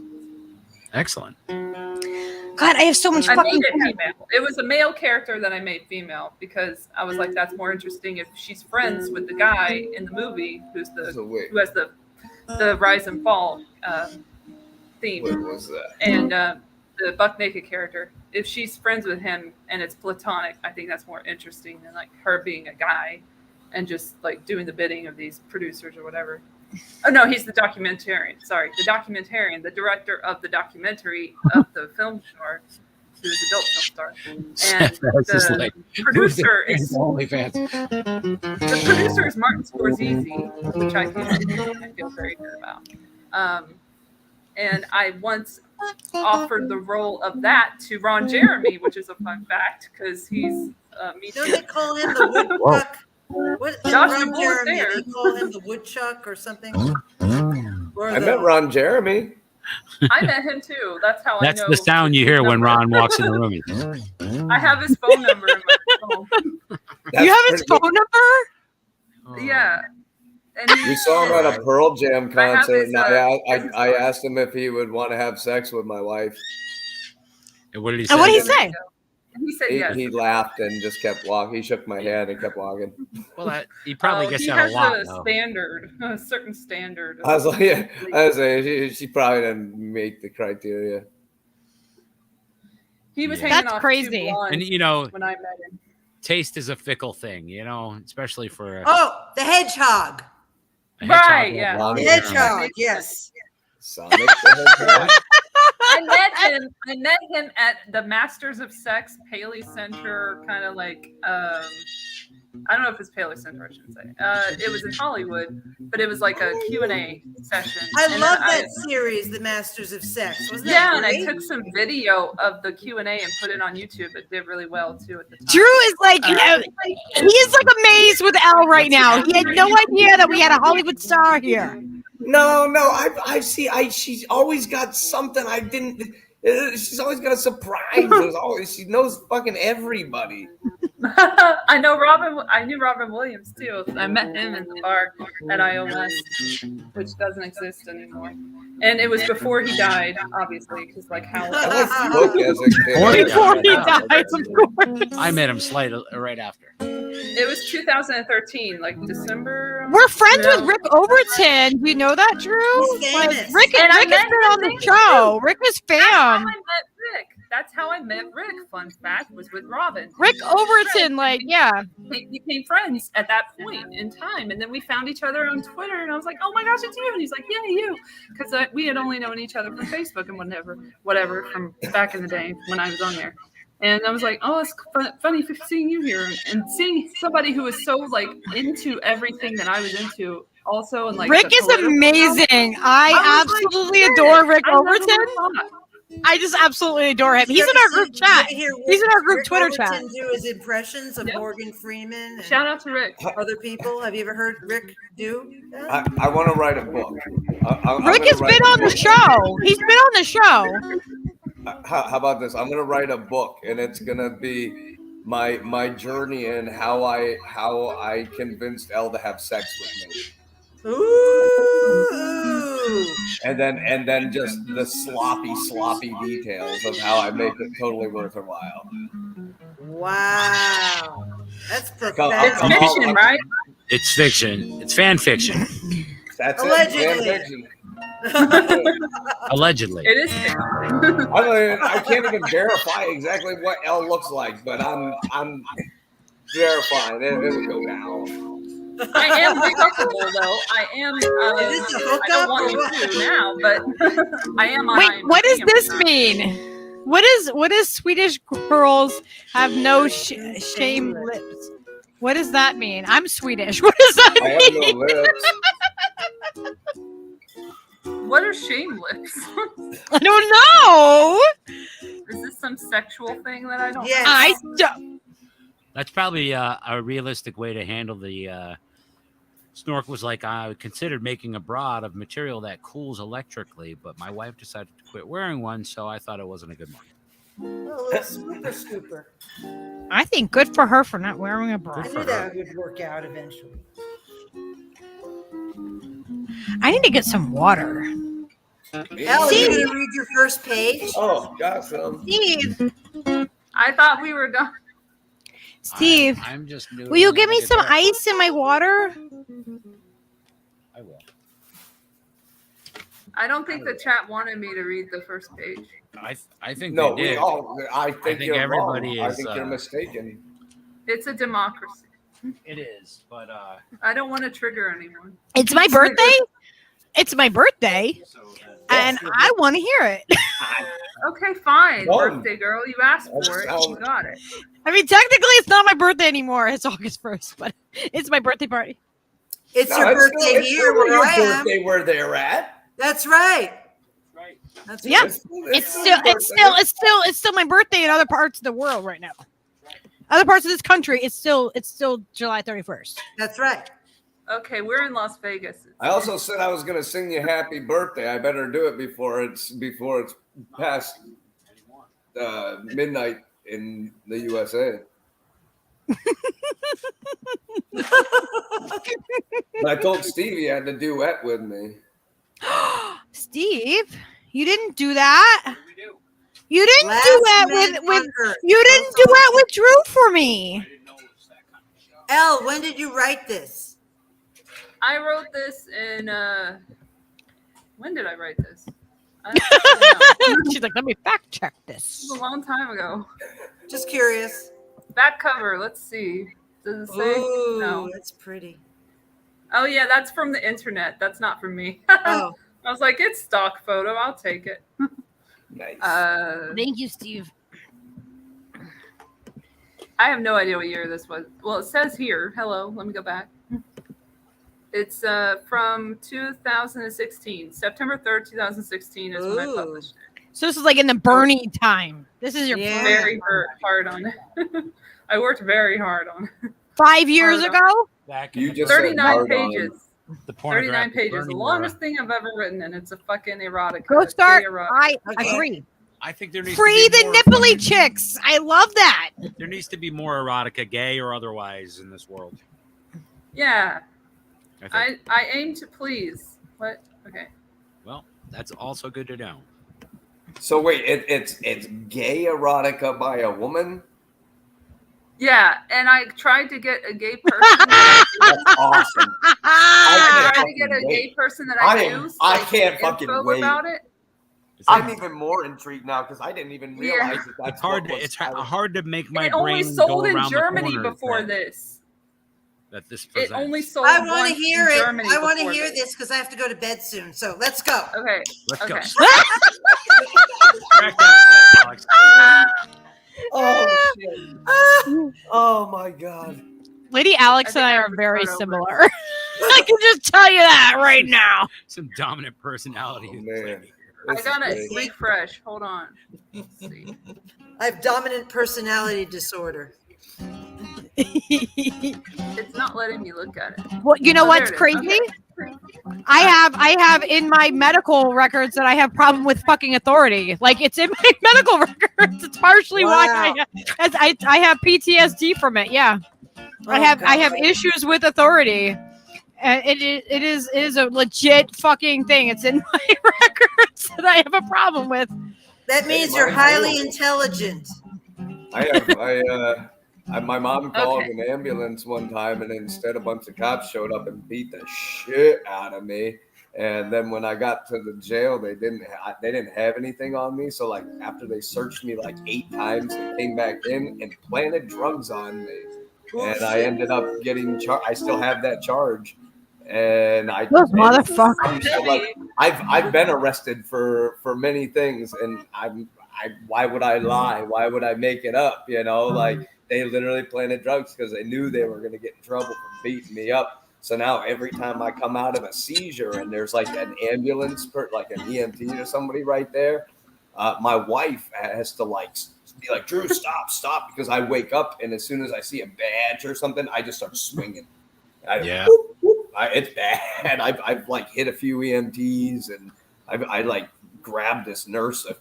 Excellent. God, I have so much I made fucking. it female. It was a male character that I made female because I was like, that's more interesting if she's friends with the guy in the movie who has the rise and fall theme. What was that? And the buck naked character, if she's friends with him and it's platonic, I think that's more interesting than like her being a guy and just like doing the bidding of these producers or whatever. Oh no, he's the documentarian. Sorry, the documentarian, the director of the documentary of the film star, who's adult film star, and the producer is the producer is Martin Scorsese, which I feel very good about. And I once offered the role of that to Ron Jeremy, which is a fun fact because he's me Don't too. they call him the woodchuck? What Josh Ron DeBoer Jeremy? there. They call him the woodchuck or something. Or I met Ron Jeremy. I met him too. That's how That's I know. the sound you hear when Ron walks in the room. I have his phone number in my phone. You have his phone number? Yeah. And We saw him at a Pearl Jam I have concert, his, and I asked him if he would want to have sex with my wife. And what did he say? And what did he say? He said yes. He laughed and just kept walking. He shook my hand and kept walking. Well, he probably gets he that has a lot. a though. standard, a certain standard. I was like, yeah, I was like, she probably didn't meet the criteria. He was Yeah. hanging That's off crazy. two blondes And you know, when I met him. taste is a fickle thing, especially for Oh, the hedgehog. a hedgehog Right, like yeah. Ron The Jeremy. hedgehog. Yes. Sonic the Hedgehog. I met him at the Masters of Sex Paley Center, kind of like I don't know if it's Paley Center, I should say. It was in Hollywood, but it was like a Q&A session. I And love then that series, The Masters of Sex. Wasn't that Yeah, and I great? took some video of the Q&A and put it on YouTube. It did really well too at the time. Drew is like, he is like amazed with Elle right now. He had no idea that we had a Hollywood star here. No, I see. She's always got something I didn't. She's always got a surprise. She knows fucking everybody. I knew Robin Williams too. I met him in the bar at iOS, which doesn't exist anymore. And it was before he died, obviously, because like how Before he died, of course. I met him slightly right after. it was 2013, like December. We're friends with Rick Overton. Do you know that, Drew? He's Like, famous. Rick And I has been met on the him show. Rick is That's how I fan. met Rick. That's how I met Rick. Fun fact was with Robin. Rick Overton, like, yeah. We became friends at that point in time, and then we found each other on Twitter, and I was like, "Oh my gosh, it's you!" And he's like, "Yeah, you," because we had only known each other from Facebook and whatever from back in the day when I was on there. And I was like, "Oh, it's funny seeing you here and seeing somebody who was so like into everything that I was into." Also, and like Rick the is political amazing. stuff. I was like, absolutely "Shit, adore Rick I never Overton. thought." I just absolutely adore him. He's in our group chat. He's in our group Twitter Overton chat. do his impressions of Yep. Morgan Freeman and Shout out to Rick. other people. Have you ever heard Rick do that? I want to write a book. Rick has been on the show. He's been on the show. How about this? I'm gonna write a book, and it's gonna be my journey and how I convinced Elle to have sex with me. Ooh. And then just the sloppy details of how I make it totally worth her while. Wow. That's It's profound. fiction, right? It's fiction. It's fan fiction. That's Allegedly. it. Fan fiction. Allegedly. It is fiction. I can't even verify exactly what Elle looks like, but I'm verifying it. It would go down. I am hookable though. I am. Is this a I don't hookup want or you what? to now, but I am. Wait, what does this mean? What is Swedish girls have no shame lips? What does that mean? I'm Swedish. What does that I mean? have no lips. What are shame lips? I don't know. Is this some sexual thing that I don't? Yes. I don't. That's probably a realistic way to handle the. Snork was like, I considered making a bra out of material that cools electrically, but my wife decided to quit wearing one, so I thought it wasn't a good market. Oh, it's super scooper. I think good for her for not wearing a bra. I knew that would work out eventually. I need to get some water. Elle, are you going to read your first page? Oh, got some. Steve. I thought we were going. Steve, I'm just new. will you give me some ice in my water? I will. I don't think the chat wanted me to read the first page. I think No, they we did. all. I think you're everybody wrong. is. I think you're mistaken. It's a democracy. It is, but I don't want to trigger anyone. It's my birthday. It's my birthday, and I want to hear it. Okay, fine, Done. birthday girl. You asked for it. You got it. I mean, technically, it's not my birthday anymore. It's August 1st, but it's my birthday party. It's No, your it's birthday still- it's here still where your I am. birthday where they're at. That's right. That's Yeah, right. it's still my birthday in other parts of the world right now. Other parts of this country, it's still July 31st. That's right. Okay, we're in Las Vegas. I also said I was going to sing you happy birthday. I better do it before it's past midnight in the USA. But I told Steve he had to duet with me. Steve, you didn't do that. You didn't Last do that minute with wonder. you didn't do that with Drew for me. Elle, when did you write this? I wrote this in. When did I write this? I don't know. She's like, let me fact check It this. was a long time ago. Just curious. Back cover. Let's see. Does it say? Ooh, No. that's pretty. Oh yeah, that's from the internet. That's not from me. Oh, I was like, it's stock photo. I'll take it. Nice. Thank you, Steve. I have no idea what year this was. Well, it says here. Hello. Let me go back. It's from 2016. September 3rd, 2016 is when I Ooh. published it. So this is like in the Bernie time. This is your Yeah. Very hard on it. I worked very hard on it. 5 years Hard ago. Back You in just the, said 39 hard on. pages. the 39 pornographic pages. The Bernie longest era. thing I've ever written, and it's a fucking erotica. Go start. Gay erotica. I Okay. agree. I think there needs Free to be the more, nipply chicks. I love that. There needs to be more erotica, gay or otherwise, in this world. Yeah. I think. I aim to please. What? Okay. Well, that's also good to know. So wait, it's gay erotica by a woman? Yeah, and I tried to get a gay person. That's awesome. I tried to fucking get a wait. gay person that I I knew. I like, can't fucking info wait. about it. I'm even more intrigued now because I didn't even Yeah. realize that that's It's hard. what was- It's hard to make my It brain only go sold in around the Germany corners before that, this. that this It presents. only sold. I want to once hear in it. Germany I want to before hear this because I have to go to bed soon. So let's go. Okay. Let's okay. go. Crack that, Alex. Oh shit! Oh my god! Lady Alex and I are very similar. I can just tell you that right now. Some dominant personality. Oh, man. I This is gotta great. refresh. Hold on. Let's see. I have dominant personality disorder. It's not letting me look at it. Well, you know Oh, what's there it is. crazy? Okay. I have in my medical records that I have problem with fucking authority. Like it's in my medical records. It's partially why I have PTSD from it. Yeah, I have issues with authority. And it is a legit fucking thing. It's in my records that I have a problem with. That means you're highly intelligent. My mom called an ambulance one time, and instead a bunch of cops showed up and beat the shit out of me. And then when I got to the jail, they didn't have anything on me. So like after they searched me like 8 times, they came back in and planted drugs on me, and I ended up getting charged. I still have that charge, and Those motherfuckers. Like I've been arrested for many things, and why would I lie? Why would I make it up? You know, like they literally planted drugs because they knew they were going to get in trouble for beating me up. So now every time I come out of a seizure and there's like an ambulance, like an EMT or somebody right there, my wife has to like be like, Drew, stop, because I wake up and as soon as I see a badge or something, I just start swinging. It's bad. I've like hit a few EMTs and I like grabbed this nurse a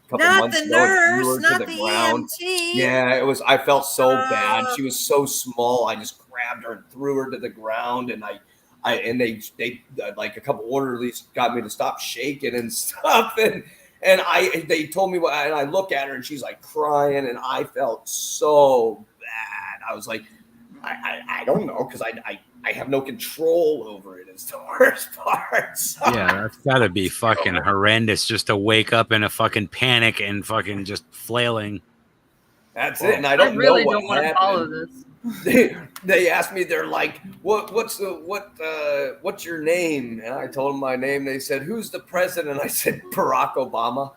couple months ago and threw her to the ground. EMT. Yeah, it was. I felt so bad. She was so small. I just grabbed her and threw her to the ground, and they like a couple orderlies got me to stop shaking and stuff, and they told me what, and I look at her and she's like crying, and I felt so bad. I was like, I don't know, because I have no control over it. Is the worst part. So. Yeah, that's gotta be fucking horrendous just to wake up in a fucking panic and fucking just flailing. That's it, and I really don't want to follow this. They asked me, they're like, what's your name? And I told them my name. They said, who's the president? I said, Barack Obama.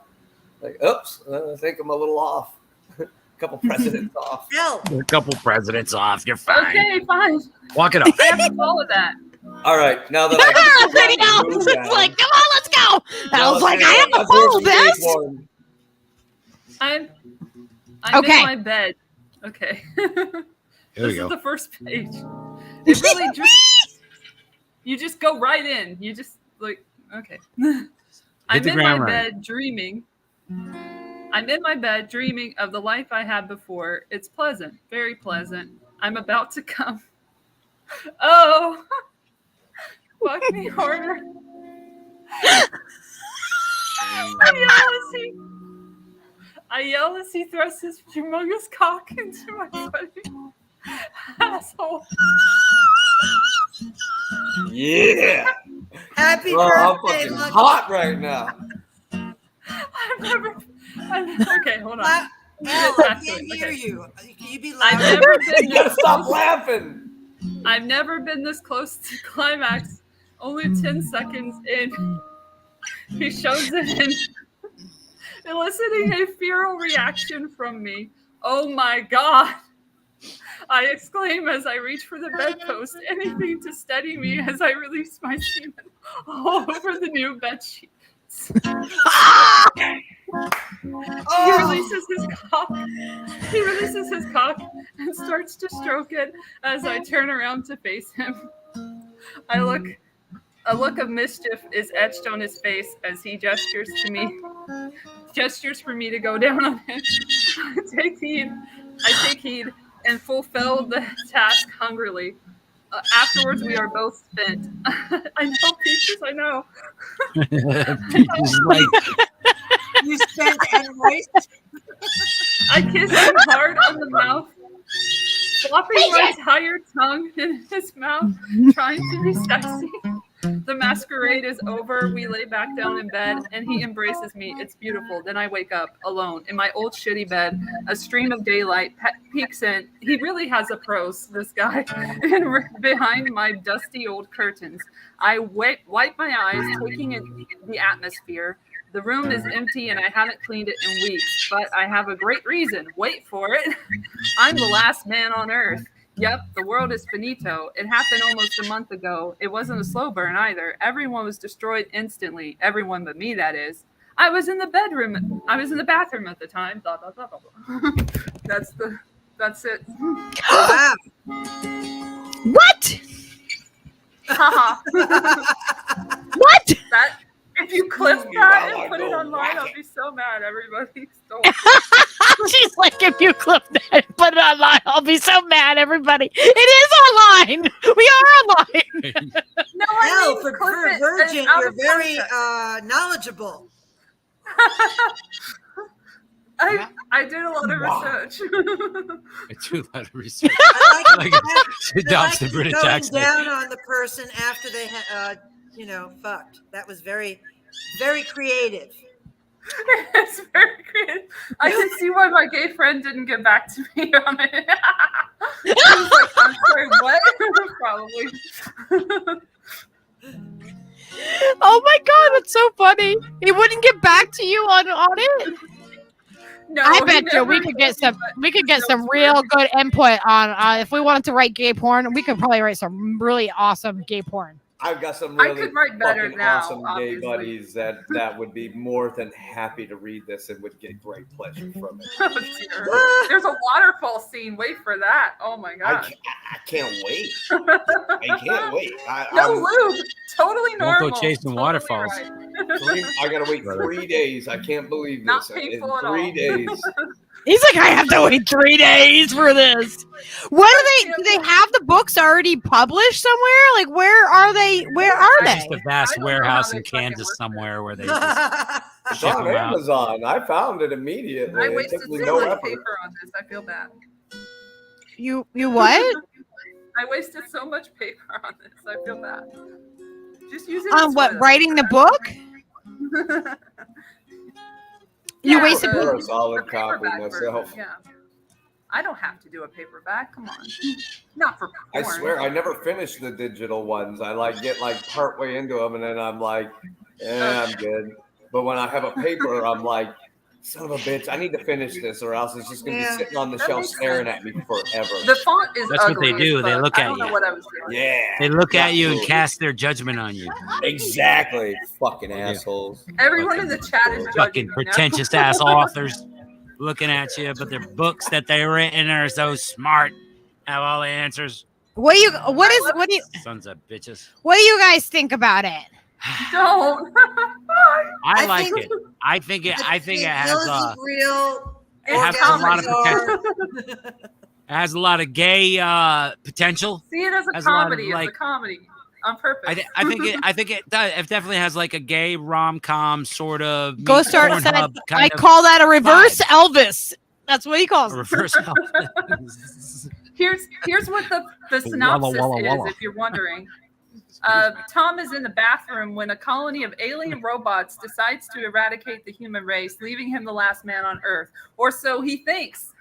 Like, oops, I think I'm a little off. A couple presidents off. A couple presidents off. You're fine. Okay, fine. Walk it up. I have to follow that. All right, now that I it's like, come on, let's go. I was like, I have to follow this. I'm okay. in my bed. Okay. Here we go. Is the first page. It really just you just go right in. You just like okay. I'm in my bed dreaming. I'm in my bed dreaming of the life I had before. It's pleasant, very pleasant. I'm about to come. Oh, fuck me harder. I yell as he thrusts his humongous cock into my sweaty asshole. Yeah. Happy I'm birthday, fucking Lucky. hot right now. Okay, hold on. Al, I can't hear you. Can you be louder? I've never been You gotta this stop close. laughing. I've never been this close to climax. Only 10 seconds in, he shows it, eliciting a feral reaction from me. Oh my God! I exclaim as I reach for the bedpost, anything to steady me as I release my semen all over the new bed sheets. He releases his cock and starts to stroke it as I turn around to face him. A look of mischief is etched on his face as he gestures for me to go down on him. I take heed and fulfill the task hungrily. Afterwards, we are both spent. I know, Peaches, I know. Peaches like You spent and waste. I kiss him hard on the mouth, flopping my entire tongue in his mouth, trying to be sexy. The masquerade is over. We lay back down in bed, and he embraces me. It's beautiful. Then I wake up alone in my old shitty bed. A stream of daylight peeks in. He really has a pros, this guy. And behind my dusty old curtains, I wipe my eyes, taking in the atmosphere. The room is empty, and I haven't cleaned it in weeks. But I have a great reason. Wait for it. I'm the last man on earth. Yep, the world is finito. It happened almost a month ago. It wasn't a slow burn either. Everyone was destroyed instantly. Everyone but me, that is. I was in the bathroom at the time. Blah, blah, blah, blah, blah. That's it. Wow. What? Haha. What? That if you clip that and put it online, I'll be so mad. Everybody stole. She's like, if you clip that and put it online, I'll be so mad, everybody. It is online. We are online. No, Hell, for clip it Virgin, out you're of very context. knowledgeable. I did a lot of research. I do a lot of research. I Like, like adopts the British going accent. down on the person after they fucked. That was very, very creative. It's very creative. I can see why my gay friend didn't get back to me on it. He was like, I'm sorry, what? Probably. Oh my God, it's so funny. He wouldn't get back to you on it. No, I he bet you we never could get told some. me, We could get but some no real swear. good input on if we wanted to write gay porn. We could probably write some really awesome gay porn. I've got some I really could write better fucking now, awesome gay obviously. buddies that would be more than happy to read this and would get great pleasure from it. Oh, dear. There's a waterfall scene. Wait for that. Oh my god. I can't wait. I can't wait. No lube. Totally Don't normal. go chasing Totally waterfalls. right. I gotta wait 3 days. I can't believe this. Not In painful at 3 all. days. He's like, I have to wait 3 days for this. What do they have the books already published somewhere? Like, where are they? Where are There's they? just a vast warehouse in Kansas somewhere where they just It's ship on them out. Amazon. I found it immediately. I It wasted took me so no much effort. paper on this. I feel bad. You what? I wasted so much paper on this. I feel bad. Just use it. On what? Writing the book? You wasted. For a solid copy myself. Yeah. I don't have to do a paperback. Come on. Not for I porn. swear, I never finished the digital ones. I get partway into them, and then I'm like, I'm good. But when I have a paper, I'm like, son of a bitch, I need to finish this, or else it's just gonna be sitting on the that shelf makes staring sense. at me forever. The font is That's what ugly they do. as They fuck. look I at don't know you. what I was doing. Yeah. They look at you and Absolutely. cast their judgment on you. Exactly. Fucking assholes. Everyone in the chat is Fucking judging me now. pretentious ass authors looking at you, but their books that they written are so smart, have all the answers. What do you Sons of bitches. what do you guys think about it? Don't. I like it. I think it has real. it has a lot of potential. It has a lot of gay potential. See it as a Has a lot of, comedy. like- It's a comedy on purpose. I think it does. It definitely has like a gay rom-com sort of. Go meets start said, Pornhub kind I of call that a reverse Elvis. That's what he calls a it. reverse Elvis. Here's what the synopsis is, if you're wondering. Tom is in the bathroom when a colony of alien robots decides to eradicate the human race, leaving him the last man on Earth. Or so he thinks.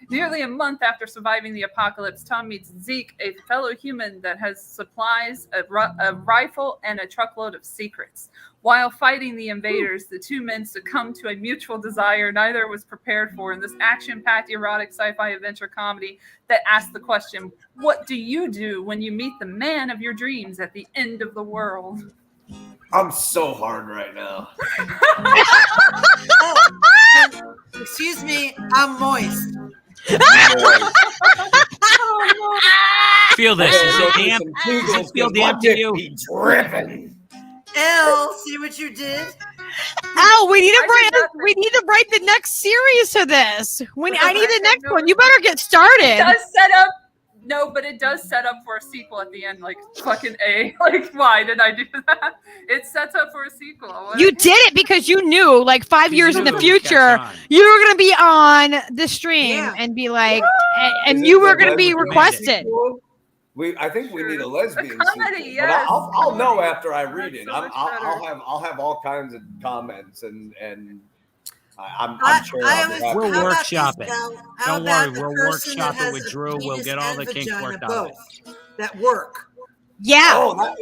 Nearly a month after surviving the apocalypse, Tom meets Zeke, a fellow human that has supplies, a rifle, and a truckload of secrets. While fighting the invaders, the two men succumb to a mutual desire neither was prepared for in this action-packed, erotic sci-fi adventure comedy that asks the question, what do you do when you meet the man of your dreams at the end of the world? I'm so hard right now. Excuse me, I'm moist. Feel this. Is it damp? Does it feel damp to you? Dripping. Elle, see what you did? Oh, we need to write the next series to this. I need the next one. You better get started. It does set up. No, but it does set up for a sequel at the end, like fucking A. Like, why did I do that? It sets up for a sequel. You did it because you knew, like 5 years in the knew it future, catch on. you were gonna be on the stream and be like, and you were gonna be requested. I think we need a lesbian comedy, sequel, yes. but I'll know after I read it. so much I'll have all kinds of comments and I'm sure We'll How about workshop this, it. Elle? How Don't about worry, the we'll person that workshop it has with a Drew. We'll penis get all the and kinks vagina worked out. both that work? Yeah. Oh,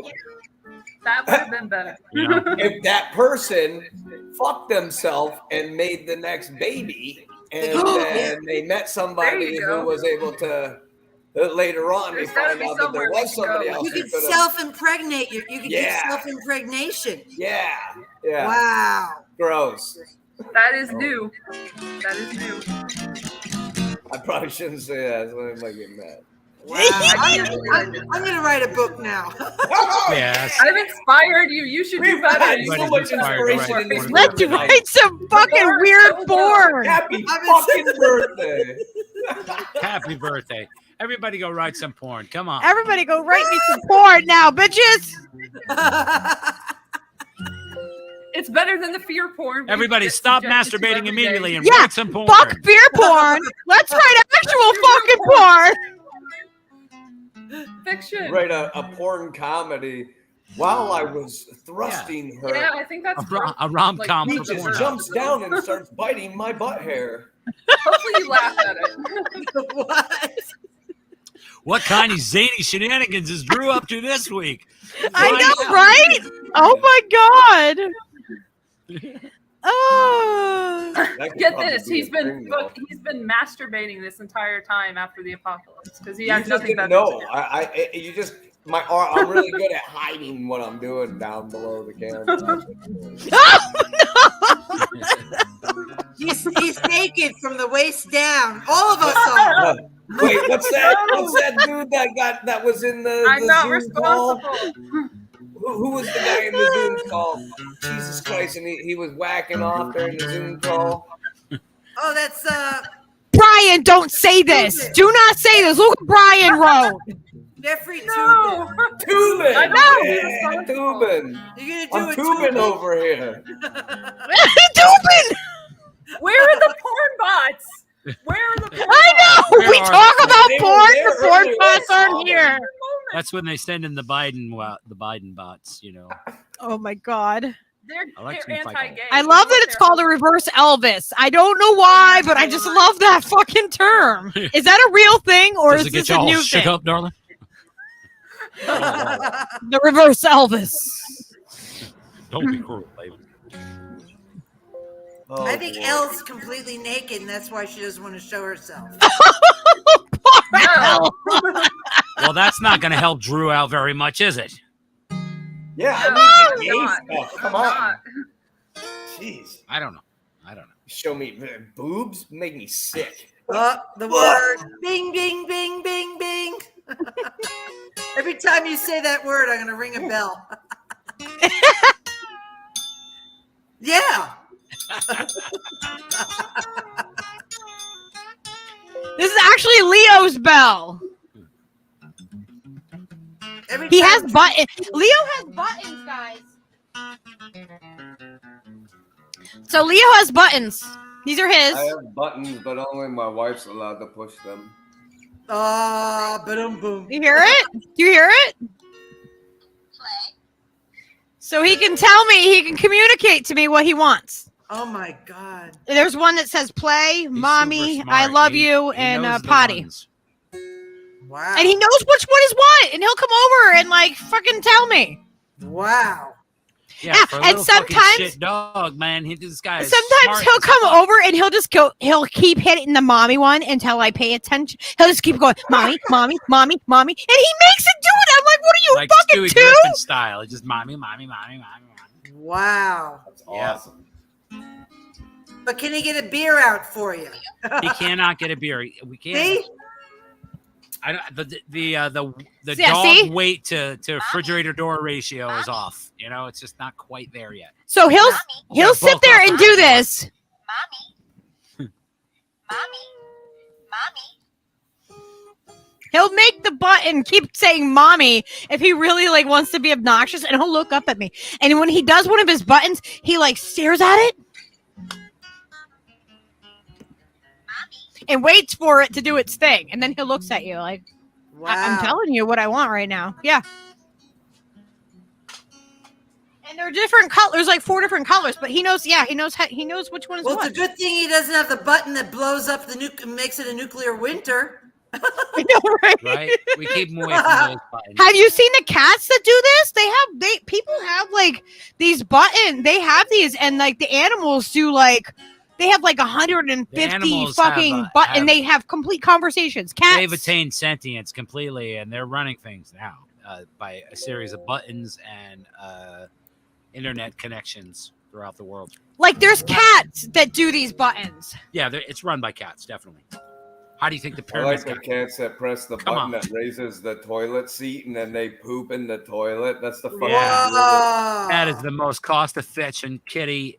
That would have been better. if that person fucked themselves and made the next baby, and then they met somebody There you who go. was able to later on There's they gotta find be out that there somewhere we was can somebody go. else You who could could have. self-impregnate. You could get Yeah. self-impregnation. Yeah. Wow. Gross. That is new. That is new. I probably shouldn't say that. So I might get mad. Wow. I'm gonna write a book now. Yes. I've inspired you. You should do better. had You so should much do better. inspiration in this Let's write some fucking weird porn. Happy fucking birthday. Happy birthday. Everybody go write some porn. Come on. Everybody go write me some porn now, bitches. It's better than the fear porn. we Everybody get stop subjected to masturbating every immediately day. and Yeah, write some porn. fuck beer porn. Let's write actual fucking porn. Fiction. Write a porn comedy while I was thrusting her. Yeah, I think that's A rom-com He for just porn. jumps down and starts biting my butt hair. Hopefully you laugh at it. What? What kind of zany shenanigans is Drew up to this week? I Find know, out. right? Oh my god. Oh. That Get probably this. be He's a been thing, though. he's been masturbating this entire time after the apocalypse because he You has just nothing didn't better know. to do. You just I'm really good at hiding what I'm doing down below the camera. He's naked from the waist down. All of us are. Wait, what's that? What's that dude that was in the I'm not Zoom responsible. call? Who was the guy in the Zoom call? Jesus Christ, and he was whacking off during the Zoom call. Oh, that's Brian, don't say this. Do not say this. Look what Brian wrote. Jeffrey No. Tubin. I know. Yeah, Tubin. You're gonna I'm do Tubin over here. Tubin. Where are the porn bots? Where are the porn I know. Where We are talk they? about They were porn. there The porn earlier. bots I saw aren't them. here. That's when they send in the Biden bots, you know. Oh my god. They're Election cycle. anti-gay. I love that it's called a reverse Elvis. I don't know why, but I just love that fucking term. Is that a real thing or Does is it get this you a all new shook thing? up, darling? The reverse Elvis. Don't be cruel, baby. Oh, I think boy. Elle's completely naked, and that's why she doesn't want to show herself. No. Well, that's not going to help Drew out very much, is it? Yeah, I No, mean, it's gay not. stuff. Come It's on. not. Jeez. I don't know. Show me boobs, make me sick. The word bing, bing, bing, bing, bing. Every time you say that word, I'm going to ring a bell. Yeah. This is actually Leo's bell. Every He time- has buttons. Leo has buttons, guys. So Leo has buttons. These are his. I have buttons, but only my wife's allowed to push them. Boom, boom. You hear it? Do you hear it? So he can tell me, he can communicate to me what he wants. Oh my God. There's one that says play, He's mommy, super I smart. love He- you, he and knows the potty. ones. Wow. And he knows which one is what, and he'll come over and like fucking tell me. Wow. Yeah, Yeah, for a and little fucking sometimes- shit dog, man. This guy is Sometimes smart he'll as come fuck. over and he'll just go, he'll keep hitting the mommy one until I pay attention. He'll just keep going, mommy, mommy, mommy, mommy. And he makes it do it. I'm like, what are you Like fucking Stewie two? Griffin style. It's just mommy, mommy, mommy, mommy, mommy. Wow. That's Yeah. awesome. But can he get a beer out for you? He cannot get a beer. We can't. See? I don't, the Yeah, dog see? weight to refrigerator door ratio is off. You know, it's just not quite there yet. So he'll Yeah, sit both there of and them. do this. He'll make the button keep saying mommy if he really like wants to be obnoxious, and he'll look up at me. And when he does one of his buttons, he like stares at it and waits for it to do its thing, and then he looks at you like, Wow. I'm telling you what I want right now. Yeah. And they're different colors, like 4 different colors, but he knows. Yeah, he knows which one is Well, what. it's a good thing he doesn't have the button that blows up makes it a nuclear winter. I know, right? Right? We keep them away from those buttons. Have you seen the cats that do this? People have like these buttons. They have these, and like the animals do like they have like 150 The animals fucking have, and they have complete conversations. Cats. They've attained sentience completely, and they're running things now by a series of buttons and internet connections throughout the world. Like there's cats that do these buttons. Yeah, it's run by cats, definitely. How do you think the I like pyramids the got? cats that press the Come button on. that raises the toilet seat and then they poop in the toilet. That's the fucking Yeah. Whoa. That is the most cost-efficient kitty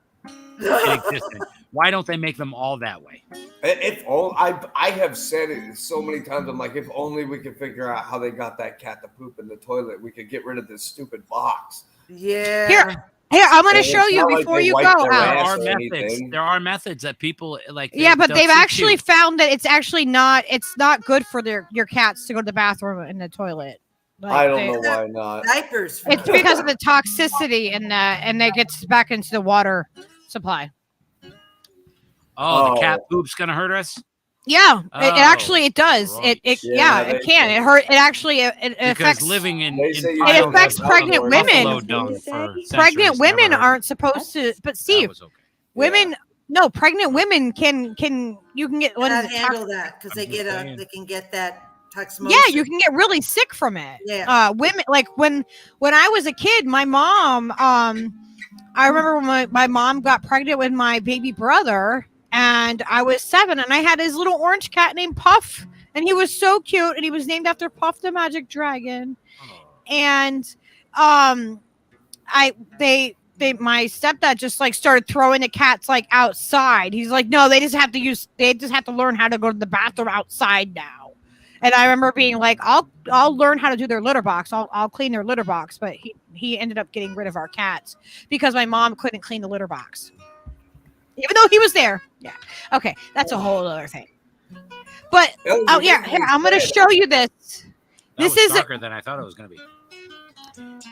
in existence. Why don't they make them all that way? If all I have said it so many times, I'm like, if only we could figure out how they got that cat to poop in the toilet, we could get rid of this stupid box. Yeah. Here, I'm going to It's show you not like before they you wipe go their out. There ass are or methods. anything. There are methods that people like. Yeah, but they'll they've teach actually you. found that it's actually not. It's not good for your cats to go to the bathroom in the toilet. Like, I don't know why not. Diapers. It's because of the toxicity and that gets back into the water supply. Oh, the cat Oh. poop's gonna hurt us Yeah, Oh, it actually it does. right. It Yeah, it they can. say. It hurt. It actually it because affects living in They say you piles don't affects have pregnant outdoors. women. buffalo dung for pregnant centuries women never hurt aren't supposed to. But us. That Steve, was okay. women No, pregnant women can you can get what is Cannot it? handle that because they can get that toximosis. Yeah, you can get really sick from it. Yeah. Women like when I was a kid, my mom, I remember when my mom got pregnant with my baby brother, and I was 7, and I had his little orange cat named Puff, and he was so cute, and he was named after Puff the Magic Dragon. And my stepdad just like started throwing the cats like outside. He's like, no, they just have to learn how to go to the bathroom outside now. And I remember being like, I'll learn how to do their litter box. I'll clean their litter box. But he ended up getting rid of our cats because my mom couldn't clean the litter box, even though he was there. Yeah. Okay, that's a whole other thing. But here, I'm gonna show you this. This is darker than I thought it was gonna be.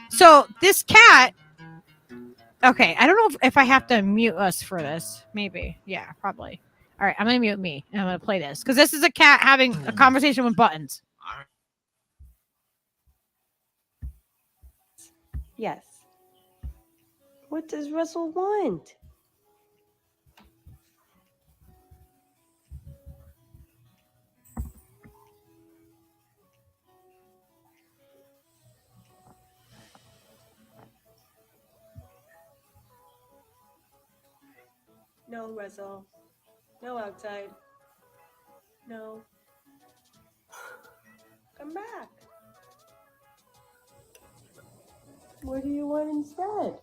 So this cat. Okay, I don't know if I have to mute us for this. Maybe. Yeah, probably. All right, I'm going to mute me, and I'm going to play this, because this is a cat having a conversation with buttons. Yes. What does Russell want? No, Russell. No outside. No. Come back. What do you want instead?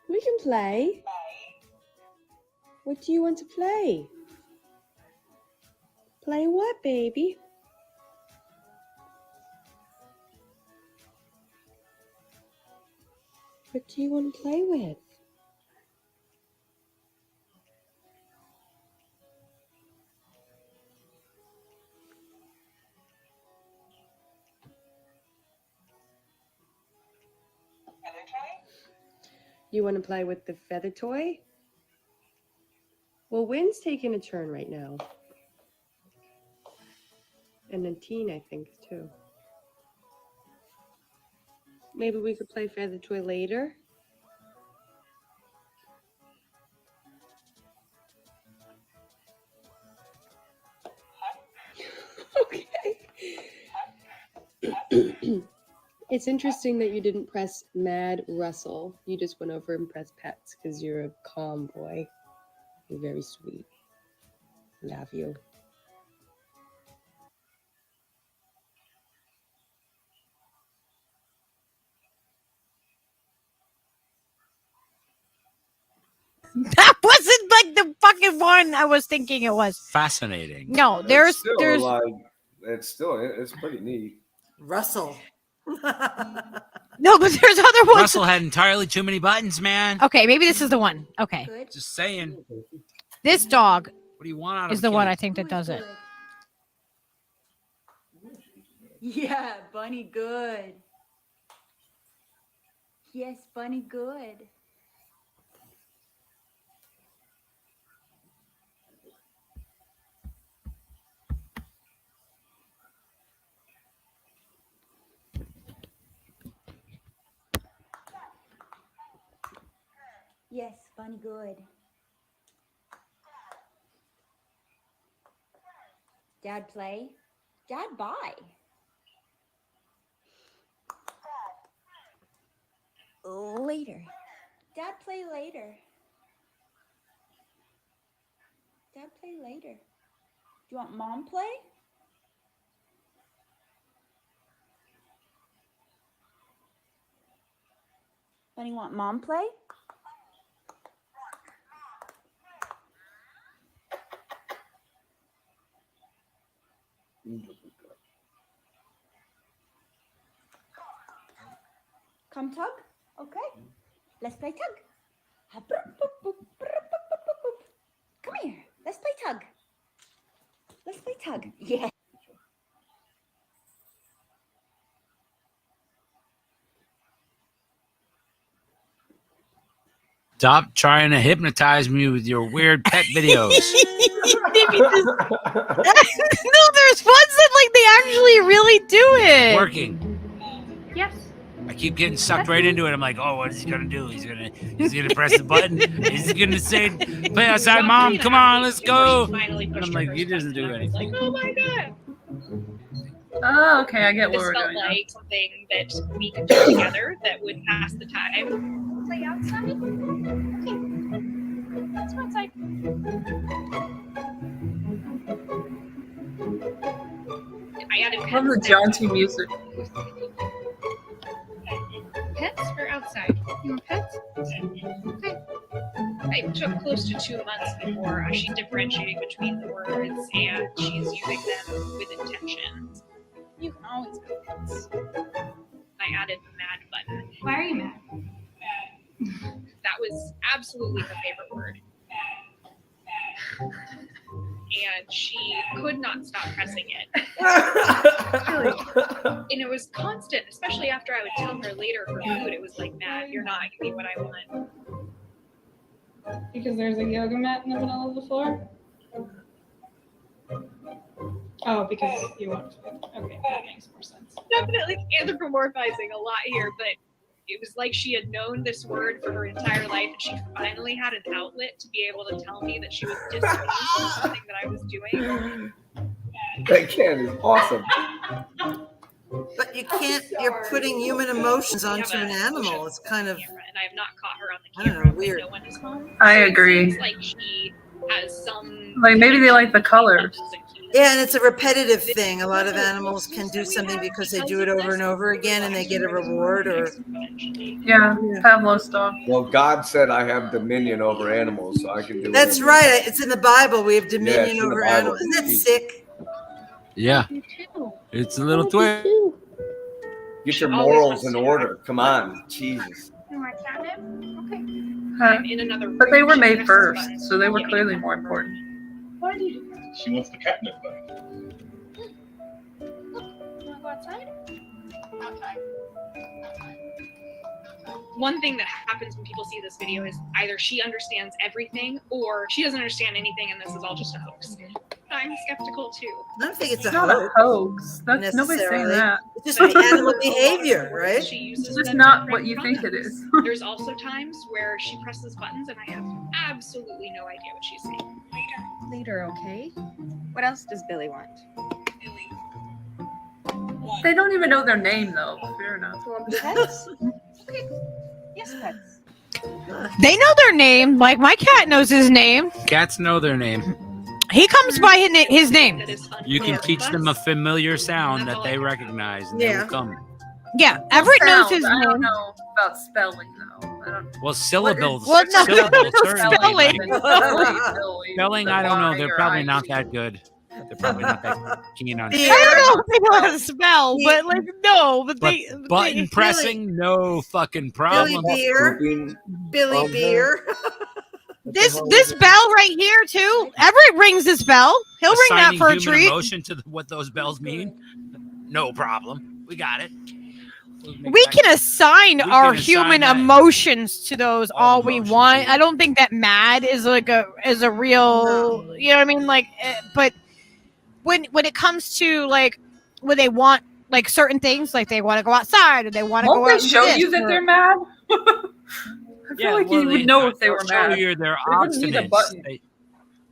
We can play. What do you want to play? Play what, baby? What do you want to play with? You want to play with the feather toy? Well, Wynn's taking a turn right now. And then Teen, I think, too. Maybe we could play feather toy later. Okay. It's interesting that you didn't press Mad Russell. You just went over and pressed Pets because you're a calm boy. You're very sweet. Love you. That wasn't like the fucking one I was thinking it was. Fascinating. No, It's pretty neat. Russell. No, but there's other ones. Russell had entirely too many buttons, man. Okay, maybe this is the one. Okay. Just saying. This dog What do you want out is of the a one kid? I think that does it. Yeah, Bunny good. Yes, Bunny good. Yes, Bunny good. Dad play? Dad buy. Later. Dad play later. Dad play later. Do you want Mom play? Bunny want Mom play? Come tug? Okay. Let's play tug. Come here. Let's play tug. Let's play tug. Yeah. Stop trying to hypnotize me with your weird pet videos. No, there's ones that like they actually really working. Yes. I keep getting sucked right into it. I'm like, oh, what is he gonna do? He's gonna press the button. He's gonna say, "Play outside, Mom. Come on, let's go." And I'm like, he doesn't do anything. Like, oh my god. Oh, okay, I get what This we're felt doing. like something that we could do together that would pass the time. Play outside? Okay. Let's go outside. I added I love the jaunty music. pets or outside? You want pets? Okay. It took close to 2 months before she's differentiating between the words and she's using them with intention. You can always have pets. I added the mad button. Why are you mad? That was absolutely her favorite word. And she could not stop pressing it. And it was constant, especially after I would tell her later for food. It was like, Matt, you're not giving me what I want. Because there's a yoga mat in the middle of the floor? Oh, because you want food. Okay, that makes more sense. Definitely anthropomorphizing a lot here, but it was like she had known this word for her entire life, and she finally had an outlet to be able to tell me that she was displeased with something that I was doing. That can is awesome. But you can't, you're putting human emotions onto an animal. It's kind of, And I have not caught her on the I don't camera know, weird. when no one is home. I So it agree. seems like she has some. Like maybe they like the colors. yeah, and it's a repetitive thing. A lot of animals can do something because they do it over and over again and they get a reward or. Yeah, Pavlov's dog. Well, God said I have dominion over animals, so I can do That's whatever. right. It's in the Bible. We have Yeah, it's dominion in the over Bible. animals. Isn't that sick? Yeah. It's a little twist. Get your morals in order. Come on, Jesus. You want catnip? Okay. Huh. I'm in another room. But they were She made presses first, buttons. so they were clearly more important. Why do you do that? She wants the catnip buddy. You want to go outside? Outside. One thing that happens when people see this video is either she understands everything or she doesn't understand anything and this is all just a hoax. I'm skeptical too. I don't think it's a It's not a hoax. hoax. That's nobody's saying necessarily. that. It's just animal behavior, right? She uses It's just them not to what you print think it products. is. There's also times where she presses buttons and I have absolutely no idea what she's saying. Later, okay? What else does Billy want? They don't even know their name though. Fair enough. Pets? Okay. Yes, pets. They know their name. Like my cat knows his name. Cats know their name. He comes by his name. You can teach them a familiar sound that they recognize, and they Yeah. will come. Yeah, Everett knows his I don't name. know about spelling though. I don't. Well, syllables. Well, no, syllables certainly, spelling. but spelling, I don't know. They're probably not that good. They're probably not that keen on. I don't know if they know how to spell, but like no, but But they button pressing, no fucking problem. Billy Beer. This bell right here too. Everett rings this bell. He'll ring that Assigning for a human treat. emotion to what those bells mean. No problem. We got it. We can assign We our can assign human that. emotions to those all we want. I don't think that mad is like a real, you know what I mean? Like, but when it comes to like when they want like certain things, like they want to go outside or they want to go Won't out they and show do you this, that or- they're mad? I feel like you would know if they were show mad. you their They wouldn't need a obstinance. button.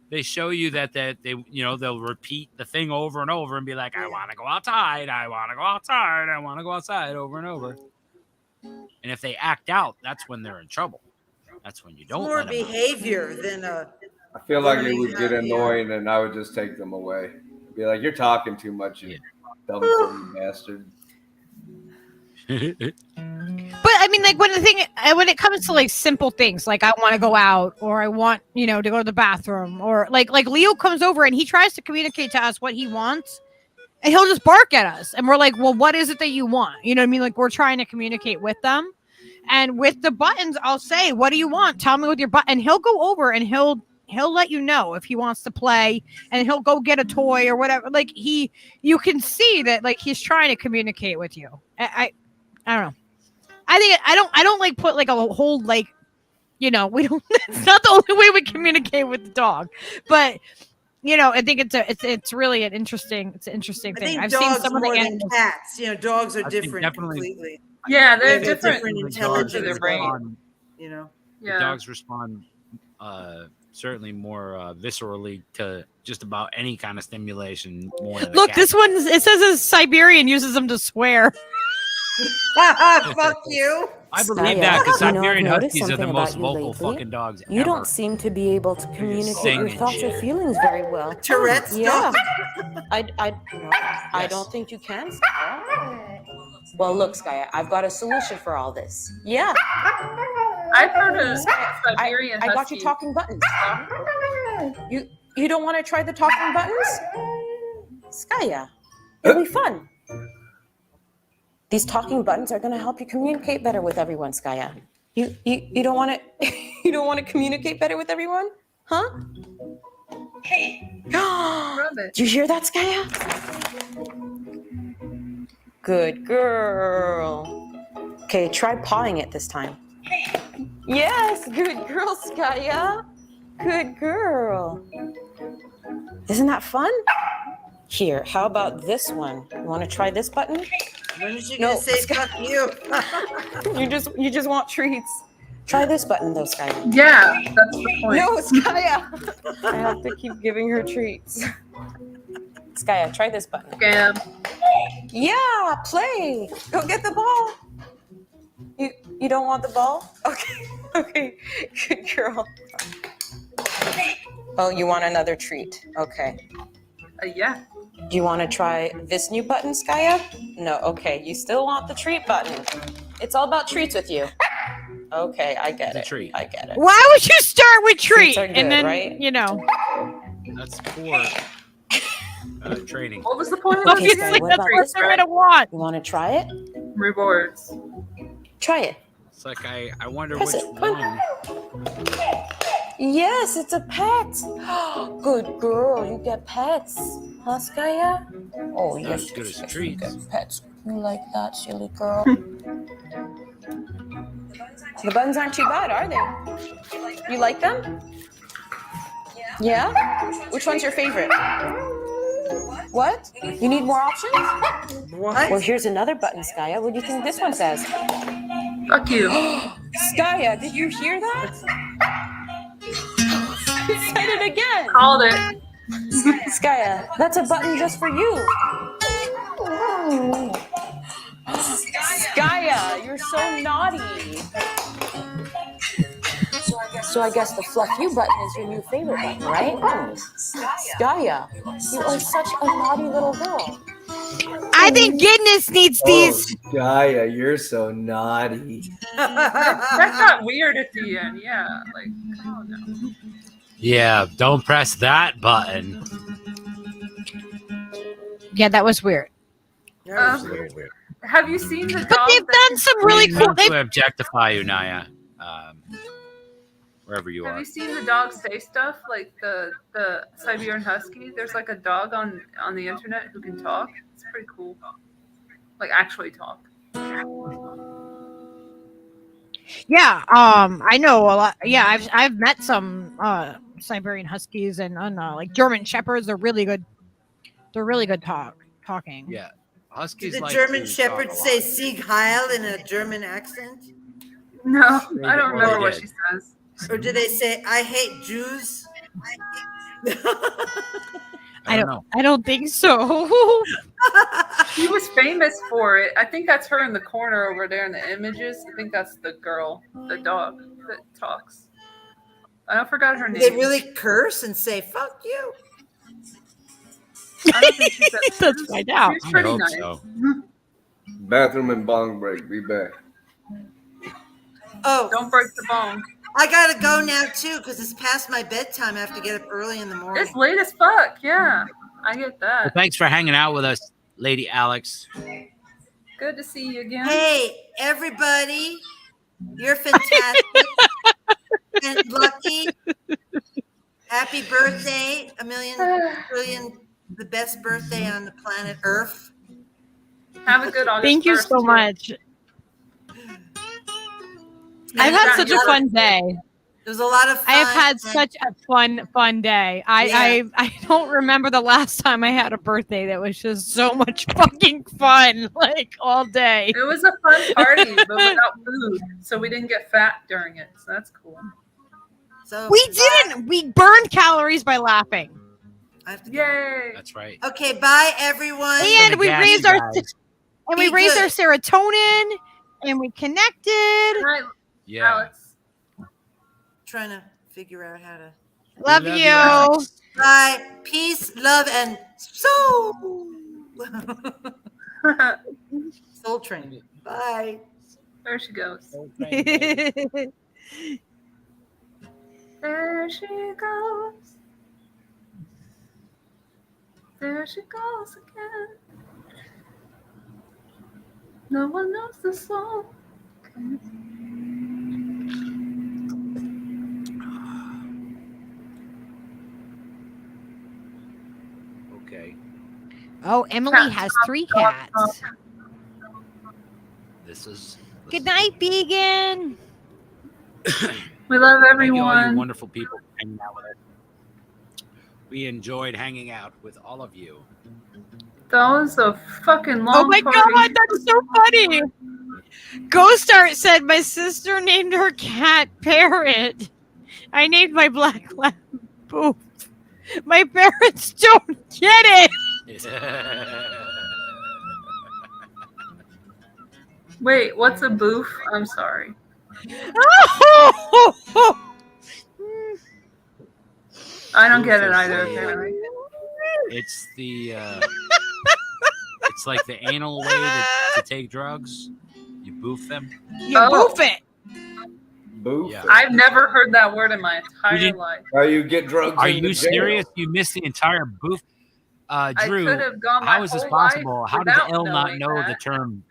They show you that they they'll repeat the thing over and over and be like, I want to go outside, I want to go outside, I want to go outside over and over. And if they act out, that's when they're in trouble. That's when you don't More let them out. behavior than a. I feel like it would get annoying, and I would just take them away. Be like, "You're talking too much, you dumb fucking bastard." But I mean, like when it comes to like simple things, like I want to go out or I want to go to the bathroom, or like Leo comes over and he tries to communicate to us what he wants, and he'll just bark at us, and we're like, well, what is it that you want? You know what I mean? Like we're trying to communicate with them, and with the buttons, I'll say, what do you want? Tell me with your button. And he'll go over and he'll let you know if he wants to play, and he'll go get a toy or whatever. Like you can see that like he's trying to communicate with you. I don't know. I think I don't like put like a whole we don't. It's not the only way we communicate with the dog, but I think it's really an interesting I thing. think I've dogs seen some of the more than animals. cats. Dogs are I think different definitely- completely. Yeah, They they're have a different. different The intelligence. to their brain. The Yeah. dogs respond certainly more viscerally to just about any kind of stimulation more than a Look, cat. this one, it says a Siberian uses them to swear. Fuck you. I believe that because You know, I've Siberian noticed Huskies are the something most about you vocal lately. fucking dogs You ever. don't seem to be able to communicate your sing and thoughts or shit. feelings very well. Tourette's Yeah. dog. I don't think you can, Skya. Well, look, Skya, I've got a solution for all this. Yeah. I've heard of Siberian I got you Husky. talking buttons. You don't want to try the talking buttons? Skya, it'll be fun. These talking buttons are going to help you communicate better with everyone, Skya. You don't want to you don't want to communicate better with everyone? Huh? Hey. Did you hear that, Skya? Good girl. Okay, try pawing it this time. Yes, good girl, Skya. Good girl. Isn't that fun? Here, how about this one? You want to try this button? When is she gonna say fuck you? You just want treats. Try this button though, Skya. Yeah, that's the point. No, Skya. I have to keep giving her treats. Skya, try this button. Scam. Yeah, play. Go get the ball. You don't want the ball? Okay. Okay. Good girl. Oh, you want another treat? Okay. Yeah. Do you want to try this new button, Skya? No. Okay. You still want the treat button? It's all about treats with you. Okay, I get it. Treat. I get it. Why would you start with treat Treats are good, and then right? That's poor training. What was the point of Okay, this? Skya, what about this they're one? gonna want. You want to try it? Rewards. Try it. It's like I wonder Press which it. Come one. Yes, it's a pet. Good girl. You get pets, huh, Skya? Oh, Not yes. as good as yes, treats. You get pets. You like that, silly girl? The buttons aren't too bad, are they? You like them? Yeah? Which one's your favorite? What? You need more options? What? Well, here's another button, Skya. What do you think this one says? Fuck you. Skya, did you hear that? It said it again. Called it. Skya, that's a button just for you. Skya, you're so naughty. So I guess the fluff you button is your new favorite button, right? Skya, you are such a naughty little girl. I think Guinness needs these. Oh, Gaia, you're so naughty. That got weird at the end. Yeah, like, oh no. Yeah, don't press that button. Yeah, that was weird. That was a little weird. Have you seen the? But they've done some really We cool. meant to objectify you, Naya. Wherever you Have are. you seen the dogs say stuff like the Siberian Husky? There's like a dog on the internet who can talk. It's pretty cool. Like actually talk. Yeah, I know a lot. Yeah, I've met some Siberian Huskies and like German Shepherds. They're really good. They're really good talking. Yeah, Do Huskies. the like German to Shepherd talk a say lot. Sieg Heil in a German accent? No, I don't remember what she says. Or do they say, I hate Jews? I don't think so. She was famous for it. I think that's her in the corner over there in the images. I think that's the girl, the dog that talks. I forgot her Do name. they really curse and say, fuck you? I don't think she said Let's find out. She's pretty nice. Bathroom and bong break. Be back. Oh, don't break the bone. I gotta go now too because it's past my bedtime. I have to get up early in the morning. It's late as fuck. Yeah, I get that. Well, thanks for hanging out with us, Lady Alex. Good to see you again. Hey, everybody, you're fantastic and lucky. Happy birthday, a million, trillion, the best birthday on the planet Earth. Have a good August. Thank you 1st, so too. much. I've had such a fun day. There was a lot of fun. I have had such a fun day. I don't remember the last time I had a birthday that was just so much fucking fun, like all day. It was a fun party, but without food, so we didn't get fat during it. So that's cool. So We didn't. We burned calories by laughing. Yay! That's right. Okay, bye everyone. And we raised our Be raised our good. serotonin, and we connected. Yeah. Alex. Trying to figure out how to. Love love you. you, Alex. Bye. Peace, love, and soul. Soul Train. Bye. There she goes. There she goes. There she goes again. No one knows the song. Okay. Oh, Emily has 3 cats. This is. Good night, Vegan. We love Thank you, all you everyone. wonderful people for hanging out with us. We enjoyed hanging out with all of you. That was a fucking long Oh my party. god, that's so funny. Ghost Art said my sister named her cat Parrot. I named my black lab Boof. My parents don't get it. Wait, what's a boof? I'm sorry. I don't get it either, apparently. It's the. It's like the anal way to take drugs. You boof them. You boof it. Boof. Yeah. I've never heard that word in my entire life. How you get drugs? Are into you jail. serious? You missed the entire boof. Drew, could have gone my how is this whole possible? life How does without Elle not knowing know that. the term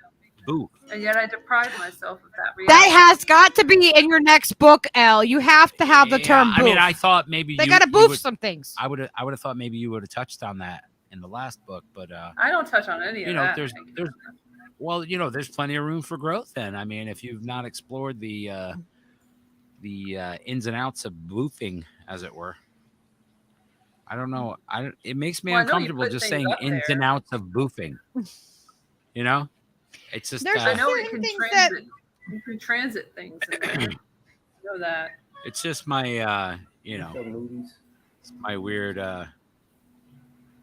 boof? And yet I deprived myself of that reality. That has got to be in your next book, Elle. You have to have the term boof. I mean, I thought maybe they you, got to you boof would- some things. I would have thought maybe you would have touched on that in the last book, but I don't touch on any of you know, that. there's well, you know, there's plenty of room for growth. Then, I mean, if you've not explored the ins and outs of boofing, as it were. I don't know. It makes me Well, I know you uncomfortable put just things saying up ins there. and outs of boofing. You know, it's just. There's I know we certain can things transit. We can transit things in there. You know that. It's just my, you know, it's my weird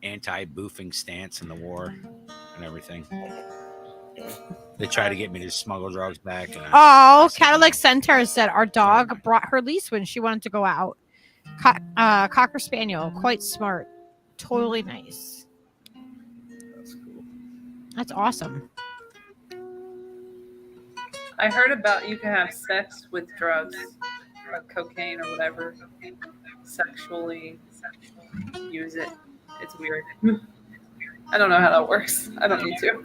anti-boofing stance in the war and everything. They try to get me to smuggle drugs back. And Oh, Cadillac Centaur said our dog brought her leash when she wanted to go out. Cocker Spaniel, quite smart. Totally nice. That's cool. That's awesome. I heard about you can have sex with drugs, like cocaine or whatever. Sexually use it. It's weird. I don't know how that works. I don't need to.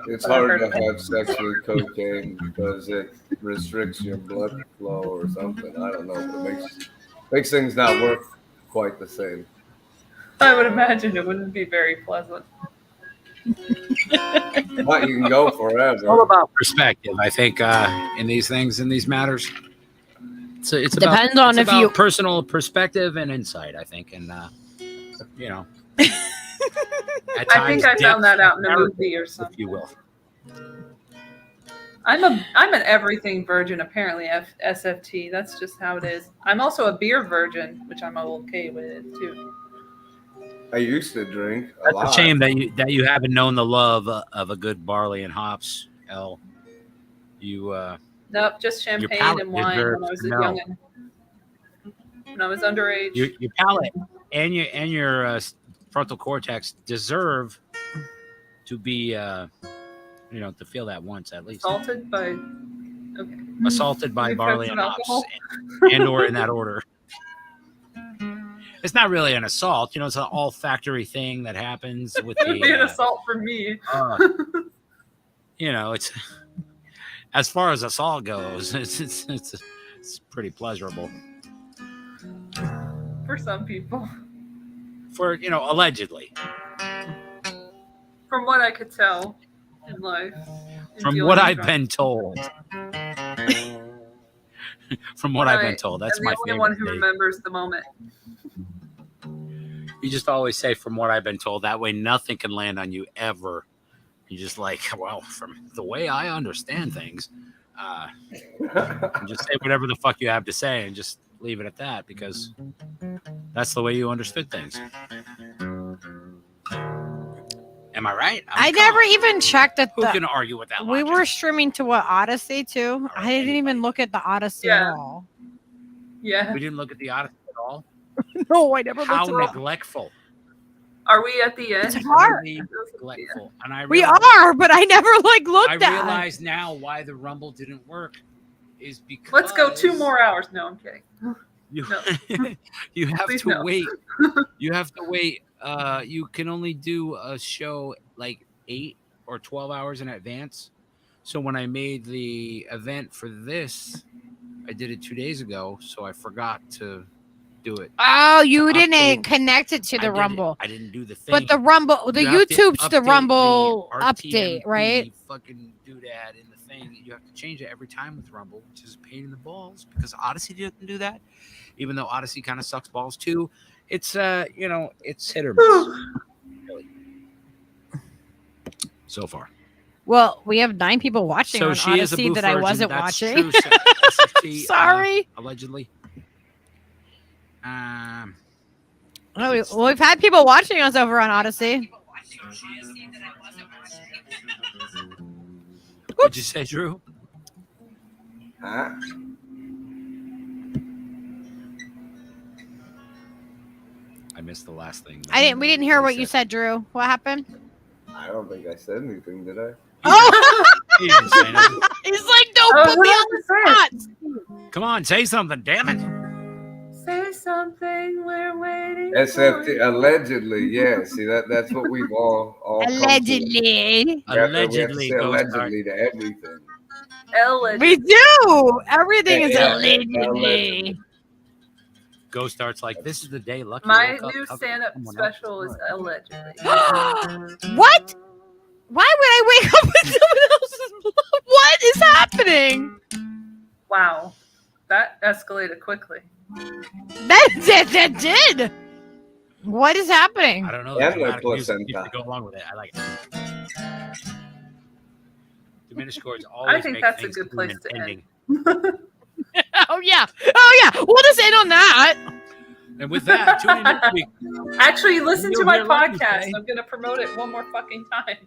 It's But I've hard heard to of it. have sex with cocaine because it restricts your blood flow or something. I don't know, but it makes things not work quite the same. I would imagine it wouldn't be very pleasant. But you can go forever. It's all about perspective, I think, in these things, in these matters. It's Depends on if you- personal perspective and insight, I think, and you know. At I think times, I found depth that out in a and movie or if something. you will. I'm an everything virgin, apparently. SFT. That's just how it is. I'm also a beer virgin, which I'm okay with too. I used to drink a It's lot. a shame that you haven't known the love of a good barley and hops, Elle. You Nope, just Your champagne palate and wine deserves when I was to a know. youngin'. When I was underage. your palate and your frontal cortex deserve to be you know, to feel that once at least. Assaulted by. Okay. Assaulted by With barley drugs and and hops, alcohol. and or in that order. It's not really an assault, you know. It's an olfactory thing that happens with It would be an the. assault for me. You know, it's as far as assault goes. It's pretty pleasurable For some people. for allegedly. From what I could tell in life. in From dealing what with I've drugs. been told. From what I've been Right. told, that's I'm my the only favorite one who day. remembers the moment. You just always say, "From what I've been told." That way, nothing can land on you ever. You just like, well, from the way I understand things, and just say whatever the fuck you have to say, and just leave it at that because that's the way you understood things. Am I right? I never even checked at Who can argue with that? We were streaming to what, Odyssey too? I didn't even look at the Odyssey at all. Yeah. We didn't look at the Odyssey at all. No, I never How looked at it. neglectful. Are we at the end? It's hard. Neglectful. And I We realized, are, but I never looked at I it. realize now why the Rumble didn't work is because Let's go 2 more hours. No, I'm kidding. you, No. you have Please to no. wait. You have to wait. You can only do a show like 8 or 12 hours in advance. So when I made the event for this, I did it 2 days ago, so I forgot to do it. Oh, you To didn't update- connect it to I the did it. I I didn't do the thing. But the Rumble, the You have to YouTube's the update Rumble the update, RTMP right? Fucking doodad in the thing. You have to change it every time with Rumble, which is a pain in the balls because Odyssey didn't do that. Even though Odyssey kind of sucks balls too, it's it's hit or miss. Really. So far. Well, we have 9 people watching So on she is a Odyssey booth that I virgin. wasn't That's watching. true. SFT, Sorry. Allegedly. Oh, we've had people watching us over on Odyssey. What'd you say, Drew? Huh? I missed the last thing. We didn't hear what you said, Drew. What happened? I don't think I said anything, did I? Oh, He didn't say nothing. he's like, don't put me on the spot. Come on, say something, damn it. Say something. We're waiting. SFT allegedly, yeah. See that's what we've all come to. Allegedly. We have to Allegedly, say Ghost allegedly to everything. We do. Everything is Yeah, allegedly. allegedly. Ghost starts like, this is the day Lucky My woke up, new covered stand-up someone else's special is blood. allegedly. What? Why would I wake up with someone else's blood? What is happening? Wow, that escalated quickly. That did. What is happening? I don't know. Yeah, The dramatic no music needs placenta. to go along with it. I like it. Diminished chords always I think make that's a things good boom place and to ending. Oh yeah. We'll just end on that. And with that, tune in next week. Actually, listen to You'll my hear Lucky podcast. say. I'm going to promote it one more fucking time.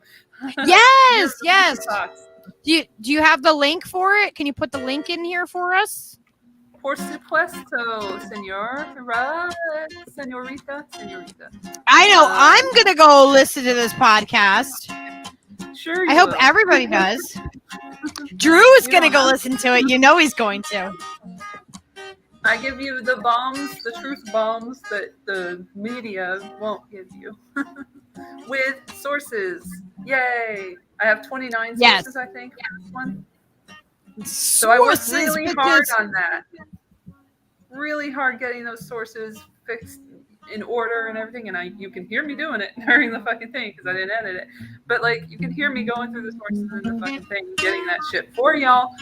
Yes, yes. Talks. Do you have the link for it? Can you put the link in here for us? Por supuesto, señorita. I know. I'm gonna go listen to this podcast. Sure. I hope everybody does. Drew is gonna go listen to it. You know he's going to. I give you the bombs, the truth bombs that the media won't give you. With sources. Yay. I have 29 Yes. sources, I think, for this one. So I worked Sources, really bitches. hard on that. Really hard getting those sources fixed in order and everything. And you can hear me doing it during the fucking thing because I didn't edit it. But like you can hear me going through the sources in the fucking thing, getting that shit for y'all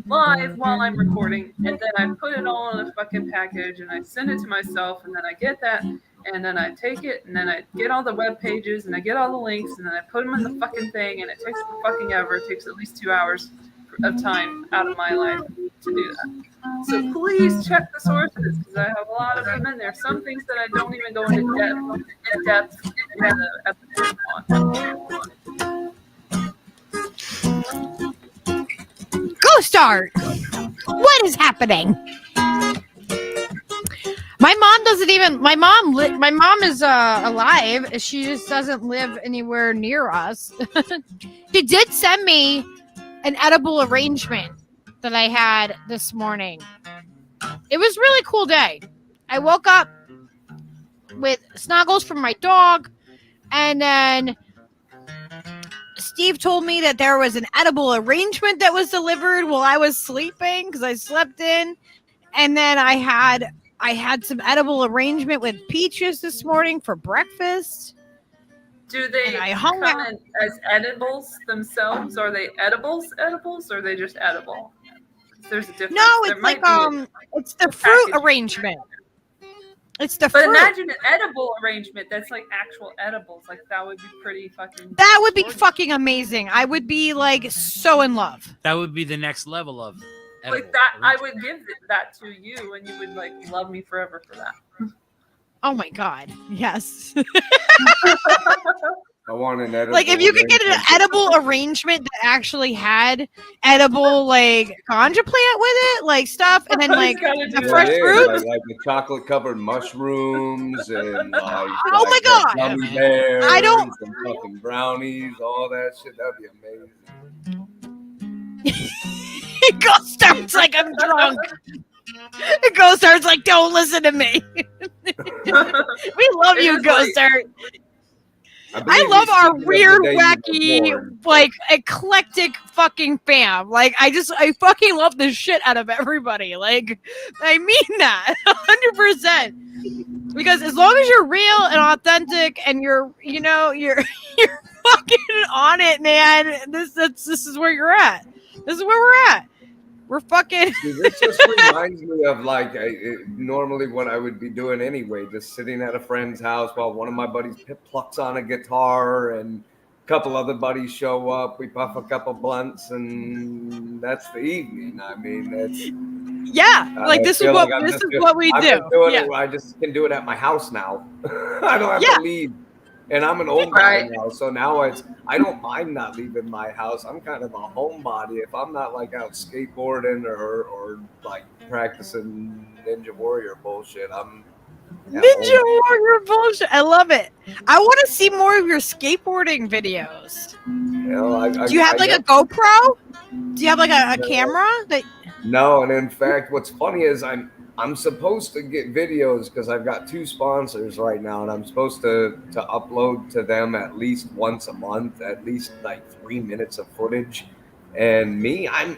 live while I'm recording. And then I put it all in a fucking package and I send it to myself and then I get that. And then I take it and then I get all the web pages and I get all the links and then I put them in the fucking thing and it takes fucking ever. It takes at least 2 hours of time out of my life to do that. So please check the sources because I have a lot of them in there. Some things that I don't even go into depth in the episode on. Go start. What is happening? My mom doesn't even. My mom is alive. She just doesn't live anywhere near us. She did send me an edible arrangement that I had this morning. It was a really cool day. I woke up with snuggles from my dog, and then Steve told me that there was an edible arrangement that was delivered while I was sleeping because I slept in, and then I had some edible arrangement with peaches this morning for breakfast. Do they come in as edibles themselves? Are they edibles, or are they just edible? there's a difference. No, There it's might like be it's the fruit package. arrangement. It's the But fruit. imagine an edible arrangement that's like actual edibles. Like that would be pretty fucking. That would be fucking amazing. I would be like so in love. That would be the next level of Like that, I would give that to you, and you would like love me forever for that. Oh my god, yes. I want an edible. Like if you could get an edible arrangement that actually had edible like ganja plant with it, like stuff, and then like the fresh fruit. like the chocolate covered mushrooms and like Oh my God. gummy bears I don't- and fucking brownies, all that shit. That'd be amazing. Ghost starts like I'm drunk. Ghost starts like, don't listen to me. We love you, Ghost Start. I love our weird, wacky, like eclectic fucking fam. Like I fucking love the shit out of everybody. Like I mean that 100%. Because as long as you're real and authentic and you're fucking on it, man. This is where you're at. This is where we're at. We're fucking. See, this just reminds me of like normally what I would be doing anyway, just sitting at a friend's house while one of my buddies plucks on a guitar and a couple other buddies show up. We puff a couple blunts and that's the evening. I mean, it's like this is what we do. Yeah. I just can do it at my house now. I don't have to leave. And I'm an old guy now, so now I don't mind not leaving my house. I'm kind of a homebody. If I'm not like out skateboarding or like practicing Ninja Warrior bullshit, I'm Ninja Warrior bullshit. I love it. I want to see more of your skateboarding videos. Do you have like a GoPro? Do you have like a camera that? No, and in fact, what's funny is I'm supposed to get videos because I've got 2 sponsors right now, and I'm supposed to upload to them at least once a month, at least like 3 minutes of footage. And me, I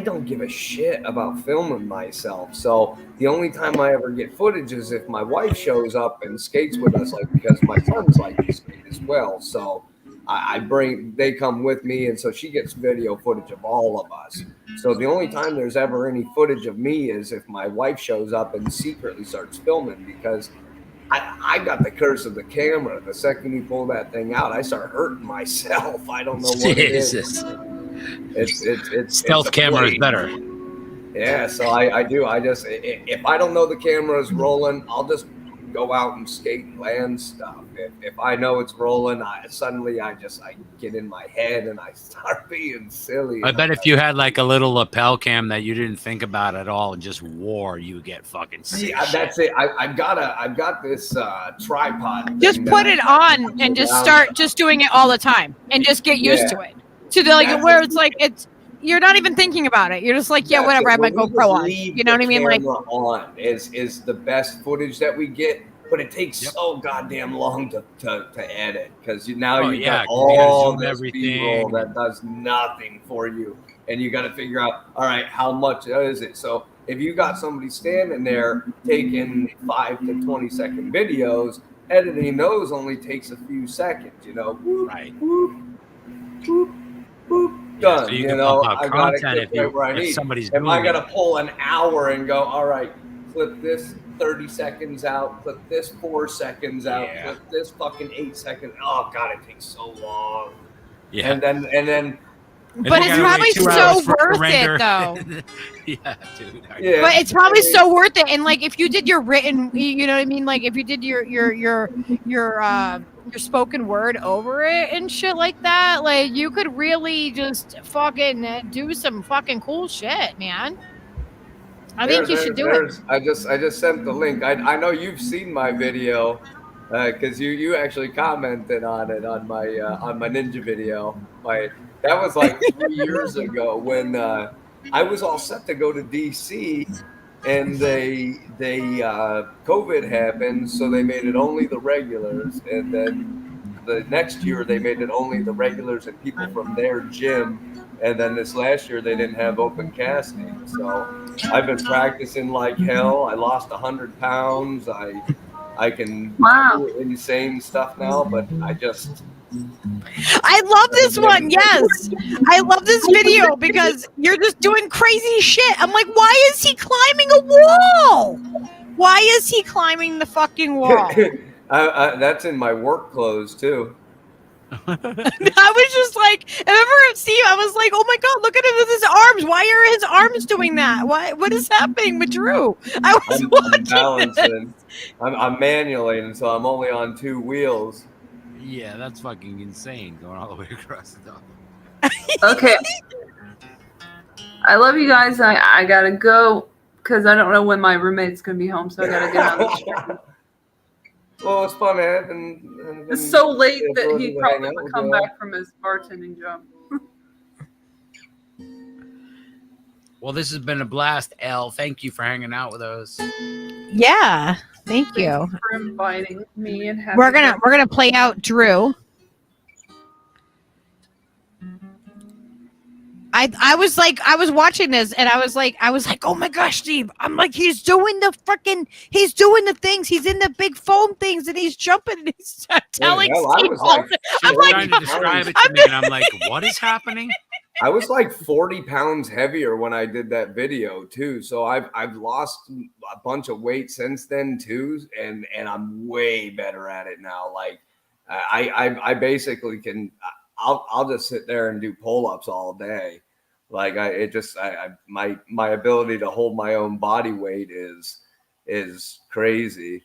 don't give a shit about filming myself. So the only time I ever get footage is if my wife shows up and skates with us, like because my son's like to skate as well. So they come with me, and so she gets video footage of all of us. So the only time there's ever any footage of me is if my wife shows up and secretly starts filming, because I got the curse of the camera. The second you pull that thing out, I start hurting myself. I don't know what it is. It's Stealth camera is better. Yeah, so I do. I just, if I don't know the camera is rolling, I'll just go out and skate and land stuff. If I know it's rolling, I get in my head and I start being silly. I bet if you had like a little lapel cam that you didn't think about at all and just wore, you get fucking sick. That's it. I've got this tripod. Just put it on and just start just doing it all the time and just get used to it. To the like where it's like you're not even thinking about it. You're just like, whatever. I have my GoPro on. You know what I mean? Like, on is the best footage that we get, but it takes so goddamn long to edit because you've got all this B-roll that does nothing for you, and you got to figure out, all right, how much is it? So if you got somebody standing there taking 5 to 20 second videos, editing those only takes a few seconds. Right. Done. So you can pump out I got content if somebody's doing I got to pull an hour and go, all right, clip this 30 seconds out, clip this 4 seconds out, clip this fucking 8 seconds. Oh God, it takes so long. Yeah. And then. But it's probably so worth it, though. Yeah, dude. Yeah. But it's probably so worth it. And like, if you did your written, you know what I mean? Like, if you did your spoken word over it and shit like that, like, you could really just fucking do some fucking cool shit, man. I think you should do it. I just sent the link. I know you've seen my video because you actually commented on it on my ninja video. That was like 3 years ago when I was all set to go to DC, and they COVID happened, so they made it only the regulars, and then the next year they made it only the regulars and people from their gym, and then this last year they didn't have open casting. So I've been practicing like hell. I lost 100 pounds. I can do insane stuff now, but I love this one. Yes. I love this video because you're just doing crazy shit. I'm like, why is he climbing a wall? Why is he climbing the fucking wall? That's in my work clothes too. I was just like, I remember Steve, I was like, oh my God, look at him with his arms. Why are his arms doing that? What is happening with Drew? I was I'm watching balancing. I'm manually, and so I'm only on 2 wheels. Yeah, that's fucking insane going all the way across the top. Okay. I love you guys. I gotta go because I don't know when my roommate's gonna be home, so I gotta get on the stream. Well, it's fun, man. It's so late that he probably would come back from his bartending job. Well, this has been a blast, Elle. Thank you for hanging out with us. Yeah, thank you. For inviting me and having We're gonna play out Drew. I was watching this and I was like, oh my gosh, Steve. I'm like, he's doing the things. He's in the big foam things and he's jumping and he's telling Steve all the. I'm like, trying to describe it to me, and I'm like, what is happening? I was like 40 pounds heavier when I did that video too. So I've lost a bunch of weight since then too, and I'm way better at it now. Like I basically can. I'll just sit there and do pull-ups all day. Like my ability to hold my own body weight is crazy.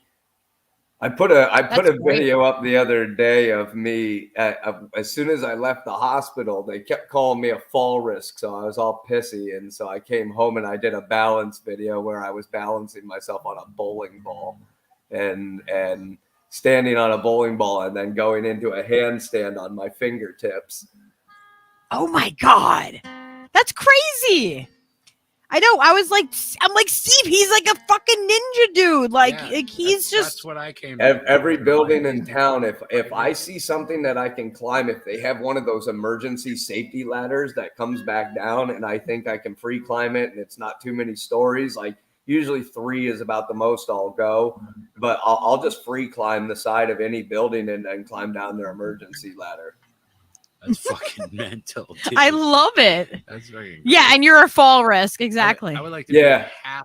I put a video up the other day of me as soon as I left the hospital. They kept calling me a fall risk, so I was all pissy, and so I came home and I did a balance video where I was balancing myself on a bowling ball and standing on a bowling ball and then going into a handstand on my fingertips. oh my God, that's crazy. I know. I'm like, Steve, he's like a fucking ninja dude. Like he's just. That's what I came. Every building in town, if I see something that I can climb, if they have one of those emergency safety ladders that comes back down, and I think I can free climb it, and it's not too many stories, like usually 3 is about the most I'll go, but I'll just free climb the side of any building and then climb down their emergency ladder. That's fucking mental. Dude. I love it. That's very. Yeah, and you're a fall risk, exactly. I would like to.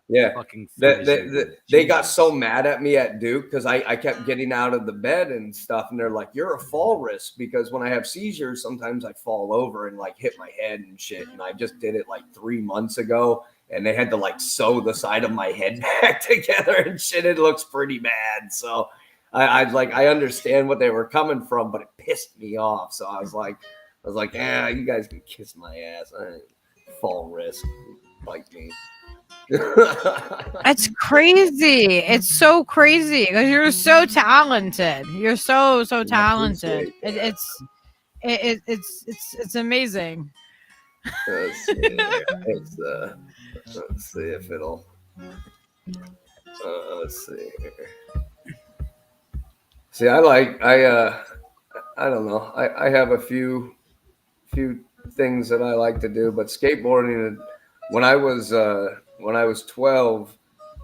Yeah, Fucking. They got so mad at me at Duke because I kept getting out of the bed and stuff, and they're like, "You're a fall risk," because when I have seizures, sometimes I fall over and like hit my head and shit. And I just did it like 3 months ago, and they had to like sew the side of my head back together and shit. It looks pretty bad. So I understand what they were coming from, but it pissed me off. So I was like, yeah, you guys can kiss my ass. I ain't fall risk, like me. That's crazy. It's so crazy because you're so talented. You're so talented. It's amazing. Let's see if it'll. Let's see here. See, I don't know. I have a few things that I like to do, but skateboarding. When I was 12,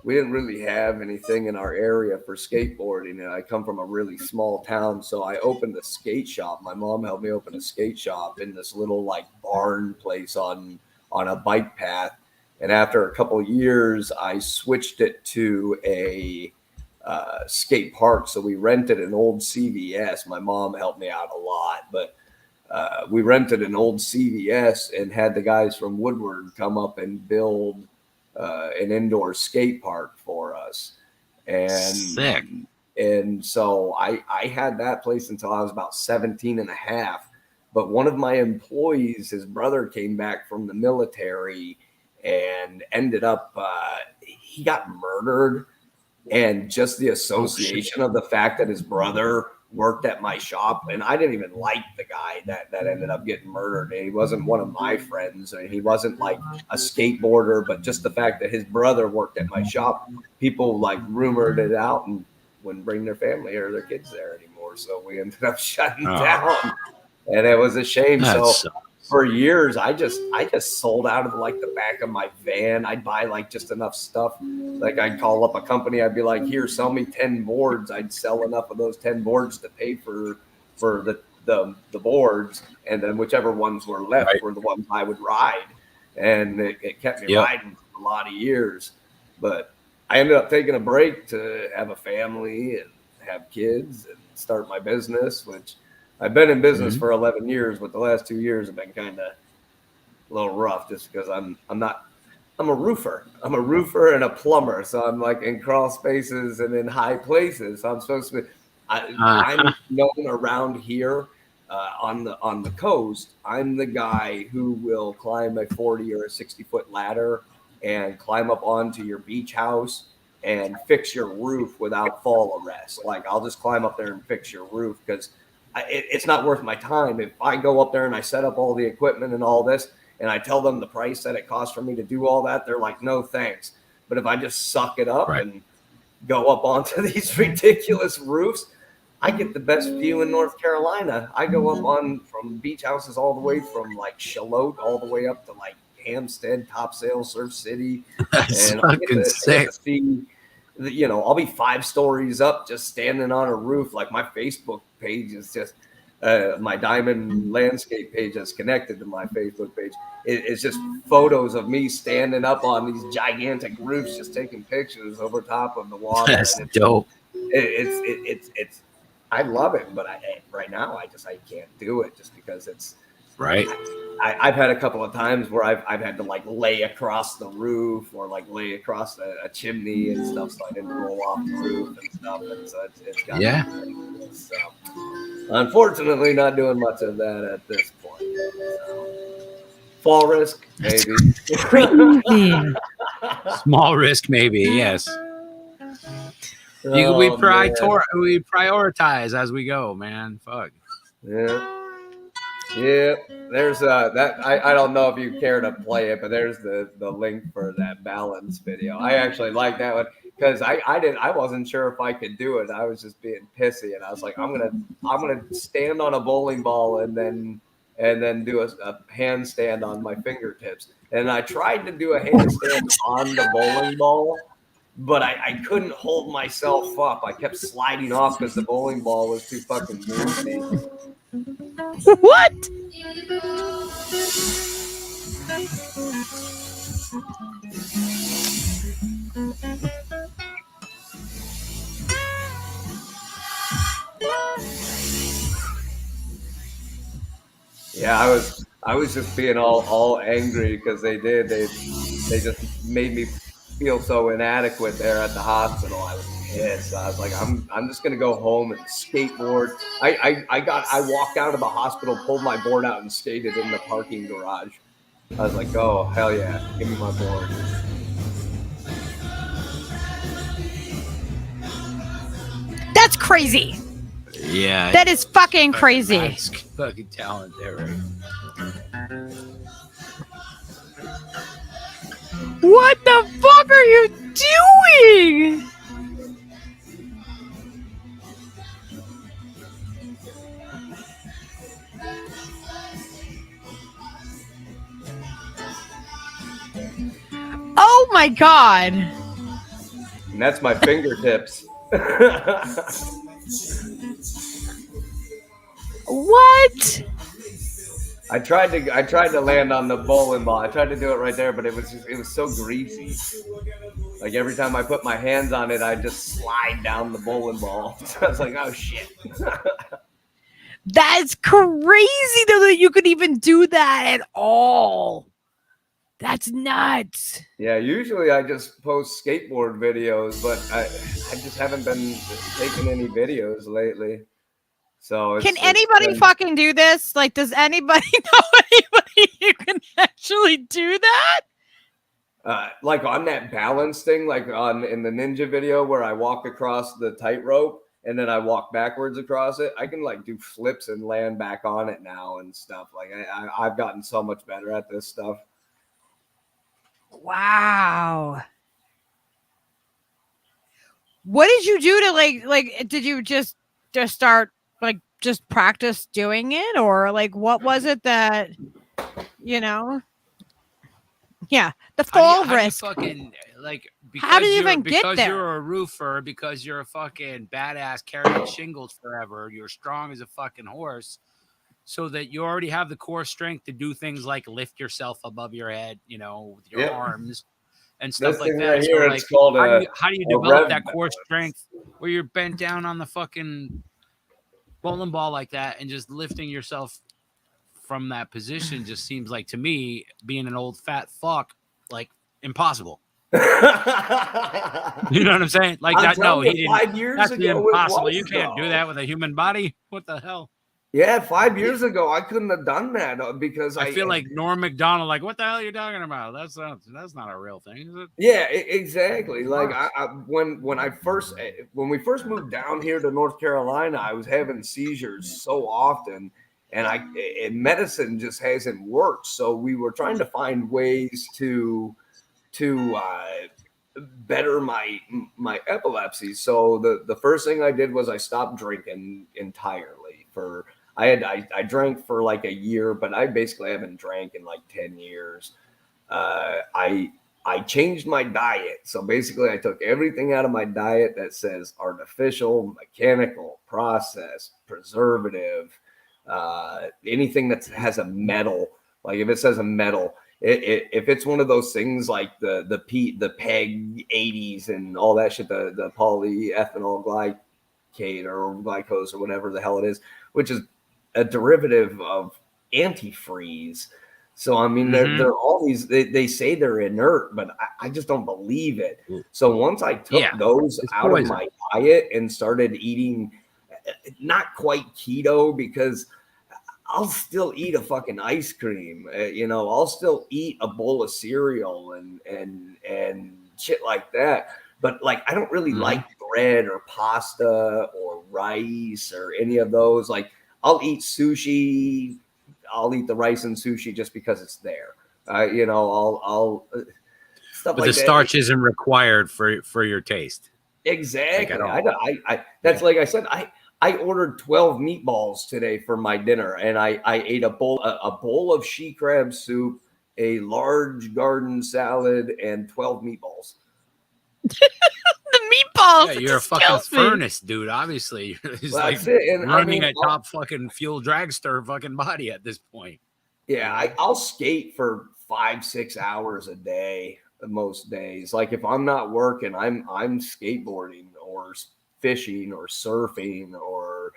we didn't really have anything in our area for skateboarding, and I come from a really small town, so I opened a skate shop. My mom helped me open a skate shop in this little like barn place on a bike path, and after a couple of years, I switched it to a skate park. So we rented an old CVS. My mom helped me out a lot, but we rented an old CVS and had the guys from Woodward come up and build an indoor skate park for us. And sick. And so I had that place until I was about 17 and a half. But one of my employees, his brother came back from the military and ended up, he got murdered. And just the association of the fact that his brother worked at my shop, and I didn't even like the guy that ended up getting murdered. And he wasn't one of my friends, and he wasn't like a skateboarder, but just the fact that his brother worked at my shop, people like rumored it out and wouldn't bring their family or their kids there anymore. So we ended up shutting down, and it was a shame. So for years, I just sold out of like the back of my van. I'd buy like just enough stuff. Like I'd call up a company. I'd be like, here, sell me 10 boards. I'd sell enough of those 10 boards to pay for the the boards, and then whichever ones were left were the ones I would ride, and it kept me riding for a lot of years. But I ended up taking a break to have a family and have kids and start my business, which I've been in business for 11 years, but the last 2 years have been kind of a little rough just because I'm a roofer. I'm a roofer and a plumber, so I'm like in crawl spaces and in high places. So I'm supposed to be. I'm known around here on the coast. I'm the guy who will climb a 40 or a 60-foot ladder and climb up onto your beach house and fix your roof without fall arrest. Like I'll just climb up there and fix your roof because it's not worth my time. If I go up there and I set up all the equipment and all this, and I tell them the price that it costs for me to do all that, they're like, no, thanks. But if I just suck it up and go up onto these ridiculous roofs, I get the best view in North Carolina. I go up on from beach houses all the way from like Charlotte all the way up to like Hampstead, Topsail, Surf City. That's and fucking sick. I'll be 5 stories up just standing on a roof. Like my Facebook page is just my diamond landscape page that's connected to my Facebook page. It's just photos of me standing up on these gigantic roofs, just taking pictures over top of the water. That's dope. It's I love it, but right now I can't do it just because it's right. I've had a couple of times where I've had to like lay across the roof or like lay across a chimney and stuff, so I didn't roll off the roof and stuff. And so it's got so unfortunately not doing much of that at this point. So, fall risk, maybe. Small risk, maybe. Yes. We prioritize as we go, man. Fuck. Yeah, there's that I don't know if you care to play it, but there's the link for that balance video. I actually like that one because I wasn't sure if I could do it. I was just being pissy, and I was like, I'm gonna stand on a bowling ball and then do a handstand on my fingertips. And I tried to do a handstand on the bowling ball, but I couldn't hold myself up. I kept sliding off because the bowling ball was too fucking bouncy. What? Yeah, I was just being all angry because they just made me feel so inadequate there at the hospital. I was pissed. I was like, I'm just gonna go home and skateboard. I walked out of the hospital, pulled my board out, and skated in the parking garage. I was like, oh hell yeah, give me my board. That's crazy. Yeah. That is fucking crazy. That's fucking talent there, right? What the fuck are you doing? Oh my god. And that's my fingertips. What? I tried to land on the bowling ball. I tried to do it right there, but it was so greasy. Like every time I put my hands on it, I just slide down the bowling ball. So I was like, oh shit. That's crazy though that you could even do that at all. That's nuts. Yeah, usually I just post skateboard videos, but I just haven't been taking any videos lately. So can anybody fucking do this? Like, does anybody know anybody who can actually do that? Like on that balance thing, like in the ninja video where I walk across the tightrope and then I walk backwards across it, I can like do flips and land back on it now and stuff. Like I've gotten so much better at this stuff. Wow. What did you do to like did you just start like just practice doing it, or like what was it that yeah, the fall risk? How do you fucking, like, how do you even get there? Because you're a roofer, because you're a fucking badass carrying shingles forever, you're strong as a fucking horse. so that you already have the core strength to do things like lift yourself above your head, you know, with your arms and stuff This like thing that. right So, here, like, it's called how do you a develop rev that core strength where you're bent down on the fucking bowling ball like that and just lifting yourself from that position just seems like, to me, being an old fat fuck, like impossible. You know what I'm saying? Like I'm that. No, telling he you, didn't. 5 years That's ago, it impossible. was, You can't do though. that with a human body. What the hell? Yeah, 5 years ago, I couldn't have done that because I feel like Norm Macdonald. Like, what the hell are you talking about? That's not a real thing, is it? Yeah, exactly. Like when we first moved down here to North Carolina, I was having seizures so often, and medicine just hasn't worked. So we were trying to find ways to better my epilepsy. So the first thing I did was I stopped drinking entirely. I drank for like a year, but I basically haven't drank in like 10 years. I changed my diet. So basically I took everything out of my diet that says artificial, mechanical, processed, preservative, anything that has a metal. Like if it says a metal, if it's one of those things like the PEG 80s and all that shit, the polyethanol glycate or glycose or whatever the hell it is, which is a derivative of antifreeze. So I mean, they're all these. They say they're inert, but I just don't believe it. So once I took those out of my diet and started eating, not quite keto, because I'll still eat a fucking ice cream. You know, I'll still eat a bowl of cereal and shit like that. But like, I don't really like bread or pasta or rice or any of those. Like, I'll eat sushi. I'll eat the rice and sushi just because it's there. You know, I'll stuff but like the that. starch isn't required for your taste. Exactly. Like That's like I said. I ordered 12 meatballs today for my dinner, and I ate a bowl of she crab soup, a large garden salad, and 12 meatballs. The meatballs. Yeah, you're a fucking furnace, dude. Obviously, it's Well, like that's it. And running I mean, a top fucking fuel dragster fucking body at this point. Yeah, I'll skate for 5-6 hours a day most days. Like if I'm not working, I'm skateboarding or fishing or surfing or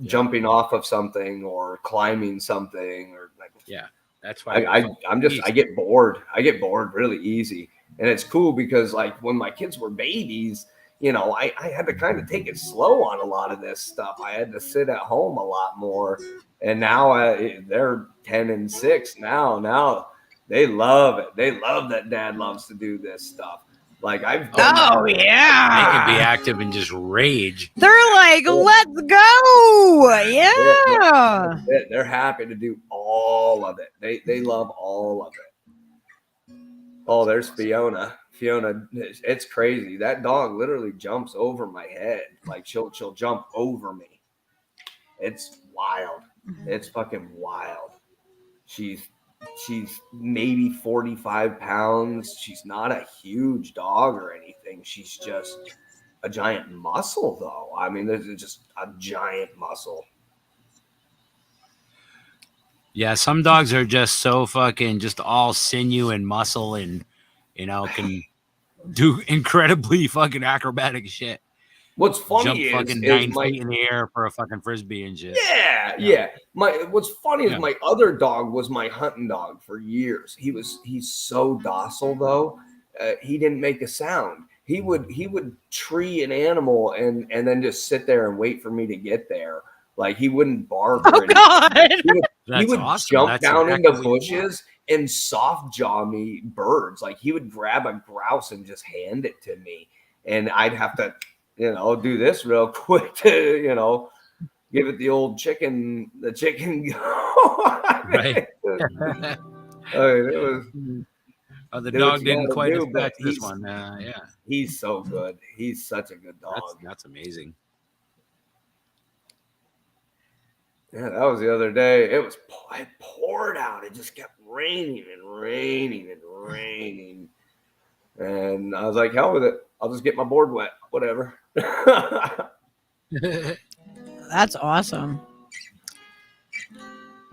jumping off of something or climbing something or like. Yeah, that's why I get bored. I get bored really easy, and it's cool because like when my kids were babies, you know, I had to kind of take it slow on a lot of this stuff. I had to sit at home a lot more. And now they're 10 and 6 now. Now they love it. They love that dad loves to do this stuff. Like I've done. They can be active and just rage. They're like, let's go. Yeah. They're happy to do all of it. They love all of it. Oh, there's Fiona. Fiona, it's crazy. That dog literally jumps over my head. Like she'll jump over me. It's wild. It's fucking wild. She's maybe 45 pounds. She's not a huge dog or anything. She's just a giant muscle, though. I mean, there's just a giant muscle. Yeah, some dogs are just so fucking just all sinew and muscle and, you know, can do incredibly fucking acrobatic shit. What's funny Jump is fucking 9 feet in the air for a fucking frisbee and shit. Yeah. What's funny is my other dog was my hunting dog for years. He's so docile though. He didn't make a sound. He would tree an animal and then just sit there and wait for me to get there. Like he wouldn't bark. Oh God! He would awesome. jump That's down exactly into bushes and soft jaw me birds. Like he would grab a grouse and just hand it to me, and I'd have to, you know, do this real quick to, you know, give it the old chicken. Right. It was. The dog didn't quite expect this one. Yeah. He's so good. He's such a good dog. That's amazing. Yeah, that was the other day. It poured out. It just kept raining and raining and raining. And I was like, hell with it. I'll just get my board wet. Whatever. That's awesome.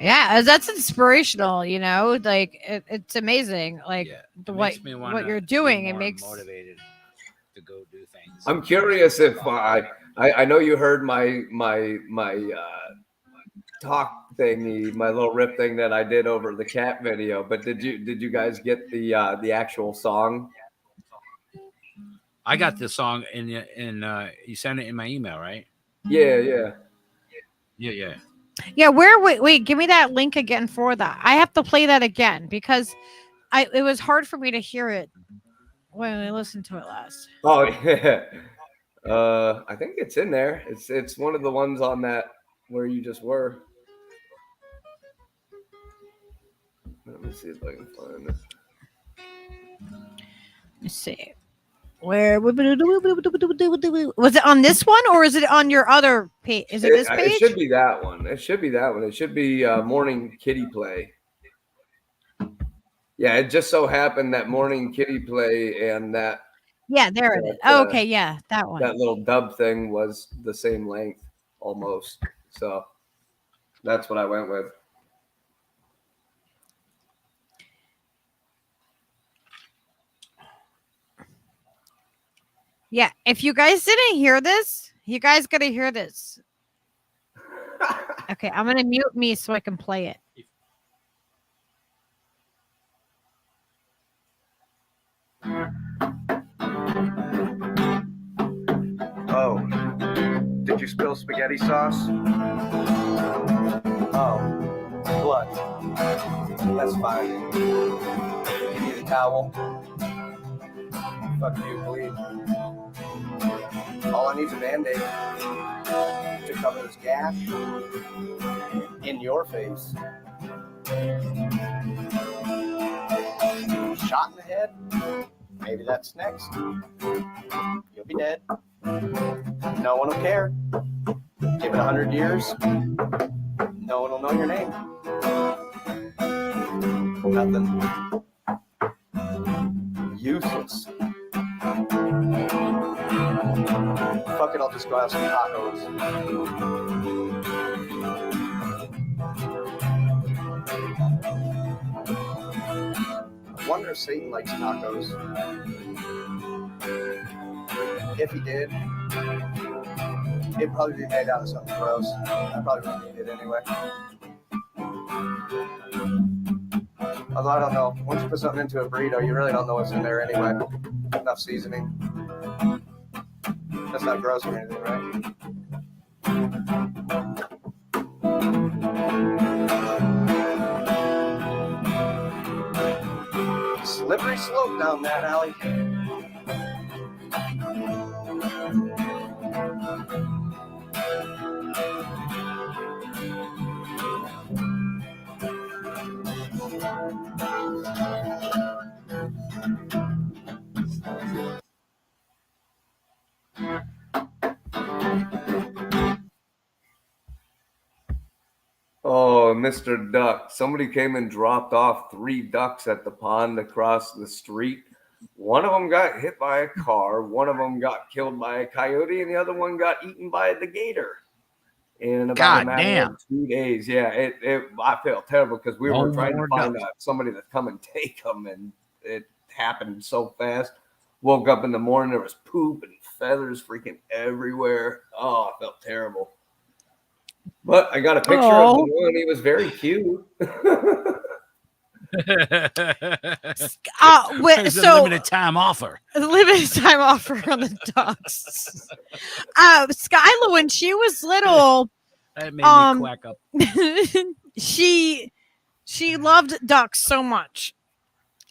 Yeah, that's inspirational. You know, like it's amazing. Like makes me wanna what you're be doing, it more makes motivated to go do things. I'm curious if I know you heard my talk thingy, my little rip thing that I did over the cat video, but did you guys get the actual song? I got the song in you sent it in my email, right? Yeah. Yeah, wait, give me that link again for that. I have to play that again because it was hard for me to hear it when I listened to it last. Oh yeah. I think it's in there. It's one of the ones on that where you just were. Let me see if I can find it. Let's see. Where was it on this one or is it on your other page? Is it this page? It should be that one. It should be Morning Kitty Play. Yeah, it just so happened that Morning Kitty Play and that. Yeah, there it is. Oh, okay, yeah, that one. That little dub thing was the same length almost. So that's what I went with. Yeah, if you guys didn't hear this, you guys gotta hear this. Okay, I'm gonna mute me so I can play it. Oh, did you spill spaghetti sauce? Oh, blood. That's fine. You need a towel? Fuck you, bleed. All I need is a Band-Aid to cover this gap in your face. Shot in the head? Maybe that's next. You'll be dead. No one will care. Give it 100 years. No one will know your name. Nothing. Useless. Fuck it, I'll just go have some tacos. I wonder if Satan likes tacos. If he did, it'd probably be made out of something gross. I probably wouldn't eat it anyway. Although I don't know. Once you put something into a burrito, you really don't know what's in there anyway. Enough seasoning. That's not gross or anything, right? Slippery slope down that alley. Oh, Mr. Duck. Somebody came and dropped off 3 ducks at the pond across the street. One of them got hit by a car. One of them got killed by a coyote, and the other one got eaten by the gator. In about a matter of 2 days. Yeah, I felt terrible because we were trying to find somebody to come and take them, and it happened so fast. Woke up in the morning, there was poop and feathers freaking everywhere. Oh, I felt terrible. But I got a picture of the one. He was very cute. There's a limited time offer. A limited time offer on the ducks. Skyla, when she was little, that made me quack up. she loved ducks so much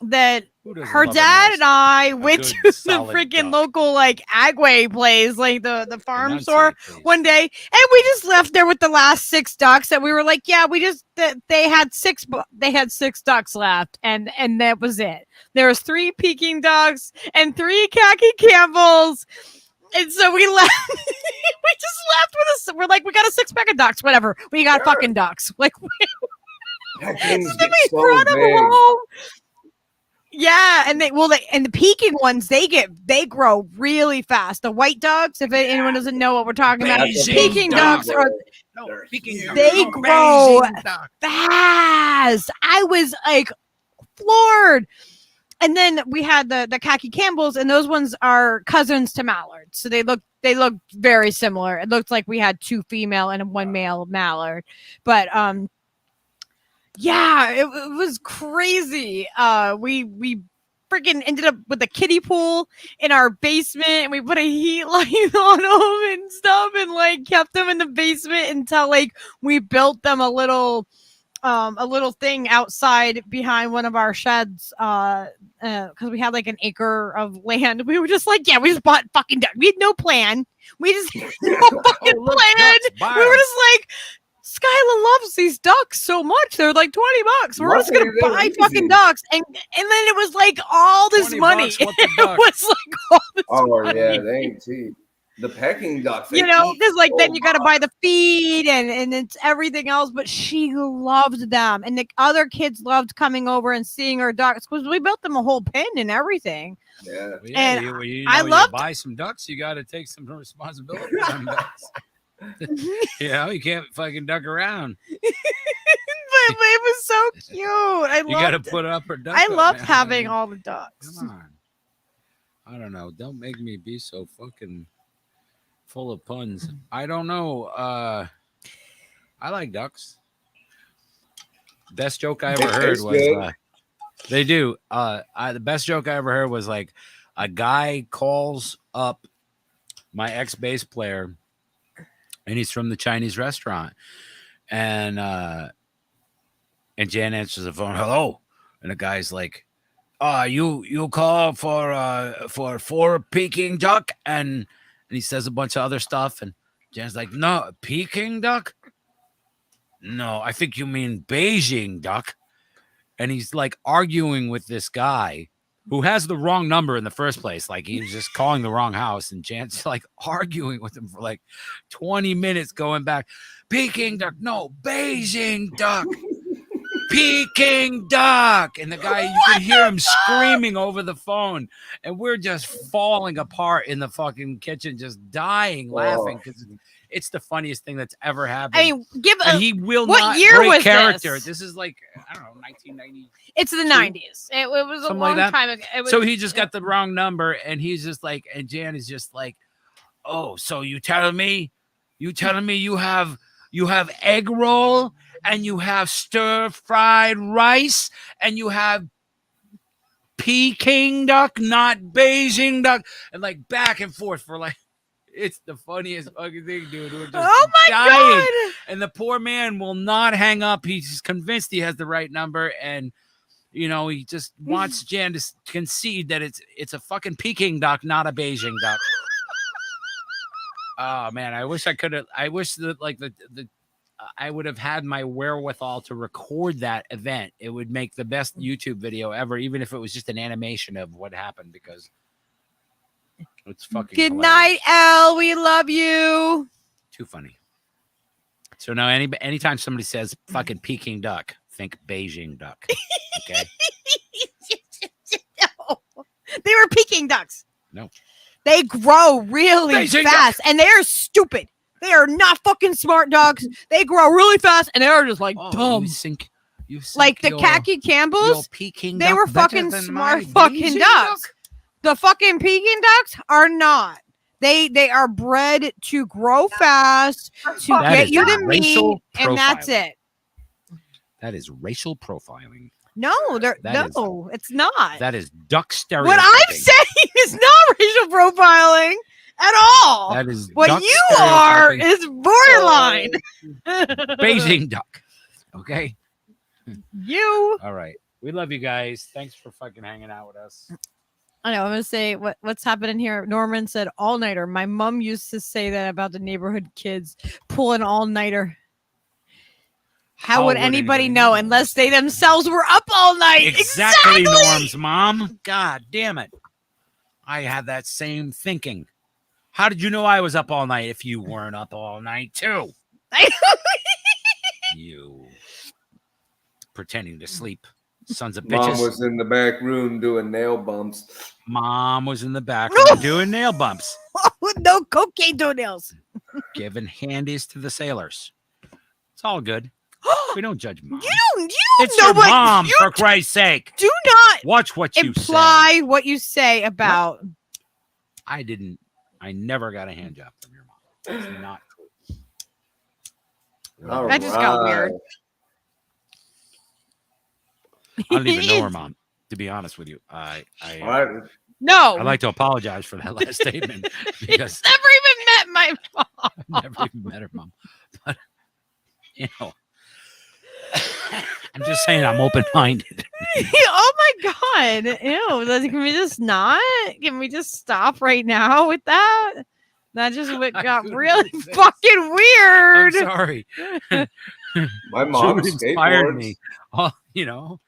that her dad and I went to the freaking local Agway place, the farm store one day, and we just left there with the last 6 ducks. And we were like, yeah, they had 6 ducks left, and that was it. There was 3 Peking ducks and 3 khaki Campbells. And so we left. We just left with us. We're like, we got a 6-pack of ducks, whatever. We got fucking ducks. Like, that things so get we so brought them big. home. Yeah, and the Peking ones, they grow really fast. The white ducks, if anyone doesn't know what we're talking about, Amazing Peking ducks are No, Peking duck. They No, grow Beijing duck. fast. I was like floored. And then we had the khaki Campbells, and those ones are cousins to mallards. So they look very similar. It looked like we had 2 female and 1 male mallard. But yeah, it was crazy. We freaking ended up with a kiddie pool in our basement, and we put a heat light on them and stuff, and like kept them in the basement until like we built them a little thing outside behind one of our sheds, because we had like an acre of land. We were just like, yeah, we just bought fucking duck. We had no plan. We just had no fucking plan. We were just like, Skyla loves these ducks so much. They're like $20. We're just gonna buy fucking ducks, and then it was like all this money. It was like all this money. Yeah, they ain't cheap. The Peking ducks, they You know, eat because like so then you got to much. buy the feed and it's everything else. But she loved them, and the other kids loved coming over and seeing her ducks because we built them a whole pen and everything. Yeah, Well, yeah, And you I know, loved. you buy some ducks. You got to take some responsibility for them ducks. You know, you can't fucking duck around. But it was so cute. You got to put up her duck. I up, loved man. having all the ducks. Come on. I don't know. Don't make me be so fucking full of puns. I don't know. I like ducks. Best joke I ever heard was they do. The best joke I ever heard was like a guy calls up my ex bass player, and he's from the Chinese restaurant, and Jan answers the phone. Hello, and the guy's like, you call for 4 Peking duck, and he says a bunch of other stuff, and Jan's like, no, Peking duck? No, I think you mean Beijing duck. And he's like arguing with this guy who has the wrong number in the first place. Like he was just calling the wrong house, and Jan's like arguing with him for like 20 minutes going back. Peking duck, no, Beijing duck. Peking duck. And the guy, you can hear him screaming over the phone, and we're just falling apart in the fucking kitchen, just dying laughing because it's the funniest thing that's ever happened. I mean, and he will what not year break was character. this? This is like, I don't know, 1990. It's the 90s. It was a Something long like that. time ago. It was, So he just got the wrong number, and he's just like, and Jan is just like, oh, so you telling me you have egg roll, and you have stir fried rice, and you have Peking duck, not Beijing duck, and like back and forth for like, it's the funniest fucking thing, dude. We're just Oh my dying. God. And the poor man will not hang up. He's convinced he has the right number, and you know, he just wants Jan to concede that it's a fucking Peking duck, not a Beijing duck. Oh man, I wish I could have. I wish that like the I would have had my wherewithal to record that event. It would make the best YouTube video ever, even if it was just an animation of what happened, because it's fucking Good hilarious. night, Elle. We love you. Too funny. So now anytime somebody says fucking Peking duck, think Beijing duck. Okay. No. They were Peking ducks. No. They grow really Beijing fast, and they are stupid. They are not fucking smart dogs. They grow really fast, and they're just like dumb. You think Like the your- khaki Campbells, your Peking they duck were better fucking than smart my fucking Beijing ducks. The fucking Peking ducks are not. They are bred to grow fast, to That get is you the racial meat, and that's profiling. it. That is racial profiling. No, it's not. That is duck stereotyping. What I'm saying is not racial profiling at all. That is what duck you are stereotyping. is borderline. Beijing duck. Okay. You. All right. We love you guys. Thanks for fucking hanging out with us. I know. I'm gonna say what's happening here. Norman said all nighter. My mom used to say that about the neighborhood kids pulling all nighter. How would anybody know unless they themselves were up all night? Exactly, Norm's mom. God damn it. I had that same thinking. How did you know I was up all night if you weren't up all night too? You pretending to sleep. Sons of bitches. Mom was in the back room doing nail bumps. Mom was in the back room doing nail bumps. No cocaine toenails. Giving handies to the sailors. It's all good. We don't judge mom. You don't It's know your what mom, you for Christ's sake. do not Watch what you imply say. what you say about. I never got a hand job from your mom. It's not cool. That just got weird. I don't even know her mom, to be honest with you. No. I'd like to apologize for that last statement because Never even met my mom. I've never even met her mom. But you know, I'm just saying I'm open-minded. Oh my god. Ew. Can we just not? Can we just stop right now with that? That just got really fucking weird. I'm sorry. My mom inspired skateboards. me. Oh, you know,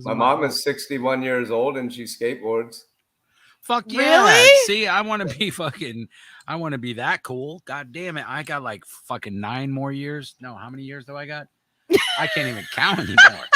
my mom is 61 years old and she skateboards. Fuck yeah. Really? See, I want to be that cool. God damn it. I got like fucking 9 more years. No, how many years do I got? I can't even count anymore.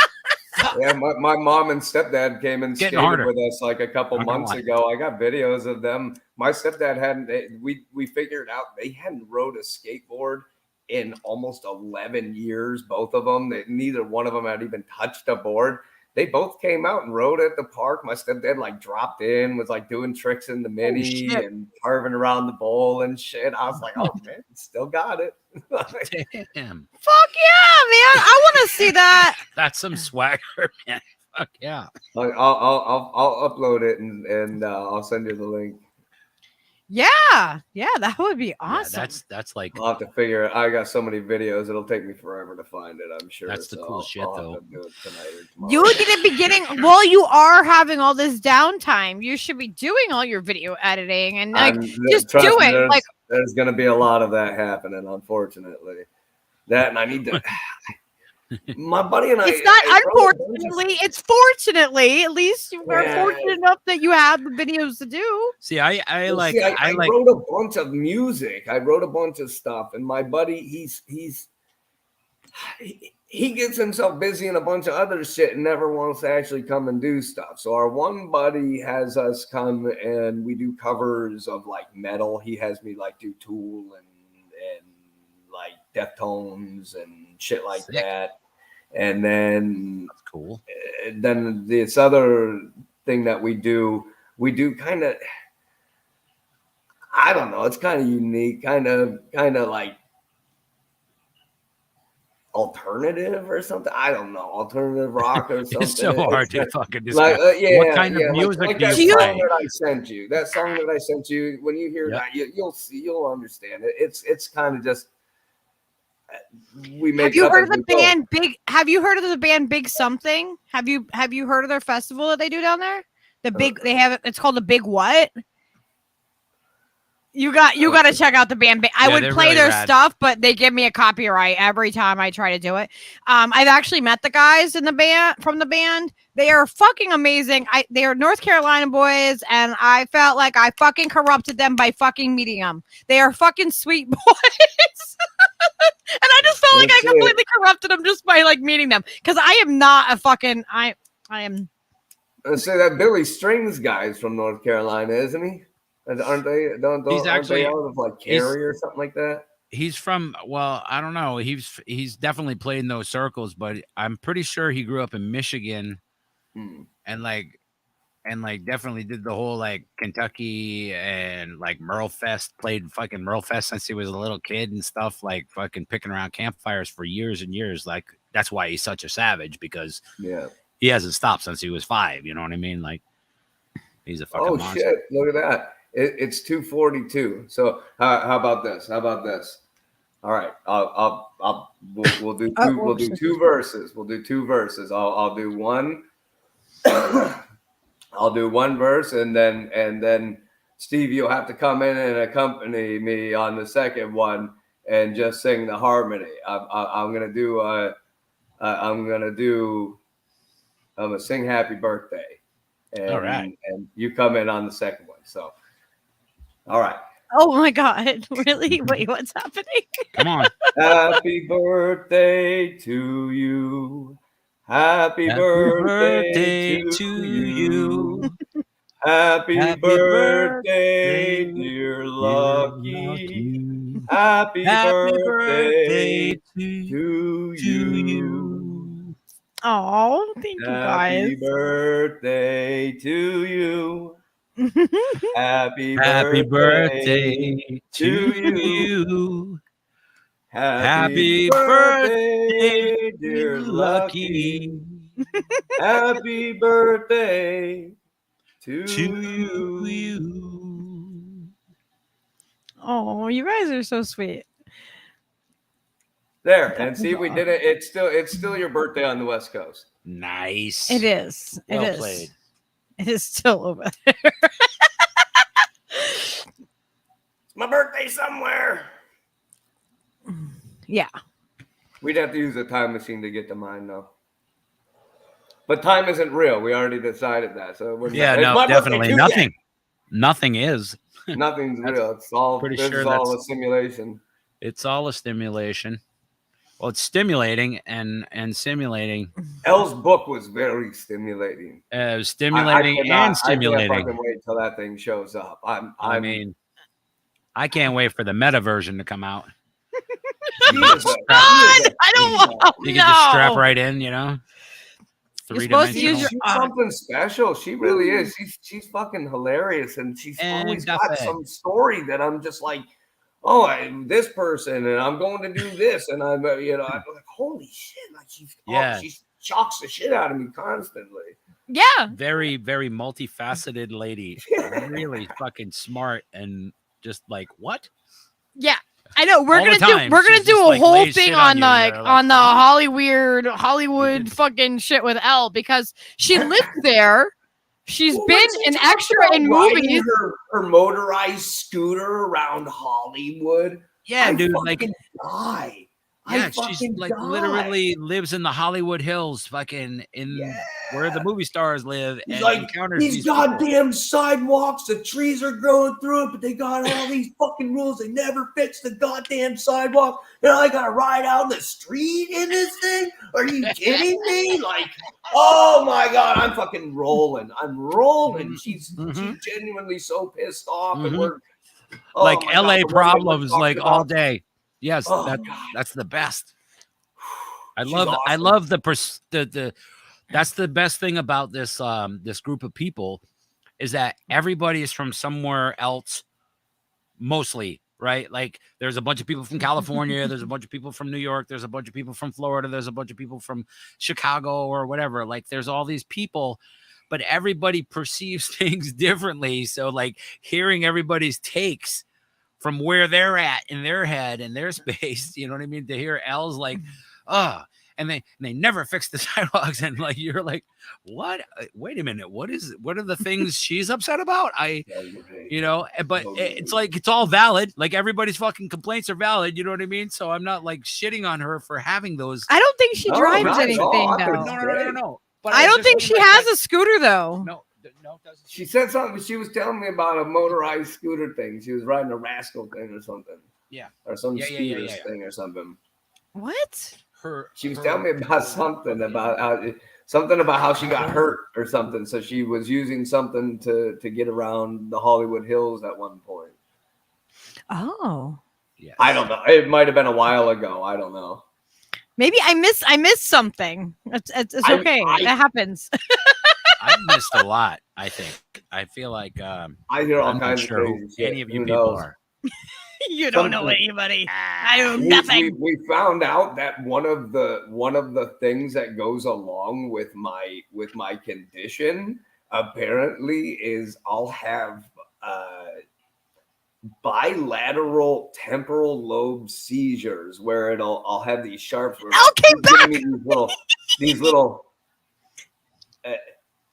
Yeah, my mom and stepdad came and Getting skated harder. with us like a couple Not gonna months lie. ago. I got videos of them. My stepdad we figured out they hadn't rode a skateboard in almost 11 years, both of them. Neither one of them had even touched a board. They both came out and rode at the park. My stepdad like dropped in, was like doing tricks in the mini and carving around the bowl and shit. I was like, oh man, still got it. Damn. Fuck yeah, man. I want to see that. That's some swagger, man. Fuck yeah. I'll upload it and I'll send you the link. Yeah, that would be awesome. Yeah, that's like I'll have to figure it. I got so many videos; it'll take me forever to find it. I'm sure. That's the cool shit, I'll though. have to do it tonight or tomorrow. You need to be getting. Well, you are having all this downtime. You should be doing all your video editing and like just Trust do me, it. Like there's going to be a lot of that happening, unfortunately. That and I need to. My buddy and I. it's not unfortunately, it's fortunately. At least you are fortunate enough that you have the videos to do. See, I wrote a bunch of music. I wrote a bunch of stuff, and my buddy, he gets himself busy in a bunch of other shit and never wants to actually come and do stuff. So our one buddy has us come and we do covers of like metal. He has me like do Tool and like Deftones and shit like that. And then that's cool. Then this other thing that we do kind of, I don't know, it's kind of unique, kind of like alternative or something. I don't know, alternative rock or something. It's so hard to fucking describe. Like, what kind of music like do that you song play? that I sent you? That song that I sent you. When you hear that, you'll understand it. It's kind of just we make. Have you heard of the band Big? Have you heard of the band Big Something? Have you heard of their festival that they do down there? The big they have it. It's called the Big What? You got to check out the band. I would play really their rad. stuff, but they give me a copyright every time I try to do it. I've actually met the guys in the band from the band. They are fucking amazing. They are North Carolina boys, and I felt like I fucking corrupted them by fucking meeting them. They are fucking sweet boys. And I just felt like I completely corrupted them just by like meeting them. Because I am not a fucking I am. Let's say that Billy Strings guy's from North Carolina, isn't he? Aren't they? He's actually out of like Cary or something like that. He's from, well, I don't know. He's definitely played in those circles, but I'm pretty sure he grew up in Michigan, and definitely did the whole like Kentucky and like Merle Fest. Played fucking Merle Fest since he was a little kid and stuff. Like fucking picking around campfires for years and years. Like that's why he's such a savage, because he hasn't stopped since he was 5. You know what I mean? Like he's a fucking monster. Shit! Look at that. It's 2:42. So how about this? All right, we'll do two. We'll do 2 verses. We'll do 2 verses. I'll do one. I'll do 1 verse, and then Steve, you'll have to come in and accompany me on the second one and just sing the harmony. I'm gonna sing Happy Birthday, and, all right, and you come in on the second one. So. All right. Oh my God. Really? Wait, what's happening? Come on. Happy birthday to you. Happy birthday to you. Happy birthday, dear Lucky. Happy birthday to you. Oh, thank you Happy guys. birthday to you. Happy Happy birthday birthday to to you. you. Happy birthday, dear Lucky. Happy birthday to you. Oh, you guys are so sweet. There, and see, we did it. It's still your birthday on the West Coast. Nice. It is. Well it is. played. It is still over there. It's my birthday somewhere. Yeah. We'd have to use a time machine to get to mine, though. But time isn't real. We already decided that. So we're Yeah, it's no, my definitely birthday nothing. Nothing is. Nothing's That's real. It's all pretty this sure is all a that's- simulation. It's all a stimulation. Well, it's stimulating and simulating. Elle's book was very stimulating. Stimulating and stimulating. I can't fucking wait till that thing shows up. I mean, I can't wait for the meta version to come out. I don't want. You can just strap right in, you know. You're supposed to use your She's something special. She really is. She's fucking hilarious, and she's always got some story that I'm just like, oh, this person, and I'm going to do this, and I'm like, holy shit, like she shocks the shit out of me constantly. Yeah, very, very multifaceted lady, really fucking smart, and just like what? Yeah. I know we're All the gonna time, do she's a just, whole like, lays thing shit on on the you, and they're like, on the Hollywood fucking shit with Elle because she lives there. She's been an extra in movies. Her motorized scooter around Hollywood. Yeah, dude, fucking die. Yeah, she's like literally lives in the Hollywood Hills, fucking in where the movie stars live, He's and like, encounters these these goddamn sidewalks, the trees are growing through it, but they got all these fucking rules. They never fix the goddamn sidewalk. And I gotta ride out the street in this thing? Are you kidding me? Like, oh my god, I'm fucking rolling. I'm rolling. She's genuinely so pissed off, and we're like my God, LA the one that we're problems talking like all about- day. Yes, Oh, that's the best. I She's love awesome. the that's the best thing about this this group of people is that everybody is from somewhere else, mostly, right? Like there's a bunch of people from California, there's a bunch of people from New York, there's a bunch of people from Florida, there's a bunch of people from Chicago or whatever. Like there's all these people, but everybody perceives things differently. So like hearing everybody's takes from where they're at in their head and their space, you know what I mean? To hear Elle's like, and they never fix the sidewalks, and like you're like, what? Wait a minute, what are the things she's upset about? But it's like it's all valid. Like everybody's fucking complaints are valid. You know what I mean? So I'm not like shitting on her for having those. I don't think she drives anything though. No. But I don't think she has a scooter though. No. She said something. She was telling me about a motorized scooter thing. She was riding a rascal thing or something. Yeah. Or some Yeah. scooters thing or something. What? She was telling me about something about how she got hurt or something. So she was using something to get around the Hollywood Hills at one point. Oh. Yeah. I don't know. It might have been a while ago. I don't know. Maybe I missed something. It's okay. That happens. I've missed a lot. I think. I feel like I hear all I'm not kinds of sure crazy who shit. any of you Who people knows? are. You don't know anybody. I know nothing. We found out that one of the things that goes along with my condition apparently is I'll have bilateral temporal lobe seizures where I'll have these sharp. Al came back. These little.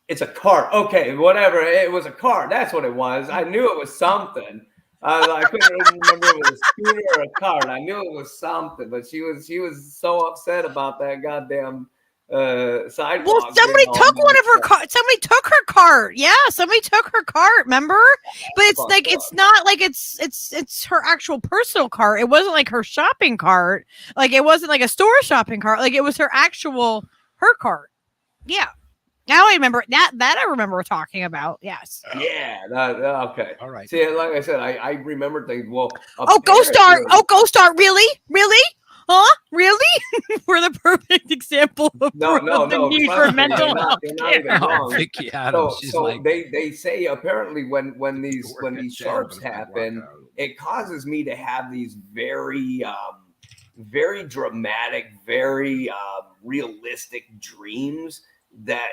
It's a cart. Okay, whatever. It was a cart. That's what it was. I knew it was something. I couldn't remember if it was a scooter or a cart. I knew it was something, but she was so upset about that goddamn sidewalk. Well, somebody took one of her cart. Somebody took her cart. Yeah, somebody took her cart. Remember? But it's like it's not like it's her actual personal cart. It wasn't like her shopping cart. Like it wasn't like a store shopping cart. Like it was her cart. Yeah. Now I remember that I remember talking about. Yes. Yeah. Okay. All right. See, like I said, I remember things. Well, Oh, Ghost Art. Oh, Ghost Art. Really? Really? Huh? Really? We're the perfect example of No. the need for mental health. You're not even wrong. Vicky Adams, she's So like, they say apparently when these sharps happen, it causes me to have these very very dramatic, very realistic dreams that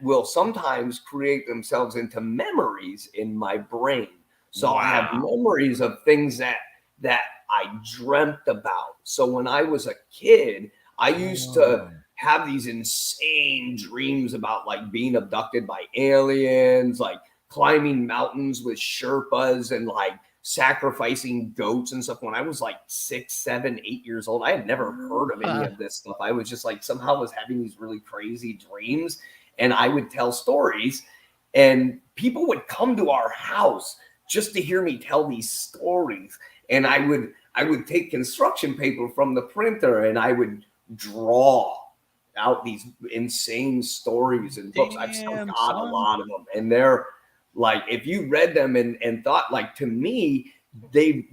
will sometimes create themselves into memories in my brain. So I have memories of things that I dreamt about. So when I was a kid, I used to have these insane dreams about like being abducted by aliens, like climbing mountains with Sherpas and like sacrificing goats and stuff. When I was like 6, 7, 8 years old, I had never heard of any of this stuff. I was just like somehow was having these really crazy dreams, and I would tell stories, and people would come to our house just to hear me tell these stories. And I would take construction paper from the printer and I would draw out these insane stories and books. I've still got a lot of them, and they're like, if you read them and thought, like, to me,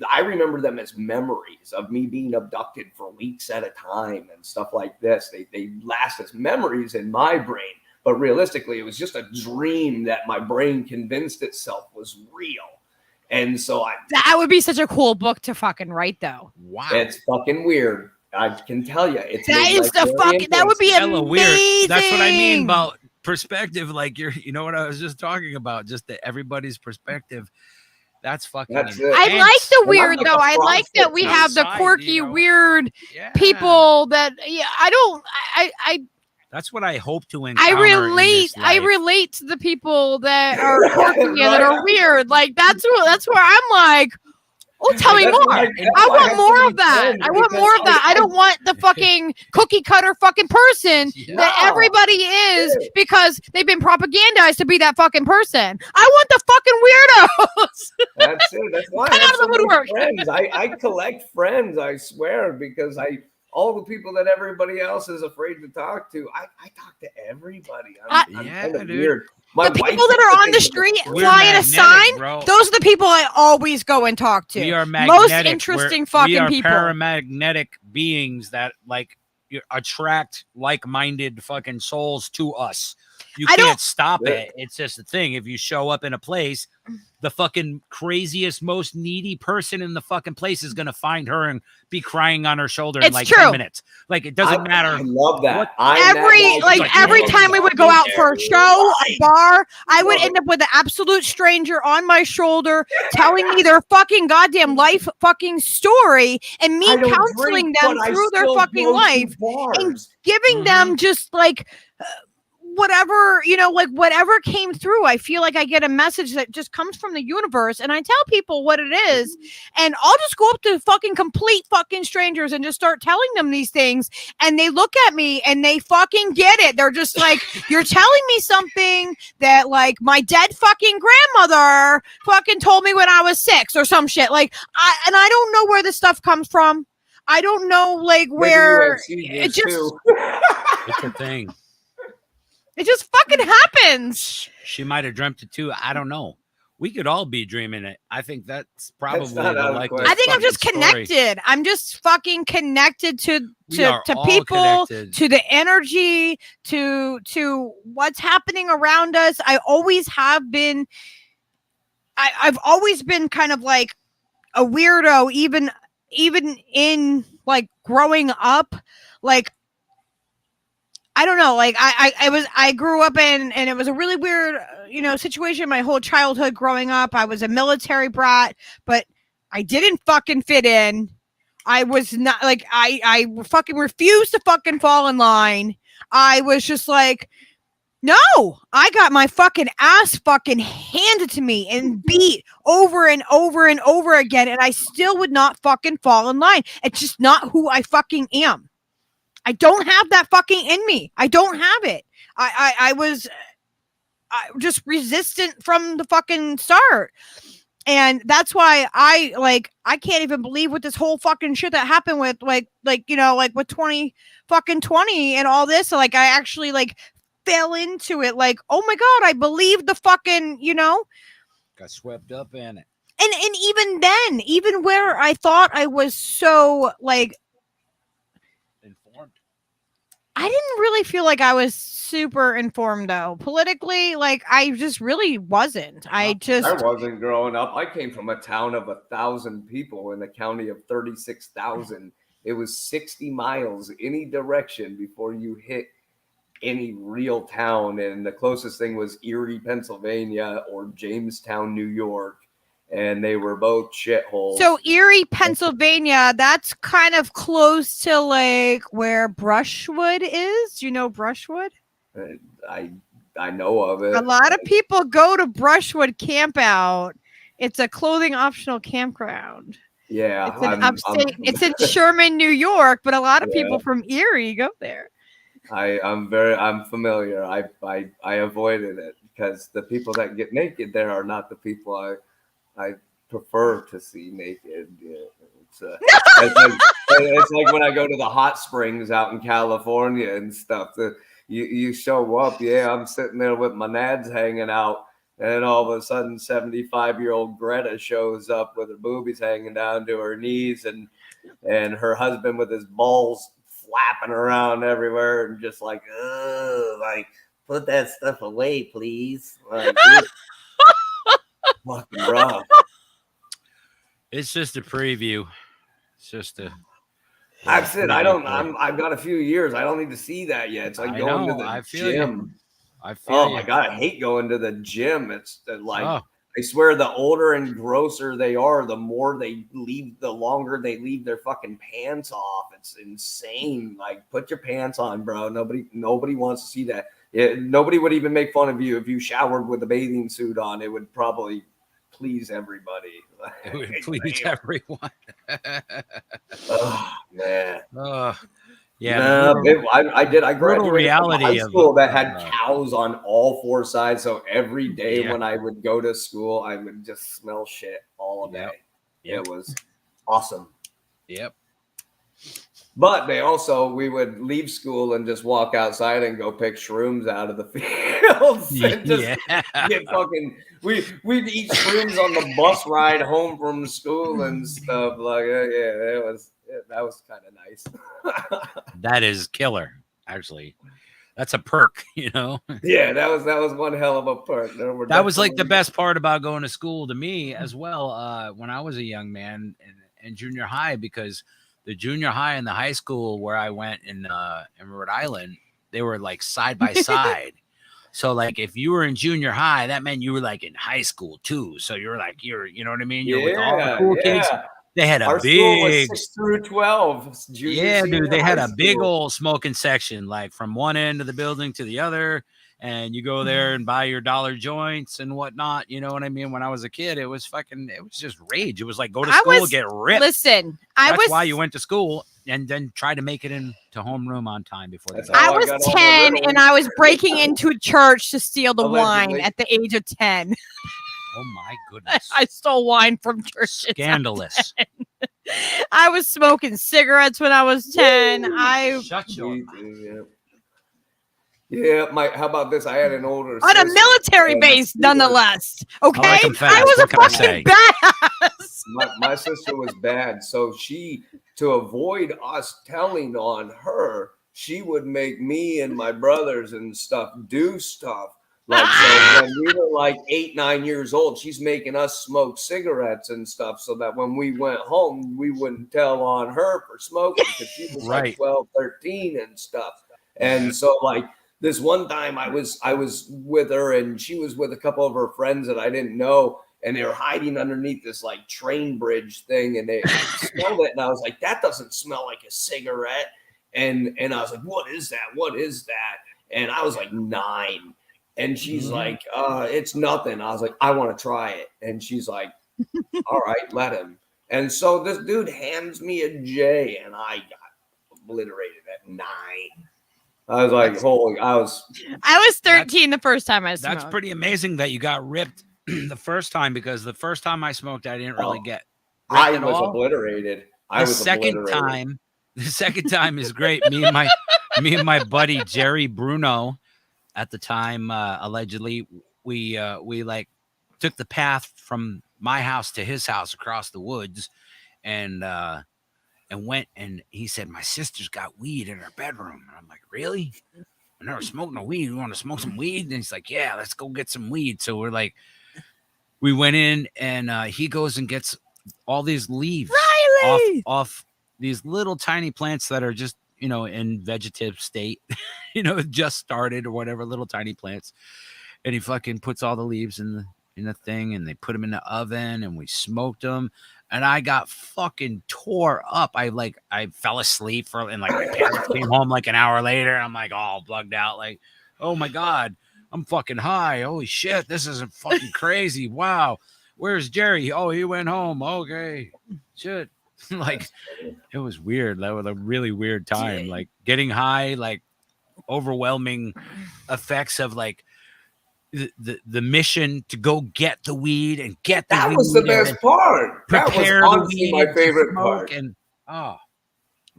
I remember them as memories of me being abducted for weeks at a time and stuff like this. They last as memories in my brain, but realistically, it was just a dream that my brain convinced itself was real. And so that would be such a cool book to fucking write, though. Wow, it's fucking weird. I can tell you, that would be hella amazing. weird. That's what I mean about perspective. Like you know what I was just talking about, just everybody's perspective. That's fucking. I like the weird though. I like that we have the quirky, weird people that. Yeah, I. That's what I hope to encounter. I relate to the people that are quirky and that are weird. Like that's where I'm like, oh, tell me more. I want more of that. I want more of that. I don't want the fucking cookie cutter fucking person that everybody is because they've been propagandized to be that fucking person. I want the fucking weirdos. That's it. That's why I have so many friends. I collect friends, I swear, because all the people that everybody else is afraid to talk to, I talk to everybody. I'm kind of weird. The people that are on the street flying a sign, those are the people I always go and talk to. We are magnetic. Most interesting fucking people. We are paramagnetic beings that like attract like-minded fucking souls to us. You can't stop it. It's just a thing. If you show up in a place, the fucking craziest, most needy person in the fucking place is gonna find her and be crying on her shoulder in like 10 minutes. Like it doesn't matter. I love that. Every time we would go out for a show, a bar, I would end up with an absolute stranger on my shoulder telling me their fucking goddamn life fucking story and me counseling them through their fucking life and giving them just like whatever, like whatever came through. I feel like I get a message that just comes from the universe, and I tell people what it is, and I'll just go up to fucking complete fucking strangers and just start telling them these things, and they look at me and they fucking get it. They're just like, you're telling me something that like my dead fucking grandmother fucking told me when I was 6 or some shit. Like I don't know where this stuff comes from. I don't know like where it just it's a thing. It just fucking happens. She might have dreamt it too. I don't know. We could all be dreaming it. I think that's probably I think I'm just connected. I'm just fucking connected to people, to the energy, to what's happening around us. I always have been. I've always been kind of like a weirdo, even in like growing up, like. I don't know. Like I grew up in, and it was a really weird, situation. My whole childhood growing up, I was a military brat, but I didn't fucking fit in. I was not like, I fucking refused to fucking fall in line. I was just like, no, I got my fucking ass fucking handed to me and beat over and over and over again. And I still would not fucking fall in line. It's just not who I fucking am. I don't have that fucking in me. I don't have it. I was just resistant from the fucking start. And that's why I can't even believe with this whole fucking shit that happened with like with 20 and all this. So like I actually like fell into it. Like, oh my God, I believe the fucking, Got swept up in it. And even then, even where I thought I was so like informed, I didn't really feel like I was super informed though. Politically, like I just really wasn't. I wasn't growing up. I came from a town of 1,000 people in a county of 36,000. It was 60 miles any direction before you hit any real town, and the closest thing was Erie, Pennsylvania, or Jamestown, New York. And they were both shitholes. So Erie, Pennsylvania, that's kind of close to like where Brushwood is. You know Brushwood? I know of it. A lot of people go to Brushwood Camp Out. It's a clothing optional campground. Yeah, it's in Sherman, New York, but a lot of people from Erie go there. I'm familiar. I avoided it because the people that get naked there are not the people I prefer to see naked. Yeah, it's like when I go to the hot springs out in California and stuff. You show up, I'm sitting there with my nads hanging out, and all of a sudden 75-year-old Greta shows up with her boobies hanging down to her knees, and her husband with his balls flapping around everywhere, and just like, put that stuff away, please. Like, fucking rough. It's just a preview. It's just a. I've said I've got a few years. I don't need to see that yet. It's like going to the gym. My God, I hate going to the gym. It's like I swear, the older and grosser they are, the more they leave, the longer they leave their fucking pants off. It's insane. Like, put your pants on, bro. Nobody wants to see that. Yeah, nobody would even make fun of you if you showered with a bathing suit on. It would probably please everybody. It would please everyone. Oh man. Yeah. I graduated reality from high school that had cows on all four sides. So every day when I would go to school, I would just smell shit all day. It was awesome. Yep. But we would leave school and just walk outside and go pick shrooms out of the fields and just get fucking. We'd eat shrooms on the bus ride home from school and stuff like that. That was kind of nice. That is killer, actually. That's a perk, Yeah, that was one hell of a perk. That was like the best part about going to school to me as well. When I was a young man in junior high, because the junior high and the high school where I went in Rhode Island, they were like side by side. So like if you were in junior high, that meant you were like in high school too. So you're like, you know what I mean? You're with all the cool kids. They had Our school was 6 through 12. Dude, they had a big old smoking section, like from one end of the building to the other. And you go there and buy your dollar joints and whatnot. You know what I mean? When I was a kid, it was just rage. It was like go to school, get ripped. Listen, that's why you went to school and then try to make it into homeroom on time before that. I was 10 and I was breaking into a church to steal the wine at the age of 10. Oh my goodness. I stole wine from church. Scandalous. I was smoking cigarettes when I was 10. Shut your how about this? I had an older on a military base, nonetheless. Okay, I was a fucking badass. My sister was bad, so to avoid us telling on her, she would make me and my brothers and stuff do stuff. Like, so when we were like 8, 9 years old, she's making us smoke cigarettes and stuff so that when we went home, we wouldn't tell on her for smoking because she was like 12, 13 and stuff. And so like this one time I was with her and she was with a couple of her friends that I didn't know, and they were hiding underneath this like train bridge thing, and they smelled it, and I was like, that doesn't smell like a cigarette. And I was like, what is that? What is that? And I was like 9. And she's like, it's nothing. I was like, I want to try it. And she's like, all right, let him. And so this dude hands me a J, and I got obliterated at 9. I was like, I was 13 the first time I smoked. That's pretty amazing that you got ripped the first time, because the first time I smoked, I didn't really get ripped I was obliterated. The second time is great. Me and my buddy Jerry Bruno, at the time, allegedly, we like took the path from my house to his house across the woods, and went, and he said, my sister's got weed in her bedroom. And I'm like, really? I never smoked no weed. You want to smoke some weed? And he's like, yeah, let's go get some weed. So we're like, we went in, and he goes and gets all these leaves off these little tiny plants that are just, in vegetative state, just started or whatever, little tiny plants. And he fucking puts all the leaves in the thing, and they put them in the oven, and we smoked them. And I got fucking tore up. I fell asleep and like my parents came home like an hour later, and I'm like all bugged out, like, oh my God, I'm fucking high. Holy shit, this isn't fucking crazy. Wow. Where's Jerry? Oh, he went home. Okay. Shit. Like, it was weird. That was a really weird time. Like getting high, like overwhelming effects of like the mission to go get the weed and get the That weed. was the best part. That was Prepare the honestly weed, my favorite smoke, part. and I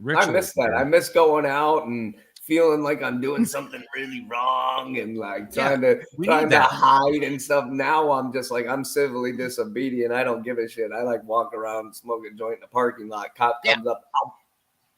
rituals, miss that. man. I miss going out and feeling like I'm doing something really wrong and like trying to hide and stuff. Now I'm just like, I'm civilly disobedient. I don't give a shit. I like walk around, smoke a joint in the parking lot. Cop comes up.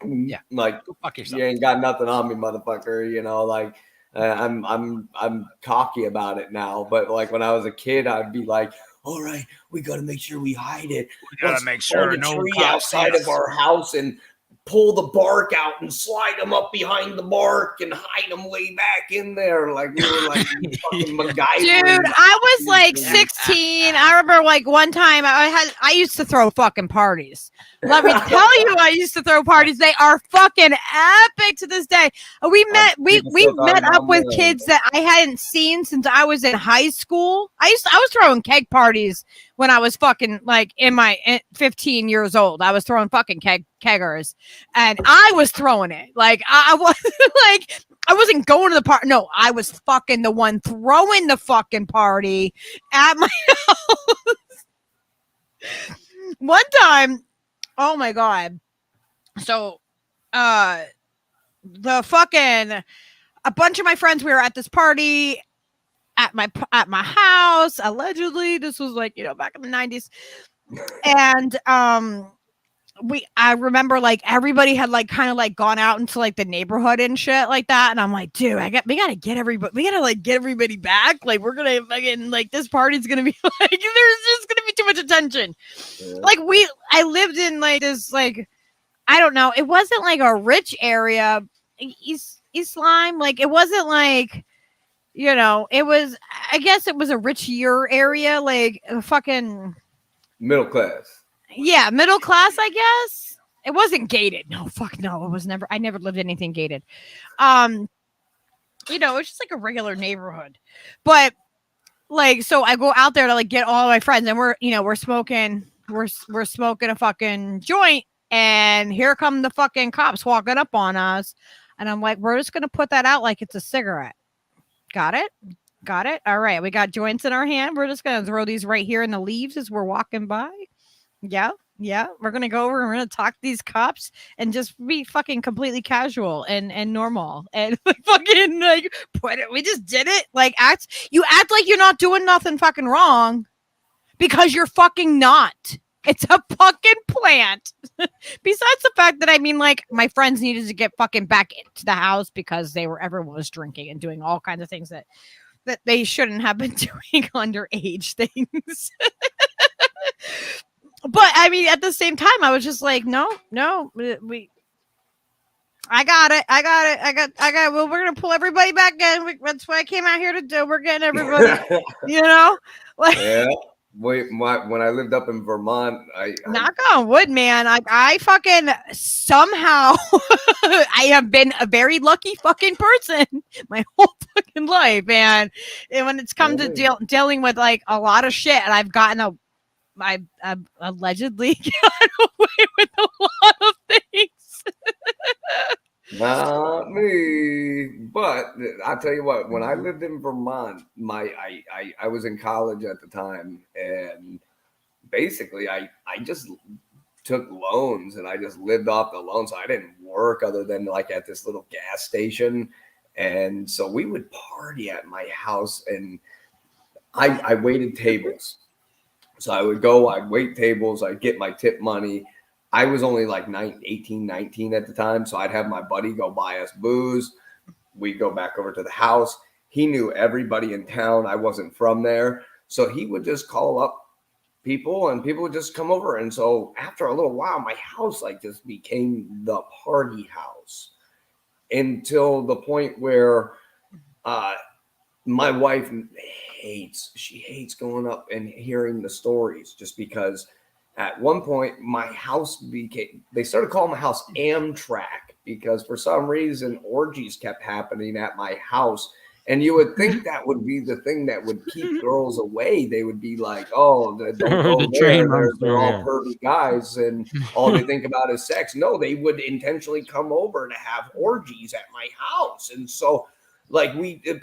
Yeah, like, go fuck yourself. You ain't got nothing on me, motherfucker. Like I'm cocky about it now. But like when I was a kid, I'd be like, all right, we got to make sure we hide it. We got to make sure find a no tree cops see outside us. of our house and pull the bark out and slide them up behind the bark and hide them way back in there. Like we were like fucking MacGyver. Dude, I was like 16. I remember like one time I used to throw fucking parties. Let me tell you, I used to throw parties. They are fucking epic to this day. We met up with kids that I hadn't seen since I was in high school. I was throwing keg parties when I was fucking like in my 15 years old. I was throwing fucking keggers, and I was throwing it. Like I was like, I wasn't going to the party. No, I was fucking the one throwing the fucking party at my house. One time, oh my God. So, the fucking, a bunch of my friends, we were at this party at my house. Allegedly, this was like, back in the 90s. And, I remember like everybody had like kind of like gone out into like the neighborhood and shit like that. And I'm like, dude, we gotta get everybody back. Like we're gonna fucking like this party's gonna be like, there's just gonna be too much attention. Yeah. Like I lived in like this, like, I don't know. It wasn't like a rich area, East Lyme. Like it wasn't like, it was, I guess it was a richier area, like a fucking middle class. Yeah, middle class, I guess. It wasn't gated. No, fuck no. It was never. I never lived anything gated. It's just like a regular neighborhood. But like, so I go out there to like get all my friends, and we're smoking a fucking joint, and here come the fucking cops walking up on us, and I'm like, we're just gonna put that out like it's a cigarette. Got it. All right, we got joints in our hand. We're just gonna throw these right here in the leaves as we're walking by. Yeah. We're gonna go over and we're gonna talk to these cops and just be fucking completely casual and normal and like fucking like we just did it. Like act like you're not doing nothing fucking wrong because you're fucking not. It's a fucking plant. Besides the fact that like my friends needed to get fucking back into the house because everyone was drinking and doing all kinds of things that they shouldn't have been doing underage things. But I mean, at the same time, I was just like, no, I got it. Well, we're gonna pull everybody back in. That's what I came out here to do. We're getting everybody, like. Yeah. Wait, when I lived up in Vermont, I knock on wood, man. I fucking somehow I have been a very lucky fucking person my whole fucking life, man. And when it's come to dealing with like a lot of shit, and I've gotten I've allegedly got away with a lot of things. Not me, but I'll tell you what. When I lived in Vermont, I was in college at the time, and basically I just took loans and I just lived off the loans. So I didn't work other than like at this little gas station, And so we would party at my house, and I waited tables. So I would go, I'd wait tables, I'd get my tip money. I was only like 18, 19 at the time. So I'd have my buddy go buy us booze. We'd go back over to the house. He knew everybody in town. I wasn't from there. So he would just call up people and people would just come over. And so after a little while, my house like just became the party house until the point where my wife hates going up and hearing the stories, just because at one point my house they started calling my house Amtrak, because for some reason orgies kept happening at my house. And you would think that would be the thing that would keep girls away. They would be like, oh, don't go The there. train They're runs through all here. pervy guys and all they think about is sex. No, they would intentionally come over to have orgies at my house. And so like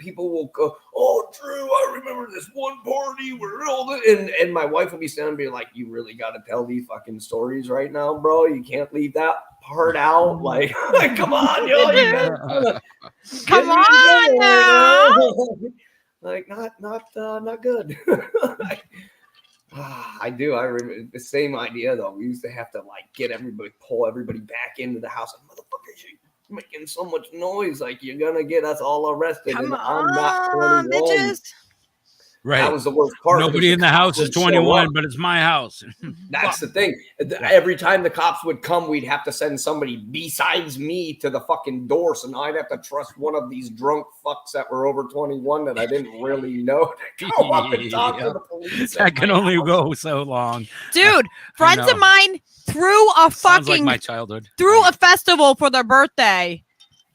people will go, oh, Drew, I remember this one party where all the, and my wife will be standing and be like, you really got to tell these fucking stories right now, bro. You can't leave that part out. Like come on, yo, you gotta Come on now. like not good. I do. I remember the same idea though. We used to have to like pull everybody back into the house. Like, motherfuckers, you're making so much noise. Like you're gonna get us all arrested. Come and I'm not on, 21. bitches. Right. That was the worst part. Nobody in the house is 21, but it's my house. That's the thing. Every time the cops would come, we'd have to send somebody besides me to the fucking door. So now I'd have to trust one of these drunk fucks that were over 21 that I didn't really know to go up and talk to the police. That can only go so long. Dude, friends of mine threw a Sounds like fucking my childhood. threw a festival for their birthday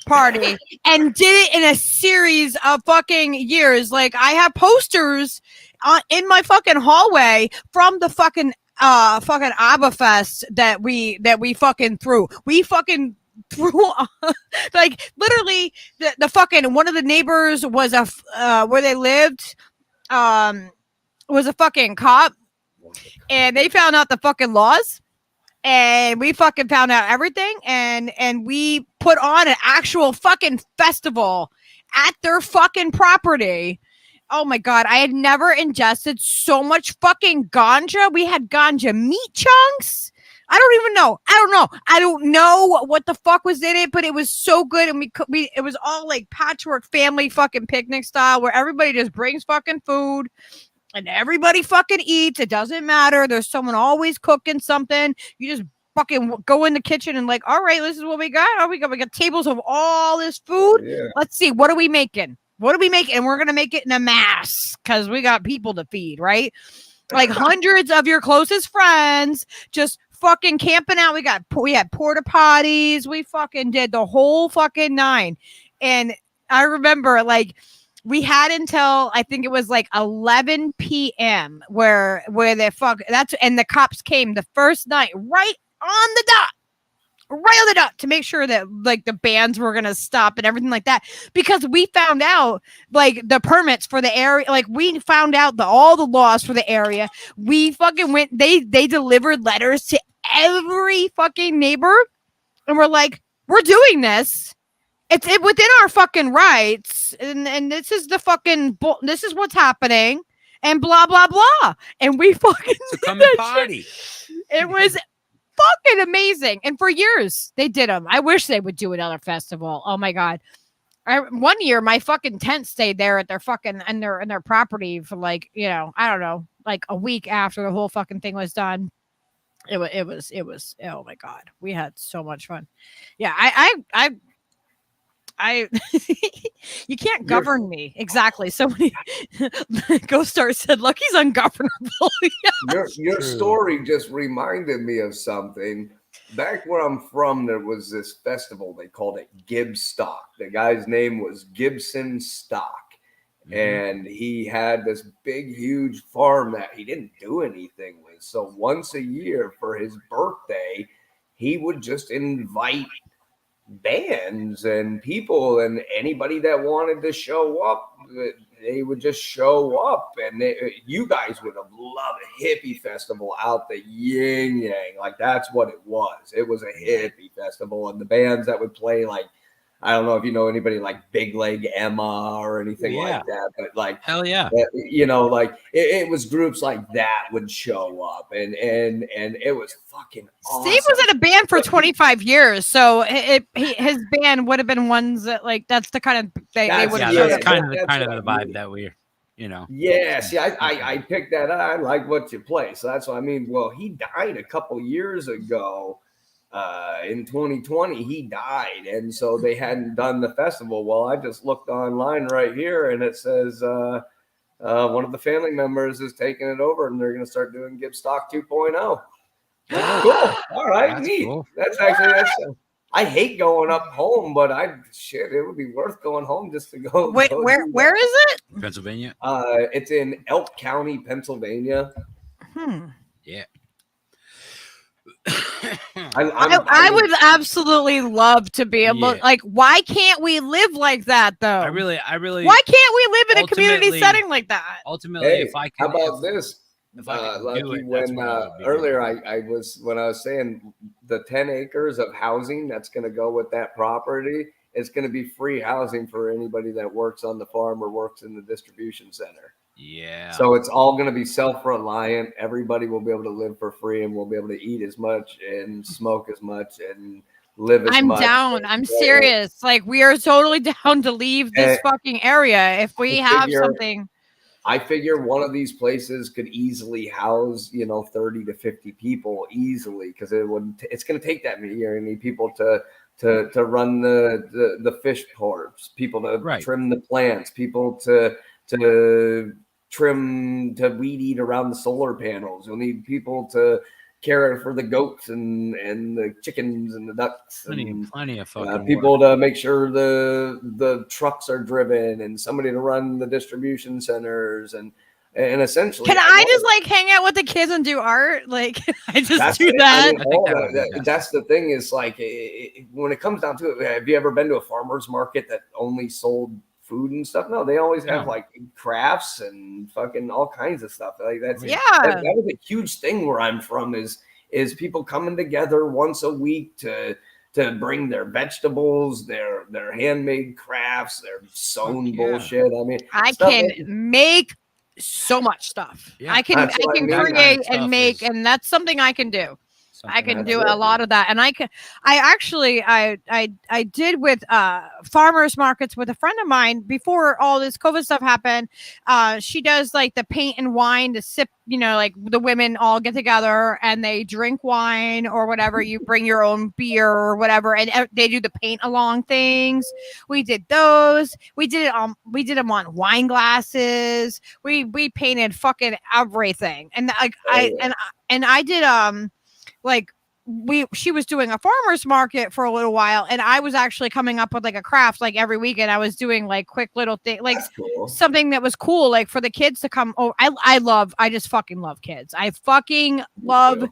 party and did it in a series of fucking years. Like I have posters in my fucking hallway from the fucking ABBA fest that we fucking threw. We fucking threw like literally the fucking one of the neighbors was where they lived was a fucking cop, and they found out the fucking laws. And we fucking found out everything, and we put on an actual fucking festival at their fucking property. Oh my God, I had never ingested so much fucking ganja. We had ganja meat chunks. I don't even know. I don't know what the fuck was in it, but it was so good. And it was all like patchwork family fucking picnic style where everybody just brings fucking food. And everybody fucking eats. It doesn't matter. There's someone always cooking something. You just fucking go in the kitchen and like, all right, this is what we got. Oh, we got tables of all this food. Yeah. Let's see. What are we making? And we're going to make it in a mass because we got people to feed, right? Like hundreds of your closest friends just fucking camping out. We had porta potties. We fucking did the whole fucking nine. And I remember like, we had until I think it was like 11 p.m. where the cops came the first night right on the dot to make sure that like the bands were gonna stop and everything like that, because we found out like the permits for the area, like we found out all the laws for the area. We fucking went, they delivered letters to every fucking neighbor, and we're like, we're doing this. It's within our fucking rights, and this is the fucking this is what's happening, and blah blah blah. And we fucking come and party. It was fucking amazing, and for years they did them. I wish they would do another festival. Oh my God! One year my fucking tent stayed there at their fucking in their property for like I don't know, like a week after the whole fucking thing was done. It was oh my God, we had so much fun. Yeah, I you can't govern me. Exactly. Somebody Ghost Star said Lucky's ungovernable. Your story just reminded me of something. Back where I'm from, there was this festival. They called it Gibstock. The guy's name was Gibson Stock. And he had this big, huge farm that he didn't do anything with. So once a year for his birthday, he would just invite bands and people and anybody that wanted to show up, they would just show up. And you guys would have loved a hippie festival out the yin yang. Like that's what it was. It was a hippie festival, and the bands that would play, like I don't know if you know anybody like Big Leg Emma or anything like that, but like hell yeah, you know, like it was groups like that would show up, and it was fucking awesome. Steve was in a band for 25 years, so his band would have been ones that like that's the kind of they would have. That's kind of the vibe that we're, you know. Yeah, see, I picked that up. I like what you play, so that's what I mean. Well, he died a couple years ago. In 2020, he died, and so they hadn't done the festival. Well, I just looked online right here, and it says one of the family members is taking it over, and they're going to start doing Gibstock 2.0. Cool. All right, That's neat. cool. That's actually I hate going up home, but it would be worth going home just to go. Wait, where is it? Pennsylvania. It's in Elk County, Pennsylvania. Yeah. I would absolutely love to be able. Like, why can't we live like that though? I really. Why can't we live in a community setting like that? Ultimately, Hey, if I how can, about this? Lucky, when earlier I was saying the 10 acres of housing that's going to go with that property, it's going to be free housing for anybody that works on the farm or works in the distribution center. Yeah. So it's all going to be self-reliant. Everybody will be able to live for free, and we'll be able to eat as much and smoke as much and live as much. I'm down. I'm serious. Like, we are totally down to leave this fucking area if we have something. I figure one of these places could easily house, 30 to 50 people easily, because it's going to take that many. You're going to need people to run the fish ports, people to trim the plants, people to trim, to weed eat around the solar panels. You'll need people to care for the goats and the chickens and the ducks. Plenty of fucking people to make sure the trucks are driven, and somebody to run the distribution centers, and essentially. Can I just like hang out with the kids and do art? Like, I just do that. That's the thing is like when it comes down to it. Have you ever been to a farmer's market that only sold food and stuff? No, they always have like crafts and fucking all kinds of stuff. Like that was a huge thing where I'm from is people coming together once a week to bring their vegetables, their handmade crafts, their sewn bullshit. I mean, I can make so much stuff. I can create and make, and that's something I can do. I can do a lot of that, and I did with farmers markets with a friend of mine before all this COVID stuff happened. She does like the paint and wine to sip, like the women all get together and they drink wine or whatever. You bring your own beer or whatever, and they do the paint along things. We did those. We did them on wine glasses. We painted fucking everything, and I did she was doing a farmer's market for a little while, and I was actually coming up with like a craft like every weekend. I was doing like quick little thing, like something that was cool, like for the kids to come. Oh, I just fucking love kids. I fucking love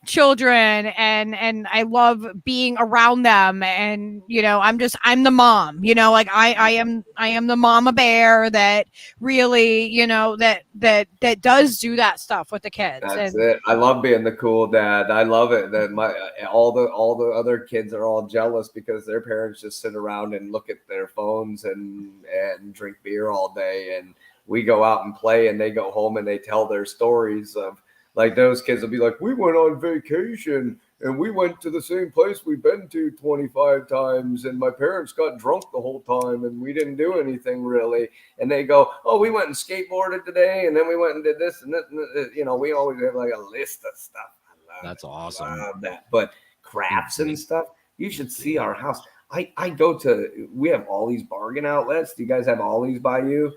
children, and I love being around them, and I'm the mom, like I am the mama bear that really that does do that stuff with the kids. That's it. I love being the cool dad. I love it that all the other kids are all jealous because their parents just sit around and look at their phones and drink beer all day, and we go out and play, and they go home and they tell their stories of. Like those kids will be like, we went on vacation and we went to the same place we've been to 25 times, and my parents got drunk the whole time and we didn't do anything really. And they go, oh, we went and skateboarded today, and then we went and did this and that. And we always have like a list of stuff. That's awesome. I love that. But crafts and stuff, you should see our house. We have all these bargain outlets. Do you guys have all these by you?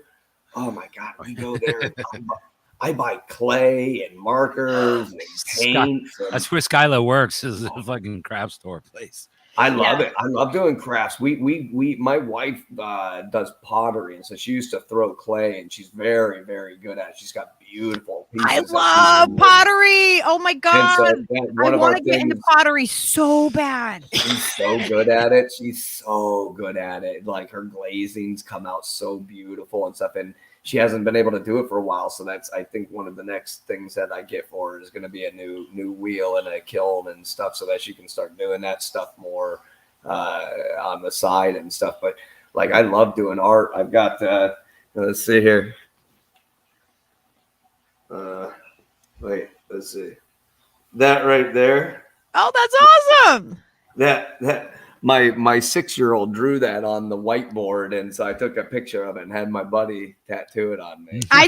Oh my God, we go there. And I buy clay and markers and paint. That's where Skylar works, is a fucking craft store place. I love it. I love doing crafts. My wife does pottery, and so she used to throw clay, and she's very, very good at it. She's got beautiful pieces. I love pottery. Oh my God. So I want to get into pottery so bad. She's so good at it. Like her glazings come out so beautiful and stuff. And she hasn't been able to do it for a while. So that's, I think, one of the next things that I get for her is going to be a new wheel and a kiln and stuff, so that she can start doing that stuff more on the side and stuff. But like, I love doing art. I've got, let's see here. Wait, let's see. That right there. Oh, that's awesome. That my 6-year-old drew that on the whiteboard, and so I took a picture of it and had my buddy tattoo it on me. I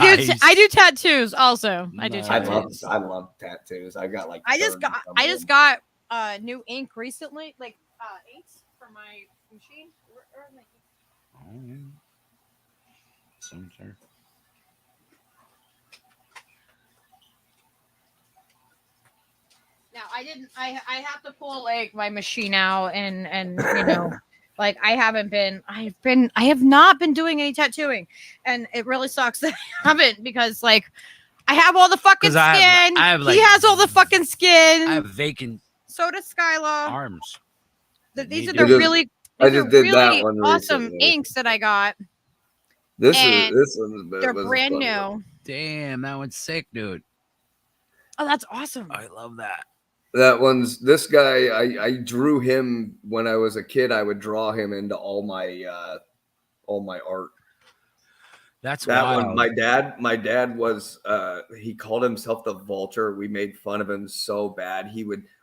do tattoos also. I do tattoos. I love tattoos. I got like I just 30 got new ink recently, like inks for my machine. Where are my inks? Some sir. Now I have to pull like my machine out and you know, like I have not been doing any tattooing, and it really sucks that I haven't, because like I have all the fucking skin. I have, like, he has all the fucking skin. I have vacant So does Skylar. arms. These are the really awesome recently. inks that I got. This And one's they're brand fun. new. Damn, that one's sick, dude. Oh, that's awesome. I love that. This guy, I drew him when I was a kid. I would draw him into all my art. That's that wild. one. My dad was he called himself the Vulture. We made fun of him so bad.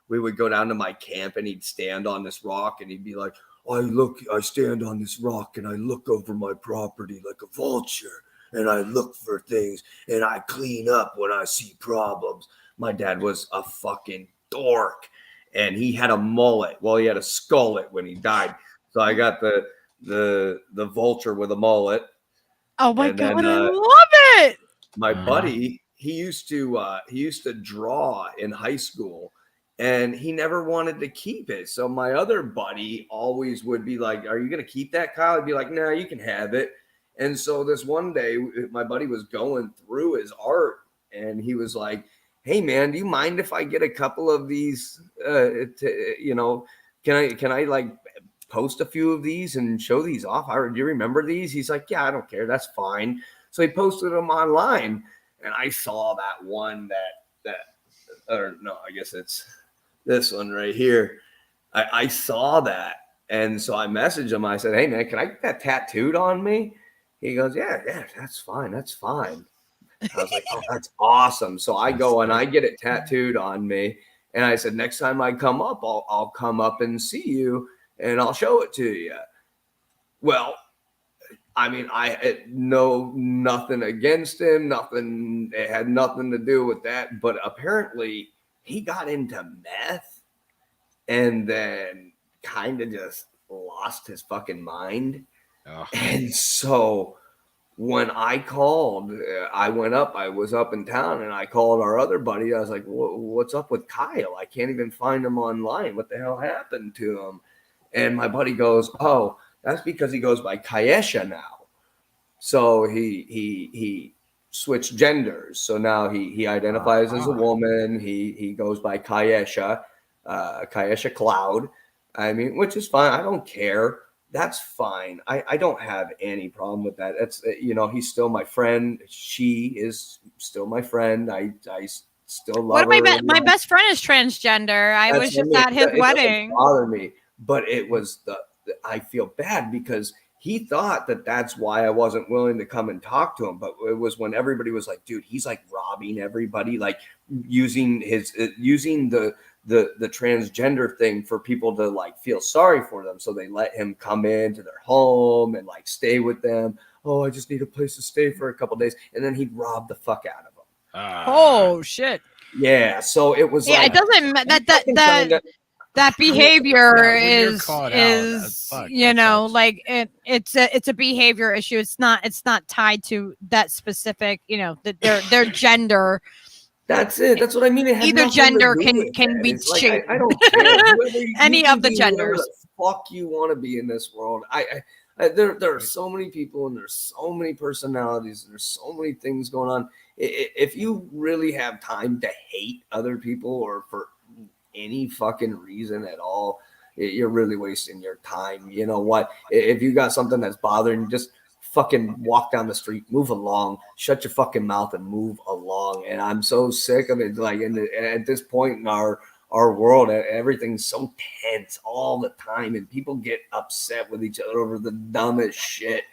We would go down to my camp and he'd stand on this rock and he'd be like, I stand on this rock and I look over my property like a vulture and I look for things and I clean up when I see problems. My dad was a fucking dork, and he had a mullet. Well, he had a skullet when he died. So I got the Vulture with a mullet. Oh my And god, then, I love it. My buddy, he used to draw in high school, and he never wanted to keep it. So my other buddy always would be like, "Are you gonna keep that, Kyle?" I'd be like, "No, you can have it." And so this one day, my buddy was going through his art, and he was like, "Hey man, do you mind if I get a couple of these? Can I like post a few of these and show these off? Do you remember these?" He's like, "Yeah, I don't care. That's fine." So he posted them online, and I saw that one or no, I guess it's this one right here. I saw that, and so I messaged him. I said, "Hey man, can I get that tattooed on me?" He goes, "Yeah, that's fine. That's fine." I was like, "Oh, that's awesome." So I go and I get it tattooed on me. And I said, "Next time I come up, I'll come up and see you and I'll show it to you." Well, I mean, I know nothing against him. Nothing. It had nothing to do with that. But apparently he got into meth and then kind of just lost his fucking mind. Oh. And so when I called, I was up in town and I called our other buddy. I was like, "What's up with Kyle? I can't even find him online. What the hell happened to him?" And my buddy goes, "Oh, that's because he goes by Kayesha now. So he switched genders. So now he identifies as a woman. He goes by Kayesha Cloud. I mean, which is fine. I don't care. That's fine. I don't have any problem with that. That's, he's still my friend. She is still my friend. I still love her. My best friend is transgender. I was just at his wedding. It doesn't bother me, but it was I feel bad because he thought that that's why I wasn't willing to come and talk to him. But it was when everybody was like, "Dude, he's like robbing everybody, like using the transgender thing for people to like feel sorry for them." So they let him come into their home and like stay with them. "Oh, I just need a place to stay for a couple of days." And then he'd rob the fuck out of them. Oh shit. Yeah. So it was it doesn't that behavior is like it's a behavior issue. It's not tied to that specific, their gender. That's it. That's what I mean. Either gender can be changed. I don't care. Any of the genders. Fuck you want to be in this world. There are so many people and there's so many personalities and there's so many things going on. If you really have time to hate other people or for any fucking reason at all, you're really wasting your time. You know what? If you got something that's bothering you, just fucking walk down the street, move along, shut your fucking mouth and move along. And I'm so sick of it. Like at this point in our our world, everything's so tense all the time, and people get upset with each other over the dumbest shit.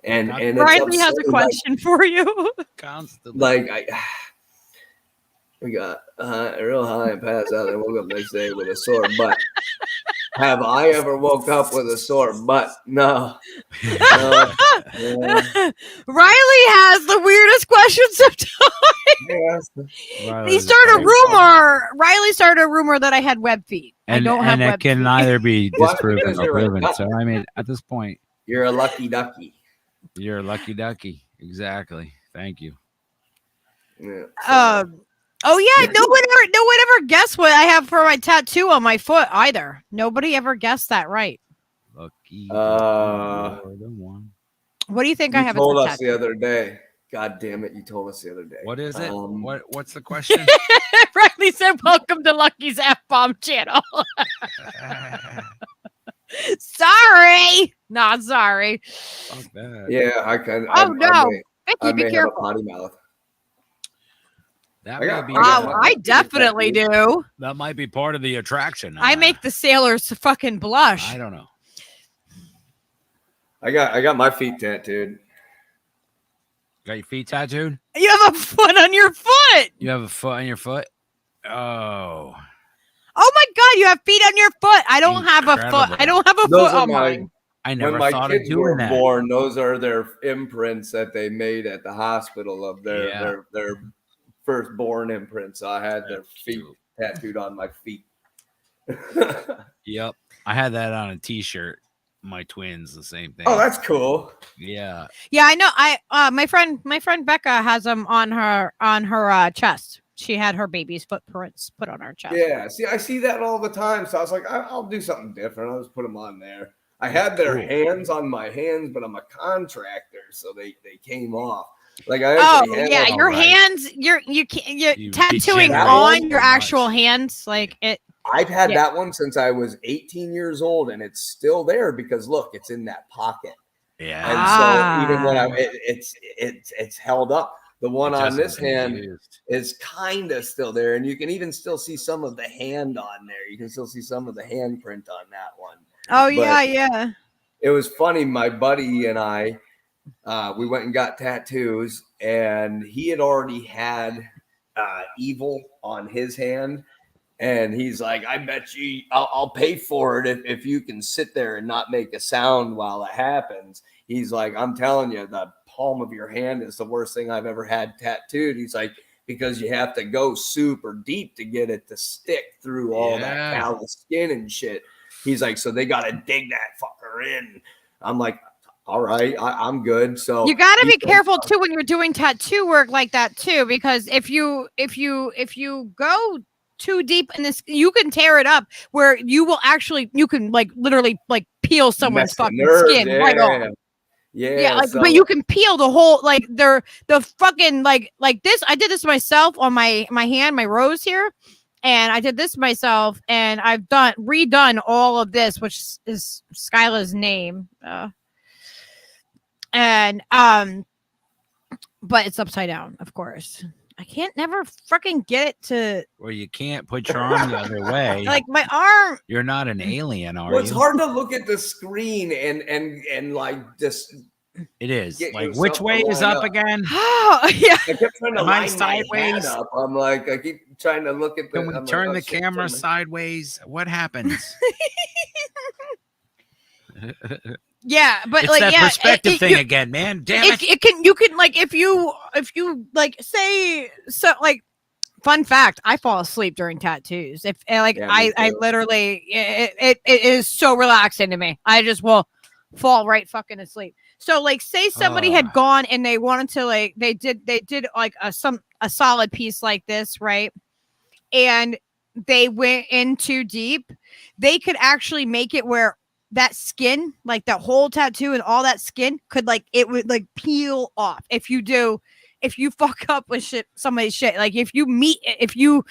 And it's Riley has a absurd, question for you. Constantly. Like we got real high and passed out and woke up the next day with a sore butt. Have I ever woke up with a sore butt? No. Riley has the weirdest questions sometimes. He started a rumor. Riley started a rumor that I had web feet. And, I don't have and web it can feet. neither be Well, disproven because or you're a proven. duck. So I mean, at this point, you're a lucky ducky. You're a lucky ducky. Exactly. Thank you. Yeah, Oh yeah, no one ever guessed what I have for my tattoo on my foot either. Nobody ever guessed that right. Lucky. What do you think I have? You told as a us tattoo? the other day. God damn it! You told us the other day. What is it? What's the question? Riley said, "Welcome to Lucky's F-bomb channel." Sorry, not sorry. Fuck that. Yeah, I can. Oh no, I Vicky, be may have a careful. potty mouth. That I might got- be. I definitely do. That might be part of the attraction. I make the sailors fucking blush. I don't know. I got my feet tattooed. Got your feet tattooed? You have a foot on your foot. You have a foot on your foot? Oh. Oh my god, you have feet on your foot. I don't have a foot. Incredible. I don't have a Those foot are on mine. I never when my thought of kids doing were that. born, those are their imprints that they made at the hospital of their firstborn imprints. I had their feet tattooed on my feet. Yep. I had that on a t-shirt. My twins, the same thing. Oh, that's cool. Yeah. Yeah, I know. My friend Becca has them on her chest. She had her baby's footprints put on her chest. Yeah, see, I see that all the time. So I was like, I'll do something different. I'll just put them on there. I had their hands on my hands, but I'm a contractor, so they came off. Like I actually had yeah, them your all right. hands. You're tattooing degenerate on so your actual hands, like it. I've had Yeah. that one since I was 18 years old, and it's still there because look, it's in that pocket. Yeah. And so even when it's held up. The one It on doesn't this can be hand used. is kind of still there, and you can even still see some of the hand on there. You can still see some of the handprint on that one. Oh But yeah. it was funny. My buddy and I, we went and got tattoos, and he had already had evil on his hand. And he's like, I bet you I'll pay for it if you can sit there and not make a sound while it happens. He's like, I'm telling you, the palm of your hand is the worst thing I've ever had tattooed. He's like, because you have to go super deep to get it to stick through all that callous skin and shit. He's like, so they got to dig that fucker in. I'm like, all right, I'm good. So You got to be careful too when you're doing tattoo work like that too, because if you go too deep in this, you can tear it up where you can like literally like peel someone's fucking skin right off. Yeah, like, so but you can peel the whole like the fucking like this. I did this myself on my hand, my rose here, and I did this myself, and I've redone all of this, which is Skyla's name, but it's upside down, of course. I can't never freaking get it to. Well, you can't put your arm the other way. Like my arm. You're not an alien, are well, it's you? hard to look at the screen and like just. It is. Get Like, yourself which to way is line up up. again? Oh yeah. I kept trying to Am I line my head sideways? up. I'm like, I keep trying to look at the. Can we I'm like, turn oh, the shit, camera turn sideways? What happens? Yeah, but It's like that yeah, perspective thing again, man. Damn it. You can like if you like say so like fun fact, I fall asleep during tattoos. If like Yeah, me I too. literally it is so relaxing to me. I just will fall right fucking asleep. So like say somebody had gone and they wanted to like they did like a solid piece like this, right? And they went in too deep, they could actually make it where that skin, like that whole tattoo and all that skin could like it would like peel off if you fuck up with somebody's shit. Like if you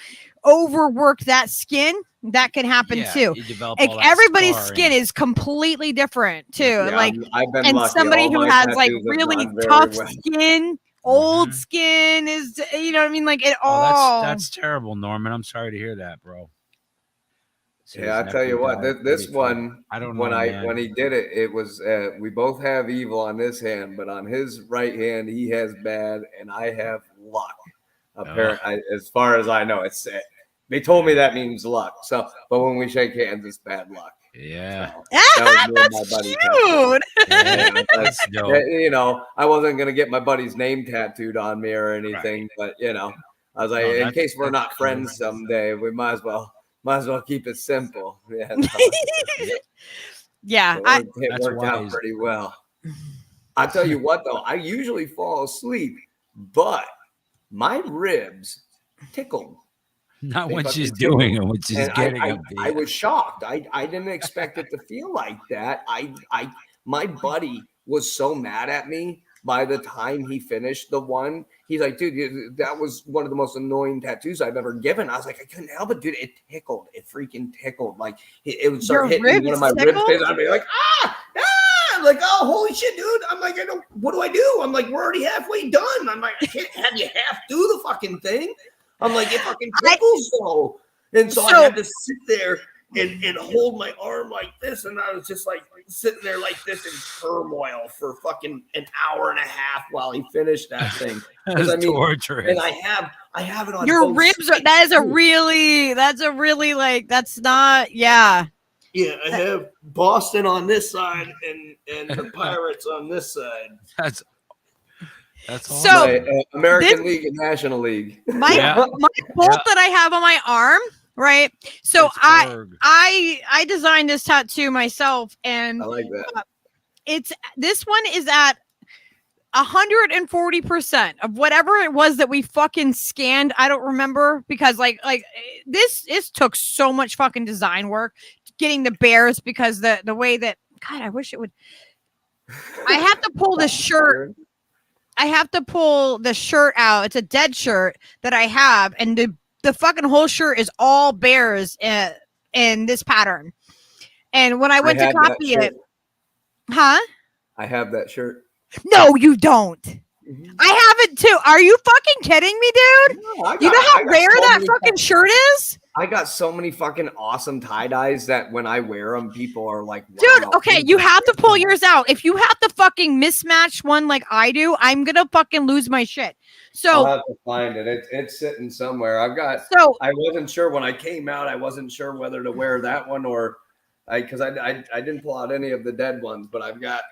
overwork that skin, that can happen Yeah, too. you develop Like all that everybody's scarring. skin is completely different too. Yeah, like I've been and lucky. somebody All who my has like tattoos have really gone very tough well. skin, old skin is, you know what I mean? Like it Oh, all. that's terrible, Norman. I'm sorry to hear that, bro. Yeah, I tell you what, this one, I don't know, when man. when he did it, it was we both have evil on this hand, but on his right hand he has bad, and I have luck. Apparently, as far as I know, it's they told me that means luck. So, but when we shake hands, it's bad luck. Yeah, so, that was me and my buddy cute. Yeah, That's dope. you know, I wasn't gonna get my buddy's name tattooed on me or anything, but you know, I was like, No, in case we're not friends someday, we might as well keep it simple. Yeah, Yeah, it worked out pretty well. I tell you what, though, I usually fall asleep, but my ribs tickled. Not They when fucking she's tickled. doing it, when she's And getting I them. was shocked. I didn't expect it to feel like that. My buddy was so mad at me by the time he finished the one. He's like, dude, that was one of the most annoying tattoos I've ever given. I was like, I couldn't help it, dude. It tickled. It freaking tickled. Like it would start Your hitting one of my ribs rib tickled? spaces. I'd be like, I'm like, oh, holy shit, dude. I'm like, what do I do? I'm like, we're already halfway done. I'm like, I can't have you half do the fucking thing. I'm like, it fucking tickles though. And so I had to sit there and hold my arm like this. And I was just like sitting there like this in turmoil for fucking an hour and a half while he finished that thing. That's torturous. And I have it on your both ribs are, that's a really like, that's not, yeah. Yeah, I have Boston on this side and the Pirates on this side. That's so my, American League and National League. My bolt that I have on my arm, right? So I designed this tattoo myself, and I like that. This one is at 140% of whatever it was that we fucking scanned. I don't remember because like this took so much fucking design work getting the bears because the way that God, I wish it would. I have to pull the shirt. I have to pull the shirt out. It's a dead shirt that I have, and the fucking whole shirt is all bears in this pattern. And when I went to copy it, I have that shirt. No, you don't. I have it too. Are you fucking kidding me, dude? No, you know how rare that fucking shirt is? I got so many fucking awesome tie-dyes that when I wear them, people are like, wow. Dude, okay, you have to pull yours out. If you have to fucking mismatch one like I do, I'm gonna fucking lose my shit. So I'll have to find it. It's sitting somewhere. I wasn't sure when I came out, I wasn't sure whether to wear that one or because I didn't pull out any of the dead ones, but I've got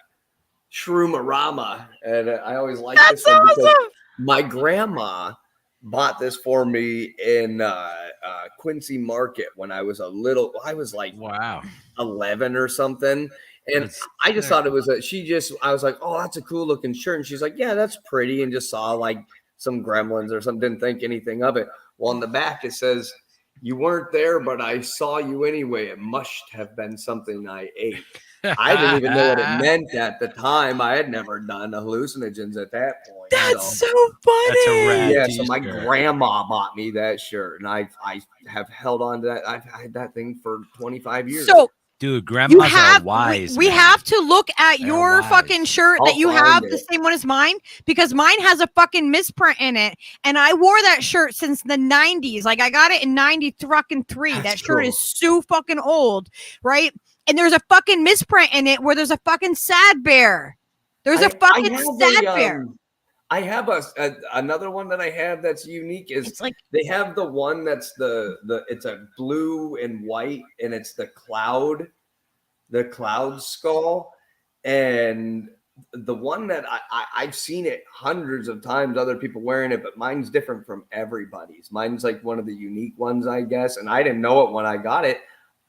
Shroomarama, and I always like this one because my grandma bought this for me in Quincy Market when I was I was like 11 or something, and I just thought it was I was like, oh, that's a cool looking shirt, and she's like, yeah, that's pretty, and just saw like some gremlins or something, didn't think anything of it. Well, on the back it says, you weren't there, but I saw you anyway. It must have been something I ate. I didn't even know what it meant at the time. I had never done hallucinogens at that point. That's so funny. That's a rad Yeah, so my t-shirt. grandma bought me that shirt, and I have held on to that. I've had that thing for 25 years. So, dude, grandmas are wise. We man. have to look at your fucking shirt that I'll you find have, it. the same one as mine, because mine has a fucking misprint in it, and I wore that shirt since the 90s. Like I got it in 93. That shirt is so fucking old, right? And there's a fucking misprint in it where there's a fucking sad bear. There's a fucking sad bear. I have another one that I have that's unique. Is like they have the one that's the it's a blue and white, and it's the cloud skull, and the one that I've seen it hundreds of times, other people wearing it, but mine's different from everybody's. Mine's like one of the unique ones, I guess, and I didn't know it when I got it.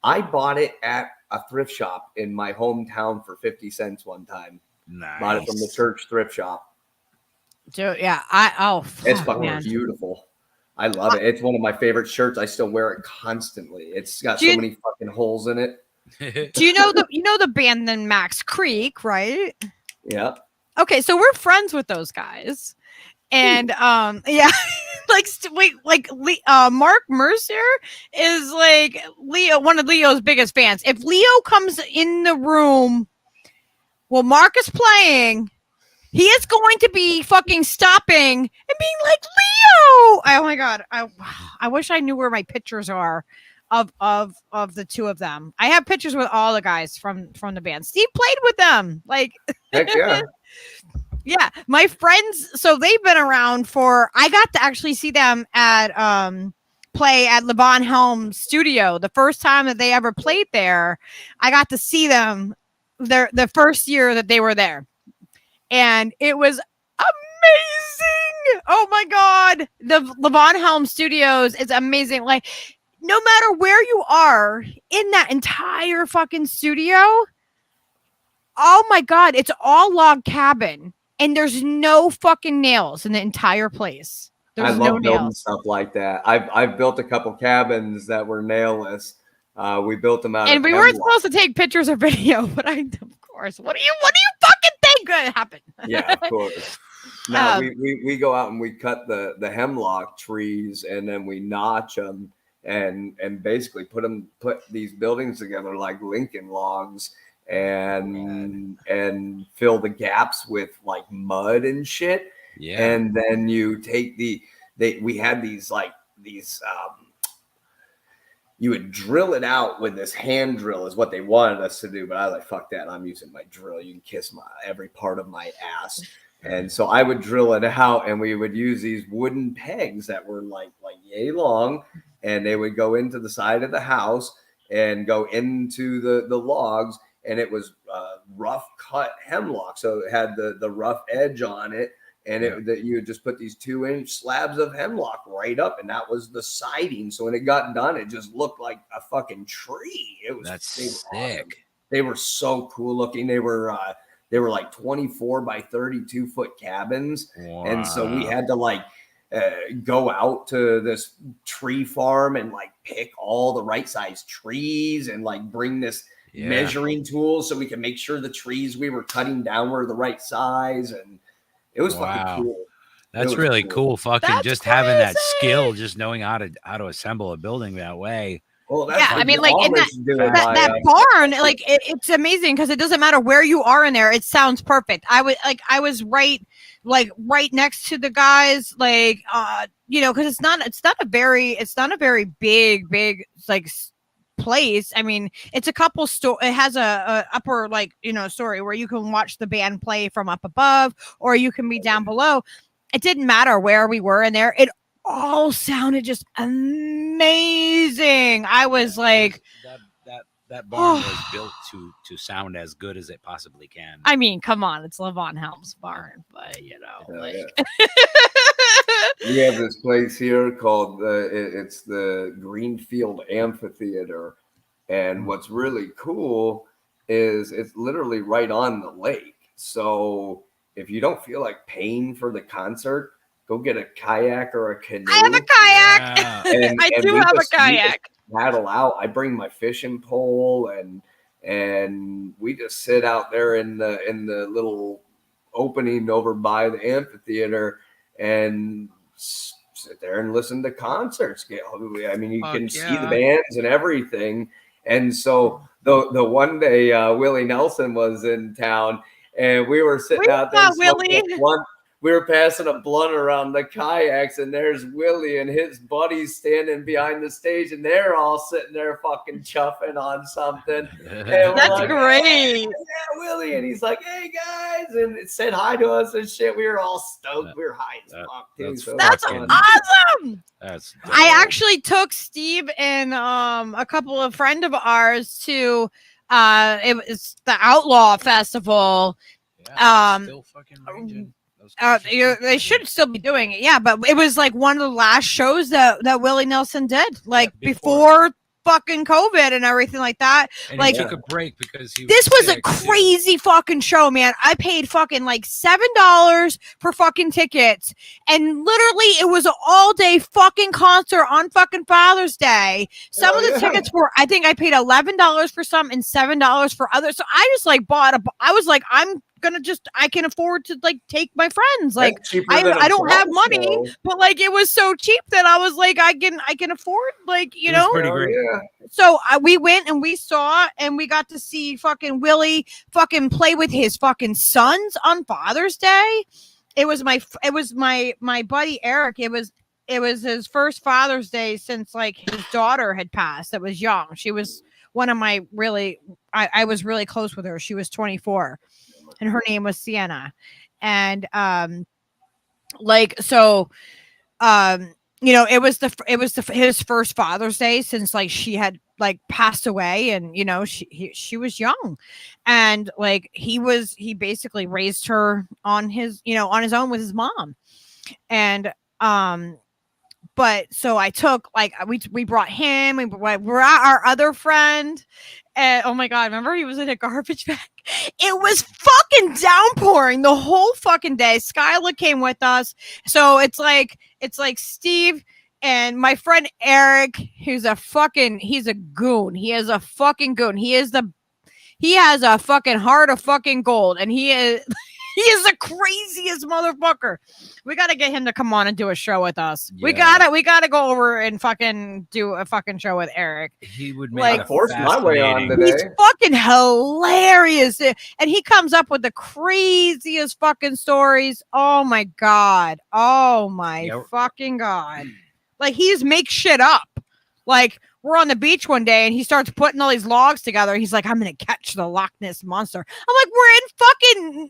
I bought it at a thrift shop in my hometown for 50 cents one time. Nice. Bought it from the church thrift shop. Dude, yeah, It's fucking beautiful. I love it. It's one of my favorite shirts. I still wear it constantly. It's got so many fucking holes in it. Do you know the band then Max Creek, right? Yeah. Okay, so we're friends with those guys. And yeah, Mark Mercier is like one of Leo's biggest fans. If Leo comes in the room while Mark is playing, he is going to be fucking stopping and being like, Leo! Oh my god, I wish I knew where my pictures are of the two of them. I have pictures with all the guys from the band. Steve played with them. Like, Heck yeah. yeah, my friends. So they've been around for. I got to actually see them at play at Levon Helm Studio the first time that they ever played there. I got to see them the first year that they were there, and it was amazing. Oh my god, the Levon Helm Studios is amazing. Like, no matter where you are in that entire fucking studio, oh my god, it's all log cabin, and there's no fucking nails in the entire place. I There's love no building nails. stuff like that. I've built a couple cabins that were nailless. We built them out And of we weren't hemlock. supposed to take pictures or video, but of course, what do you fucking think could happen? Yeah, of course. No, we go out and we cut the hemlock trees, and then we notch them and basically put these buildings together like Lincoln logs, and fill the gaps with like mud and shit. Yeah. And then you take we had these you would drill it out with this hand drill is what they wanted us to do. But I was like, fuck that. I'm using my drill. You can kiss every part of my ass. And so I would drill it out, and we would use these wooden pegs that were like yay long, and they would go into the side of the house and go into the logs. And it was rough cut hemlock. So it had the rough edge on it. And you would just put these 2-inch slabs of hemlock right up, and that was the siding. So when it got done, it just looked like a fucking tree. That's sick. awesome. They were so cool looking. They were like 24 by 32 foot cabins, and so we had to go out to this tree farm and like pick all the right size trees and like bring this measuring tool so we could make sure the trees we were cutting down were the right size. And it was fucking cool. That's really cool. Fucking just having that skill, just knowing how to assemble a building that way. Well, Yeah, I mean, like in that barn, like it's amazing because it doesn't matter where you are in there. It sounds perfect. I was right next to the guys, because it's not a very big like place. I mean, it's a couple it has a upper story where you can watch the band play from up above, or you can be down below. It didn't matter where we were in there. It all sounded just amazing. I was like, that barn was built to sound as good as it possibly can. I mean, come on, it's Levon Helm's barn, but we have this place here called it's the Greenfield Amphitheater, and what's really cool is it's literally right on the lake. So if you don't feel like paying for the concert, go get a kayak or a canoe. I have a kayak. I do have a kayak. Paddle out. I bring my fishing pole, and we just sit out there in the little opening over by the amphitheater and sit there and listen to concerts. I mean, you can see the bands and everything. And so the one day Willie Nelson was in town, and we were sitting out there. We were passing a blunt around the kayaks, and there's Willie and his buddies standing behind the stage, and they're all sitting there fucking chuffing on something. That's like, great. Yeah, Willie. And he's like, hey, guys. And it said hi to us and shit. We were all stoked. We were high as fuck, too. That's awesome. That's I actually took Steve and a couple of friends of ours to it was the Outlaw Festival. Still fucking raging. They should still be doing it, but it was like one of the last shows that Willie Nelson did, before fucking COVID and everything like that. And he took a break because this was a crazy fucking show, man. I paid fucking like $7 for fucking tickets, and literally it was an all day fucking concert on fucking Father's Day. Some of the tickets were, I think I paid $11 for some and $7 for others. So I just bought I was like, I can afford to take my friends. I don't have money, but it was so cheap that I was like, I can afford, you know. Pretty great. So we went and we saw, and we got to see fucking Willie fucking play with his fucking sons on Father's Day. It was my buddy Eric. It was it was his first Father's Day since like his daughter had passed. That was young. She was one of my I was really close with her. She was 24, and her name was Sienna. And you know, it was his first Father's Day since like she had like passed away, and you know she was young, and like he basically raised her on his own with his mom, and but so I took like we brought him, we brought our other friend, and oh my god, remember he was in a garbage bag. It was fucking downpouring the whole fucking day. Skyla came with us, so it's like Steve and my friend Eric, he's a goon. He is a fucking goon. He has a fucking heart of fucking gold, and he is the craziest motherfucker. We got to get him to come on and do a show with us. Yeah. We gotta go over and fucking do a fucking show with Eric. He would make I forced my way on today. He's fucking hilarious, and he comes up with the craziest fucking stories. Oh my god. Oh my fucking god. Like he just makes shit up. Like we're on the beach one day and he starts putting all these logs together. He's like, I'm gonna catch the Loch Ness monster. I'm like,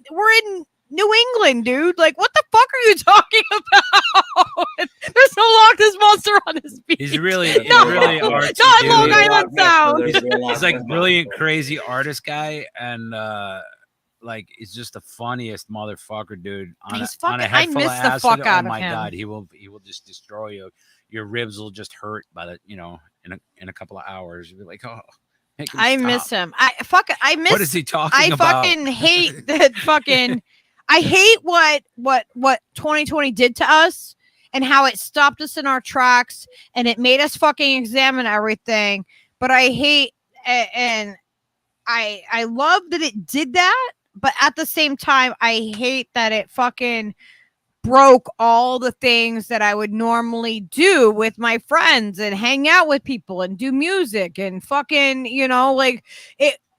we're in New England, dude. Like, what the fuck are you talking about? There's no Loch Ness monster on this beach. He's really artsy. Not Long Island Sound. He's like brilliant, crazy artist guy, and like he's just the funniest motherfucker, dude. On a head full of acid. The fuck out oh my of him. god, he will just destroy you. Your ribs will just hurt by the in a couple of hours. You'll be like, oh, I miss him. I miss. What is he talking about? I fucking hate that fucking. I hate what 2020 did to us and how it stopped us in our tracks and it made us fucking examine everything. But I hate and I love that it did that, but at the same time, I hate that it fucking broke all the things that I would normally do with my friends and hang out with people and do music and fucking, like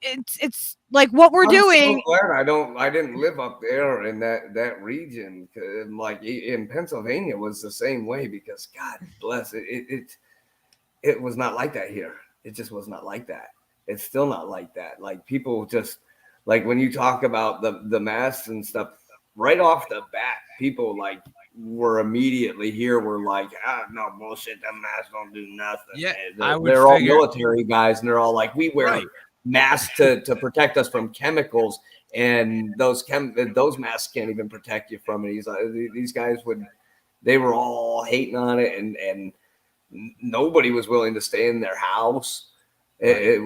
it's like what we're doing. So glad I didn't live up there in that region. Like in Pennsylvania was the same way because God bless it was not like that here. It just was not like that. It's still not like that. Like people just like when you talk about the masks and stuff right off the bat, people like were immediately here. We're like, no bullshit. Them masks don't do nothing. Yeah, they're all military guys, and they're all like, we wear masks to protect us from chemicals, and those masks can't even protect you from it. These guys they were all hating on it, and nobody was willing to stay in their house. They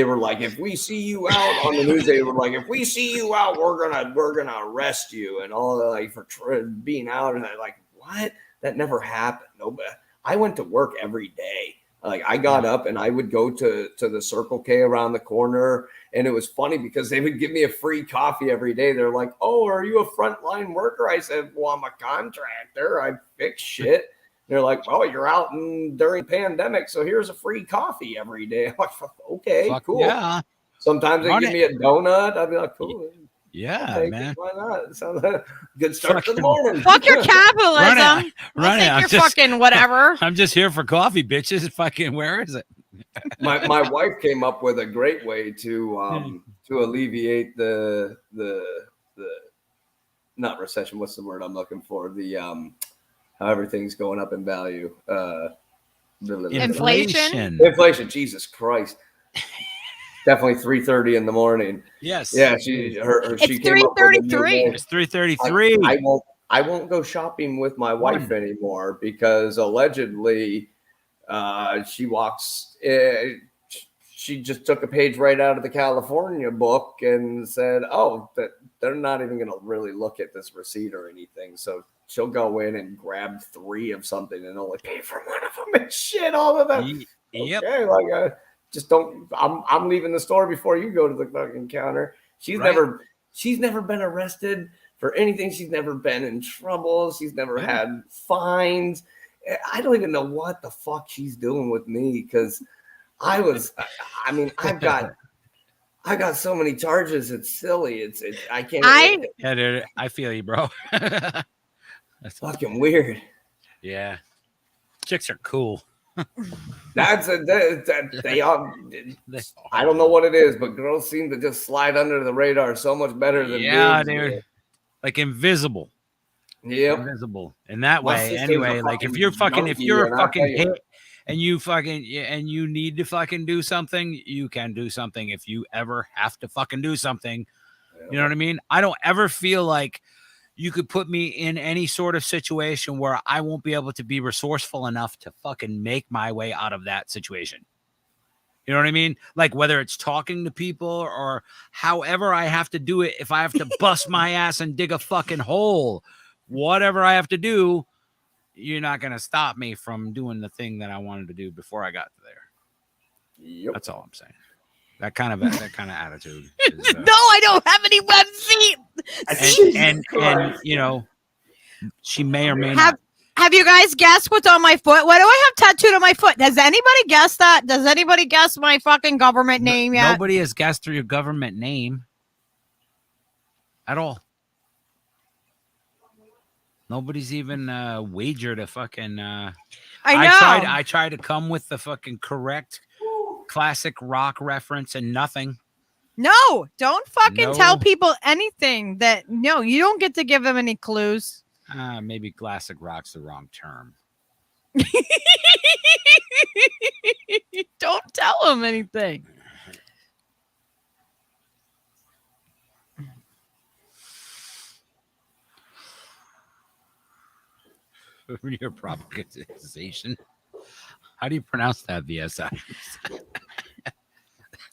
were like, if we see you out on the news, they were like, if we see you out, we're gonna arrest you and all that, like for being out. And I'm like, what? That never happened. Nobody. I went to work every day. Like I got up and I would go to the Circle K around the corner, and it was funny because they would give me a free coffee every day. They're like, "Oh, are you a frontline worker?" I said, "Well, I'm a contractor. I fix shit." They're like, "Well, you're out during pandemic, so here's a free coffee every day." I'm like, "Okay, cool." Yeah. Sometimes they give me a donut. I'd be like, "Cool." Yeah, man. Why not? It sounds like a good start to the morning. Fuck your capitalism. Run it. Your fucking whatever. I'm just here for coffee, bitches. Fucking, where is it? My wife came up with a great way to alleviate the not recession. What's the word I'm looking for? The how everything's going up in value. Inflation. Inflation. Jesus Christ. Definitely 3:30 in the morning. Yes. Yeah. She came up with 3:33. It's 3:33. I won't go shopping with my wife anymore because allegedly she walks. She just took a page right out of the California book and said, "Oh, that they're not even going to really look at this receipt or anything." So she'll go in and grab 3 of something and only pay for one of them and shit. All of them. Yep. Okay, like just don't. I'm leaving the store before you go to the fucking counter. She's never been arrested for anything. She's never been in trouble. She's never had fines. I don't even know what the fuck she's doing with me because I got so many charges. It's silly. I can't. Yeah, dude, I feel you, bro. That's fucking weird. Yeah. Chicks are cool. They are. I don't know what it is, but girls seem to just slide under the radar so much better than dudes. They're like invisible. Yep. Invisible in that My way. sister's Anyway, a like if fucking you're fucking junkie, hit and you fucking and you need to fucking do something, you can do something if you ever have to fucking do something. You know what I mean? I don't ever feel like you could put me in any sort of situation where I won't be able to be resourceful enough to fucking make my way out of that situation. You know what I mean? Like whether it's talking to people or however I have to do it, if I have to bust my ass and dig a fucking hole, whatever I have to do, you're not going to stop me from doing the thing that I wanted to do before I got there. Yep. That's all I'm saying. That kind of attitude. Is, No, I don't have any web seat. and you know, she may or may not. Have you guys guessed what's on my foot? What do I have tattooed on my foot? Does anybody guess that? Does anybody guess my fucking government name yet? Nobody has guessed your government name at all. Nobody's even wagered a fucking. I know. I tried to come with the fucking correct classic rock reference and nothing. No, don't fucking tell people anything that. No, you don't get to give them any clues. Maybe classic rock's the wrong term. Don't tell them anything. Your propagation. How do you pronounce that, VSI?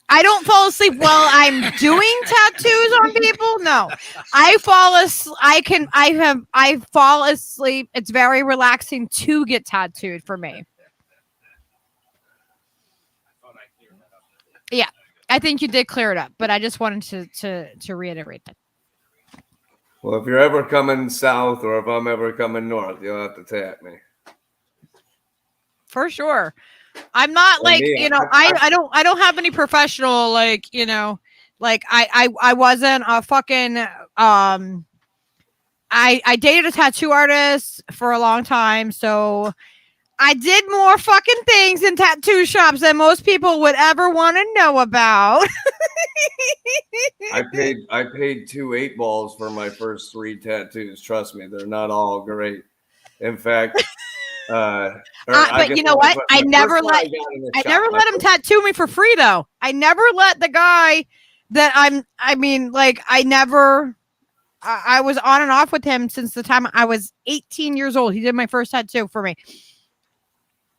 I don't fall asleep while I'm doing tattoos on people. No, I fall asleep. I fall asleep. It's very relaxing to get tattooed for me. Yeah, I think you did clear it up, but I just wanted to reiterate that. Well, if you're ever coming south or if I'm ever coming north, you'll have to tap me. For sure. I'm not like, you know, I don't have any professional, like, you know, like I wasn't a fucking I dated a tattoo artist for a long time, so I did more fucking things in tattoo shops than most people would ever want to know about. I paid 2 8-balls for my first 3 tattoos. Trust me, they're not all great. In fact, but you know what? I never let him tattoo me for free though. I never let the guy that I was on and off with him since the time I was 18 years old. He did my first tattoo for me.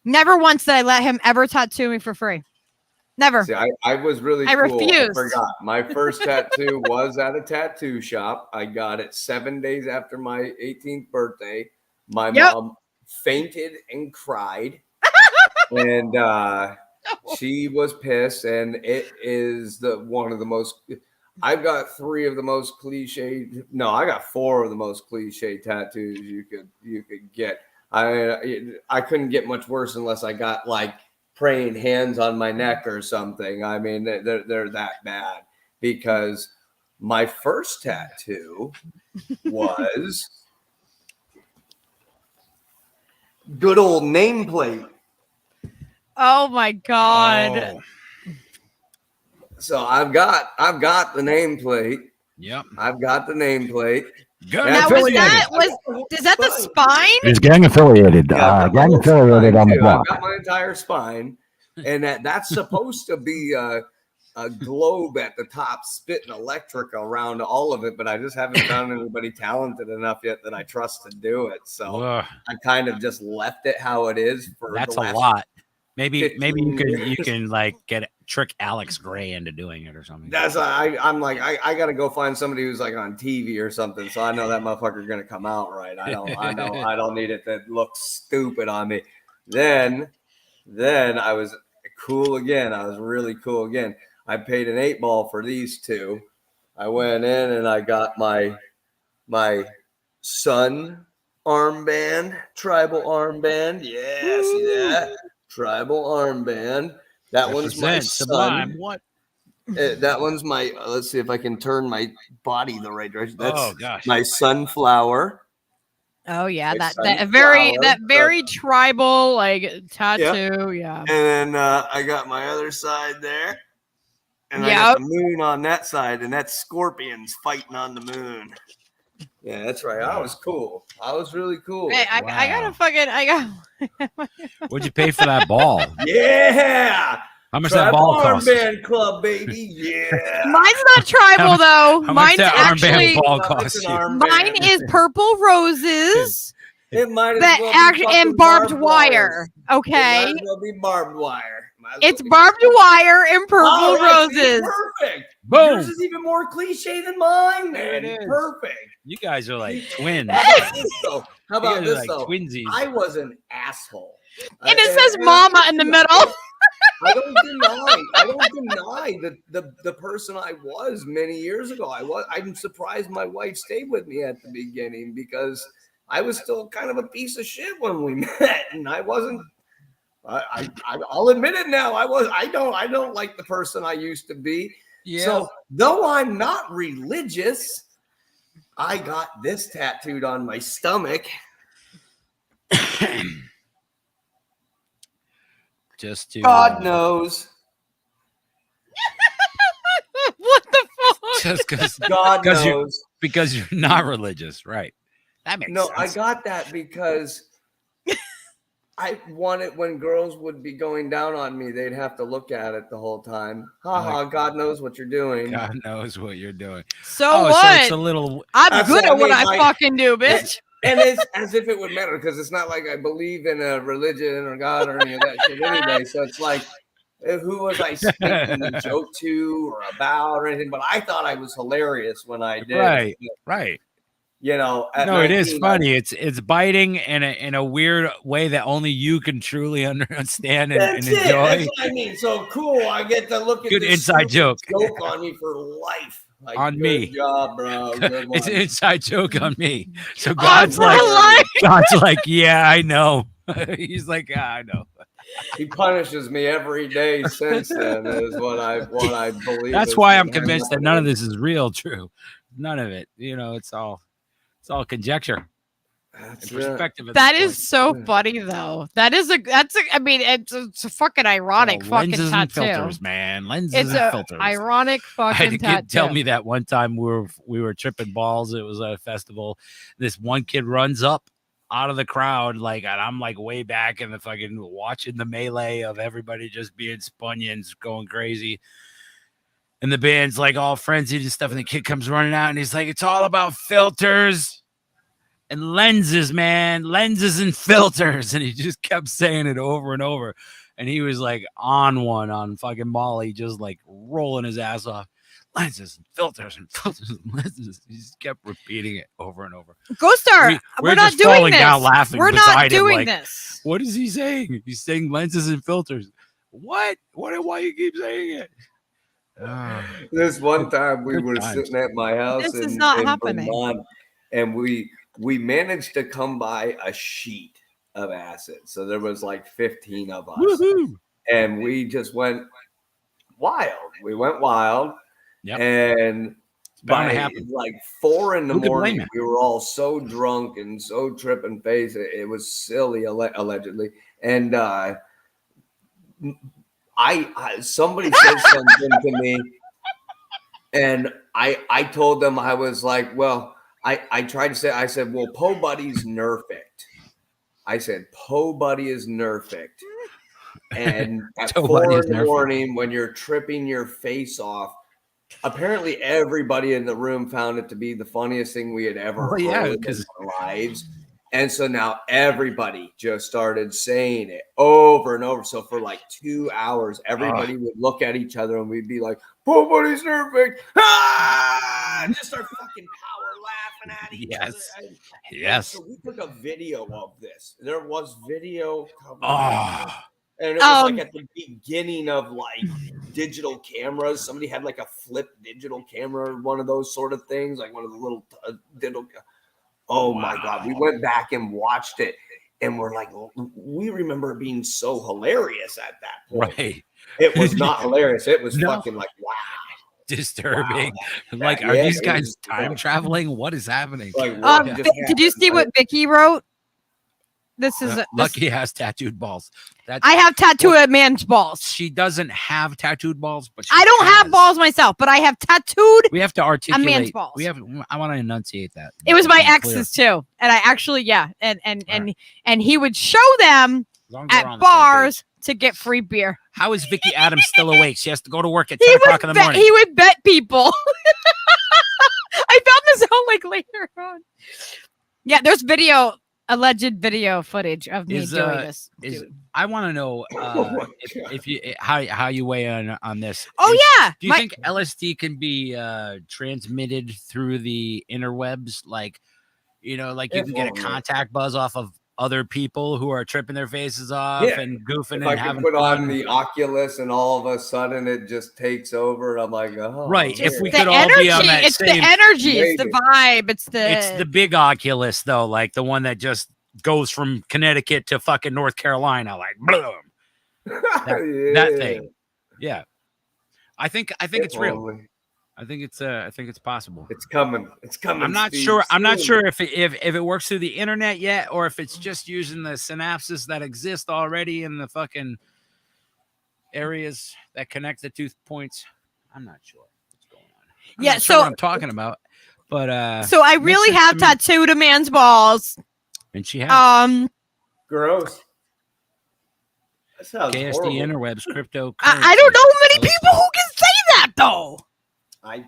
Never once did I let him ever tattoo me for free. Never. See, I was really cool. refused. I forgot. My first tattoo was at a tattoo shop. I got it 7 days after my 18th birthday. My mom fainted and cried. And she was pissed. And it is one of the most... I've got 3 of the most cliche... No, I got 4 of the most cliche tattoos you could get. I couldn't get much worse unless I got like praying hands on my neck or something. I mean, they're that bad, because my first tattoo was good old nameplate. Oh my God. Oh. So I've got the nameplate. Yep. I've got the nameplate. Now, is that the spine? It's gang affiliated. Gang affiliated on the block. I've got my entire spine, and that's supposed to be a globe at the top, spitting electric around all of it. But I just haven't found anybody talented enough yet that I trust to do it. So I kind of just left it how it is. That's a lot. Maybe you can like trick Alex Gray into doing it or something. That's I'm like I gotta go find somebody who's like on TV or something, so I know that motherfucker's gonna come out right. I don't need it to look stupid on me. Then I was cool again. I was really cool again. I paid an 8-ball for these 2. I went in and I got my sun armband, tribal armband. Yeah, see that? Tribal armband. That one's my sun. What? That one's my. Let's see if I can turn my body the right direction. That's gosh. My sunflower. Oh yeah, Like that very sunflower. tribal like tattoo. Yeah. And then I got my other side there. And I Yep. got the moon on that side, and that's scorpions fighting on the moon. Yeah, that's right. I was cool. I was really cool. Hey, I got a fucking What'd you pay for that ball? Yeah. How much that ball cost? Armband club, baby. Yeah. Mine's not tribal though. How much Mine's that actually armband ball cost you? mine is purple roses. It might as that well act be and fucking barbed wire. wire. Okay. It might as well be barbed wire. It's barbed wire and purple All right, see, roses. perfect. Boom. Yours is even more cliche than mine, man. It is. Perfect. You guys are like twins. How about this though? How You about guys are this like though? twinsies. I was an asshole. And it says mama in the middle. I don't deny the person I was many years ago. I'm surprised my wife stayed with me at the beginning because I was still kind of a piece of shit when we met, and I wasn't. I'll admit it now. I don't like the person I used to be. Yeah. So though I'm not religious, I got this tattooed on my stomach. Just to God knows. What the fuck? Just because God knows. Because you're not religious, right? That makes No, sense. I got that because I wanted when girls would be going down on me, they'd have to look at it the whole time. Ha, God knows what you're doing. God knows what you're doing. So what? what? So it's a little. I'm good at what I like, fucking do, bitch. And it's as if it would matter because it's not like I believe in a religion or God or any of that shit anyway. So it's like, who was I making the joke to or about or anything? But I thought I was hilarious when I did. Right, right. You know, at No, it is 19, funny. It's biting in a weird way that only you can truly understand and That's enjoy. it. That's what I mean. So cool. I get to look at Good this inside joke. on me for life. Like, On good me. job, bro. Good It's one. an inside joke on me. So God's God's like, yeah, I know. He's like, yeah, I know. He punishes me every day since then. Is what I believe. That's why I'm convinced that none of this is real. True, none of it. You know, it's all conjecture. That's perspective. That is so funny though. I mean, it's a fucking ironic fucking lenses tattoo. and filters, man. Lenses It's and a filters. ironic I had fucking a tattoo. kid tell me that one time we were tripping balls. It was at a festival. This one kid runs up out of the crowd, like, and I'm like way back in the fucking watching the melee of everybody just being Spunions, going crazy. And the band's like all frenzied and stuff. And the kid comes running out and he's like, it's all about filters and lenses, man, lenses and filters. And he just kept saying it over and over. And he was like on fucking Molly, just like rolling his ass off. Lenses and filters and filters and lenses. He just kept repeating it over and over. Ghost Star, we're not just doing falling this. down laughing. We're not beside him, doing like, this. What is he saying? He's saying lenses and filters. What? Why you keep saying it? This one time we Good were times. sitting at my house This is in not happening. Vermont, and we managed to come by a sheet of acid. So there was like 15 of us. Woohoo! And we just went wild. We went wild. Yep. And bound to by happen. like 4 in the Who could blame morning, you? we were all so drunk and so tripping face. It was silly, allegedly. And somebody said something to me, and I told them, I was like, well, I tried to say, I said, well, Po Buddy's nerfect. I said, Po Buddy is nerfect. And at Po 4 Buddy in is the nerfect. morning, when you're tripping your face off, apparently everybody in the room found it to be the funniest thing we had ever Well, yeah, heard in 'cause- our lives. And so now everybody just started saying it over and over. So for like 2 hours, everybody would look at each other and we'd be like, Po Buddy's nerfect. Ah! And just start fucking power laughing at each other. And Yes. so we took a video of this. There was video covered. Oh. And it was like at the beginning of like digital cameras. Somebody had like a flip digital camera, one of those sort of things, like one of the little digital. Oh my God. We went back and watched it. And we're like, we remember it being so hilarious at that point. Right. It was not hilarious. It was No. fucking like, wow. disturbing. Like, Yeah, are these it guys was- time traveling? What is happening? Like, what just Did you see what Vicky wrote? This is Lucky has tattooed balls. I have tattooed man's balls. She doesn't have tattooed balls, but she I don't have balls myself, but I have tattooed. We have to articulate. a man's balls. I want to enunciate that. It was my Make it ex's too, and I actually and he would show them long as we're on at the same bars to get free beer. How is Vicky Adams still awake? She has to go to work at He 10 would o'clock in the morning. He would bet people. I found this out like later on. Yeah, there's alleged video footage of me doing this. I want to know if you how you weigh in on this. Oh, yeah. Do you think LSD can be transmitted through the interwebs? Like, you know, like you can get a contact buzz off of other people who are tripping their faces off and goofing If and I having could put fun. on the Oculus and all of a sudden it just takes over, and I'm like, oh, Right. If we the could all energy, be on that it's same, the energy, it's the vibe, it's the big Oculus though, like the one that just goes from Connecticut to fucking North Carolina, like boom. That thing. Yeah. I think it's real. I think it's possible. It's coming. It's coming. I'm not Steve, sure. I'm not soon. sure if it works through the internet yet, or if it's just using the synapses that exist already in the fucking areas that connect the two points. I'm not sure what's going on. I'm Yeah, not sure so- what I'm talking about, but So I makes really sense have to me. tattooed a man's balls. And she has gross. That sounds KSD horrible. interwebs crypto. I don't know many people who can say that though. I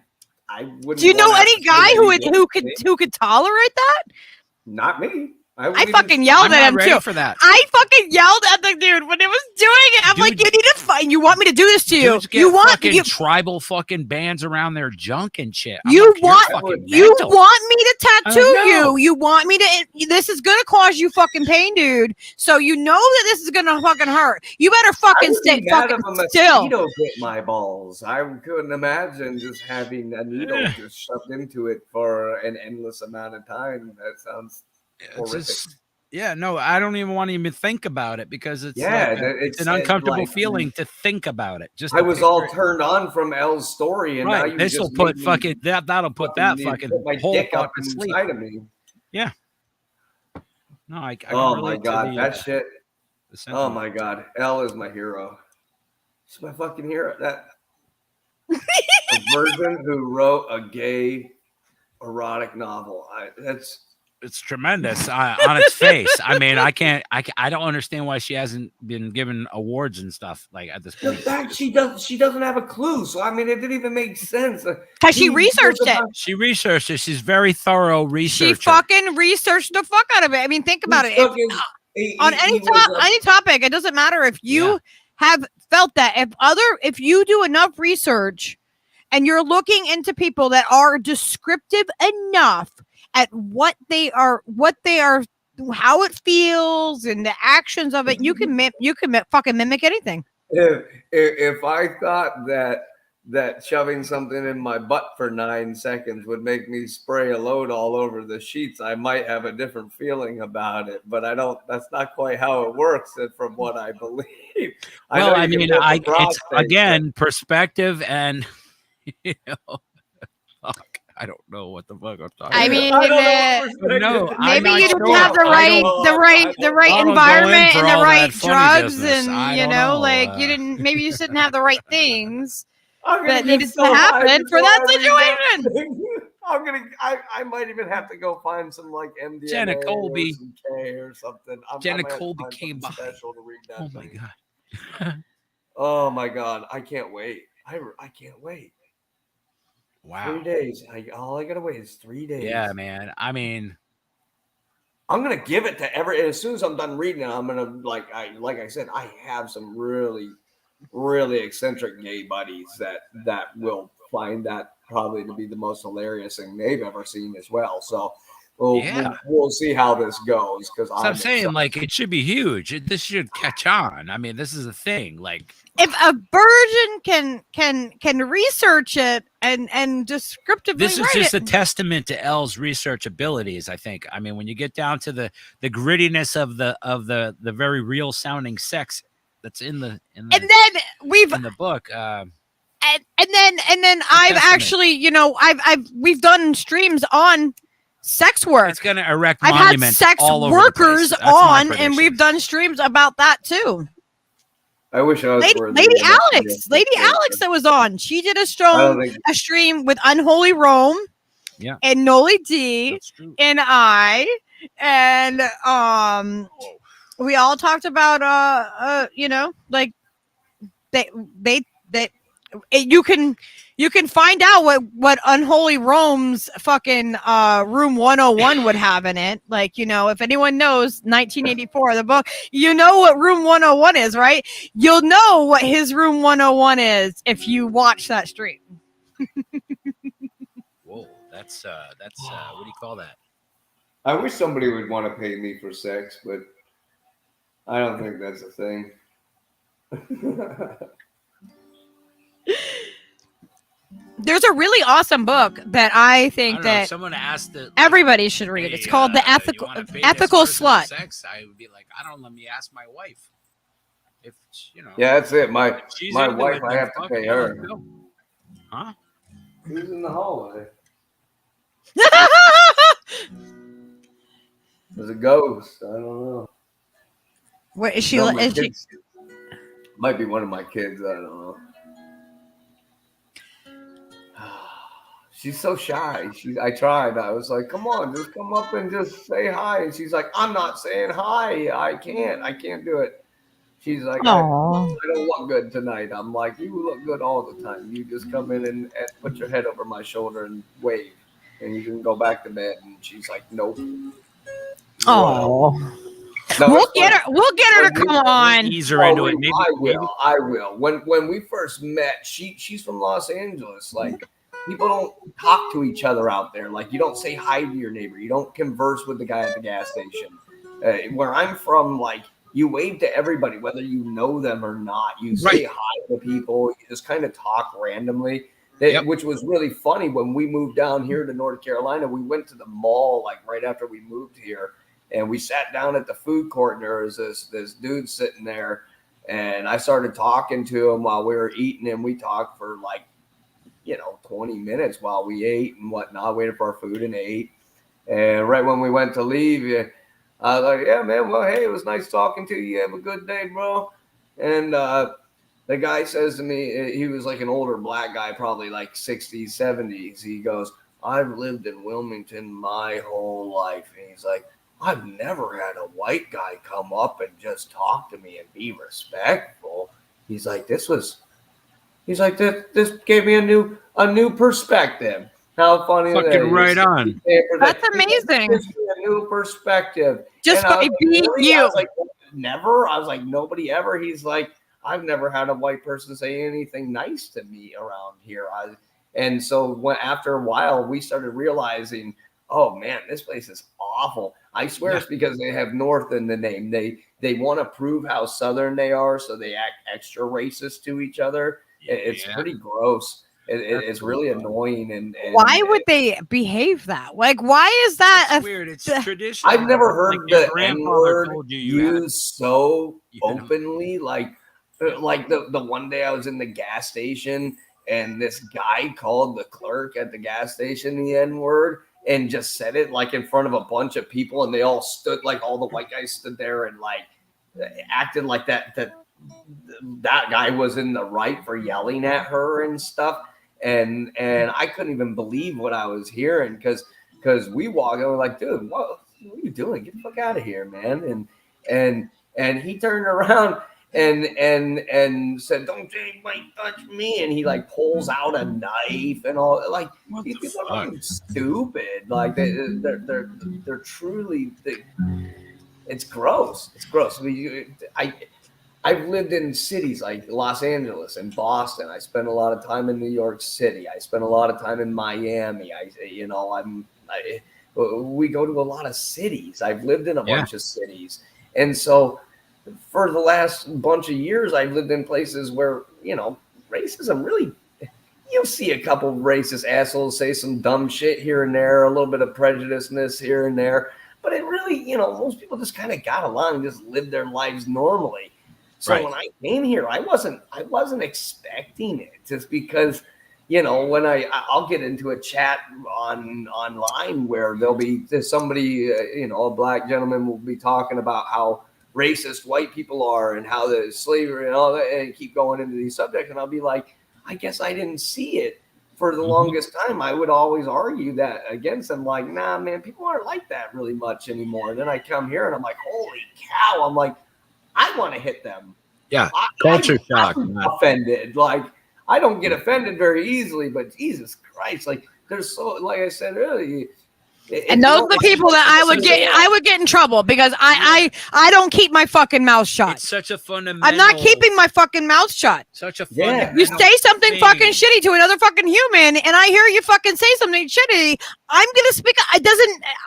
wouldn't. Do you know wanna any have to guy say who anything. who could tolerate that? Not me. I fucking yelled at him too. for that. I fucking yelled at the dude when it was doing it. I'm like, you need to fight. You want me to do this to you? Dudes get You want fucking tribal fucking bands around their junk and shit. I'm you like, you're want fucking you mental. want me to tattoo know. you? You want me to? This is gonna cause you fucking pain, dude. So you know that this is gonna fucking hurt. You better fucking stay fucking still. Mosquito bit my balls. I couldn't imagine just having a needle just shoved into it for an endless amount of time. That sounds horrific. Yeah, no, I don't even want to even think about it because it's it's an uncomfortable like- feeling to think about it. Just I to was picture all it. turned on from Elle's story, and now Right. you This will just put made me fucking that'll put that fucking put my whole dick up fucking sleep. inside of me. Yeah. No, I can Oh my relate to god, the, that shit. the Oh sentiment. my god, Elle is my hero. She's my fucking hero. That a virgin who wrote a gay erotic novel. It's tremendous on its face. I mean, I don't understand why she hasn't been given awards and stuff like at this The point. fact she doesn't have a clue. So I mean, it didn't even make sense. Cause she researched it. She researched it. She's very thorough researcher. She fucking researched the fuck out of it. I mean, think about it. On any topic, it doesn't matter if you have felt that. If you do enough research and you're looking into people that are descriptive enough at what they are, how it feels, and the actions of it, you can fucking mimic anything. If I thought that shoving something in my butt for 9 seconds would make me spray a load all over the sheets, I might have a different feeling about it. But I don't. That's not quite how it works, from what I believe. Well, I know you mean, can lift the it's prostate, again perspective, and you know, fuck, I don't know what the fuck I'm talking. I mean, no, maybe you didn't have the right environment and the right drugs, and you know, like you didn't. Maybe you didn't have the right things that needed to happen for that situation. I might even have to go find some like MDMA Jenna Colby. or some K or something. Jenna I might have to Colby find came something by. special to read that Oh my thing. god. Oh my god, I can't wait. I can't wait. Wow. 3 days. All I gotta wait is 3 days. Yeah, man. I mean, I'm gonna give it to as soon as I'm done reading it, I'm gonna like I said, I have some really, really eccentric gay buddies that will find that probably to be the most hilarious thing they've ever seen as well. So we'll see how this goes, because I'm saying like it should be huge. This should catch on. I mean, this is a thing. Like If a virgin can research it and descriptively this is write just it, a testament to Elle's research abilities. I think. I mean, when you get down to the grittiness of the very real sounding sex that's in the and then we've in the book. and then I've Testament. actually, you know, we've done streams on sex work. It's going to erect I've had monuments sex all over the place. workers That's my on, and prediction. we've done streams about that too. I wish I was Lady Alex that was on. She did a stream with Unholy Rome, yeah, and Noli D, and I, and we all talked about you know, like you can find out what Unholy Rome's fucking room 101 would have in it. Like, you know, if anyone knows 1984, the book, you know what room 101 is, right? You'll know what his room 101 is if you watch that stream. Whoa, that's what do you call that? I wish somebody would want to pay me for sex, but I don't think that's a thing. There's a really awesome book that I think that someone asked that everybody should read. It's called The Ethical Slut. Sex, I would be like, I don't let me ask my wife. If you know. Yeah, that's it. My into wife, it, I then have to fuck pay yeah, her. let's go. Huh? Who's in the hallway? There's a ghost. I don't know. Where is she? No, Is she? Might be one of my kids. I don't know. She's so shy. I tried. I was like, come on, just come up and just say hi. And she's like, I'm not saying hi. I can't do it. She's like, I don't look good tonight. I'm like, you look good all the time. You just come in and put your head over my shoulder and wave, and you can go back to bed. And she's like, nope. Oh. No, We'll get her to come on. Ease her into it. Maybe, I will. When we first met, she's from Los Angeles. Like, people don't talk to each other out there. Like, you don't say hi to your neighbor. You don't converse with the guy at the gas station. Where I'm from, like, you wave to everybody, whether you know them or not. You say hi to people. You just kind of talk randomly, which was really funny. When we moved down here to North Carolina, we went to the mall, like, right after we moved here. And we sat down at the food court, and there was this dude sitting there. And I started talking to him while we were eating, and we talked for, like, 20 minutes while we ate and whatnot, waited for our food and ate. And right when we went to leave, I was like, yeah, man, well, hey, it was nice talking to you. Have a good day, bro. And the guy says to me, he was like an older black guy, probably like 60s, 70s. He goes, I've lived in Wilmington my whole life. And he's like, I've never had a white guy come up and just talk to me and be respectful. He's like, this gave me a new perspective. How funny is that? Fucking right on. That's amazing. A new perspective. Just by being you. I was like, never. I was like, nobody ever. He's like, I've never had a white person say anything nice to me around here. And so after a while, we started realizing, oh man, this place is awful. I swear it's because they have North in the name. They want to prove how Southern they are, so they act extra racist to each other. It's pretty gross. It's really annoying. And why would they behave that? Like, why is that? It's weird. It's traditional. I've never heard Like the N-word used so openly. Like the one day I was in the gas station and this guy called the clerk at the gas station the N-word and just said it like in front of a bunch of people, and they all stood, like all the white guys stood there and like acted like that guy was in the right for yelling at her and stuff. And I couldn't even believe what I was hearing because we walked and we're like, dude, what are you doing? Get the fuck out of here, man. And he turned around and said, don't anybody touch me. And he like pulls out a knife and all. Like, these people are stupid. Like they're truly it's gross. It's gross. I've lived in cities like Los Angeles and Boston. I spent a lot of time in New York City. I spent a lot of time in Miami. We go to a lot of cities. I've lived in a bunch of cities. And so for the last bunch of years, I've lived in places where, racism really, you'll see a couple of racist assholes say some dumb shit here and there, a little bit of prejudiceness here and there. But it really, most people just kind of got along and just lived their lives normally. So Right. when I came here, I wasn't expecting it, just because, you know, when I'll get into a chat online where there's somebody, you know, a black gentleman will be talking about how racist white people are and how the slavery and all that, and keep going into these subjects, and I'll be like, I guess I didn't see it for the longest time. I would always argue that against them, like, nah, man, people aren't like that really much anymore. And then I come here and I'm like, holy cow! I'm like, I want to hit them. Yeah, culture shock. I'm offended. Like, I don't get offended very easily, but Jesus Christ, like, there's so, like I said earlier. And those are the people that I would get in trouble because I don't keep my fucking mouth shut. It's such a fundamental. I'm not keeping my fucking mouth shut. Such a fundamental. You say something fucking shitty to another fucking human, and I hear you fucking say something shitty. I'm gonna speak.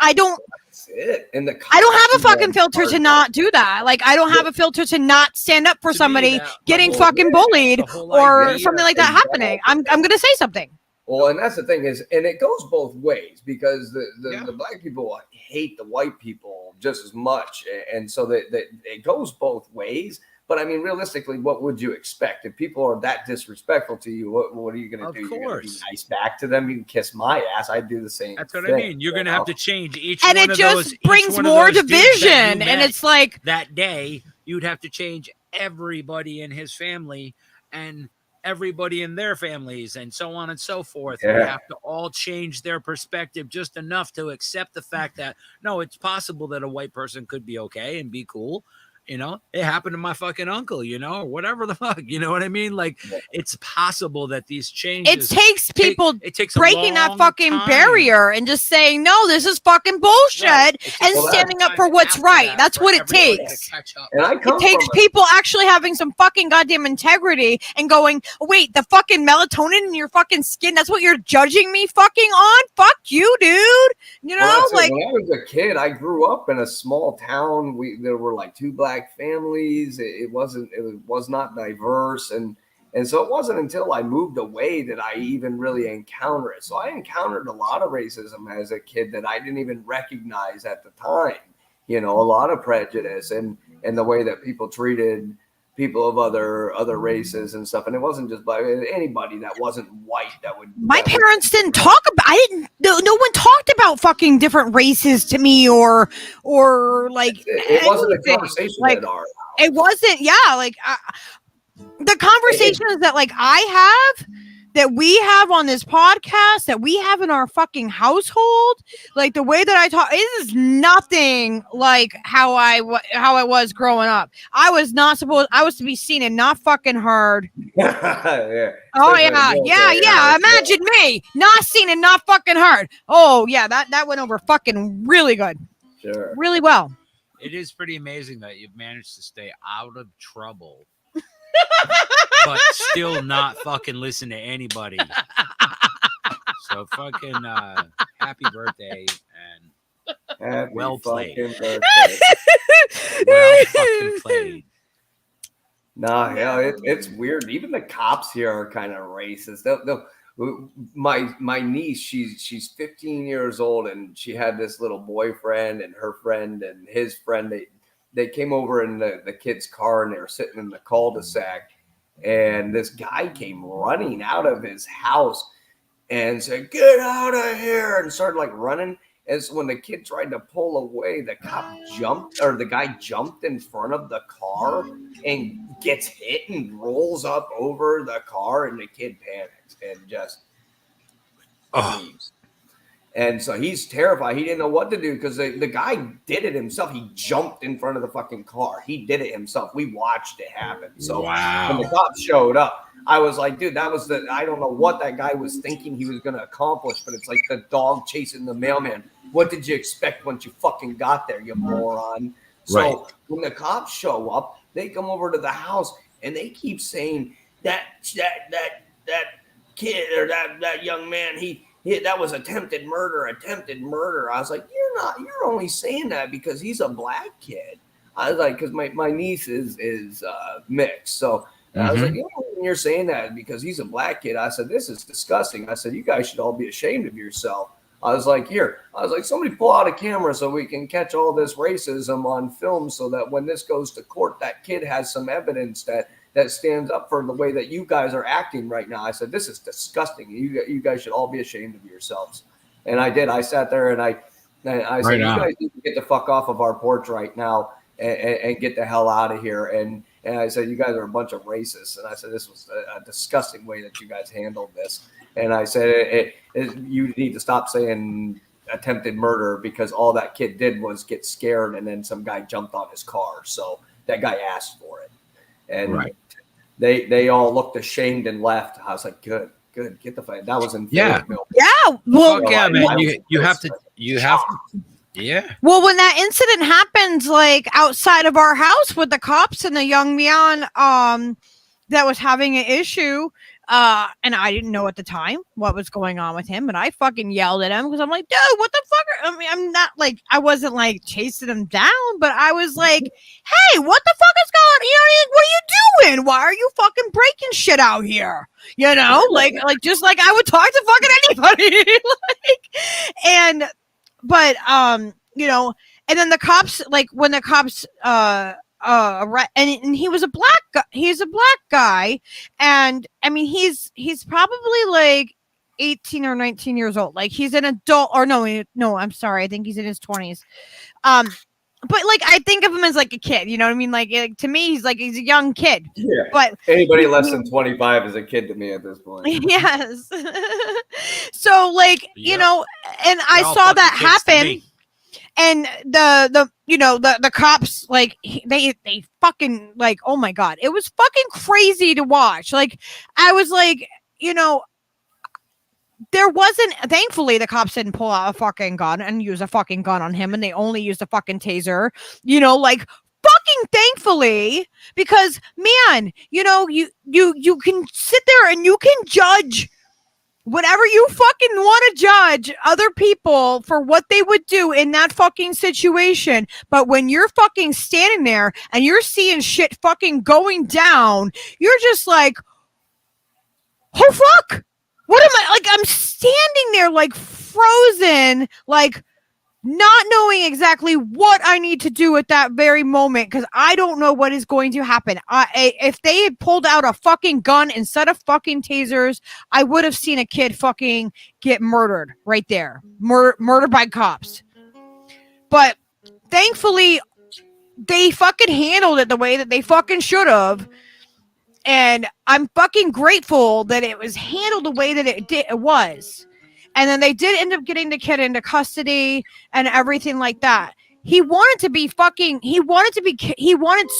I don't. That's it. And I don't have a fucking filter to not do that. Like, I don't have a filter to not stand up for somebody getting fucking bullied or something like that happening. I'm gonna say something. Well, and that's the thing is, and it goes both ways, because the black people hate the white people just as much, and so that it goes both ways. But I mean, realistically, what would you expect if people are that disrespectful to you? What are you going to do? You're going to be nice back to them. You can kiss my ass. I'd do the same. That's what thing, I mean. You're going to have to change each And one it of just those. brings more division, and it's like that day you'd have to change everybody in his family and everybody in their families and so on and so forth. Yeah. They have to all change their perspective just enough to accept the fact that no, it's possible that a white person could be okay and be cool. You know, it happened to my fucking uncle, you know, or whatever the fuck, you know what I mean? Like, it's possible that these changes. it takes people it takes a breaking that long fucking time. barrier and just saying, no, this is fucking bullshit, and Well, standing up for what's right. That's what it takes. And I come It takes from people actually having some fucking goddamn integrity and going, wait, the fucking melatonin in your fucking skin, that's what you're judging me fucking on? Fuck you, dude. You know, Well, like, when I was a kid, I grew up in a small town. There were like 2 black families. It was not diverse, and so it wasn't until I moved away that I even really encountered it. So I encountered a lot of racism as a kid that I didn't even recognize at the time. You know, a lot of prejudice and the way that people treated people of other races and stuff. And it wasn't just by anybody that wasn't white that would. my parents didn't talk about. No one talked about fucking different races to me, or like It wasn't a anything. conversation Like, at our. it wasn't. Yeah, like the conversations that like I have, that we have on this podcast, that we have in our fucking household, like the way that I talk, it is nothing like how I was growing up. I was to be seen and not fucking heard. Yeah. Oh yeah. Imagine me not seen and not fucking heard. Oh yeah, that went over fucking really good. Sure. Really well. It is pretty amazing that you've managed to stay out of trouble, but still not fucking listen to anybody. So fucking happy birthday and well played. Well fucking played. Nah, hell, it's weird. Even the cops here are kind of racist. My niece, she's 15 years old, and she had this little boyfriend, and her friend and his friend. They came over in the kid's car, and they were sitting in the cul-de-sac, and this guy came running out of his house and said, "Get out of here!" and started like running. And so when the kid tried to pull away, the guy jumped in front of the car and gets hit and rolls up over the car, and the kid panics and just leaves. And so he's terrified. He didn't know what to do because the guy did it himself. He jumped in front of the fucking car. He did it himself. We watched it happen. So when the cops showed up, I was like, dude, I don't know what that guy was thinking he was going to accomplish, but it's like the dog chasing the mailman. What did you expect once you fucking got there, you moron? So when the cops show up, they come over to the house and they keep saying that kid or that young man, that was attempted murder. I was like, you're only saying that because he's a black kid. I was like, because my niece is mixed. So I was like, you're saying that because he's a black kid. I said, this is disgusting. I said, you guys should all be ashamed of yourself. I was like, here. I was like, somebody pull out a camera so we can catch all this racism on film so that when this goes to court, that kid has some evidence that stands up for the way that you guys are acting right now. I said, this is disgusting. You guys should all be ashamed of yourselves. And I did. I sat there and I said, you guys need to get the fuck off of our porch right now and get the hell out of here. And I said, you guys are a bunch of racists. And I said, this was a disgusting way that you guys handled this. And I said, you need to stop saying attempted murder because all that kid did was get scared and then some guy jumped on his car. So that guy asked for it. And they all looked ashamed and left. I was like, good, get the fight. That was in Fayetteville. Well, yeah, man. You have to. Yeah. Well, when that incident happened, like outside of our house with the cops and the young man that was having an issue, and I didn't know at the time what was going on with him, but I fucking yelled at him because I'm like, dude, what the fuck? I mean, I'm not like, I wasn't like chasing him down, but I was like, hey, what the fuck is going on? You know, what are you doing? Why are you fucking breaking shit out here? You know, like just like I would talk to fucking anybody. But you know, and then the cops, like when the cops and he was a black guy, he's a black guy, and I mean he's probably like 18 or 19 years old, like he's an adult, or no, I'm sorry, I think he's in his 20s. But like I think of him as like a kid, you know what I mean? Like to me, he's a young kid. Yeah. But anybody less than 25 is a kid to me at this point. Yes. So like, you know, and I saw that happen. And the cops, like they fucking, like, oh my God, it was fucking crazy to watch. Like I was like, you know, thankfully the cops didn't pull out a fucking gun and use a fucking gun on him, and they only used a fucking taser, you know, like fucking thankfully, because man, you know, you can sit there and you can judge whatever you fucking want to judge other people for what they would do in that fucking situation. But when you're fucking standing there and you're seeing shit fucking going down, you're just like, oh fuck, what am I, like, I'm standing there like frozen, like not knowing exactly what I need to do at that very moment, because I don't know what is going to happen. If they had pulled out a fucking gun instead of fucking tasers, I would have seen a kid fucking get murdered right there. Murdered by cops. But thankfully, they fucking handled it the way that they fucking should have. And I'm fucking grateful that it was handled the way that it was. And then they did end up getting the kid into custody and everything like that. He wanted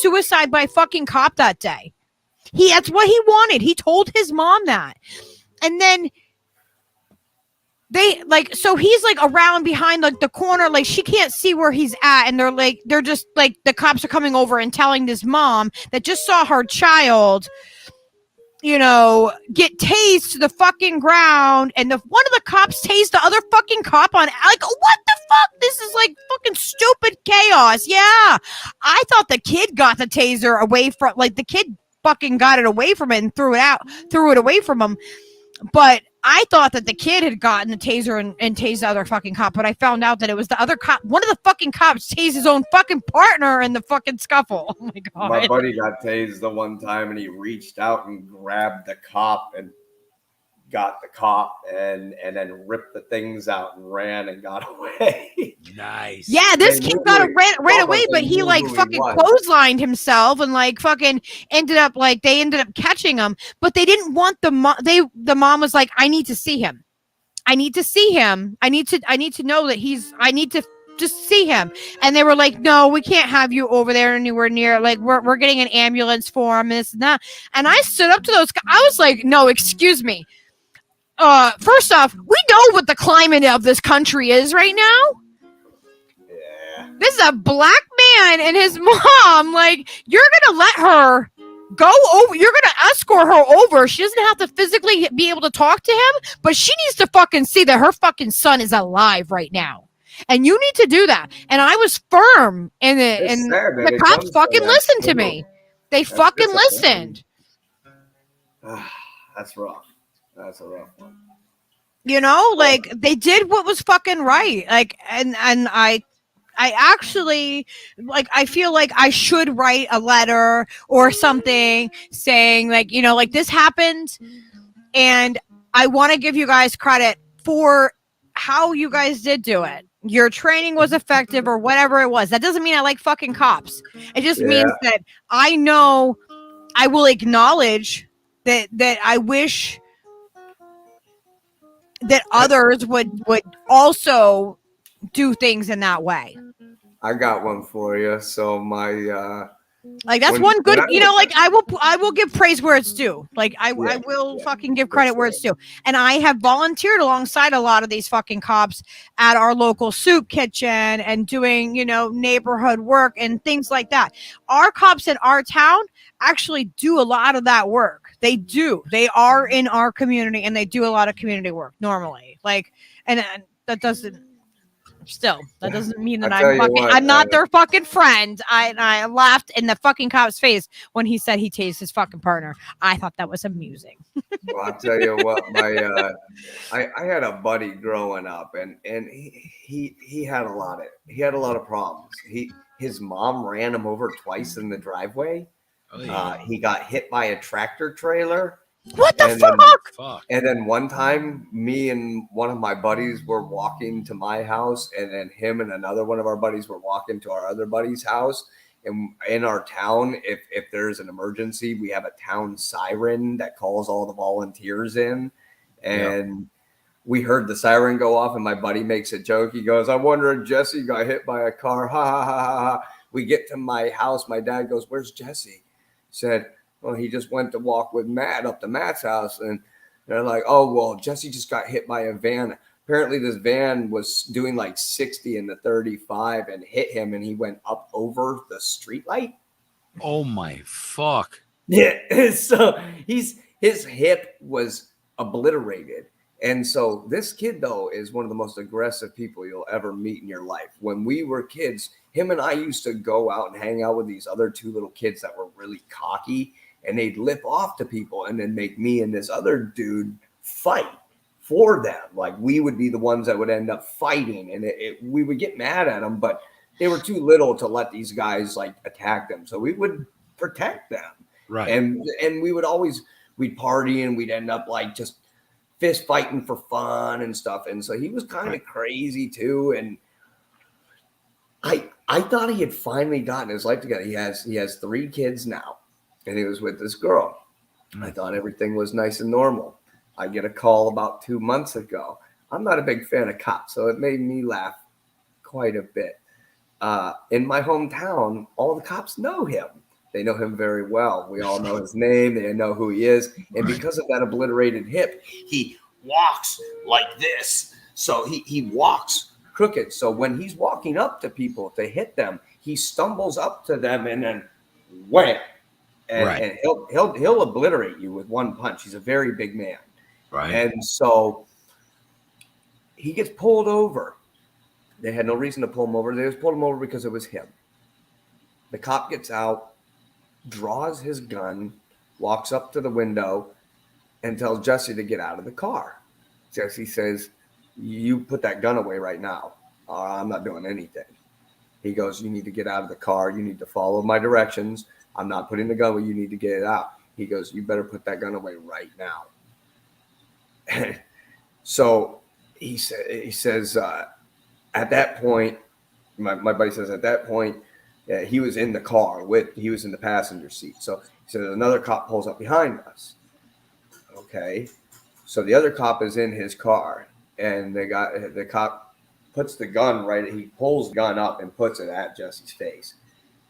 suicide by fucking cop that day. That's what he wanted. He told his mom that. And then so he's like around behind like the corner, like she can't see where he's at. And they're just like, the cops are coming over and telling this mom that just saw her child, you know, get tased to the fucking ground, and one of the cops tased the other fucking cop on, like, what the fuck? This is like fucking stupid chaos. Yeah. I thought the kid got the taser away from, like, the kid fucking got it away from it and threw it away from him. But I thought that the kid had gotten the taser and tased the other fucking cop, but I found out that it was the other cop. One of the fucking cops tased his own fucking partner in the fucking scuffle. Oh my God. My buddy got tased the one time, and he reached out and grabbed the cop and got the cop and then ripped the things out and ran and got away. Nice. Yeah, this kid ran away, but he like fucking clotheslined himself and like fucking ended up catching him. But they didn't want the mom was like, I need to see him. I need to see him. I need to know that I need to just see him. And they were like, no, we can't have you over there anywhere near. Like, we're getting an ambulance for him, this and that. And I stood up to those. I was like, no, excuse me. First off, we know what the climate of this country is right now. Yeah. This is a black man and his mom. Like, you're gonna let her go over. You're gonna escort her over. She doesn't have to physically be able to talk to him, but she needs to fucking see that her fucking son is alive right now. And you need to do that. And I was firm in it, and the cops fucking listened to me. They fucking listened. That's rough. That's a rough one. You know, like they did what was fucking right. Like, and I actually like I feel like I should write a letter or something saying like, you know, like this happened and I want to give you guys credit for how you guys did do it. Your training was effective or whatever it was. That doesn't mean I like fucking cops. It just means that I know I will acknowledge that I wish that others would also do things in that way. I got one for you. So my like that's one good, you know, like I will give praise where it's due. Like I will fucking give credit where it's due. And I have volunteered alongside a lot of these fucking cops at our local soup kitchen and doing, you know, neighborhood work and things like that. Our cops in our town actually do a lot of that work. They do. They are in our community and they do a lot of community work normally. Like, and that doesn't mean that I'm not their fucking friend. I laughed in the fucking cop's face when he said he tased his fucking partner. I thought that was amusing. Well, I'll tell you what, I had a buddy growing up, and he had a lot of problems. His mom ran him over twice in the driveway. Oh, yeah. He got hit by a tractor trailer. What the fuck? And then one time, me and one of my buddies were walking to my house, and then him and another one of our buddies were walking to our other buddy's house. And in our town, if there's an emergency, we have a town siren that calls all the volunteers in. And we heard the siren go off, and my buddy makes a joke. He goes, "I wonder if Jesse got hit by a car." Ha ha ha ha ha. We get to my house. My dad goes, "Where's Jesse?" Said, "Well, he just went to walk with Matt up to Matt's house." And they're like, "Oh, well, Jesse just got hit by a van." Apparently this van was doing like 60 in the 35 and hit him, and he went up over the street light. Oh my fuck. Yeah. So his hip was obliterated. And so this kid, though, is one of the most aggressive people you'll ever meet in your life. When we were kids, him and I used to go out and hang out with these other two little kids that were really cocky, and they'd lip off to people and then make me and this other dude fight for them. Like we would be the ones that would end up fighting, and we would get mad at them, but they were too little to let these guys like attack them. So we would protect them. Right. And we'd party and we'd end up like just fist fighting for fun and stuff. And so he was kind of crazy too. And I thought he had finally gotten his life together. He has 3 kids now, and he was with this girl. I thought everything was nice and normal. I get a call about 2 months ago. I'm not a big fan of cops, so it made me laugh quite a bit. In my hometown, all the cops know him. They know him very well. We all know his name. They know who he is. And because of that obliterated hip, he walks like this. So he walks crooked. So when he's walking up to people to hit them, he stumbles up to them and then wham. And he'll obliterate you with one punch. He's a very big man. Right. And so he gets pulled over. They had no reason to pull him over. They just pulled him over because it was him. The cop gets out, draws his gun, walks up to the window, and tells Jesse to get out of the car. Jesse says, "You put that gun away right now. I'm not doing anything." He goes, "You need to get out of the car. You need to follow my directions. I'm not putting the gun away. You need to get it out." He goes, "You better put that gun away right now." So he says, at that point, my buddy says, at that point, he was in the car he was in the passenger seat. So he says, another cop pulls up behind us. Okay. So the other cop is in his car, and the cop puts the gun he pulls the gun up and puts it at Jesse's face.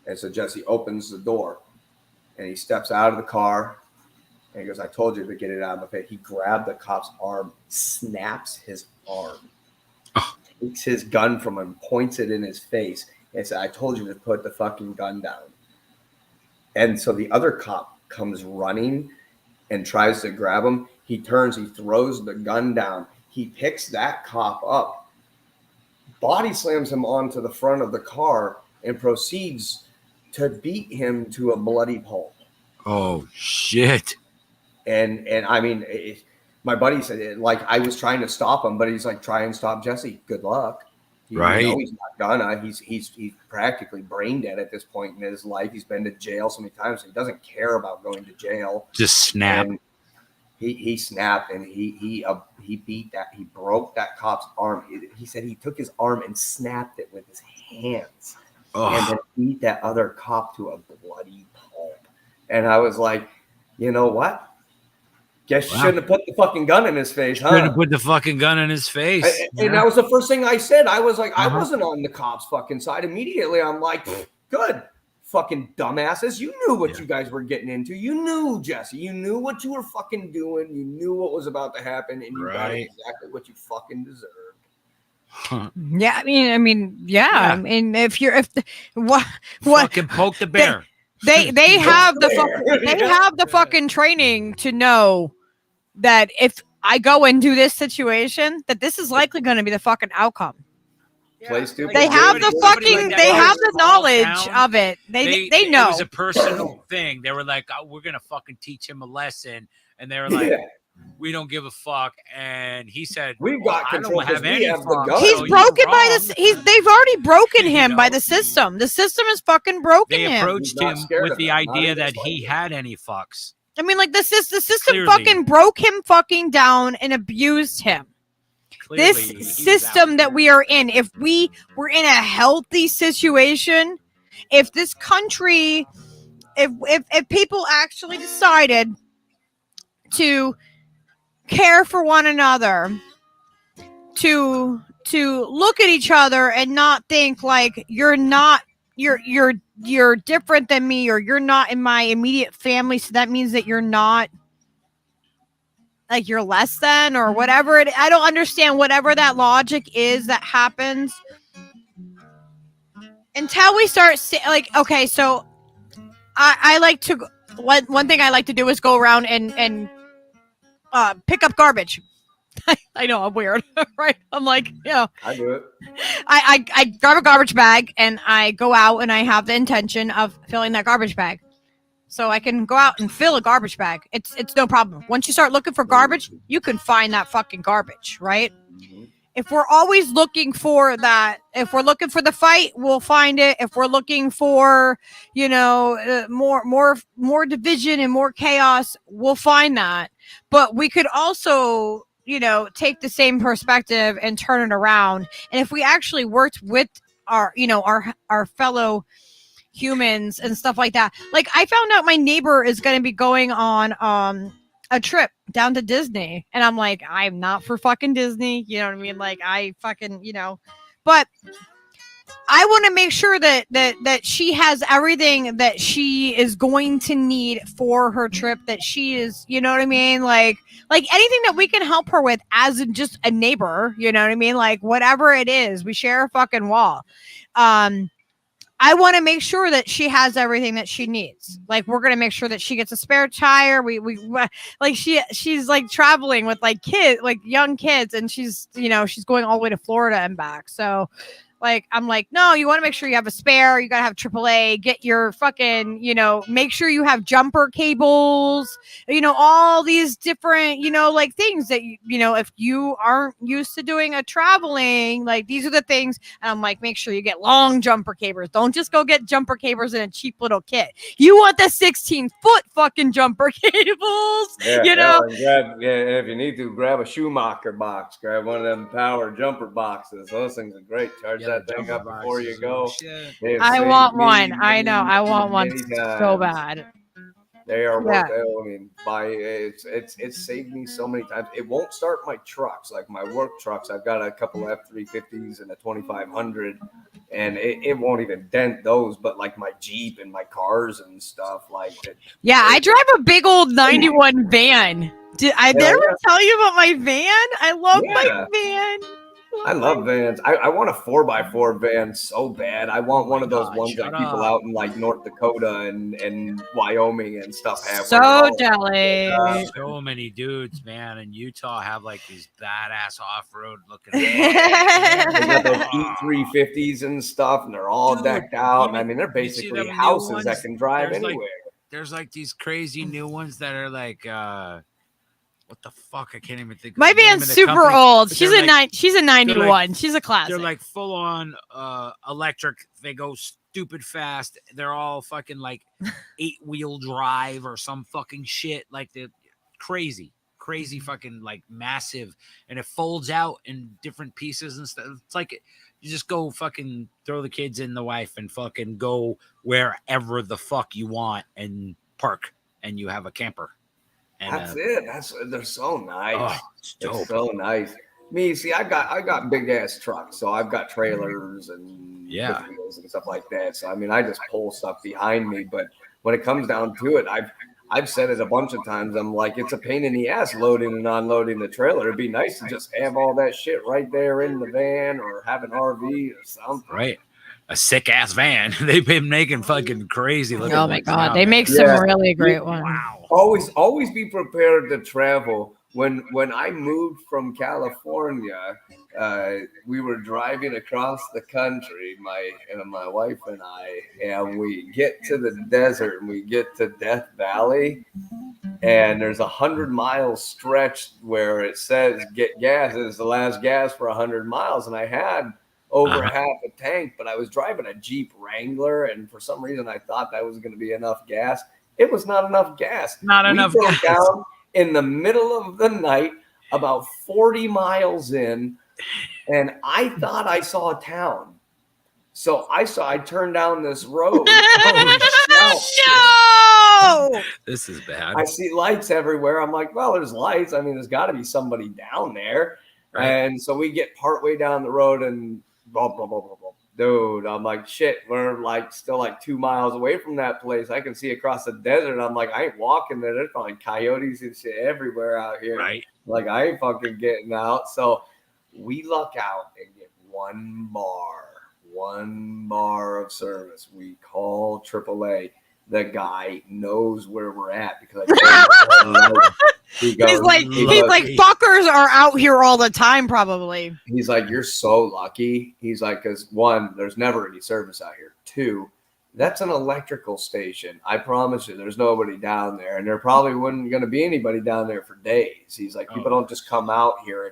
And so Jesse opens the door, and he steps out of the car, and he goes, "I told you to get it out of my face." He grabbed the cop's arm, snaps his arm, takes his gun from him, points it in his face, and said, "I told you to put the fucking gun down." And so the other cop comes running and tries to grab him. He turns, he throws the gun down. He picks that cop up, body slams him onto the front of the car, and proceeds to beat him to a bloody pulp. Oh, shit. And I mean, my buddy said, like, I was trying to stop him, but he's like, try and stop Jesse. Good luck. Right. You know, he's not gonna. He's practically brain dead at this point in his life. He's been to jail so many times. So he doesn't care about going to jail. Just snap. And he snapped, and he beat that. He broke that cop's arm. He said he took his arm and snapped it with his hands, and then beat that other cop to a bloody pulp. And I was like, you know what? Guess you shouldn't have put the fucking gun in his face, huh? Shouldn't have put the fucking gun in his face. And that was the first thing I said. I was like, I wasn't on the cops' fucking side. Immediately, I'm like, good. Fucking dumbasses. You knew what you guys were getting into. You knew, Jesse. You knew what you were fucking doing. You knew what was about to happen, and you got exactly what you fucking deserved. Yeah, I mean, I mean, what fucking poke the bear. They have the fucking training to know that if I go and do this situation, that this is likely going to be the fucking outcome. Play stupid. They have the fucking, they have the knowledge of it. They know. It was a personal thing. They were like, oh, we're going to fucking teach him a lesson. And they were like, we don't give a fuck. And he said, we've got control. I don't have any fuck. He's broken by this. They've already broken him by the system. The system is fucking broken him. They approached him with the idea that he had any fucks. I mean, like the system fucking broke him fucking down and abused him. Clearly, this system that we are in, if we were in a healthy situation, if this country, if people actually decided to care for one another, to look at each other and not think like you're different than me, or you're not in my immediate family, so that means that you're not, like, you're less than, or whatever I don't understand whatever that logic is that happens until we start like, okay, so I like to, one thing I like to do is go around and pick up garbage. I know I'm weird, right? I'm like, I do it. I grab a garbage bag and I go out and I have the intention of filling that garbage bag. So I can go out and fill a garbage bag. It's no problem. Once you start looking for garbage, you can find that fucking garbage, right? If we're always looking for that, if we're looking for the fight, we'll find it. If we're looking for, more division and more chaos, we'll find that. But we could also, take the same perspective and turn it around. And if we actually worked with our fellow humans and stuff like that. Like, I found out my neighbor is going to be going on a trip down to Disney, and I'm like, I'm not for fucking Disney, you know what I mean? Like, I fucking, but I want to make sure that she has everything that she is going to need for her trip, that she is, you know what I mean? Like anything that we can help her with as just a neighbor, you know what I mean? Like, whatever it is, we share a fucking wall. I want to make sure that she has everything that she needs. Like, we're going to make sure that she gets a spare tire. We like, she's like traveling with like kids, like young kids. And she's going all the way to Florida and back. So like, I'm like, no, you want to make sure you have a spare. You got to have AAA, get your fucking, make sure you have jumper cables, all these different, like things that, if you aren't used to doing a traveling, like these are the things. And I'm like, make sure you get long jumper cables. Don't just go get jumper cables in a cheap little kit. You want the 16-foot fucking jumper cables, if you need to, grab a Schumacher box, grab one of them power jumper boxes. Those things are great. Charge that thing up before you go. I want one. I know. I want one so bad. They are worth it. I mean, it's saved me so many times. It won't start my trucks, like my work trucks. I've got a couple of F-350s and a 2500, and it won't even dent those. But like my Jeep and my cars and stuff, like it. Yeah, I drive a big old 91 van. Did I ever tell you about my van? I love my van. I love vans. I want a 4x4 van so bad. I want one of those ones that people out in like North Dakota and Wyoming and stuff have. So jealous. So many dudes, man, in Utah have like these badass off-road looking. They got those E350s and stuff, and they're all decked out. I mean, they're basically houses that can drive anywhere. There's like these crazy new ones that are like what the fuck? I can't even think. My of the name van's of the super company. old. But She's they're a like- she's a 91. She's a classic. They're like full on electric. They go stupid fast. They're all fucking like 8-wheel drive or some fucking shit. Like they're crazy fucking like massive, and it folds out in different pieces and stuff. It's like you just go fucking throw the kids in the wife and fucking go wherever the fuck you want and park, and you have a camper. And, That's it. They're so nice. Oh, it's dope. so nice. Me, see, I got big ass trucks, so I've got trailers and Yeah. wheels and stuff like that. So I mean, I just pull stuff behind me. But when it comes down to it, I've said it a bunch of times. I'm like, it's a pain in the ass loading and unloading the trailer. It'd be nice to just have all that shit right there in the van or have an RV or something. Right. A sick ass van. They've been making fucking crazy looking. Oh my ones god, now, they man. make some really great ones. Wow. Always be prepared to travel. When I moved from California, we were driving across the country, my wife and I, and we get to the desert and we get to Death Valley, and there's 100-mile stretch where it says get gas. It's the last gas for 100 miles, and I had over half a tank, but I was driving a Jeep Wrangler, and for some reason I thought that was going to be enough gas. It was not enough gas. Not enough broke gas. down in the middle of the night, about 40 miles in, and I thought I saw a town. So I turned down this road. No! This is bad. I see lights everywhere. I'm like, well, there's lights. I mean, there's got to be somebody down there. Right. And so we get partway down the road and blah, blah, blah, blah, blah. Dude, I'm like, shit, we're like still like 2 miles away from that place. I can see across the desert. I'm like, I ain't walking there. There's probably coyotes and shit everywhere out here. Right. Like, I ain't fucking getting out. So we luck out and get one bar of service. We call AAA. The guy knows where we're at because He's like fuckers are out here all the time, probably. He's like, you're so lucky. He's like, because one, there's never any service out here. Two, that's an electrical station. I promise you, there's nobody down there, and there probably wasn't going to be anybody down there for days. He's like, people don't just come out here.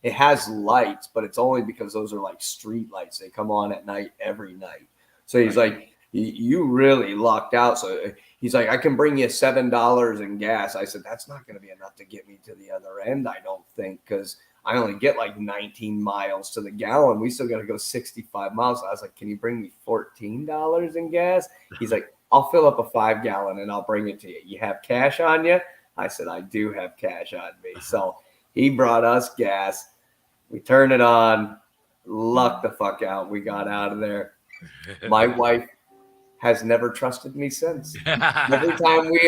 It has lights, but it's only because those are like street lights. They come on at night every night. So he's like, you really lucked out. So he's like, I can bring you $7 in gas. I said, that's not going to be enough to get me to the other end, I don't think, because I only get like 19 miles to the gallon. We still got to go 65 miles. I was like, can you bring me $14 in gas? He's like, I'll fill up a 5-gallon and I'll bring it to you. You have cash on you? I said, I do have cash on me. So he brought us gas. We turned it on, lucked the fuck out. We got out of there. My wife has never trusted me since. Every time we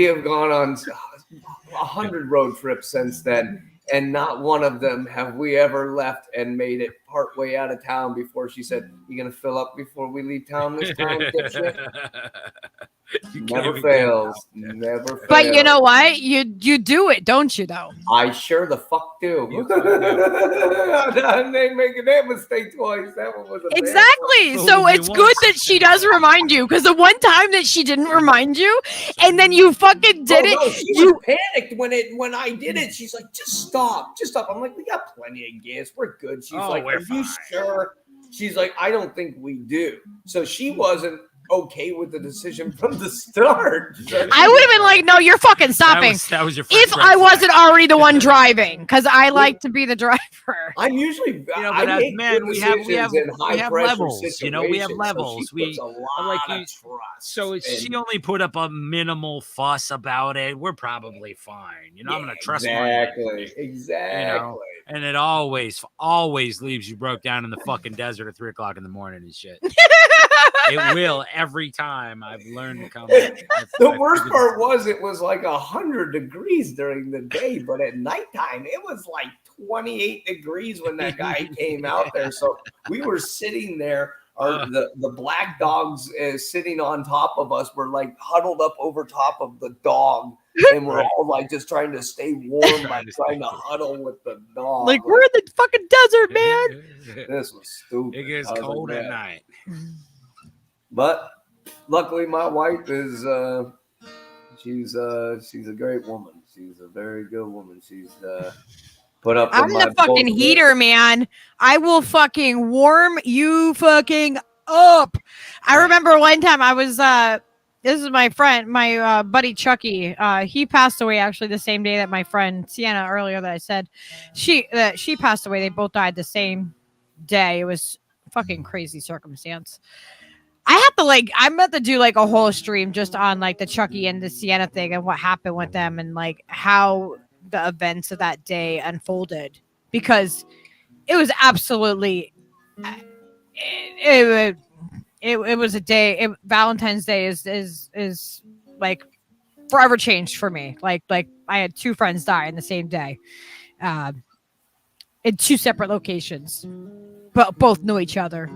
have gone on 100 road trips since then, and not one of them have we ever left and made it partway out of town before she said, "You gonna fill up before we leave town this time?" Never fails. Never fails. But you know what? You do it, don't you? Though I sure the fuck do. They making that mistake twice. That one was a exactly. So it's good that she does remind you, because the one time that she didn't remind you, and then you fucking did it. No, she was panicked when I did it. She's like, just stop. I'm like, we got plenty of gas. We're good. She's like, are you sure? She's like, I don't think we do. So she wasn't okay with the decision from the start. I would have been like, no, you're fucking stopping. That was your first if I wasn't already the one driving, because I like to be the driver. I'm usually, but as men, we have levels. You know, we have levels. So she puts a lot of trust. So she only put up a minimal fuss about it. We're probably fine. You know, I'm gonna trust exactly. You know, and it always leaves you broke down in the fucking desert at 3:00 in the morning and shit. It will every time. I've learned to come. The worst part was it was like 100 degrees during the day, but at nighttime it was like 28 degrees when that guy came out there. So we were sitting there. The black dogs sitting on top of us were like huddled up over top of the dog, and we're all like just trying to stay warm by trying to huddle with the dog. Like, we're in the fucking desert, man. This was stupid. It gets cold at night. But luckily, my wife is she's a great woman. She's a very good woman. She's put up I'm with my the fucking bullshit. heater, man. I will fucking warm you fucking up. I remember one time I was this is my friend, my buddy Chucky. He passed away actually the same day that my friend Sienna earlier that I said she passed away. They both died the same day. It was fucking crazy circumstance. I'm about to do like a whole stream just on like the Chucky and the Sienna thing and what happened with them and like how the events of that day unfolded, because it was absolutely it was a day. Valentine's Day is like forever changed for me. Like I had two friends die in the same day, in two separate locations, but both knew each other.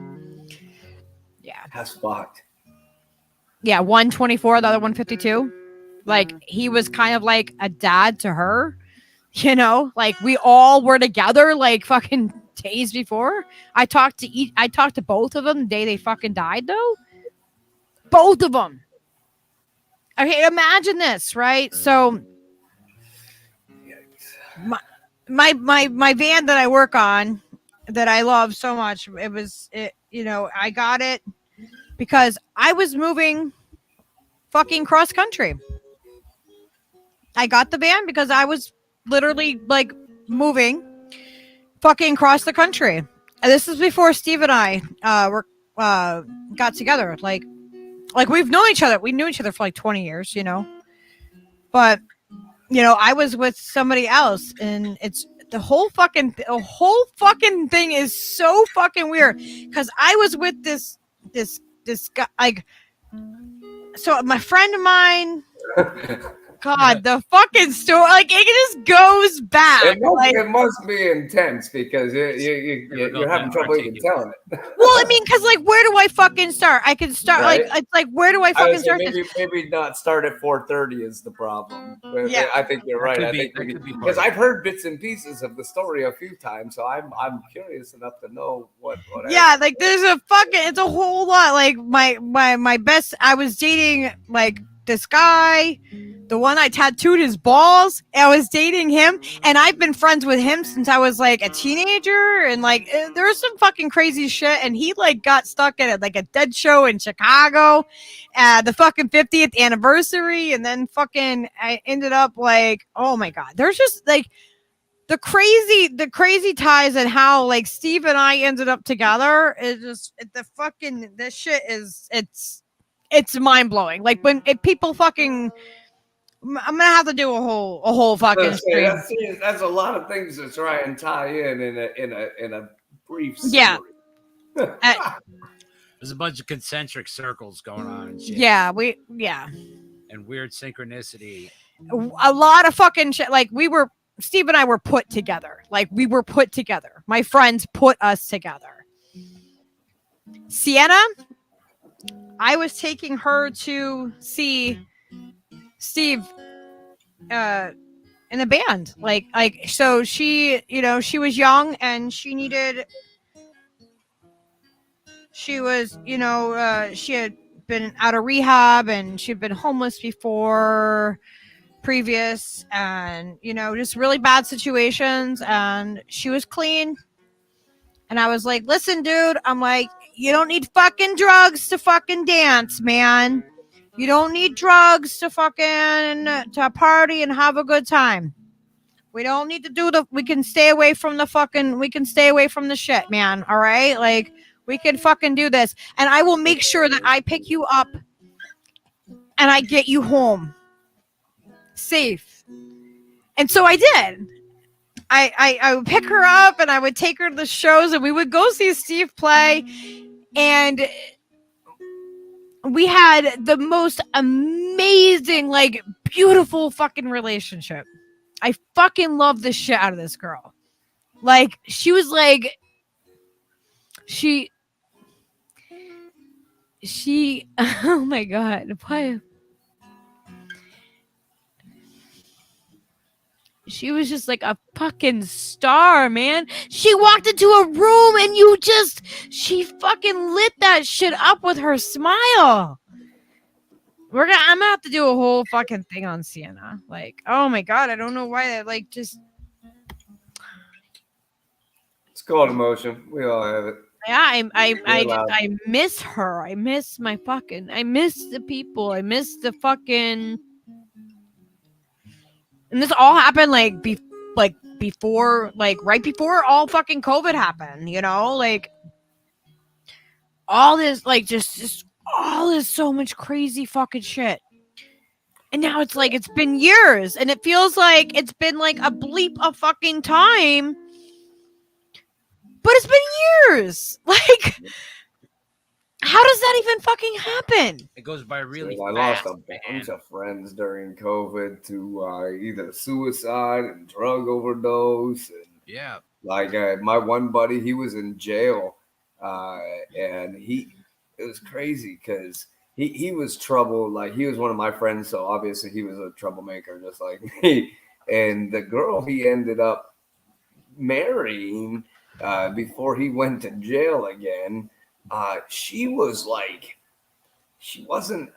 Yeah, That's fucked. Yeah, one 24, the other one 52. Like he was kind of like a dad to her, you know. Like we all were together, like fucking days before. I talked to both of them the day they fucking died, though. Both of them. Okay, imagine this, right? So my van that I work on, that I love so much, I got it because I was moving fucking cross country. I got the van because I was literally like moving fucking across the country. And this is before Steve and I got together. Like we've known each other. We knew each other for like 20 years, you know. But I was with somebody else, and it's the whole fucking thing is so fucking weird because I was with this guy, like, so my friend of mine. God, the fucking story, like it just goes back. It must be intense because you're having trouble even telling it. Well, I mean, because like, where do I fucking start? I can start right? like where do I fucking start? Maybe not start at 4:30 is the problem. Yeah, I think you're right. I think because I've heard bits and pieces of the story a few times, so I'm curious enough to know what. Yeah, like there's it's a whole lot. Like my best, I was dating like this guy. The one I tattooed his balls, I was dating him, and I've been friends with him since I was like a teenager, and like there was some fucking crazy shit, and he like got stuck at like a dead show in Chicago at the fucking 50th anniversary, and then fucking I ended up like, oh my God, there's just like the crazy ties and how like Steve and I ended up together is just this shit is it's mind-blowing. Like when people fucking, I'm gonna have to do a whole fucking stream. That's a lot of things to try and tie in a brief story. Yeah. There's a bunch of concentric circles going on and shit. Yeah, and weird synchronicity. A lot of fucking shit. Like Steve and I were put together. Like we were put together. My friends put us together. Sienna, I was taking her to see Steve in a band. Like so she was young and she had been out of rehab and she'd been homeless before previous, and just really bad situations, and she was clean. And I was like, listen, dude, I'm like, you don't need fucking drugs to fucking dance, man. You don't need drugs to fucking to party and have a good time. We don't need to we can stay away from the shit, man. All right? Like, we can fucking do this. And I will make sure that I pick you up and I get you home safe. And so I did. I would pick her up and I would take her to the shows and we would go see Steve play. And we had the most amazing, like, beautiful fucking relationship. I fucking love the shit out of this girl. Like, she was like, she, oh my God. She was just like a fucking star, man. She walked into a room and she fucking lit that shit up with her smile. I'm gonna have to do a whole fucking thing on Sienna. Like, oh my god, I don't know why that like just. It's called emotion. We all have it. Yeah, You're allowed. I miss her. I miss I miss the people. I miss the fucking. And this all happened like before, like right before all fucking COVID happened. You know, like all this, like just all this so much crazy fucking shit. And now it's like it's been years, and it feels like it's been like a bleep of fucking time. But it's been years. Like, how does that even fucking happen? It goes by really I fast. lost a bunch of friends during COVID to either suicide and drug overdose. And yeah. Like my one buddy, he was in jail, and it was crazy because he was trouble. Like he was one of my friends, so obviously he was a troublemaker just like me. And the girl he ended up marrying before he went to jail again, she was like, she wasn't.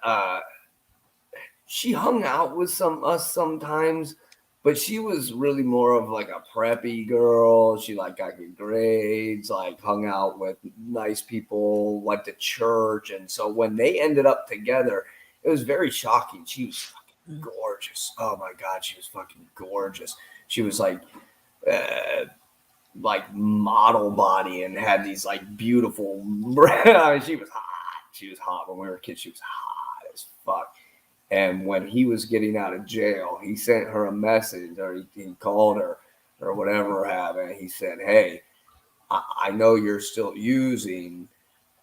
She hung out with us sometimes, but she was really more of like a preppy girl. She like got good grades, like hung out with nice people, went to church. And so when they ended up together, it was very shocking. She was fucking gorgeous. Oh my God, she was fucking gorgeous. She was like model body and had these like beautiful, I mean, she was hot. She was hot when we were kids. She was hot as fuck. And when he was getting out of jail, he sent her a message, or he called her or whatever happened. He said, hey, I know you're still using.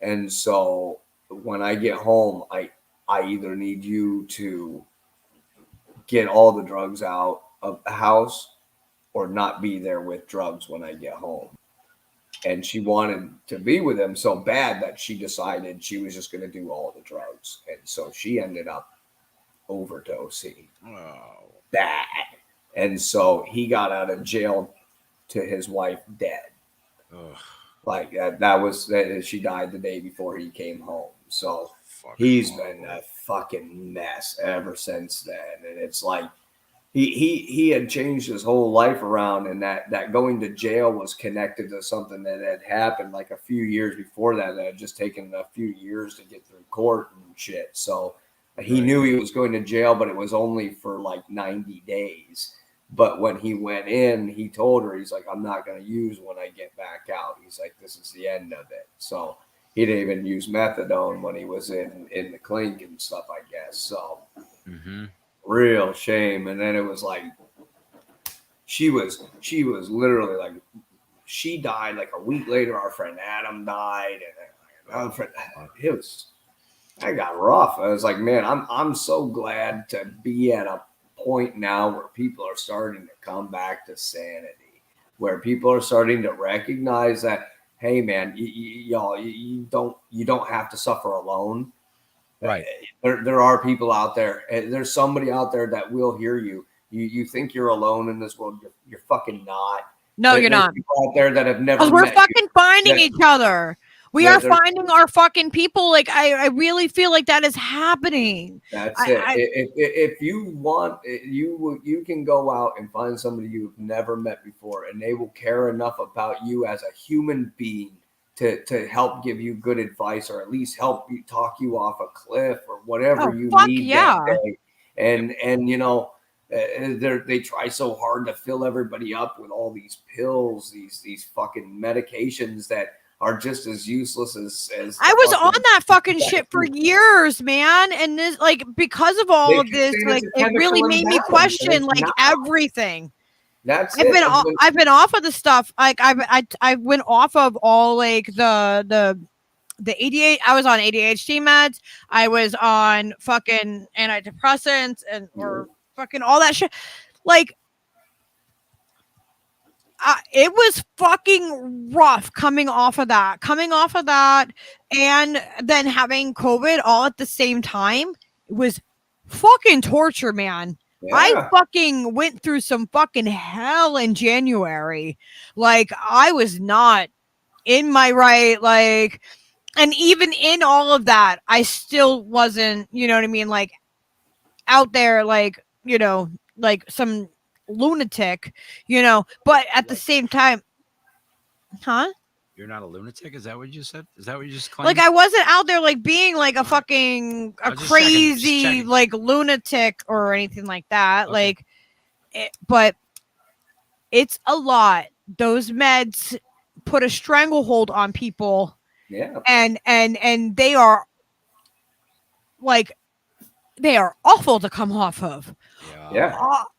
And so when I get home, I either need you to get all the drugs out of the house or not be there with drugs when I get home. And she wanted to be with him so bad that she decided she was just going to do all the drugs. And so she ended up overdosing. Bad. And so he got out of jail to his wife dead. Like that was she died the day before he came home. So he's been a fucking mess ever since then. And it's like he had changed his whole life around, and that going to jail was connected to something that had happened like a few years before that had just taken a few years to get through court and shit. So he knew he was going to jail, but it was only for like 90 days. But when he went in, he told her, he's like, I'm not going to use when I get back out. He's like, this is the end of it. So he didn't even use methadone when he was in the clink and stuff, I guess. So real shame. And then it was like, she was literally like, she died like a week later. Our friend Adam died. And another friend, I got rough. I was like, man, I'm so glad to be at a point now where people are starting to come back to sanity, where people are starting to recognize that, hey, man, y'all, you don't have to suffer alone. Right. There are people out there. There's somebody out there that will hear you. You think you're alone in this world. You're fucking not. No, you're not. People out there that have never. Because we're fucking you. finding each other. We are finding our fucking people. Like I really feel like that is happening. That's it. If you want, you can go out and find somebody you've never met before, and they will care enough about you as a human being to help give you good advice, or at least help you talk you off a cliff or whatever you need that day. And you know, they try so hard to fill everybody up with all these pills, these fucking medications that are just as useless as I was on that fucking shit for years, man. And this, like, because of all of this, like, it really made me question like everything. That's I've been off of the stuff. Like I went off of all like the ADHD. I was on ADHD meds. I was on fucking antidepressants or fucking all that shit. Like it was fucking rough coming off of that, and then having COVID all at the same time. It was fucking torture, man. Yeah. I fucking went through some fucking hell in January. Like I was not in my right, like, and even in all of that, I still wasn't, you know what I mean? Like out there like, you know, like some lunatic, you know, but at the same time, huh? You're not a lunatic? Is that what you said? Is that what you just claimed? Like I wasn't out there like being like a fucking a was just checking, just crazy checking. like lunatic or anything like that. Like, but it's a lot. Those meds put a stranglehold on people. Yeah. And they are like they are awful to come off of. Yeah.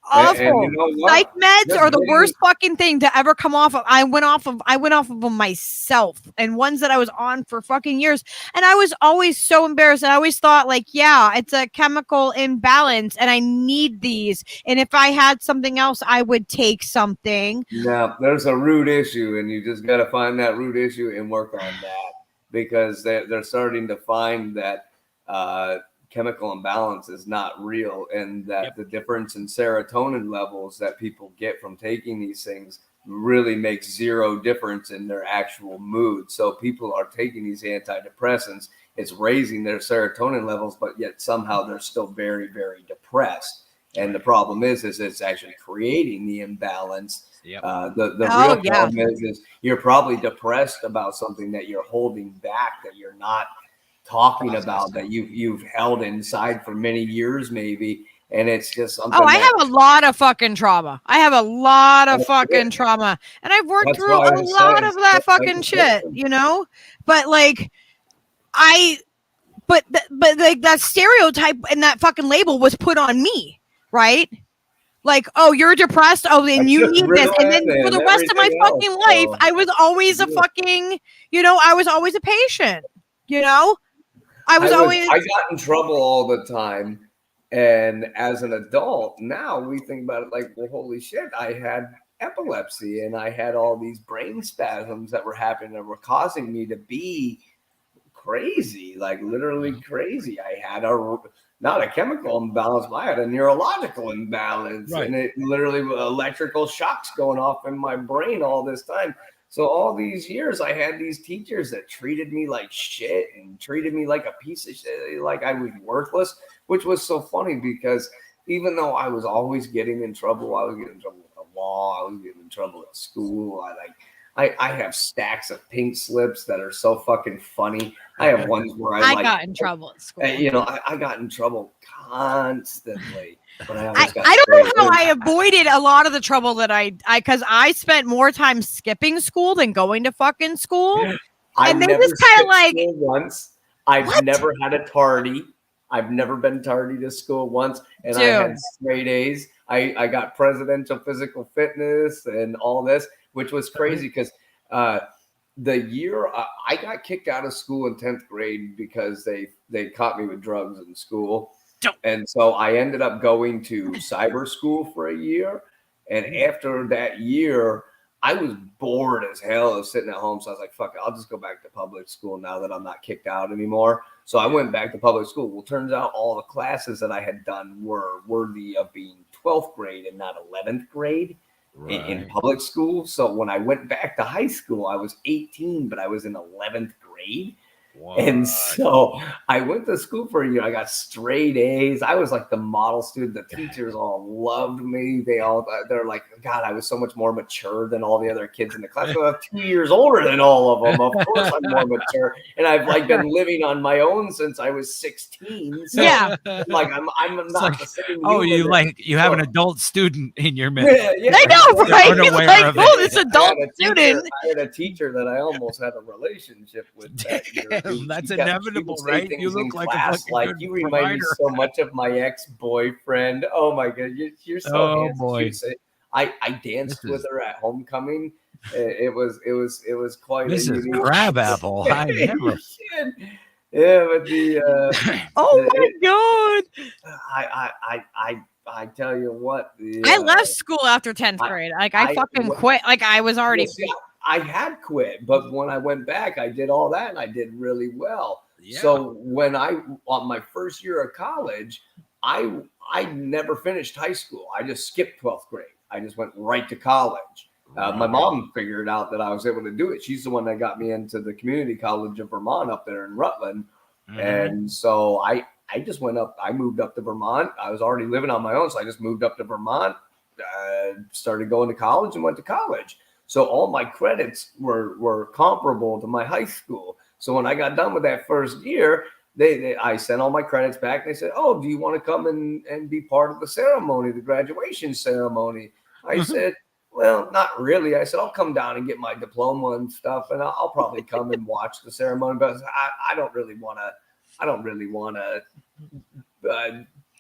Awful. And you know what? Psych meds Just are the getting- worst fucking thing to ever come off of. I went off of them myself, and ones that I was on for fucking years. And I was always so embarrassed. And I always thought, like, yeah, it's a chemical imbalance, and I need these. And if I had something else, I would take something. Now, there's a root issue, and you just got to find that root issue and work on that, because they're starting to find that chemical imbalance is not real, and that the difference in serotonin levels that people get from taking these things really makes zero difference in their actual mood. So people are taking these antidepressants, it's raising their serotonin levels, but yet somehow they're still very, very depressed. And the problem is it's actually creating the imbalance. The real problem is you're probably depressed about something that you're holding back, that you're not talking about, that you've held inside for many years maybe, and it's just something. I have a lot of fucking trauma. I have a lot of fucking trauma, and I've worked through a lot of that fucking shit, you know. But like, but like that stereotype and that fucking label was put on me, right? Like, oh, you're depressed. Oh, then you need this. And then for the rest of my fucking life, I was always a fucking, you know, I was always a patient, you know. I got in trouble all the time. And as an adult, now we think about it like, well, holy shit, I had epilepsy and I had all these brain spasms that were happening that were causing me to be crazy, like literally crazy. I had not a chemical imbalance, but I had a neurological imbalance, and it literally electrical shocks going off in my brain all this time. So all these years, I had these teachers that treated me like shit and treated me like a piece of shit, like I was worthless, which was so funny because even though I was always getting in trouble, I was getting in trouble with the law, I was getting in trouble at school. I have stacks of pink slips that are so fucking funny. I have ones where I got in trouble at school. You know, I got in trouble constantly. But I don't know how I avoided a lot of the trouble that because I spent more time skipping school than going to fucking school. And they just kind of like once. I've never had a tardy. I've never been tardy to school once, and I had straight A's. I got presidential physical fitness and all this, which was crazy because the year I got kicked out of school in 10th grade because they caught me with drugs in school. And so I ended up going to cyber school for a year. And after that year, I was bored as hell of sitting at home. So I was like, fuck it, I'll just go back to public school now that I'm not kicked out anymore. So I went back to public school. Well, turns out all the classes that I had done were worthy of being 12th grade and not 11th grade in public school. So when I went back to high school, I was 18, but I was in 11th grade. And so I went to school for a year. I got straight A's. I was like the model student. The teachers all loved me. They're like, God, I was so much more mature than all the other kids in the class. I'm 2 years older than all of them. Of course I'm more mature. And I've like been living on my own since I was 16. So like I'm not like, the same. Oh, you have an adult student in your midst. I know, right? Like, oh, this adult student. I had a teacher that I almost had a relationship with that year. That's inevitable, right? You look like class, like you remind me so much of my ex-boyfriend. Oh my god, you're so handsome. Boy. I danced with her at homecoming. It was quite. This is crabapple. I never. Yeah, but the oh my god. I tell you what. I left school after 10th grade. Like I fucking quit. Like I was already. I had quit, but when I went back, I did all that and I did really well. Yeah. So when on my first year of college, I never finished high school. I just skipped 12th grade. I just went right to college. My mom figured out that I was able to do it. She's the one that got me into the community college of Vermont up there in Rutland. Mm-hmm. And so I just went up. I moved up to Vermont. I was already living on my own, so I just moved up to Vermont, started going to college, and went to college. So all my credits were comparable to my high school. So when I got done with that first year, I sent all my credits back. They said, "Oh, do you want to come and be part of the ceremony, the graduation ceremony?" I said, "Well, not really." I said, "I'll come down and get my diploma and stuff, and I'll probably come and watch the ceremony, but I don't really want to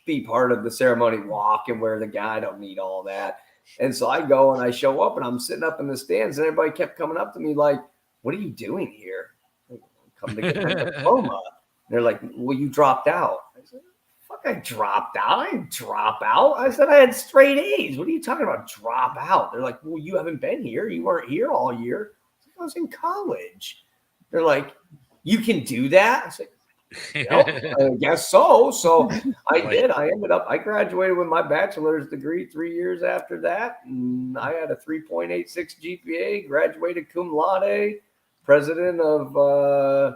be part of the ceremony walk and wear the guy. I don't need all that." And so I go and I show up, and I'm sitting up in the stands, and everybody kept coming up to me like, "What are you doing here?" Like, "Come to get my diploma." They're like, "Well, you dropped out." I said, "Fuck, I dropped out. I didn't drop out. I said I had straight A's. What are you talking about, drop out?" They're like, "Well, you haven't been here. You weren't here all year." I was in college. They're like, "You can do that?" I said, I guess so. So I did. I graduated with my bachelor's degree 3 years after that. And I had a 3.86 GPA, graduated cum laude, president of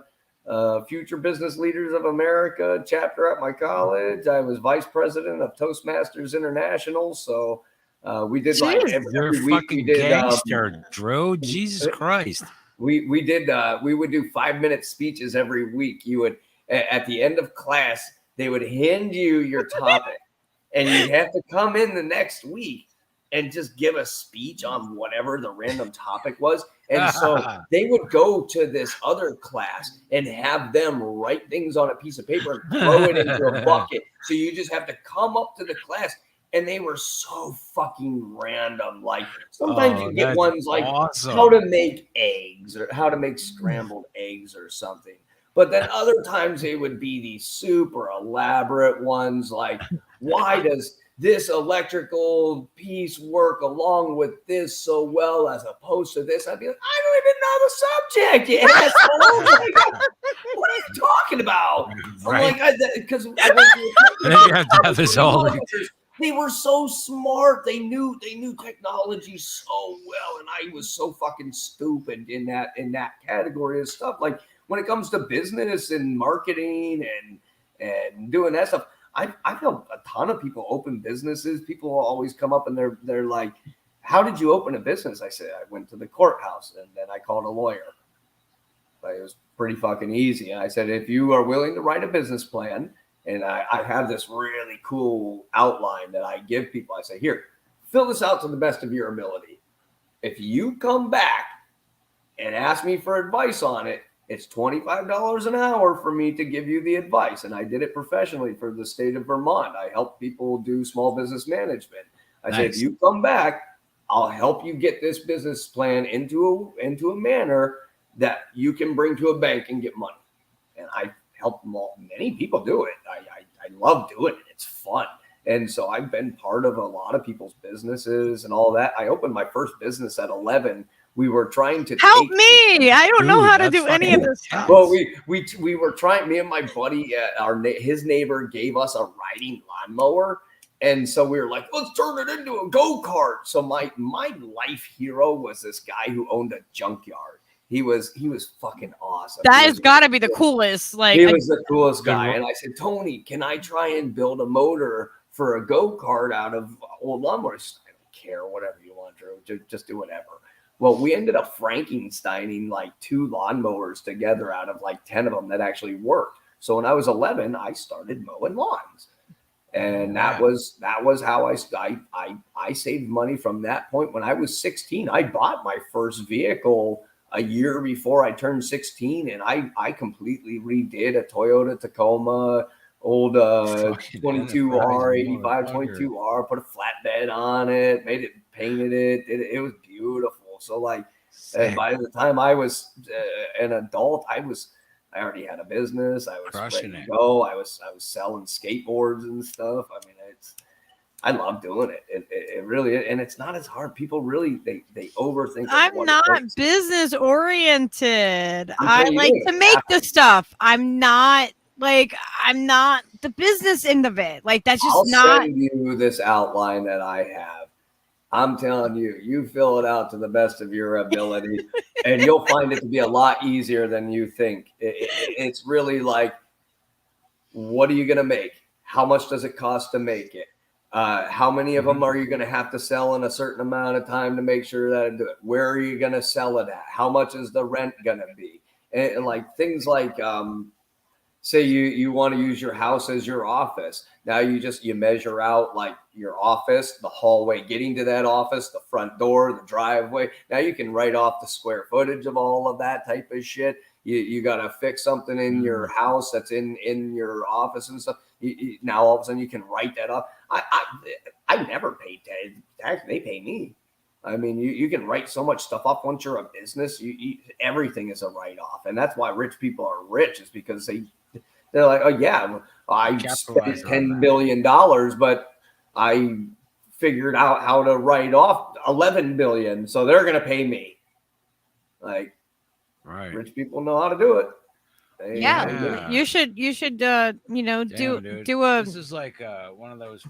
Future Business Leaders of America chapter at my college. I was vice president of Toastmasters International. So we did like every week we did gangster, Drew. Jesus Christ. We would do 5-minute speeches every week. You would, at the end of class, they would hand you your topic, and you'd have to come in the next week and just give a speech on whatever the random topic was. And so they would go to this other class and have them write things on a piece of paper and throw it into a bucket. So you just have to come up to the class. And they were so fucking random. Like sometimes you get ones like how to make eggs or how to make scrambled eggs or something. But then other times they would be these super elaborate ones like, why does this electrical piece work along with this so well as opposed to this? I'd be like, I don't even know the subject. Yes. Oh my God. What are you talking about? Right. I'm like, because they were so smart. They knew technology so well, and I was so fucking stupid in that category of stuff. Like when it comes to business and marketing and doing that stuff, I've helped a ton of people open businesses. People will always come up and they're like, "How did you open a business?" I said, "I went to the courthouse and then I called a lawyer." But it was pretty fucking easy. And I said, "If you are willing to write a business plan," and I have this really cool outline that I give people. I say, "Here, fill this out to the best of your ability. If you come back and ask me for advice on it, it's $25 an hour for me to give you the advice." And I did it professionally for the state of Vermont. I help people do small business management. I said, "If you come back, I'll help you get this business plan into a manner that you can bring to a bank and get money." And I help many people do it. I love doing it. It's fun. And so I've been part of a lot of people's businesses and all that. I opened my first business at 11. We were trying to help me. I don't know how to do any of this stuff. Well, we were trying. Me and my buddy, his neighbor gave us a riding lawnmower, and so we were like, "Let's turn it into a go-kart." So my life hero was this guy who owned a junkyard. He was fucking awesome. That has got to be the coolest. Like he was the coolest guy. And I said, "Tony, can I try and build a motor for a go-kart out of old lawnmowers?" "I don't care, whatever you want, Drew. Just do whatever." Well, we ended up Frankensteining like 2 lawnmowers together out of like 10 of them that actually worked. So when I was 11, I started mowing lawns. And that was how I saved money from that point. When I was 16, I bought my first vehicle a year before I turned 16, and I completely redid a Toyota Tacoma, old 22R, 85 22R, put a flatbed on it, painted it. It was beautiful. So like by the time I was an adult, I already had a business. I was ready to go. I was selling skateboards and stuff. I mean, I love doing it. It really is. And it's not as hard. People really they overthink. I'm not business oriented. I like to make the stuff. I'm not the business end of it. Like that's just I'll send you this outline that I have. I'm telling you, you fill it out to the best of your ability, and you'll find it to be a lot easier than you think. It's really like what are you going to make? How much does it cost to make it? How many of them are you going to have to sell in a certain amount of time to make sure that I do it? Where are you going to sell it at? How much is the rent going to be? And like things like, say you want to use your house as your office. Now you measure out like your office, the hallway, getting to that office, the front door, the driveway. Now you can write off the square footage of all of that type of shit. You got to fix something in your house that's in your office and stuff. Now all of a sudden you can write that off. I never paid tax. They pay me. I mean, you can write so much stuff off once you're a business. Everything is a write-off, and that's why rich people are rich, is because they're like, oh yeah, I spent $10 billion, but I figured out how to write off 11 billion, so they're gonna pay me. Like, right? Rich people know how to do it. You should do a. This is like one of those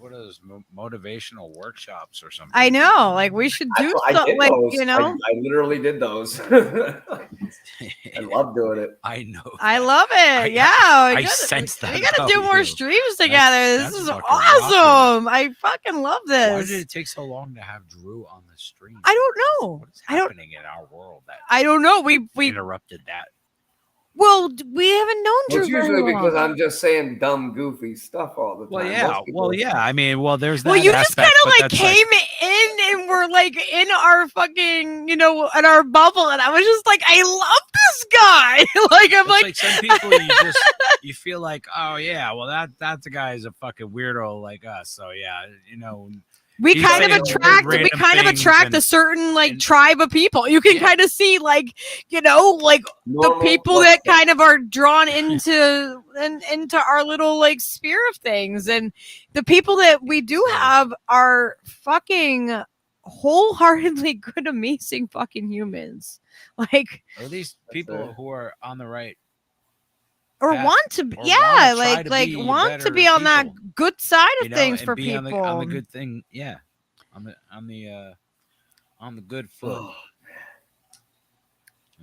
motivational workshops or something. I know, like we should do something, like those. I literally did those. I love doing it. I know. I love it. I sense that. We gotta do more streams together. This is awesome. I fucking love this. Why did it take so long to have Drew on the stream? I don't know. What is happening in our world? I don't know. We interrupted that. Well, we haven't known Drew. It's usually because I'm just saying dumb, goofy stuff all the time. Well, yeah. I mean, there's that. Well, you just aspect, kind of like came in and were like in our fucking, in our bubble, and I was just like, I love this guy. Like I'm like some people you feel like, oh yeah, well that the guy is a fucking weirdo like us. So yeah, we kind of attract a certain like tribe of people. You can kind of see like the people that kind of are drawn into our little like sphere of things, and the people that we do have are fucking wholeheartedly good, amazing fucking humans. Like, or at least people who are on the right. Or want to be, want to be on that good side of things for people. On the good thing, yeah. On the good foot. Oh,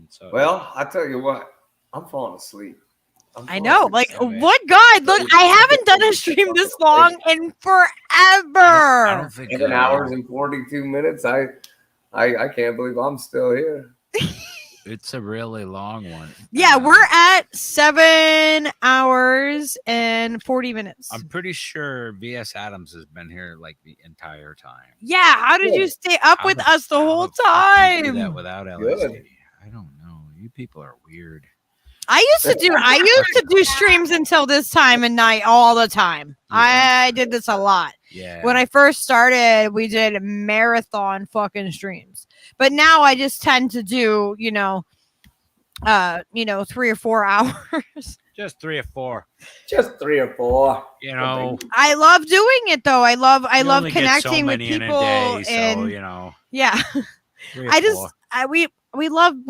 so, well, I tell you what, I'm falling asleep. I know, like what God? Look, I haven't done a stream this long in forever. I don't think 7 hours and 42 minutes. I can't believe I'm still here. It's a really long one. Yeah, we're at 7 hours and 40 minutes. I'm pretty sure V.S. Adams has been here like the entire time. Yeah, how did you stay up with us the whole time? Do that without LSD. I don't know. You people are weird. I used to do streams until this time of night all the time. Yeah. I did this a lot. Yeah. When I first started, we did marathon fucking streams. But now I just tend to do, 3 or 4 hours. Just 3 or 4. Just 3 or 4. I love doing it though. I love connecting with people and yeah. We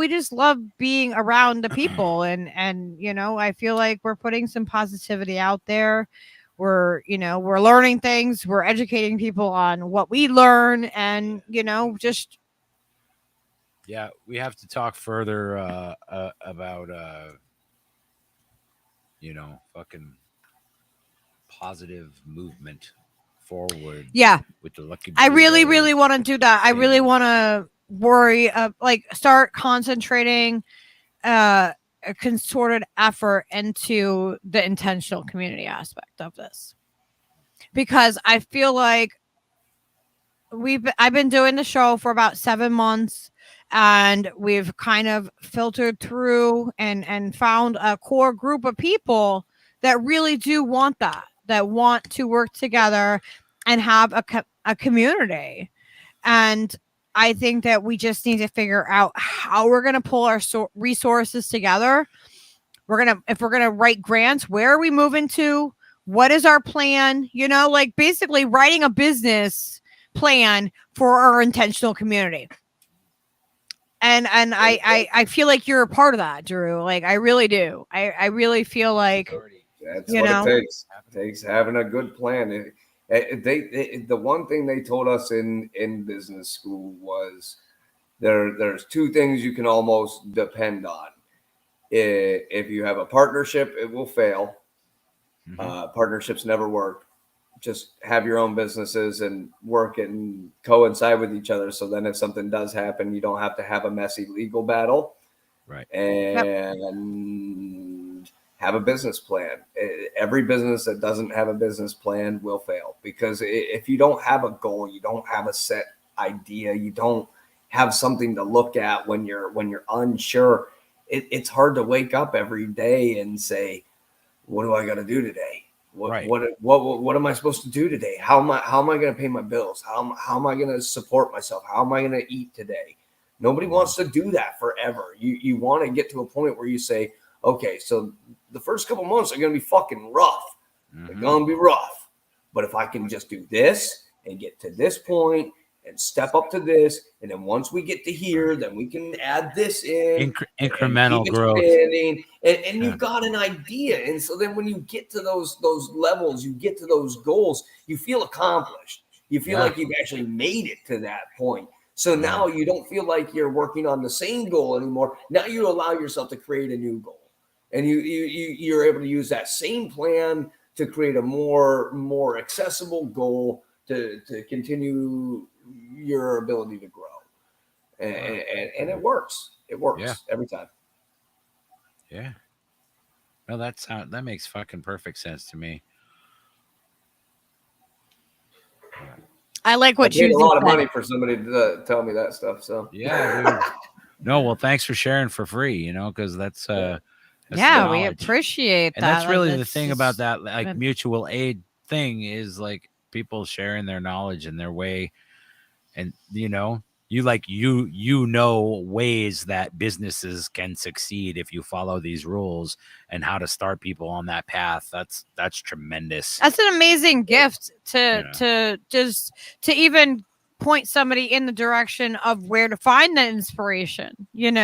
just love being around the people and I feel like we're putting some positivity out there. We're learning things, we're educating people on what we learn, and just yeah, we have to talk further about fucking positive movement forward. Yeah, with the lucky. I really want to do that. I really want to start concentrating a concerted effort into the intentional community aspect of this, because I feel like I've been doing the show for about 7 months, and we've kind of filtered through and found a core group of people that really do want that want to work together and have a community. And I think that we just need to figure out how we're going to pull our resources together. If we're going to write grants, where are we moving to? What is our plan? Basically writing a business plan for our intentional community. And I feel like you're a part of that, Drew. Like, I really do. I really feel like that's what it takes. It takes having a good plan. The one thing they told us in business school was there's 2 things you can almost depend on. If you have a partnership, it will fail. Partnerships never work. Just have your own businesses and work and coincide with each other. So then if something does happen, you don't have to have a messy legal battle. Right. And have a business plan. Every business that doesn't have a business plan will fail, because if you don't have a goal, you don't have a set idea, you don't have something to look at when you're unsure, it's hard to wake up every day and say, what do I got to do today? What am I supposed to do today? How am I going to pay my bills? How am I going to support myself? How am I going to eat today? Nobody wants to do that forever. You want to get to a point where you say, okay, so the first couple months are going to be fucking rough. They're going to be rough. But if I can just do this and get to this point and step up to this, and then once we get to here, then we can add this in. Incremental growth. And you've got an idea. And so then when you get to those levels, you get to those goals, you feel accomplished. You feel like you've actually made it to that point. So now you don't feel like you're working on the same goal anymore. Now you allow yourself to create a new goal. And you're able to use that same plan to create a more accessible goal to continue your ability to grow. And it works. It works every time. Yeah. Well, that makes fucking perfect sense to me. I like what I paid you a lot of said. money for somebody to tell me that stuff. So yeah, dude. No, well, thanks for sharing for free. Because that's yeah, we knowledge. appreciate that. And that's really the That's thing just- about that, like mutual aid thing, is like people sharing their knowledge and their way, and you know ways that businesses can succeed if you follow these rules, and how to start people on that path. That's tremendous. That's an amazing gift to even point somebody in the direction of where to find that inspiration, Yeah,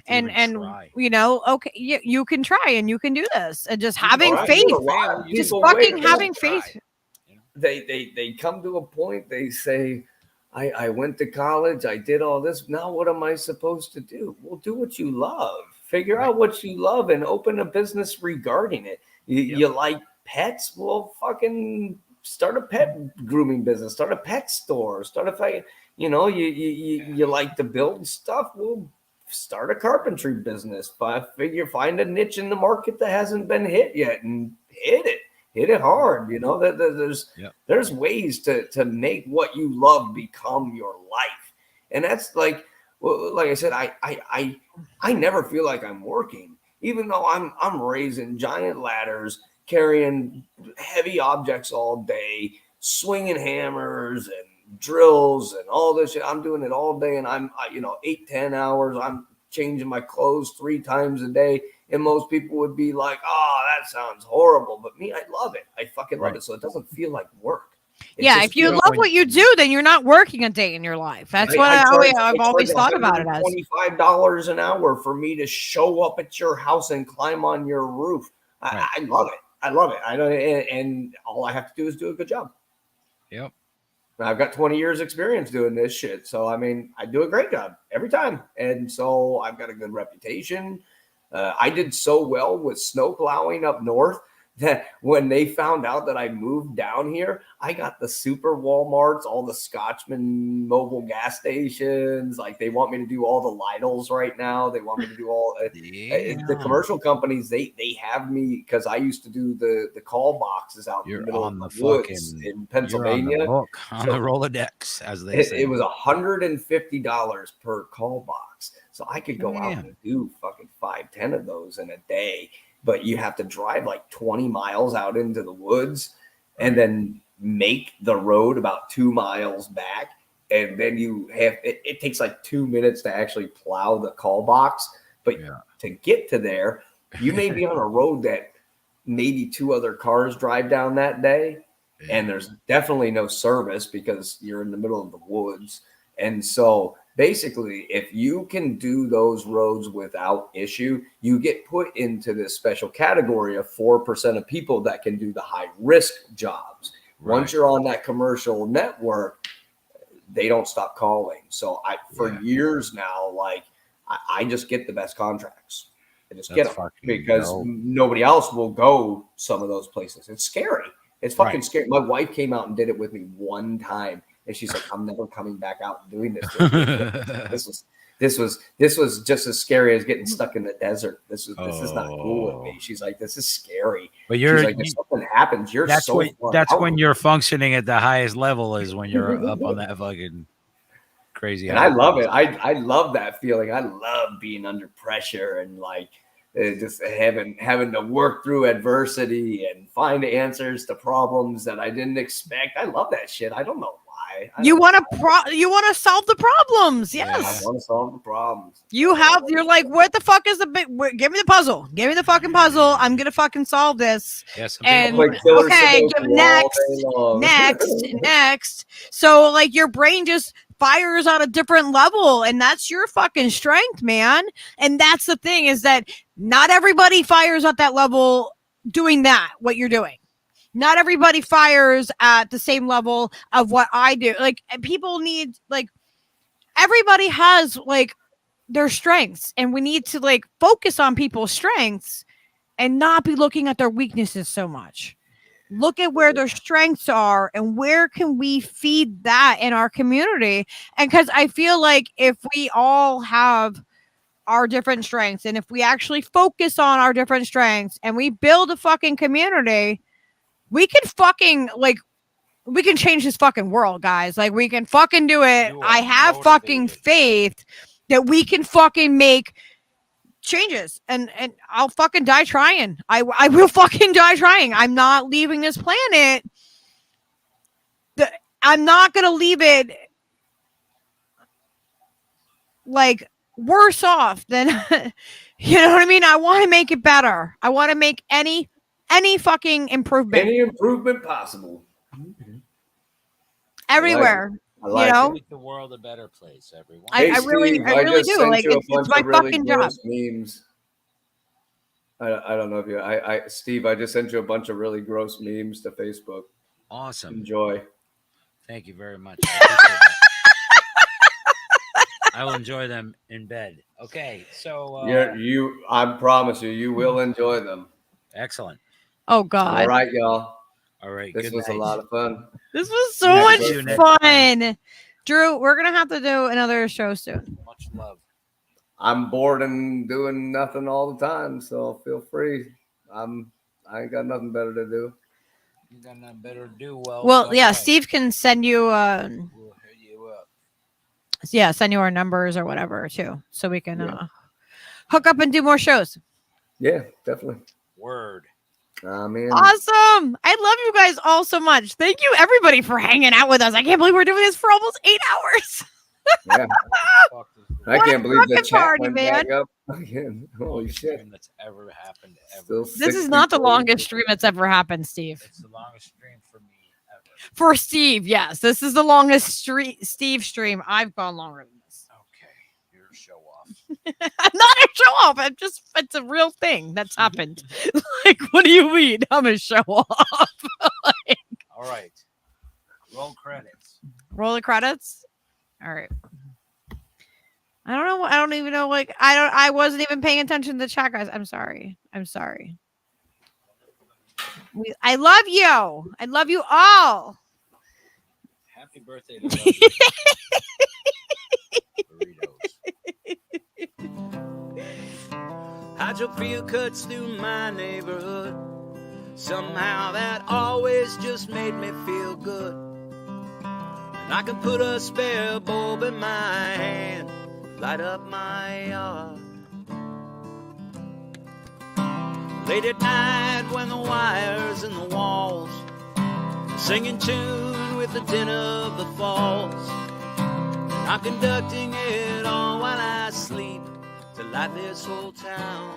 and okay, you can try and you can do this, and just having Well, I faith, know a lot of just people fucking wait, having they don't faith. They come to a point, they say, I went to college, I did all this. Now what am I supposed to do? Well, do what you love. Figure out what you love and open a business regarding it. You like pets? Well, fucking start a pet grooming business, start a pet store, start a you like to build stuff. Well, start a carpentry business. Find a niche in the market that hasn't been hit yet and hit it hard. There's ways to make what you love become your life. And that's like I said, I never feel like I'm working, even though I'm raising giant ladders, carrying heavy objects all day, swinging hammers and drills and all this shit. I'm doing it all day, and I'm 8-10 hours. I'm changing my clothes 3 times a day. And most people would be like, oh, that sounds horrible. But me, I love it. I fucking love it. So it doesn't feel like work. If you love what you do, then you're not working a day in your life. That's what I've always thought about it as. $25 an hour for me to show up at your house and climb on your roof. I love it. I love it. And all I have to do is do a good job. Yep. I've got 20 years experience doing this shit. So, I mean, I do a great job every time. And so I've got a good reputation. I did so well with snow plowing up north that when they found out that I moved down here, I got the super Walmarts, all the Scotchman mobile gas stations. Like, they want me to do all the Lidls right now. They want me to do all the commercial companies. They have me, because I used to do the call boxes out in the middle of the woods in Pennsylvania. On the Rolodex, as they say. It was $150 per call box. So I could go out and do fucking 5-10 of those in a day. But you have to drive like 20 miles out into the woods and then make the road about 2 miles back. And then it takes like 2 minutes to actually plow the call box. But to get to there, you may be on a road that maybe 2 other cars drive down that day. And there's definitely no service because you're in the middle of the woods. And so basically, if you can do those roads without issue, you get put into this special category of 4% of people that can do the high risk jobs. Once you're on that commercial network, they don't stop calling. So for years now, like I just get the best contracts. I just That's get them fucking because dope. nobody else will go some of those places. It's scary. It's fucking Right. scary. My wife came out and did it with me one time, and she's like, "I'm never coming back out and doing this." This was just as scary as getting stuck in the desert. This is not cool with me. She's like, "This is scary." But She's like, "If something happens, you're that's so when far that's out." when you're functioning at the highest level is when you're up on that fucking crazy. And I love it. I love that feeling. I love being under pressure and like just having to work through adversity and find answers to problems that I didn't expect. I love that shit. I don't know why. You want to solve the problems. Yes. I want to solve the problems. You're like, what the fuck is the big? Give me the puzzle. Give me the fucking puzzle. I'm gonna fucking solve this. Yes. And like Killer okay, Sudoku next. So like your brain just fires on a different level, and that's your fucking strength, man. And that's the thing is that not everybody fires at that level doing that. What you're doing. Not everybody fires at the same level of what I do. Like people need like everybody has like their strengths, and we need to like focus on people's strengths and not be looking at their weaknesses so much. Look at where their strengths are and where can we feed that in our community. And because I feel like if we all have our different strengths and if we actually focus on our different strengths and we build a fucking community, we can fucking like we can change this fucking world, guys. Like we can fucking do it. I have fucking faith that we can fucking make changes, and I'll fucking die trying. I will fucking die trying. I'm not leaving this planet. I'm not gonna leave it like worse off than you know what I mean. I want to make it better. I want to make any fucking improvement. Any improvement possible. Everywhere. I like you know? Make the world a better place, everyone. Hey, I really Steve, do. just sent Like you a it's bunch my of really fucking job. gross memes. I don't know if you Steve, I just sent you a bunch of really gross memes to Facebook. Awesome. Enjoy. Thank you very much. I appreciate that. I will enjoy them in bed. Okay, so I promise you will enjoy them. Excellent. Oh God. All right, y'all. All right. This was a lot of fun. This was so much fun. Drew, we're gonna have to do another show soon. Much love. I'm bored and doing nothing all the time, so feel free. I ain't got nothing better to do. You got nothing better to do. Well, yeah, Steve can send you We'll hit you up. send you our numbers or whatever too, so we can hook up and do more shows. Yeah, definitely. Word. Man. Awesome. I love you guys all so much. Thank you everybody for hanging out with us. I can't believe we're doing this for almost 8 hours. Yeah. I can't believe the chat party, went man. back up again. Holy shit. That's ever happened ever. This is not the longest stream that's ever happened, Steve. It's the longest stream for me ever. For Steve, yes. This is the longest Steve stream. I've gone longer than this. Okay. You're a show off. I'm not a show off. It's a real thing that's happened. Like, what do you mean? I'm a show off. Like, all right. Roll credits. Roll the credits. All right. I don't know. I don't even know. Like, I wasn't even paying attention to the chat, guys. I'm sorry. I love you. I love you all. Happy birthday to burritos. Hydrofield cuts through my neighborhood. Somehow that always just made me feel good. And I can put a spare bulb in my hand, light up my yard. Late at night when the wires and the walls singing tune with the din of the falls. I'm conducting it all while I sleep to light this whole town.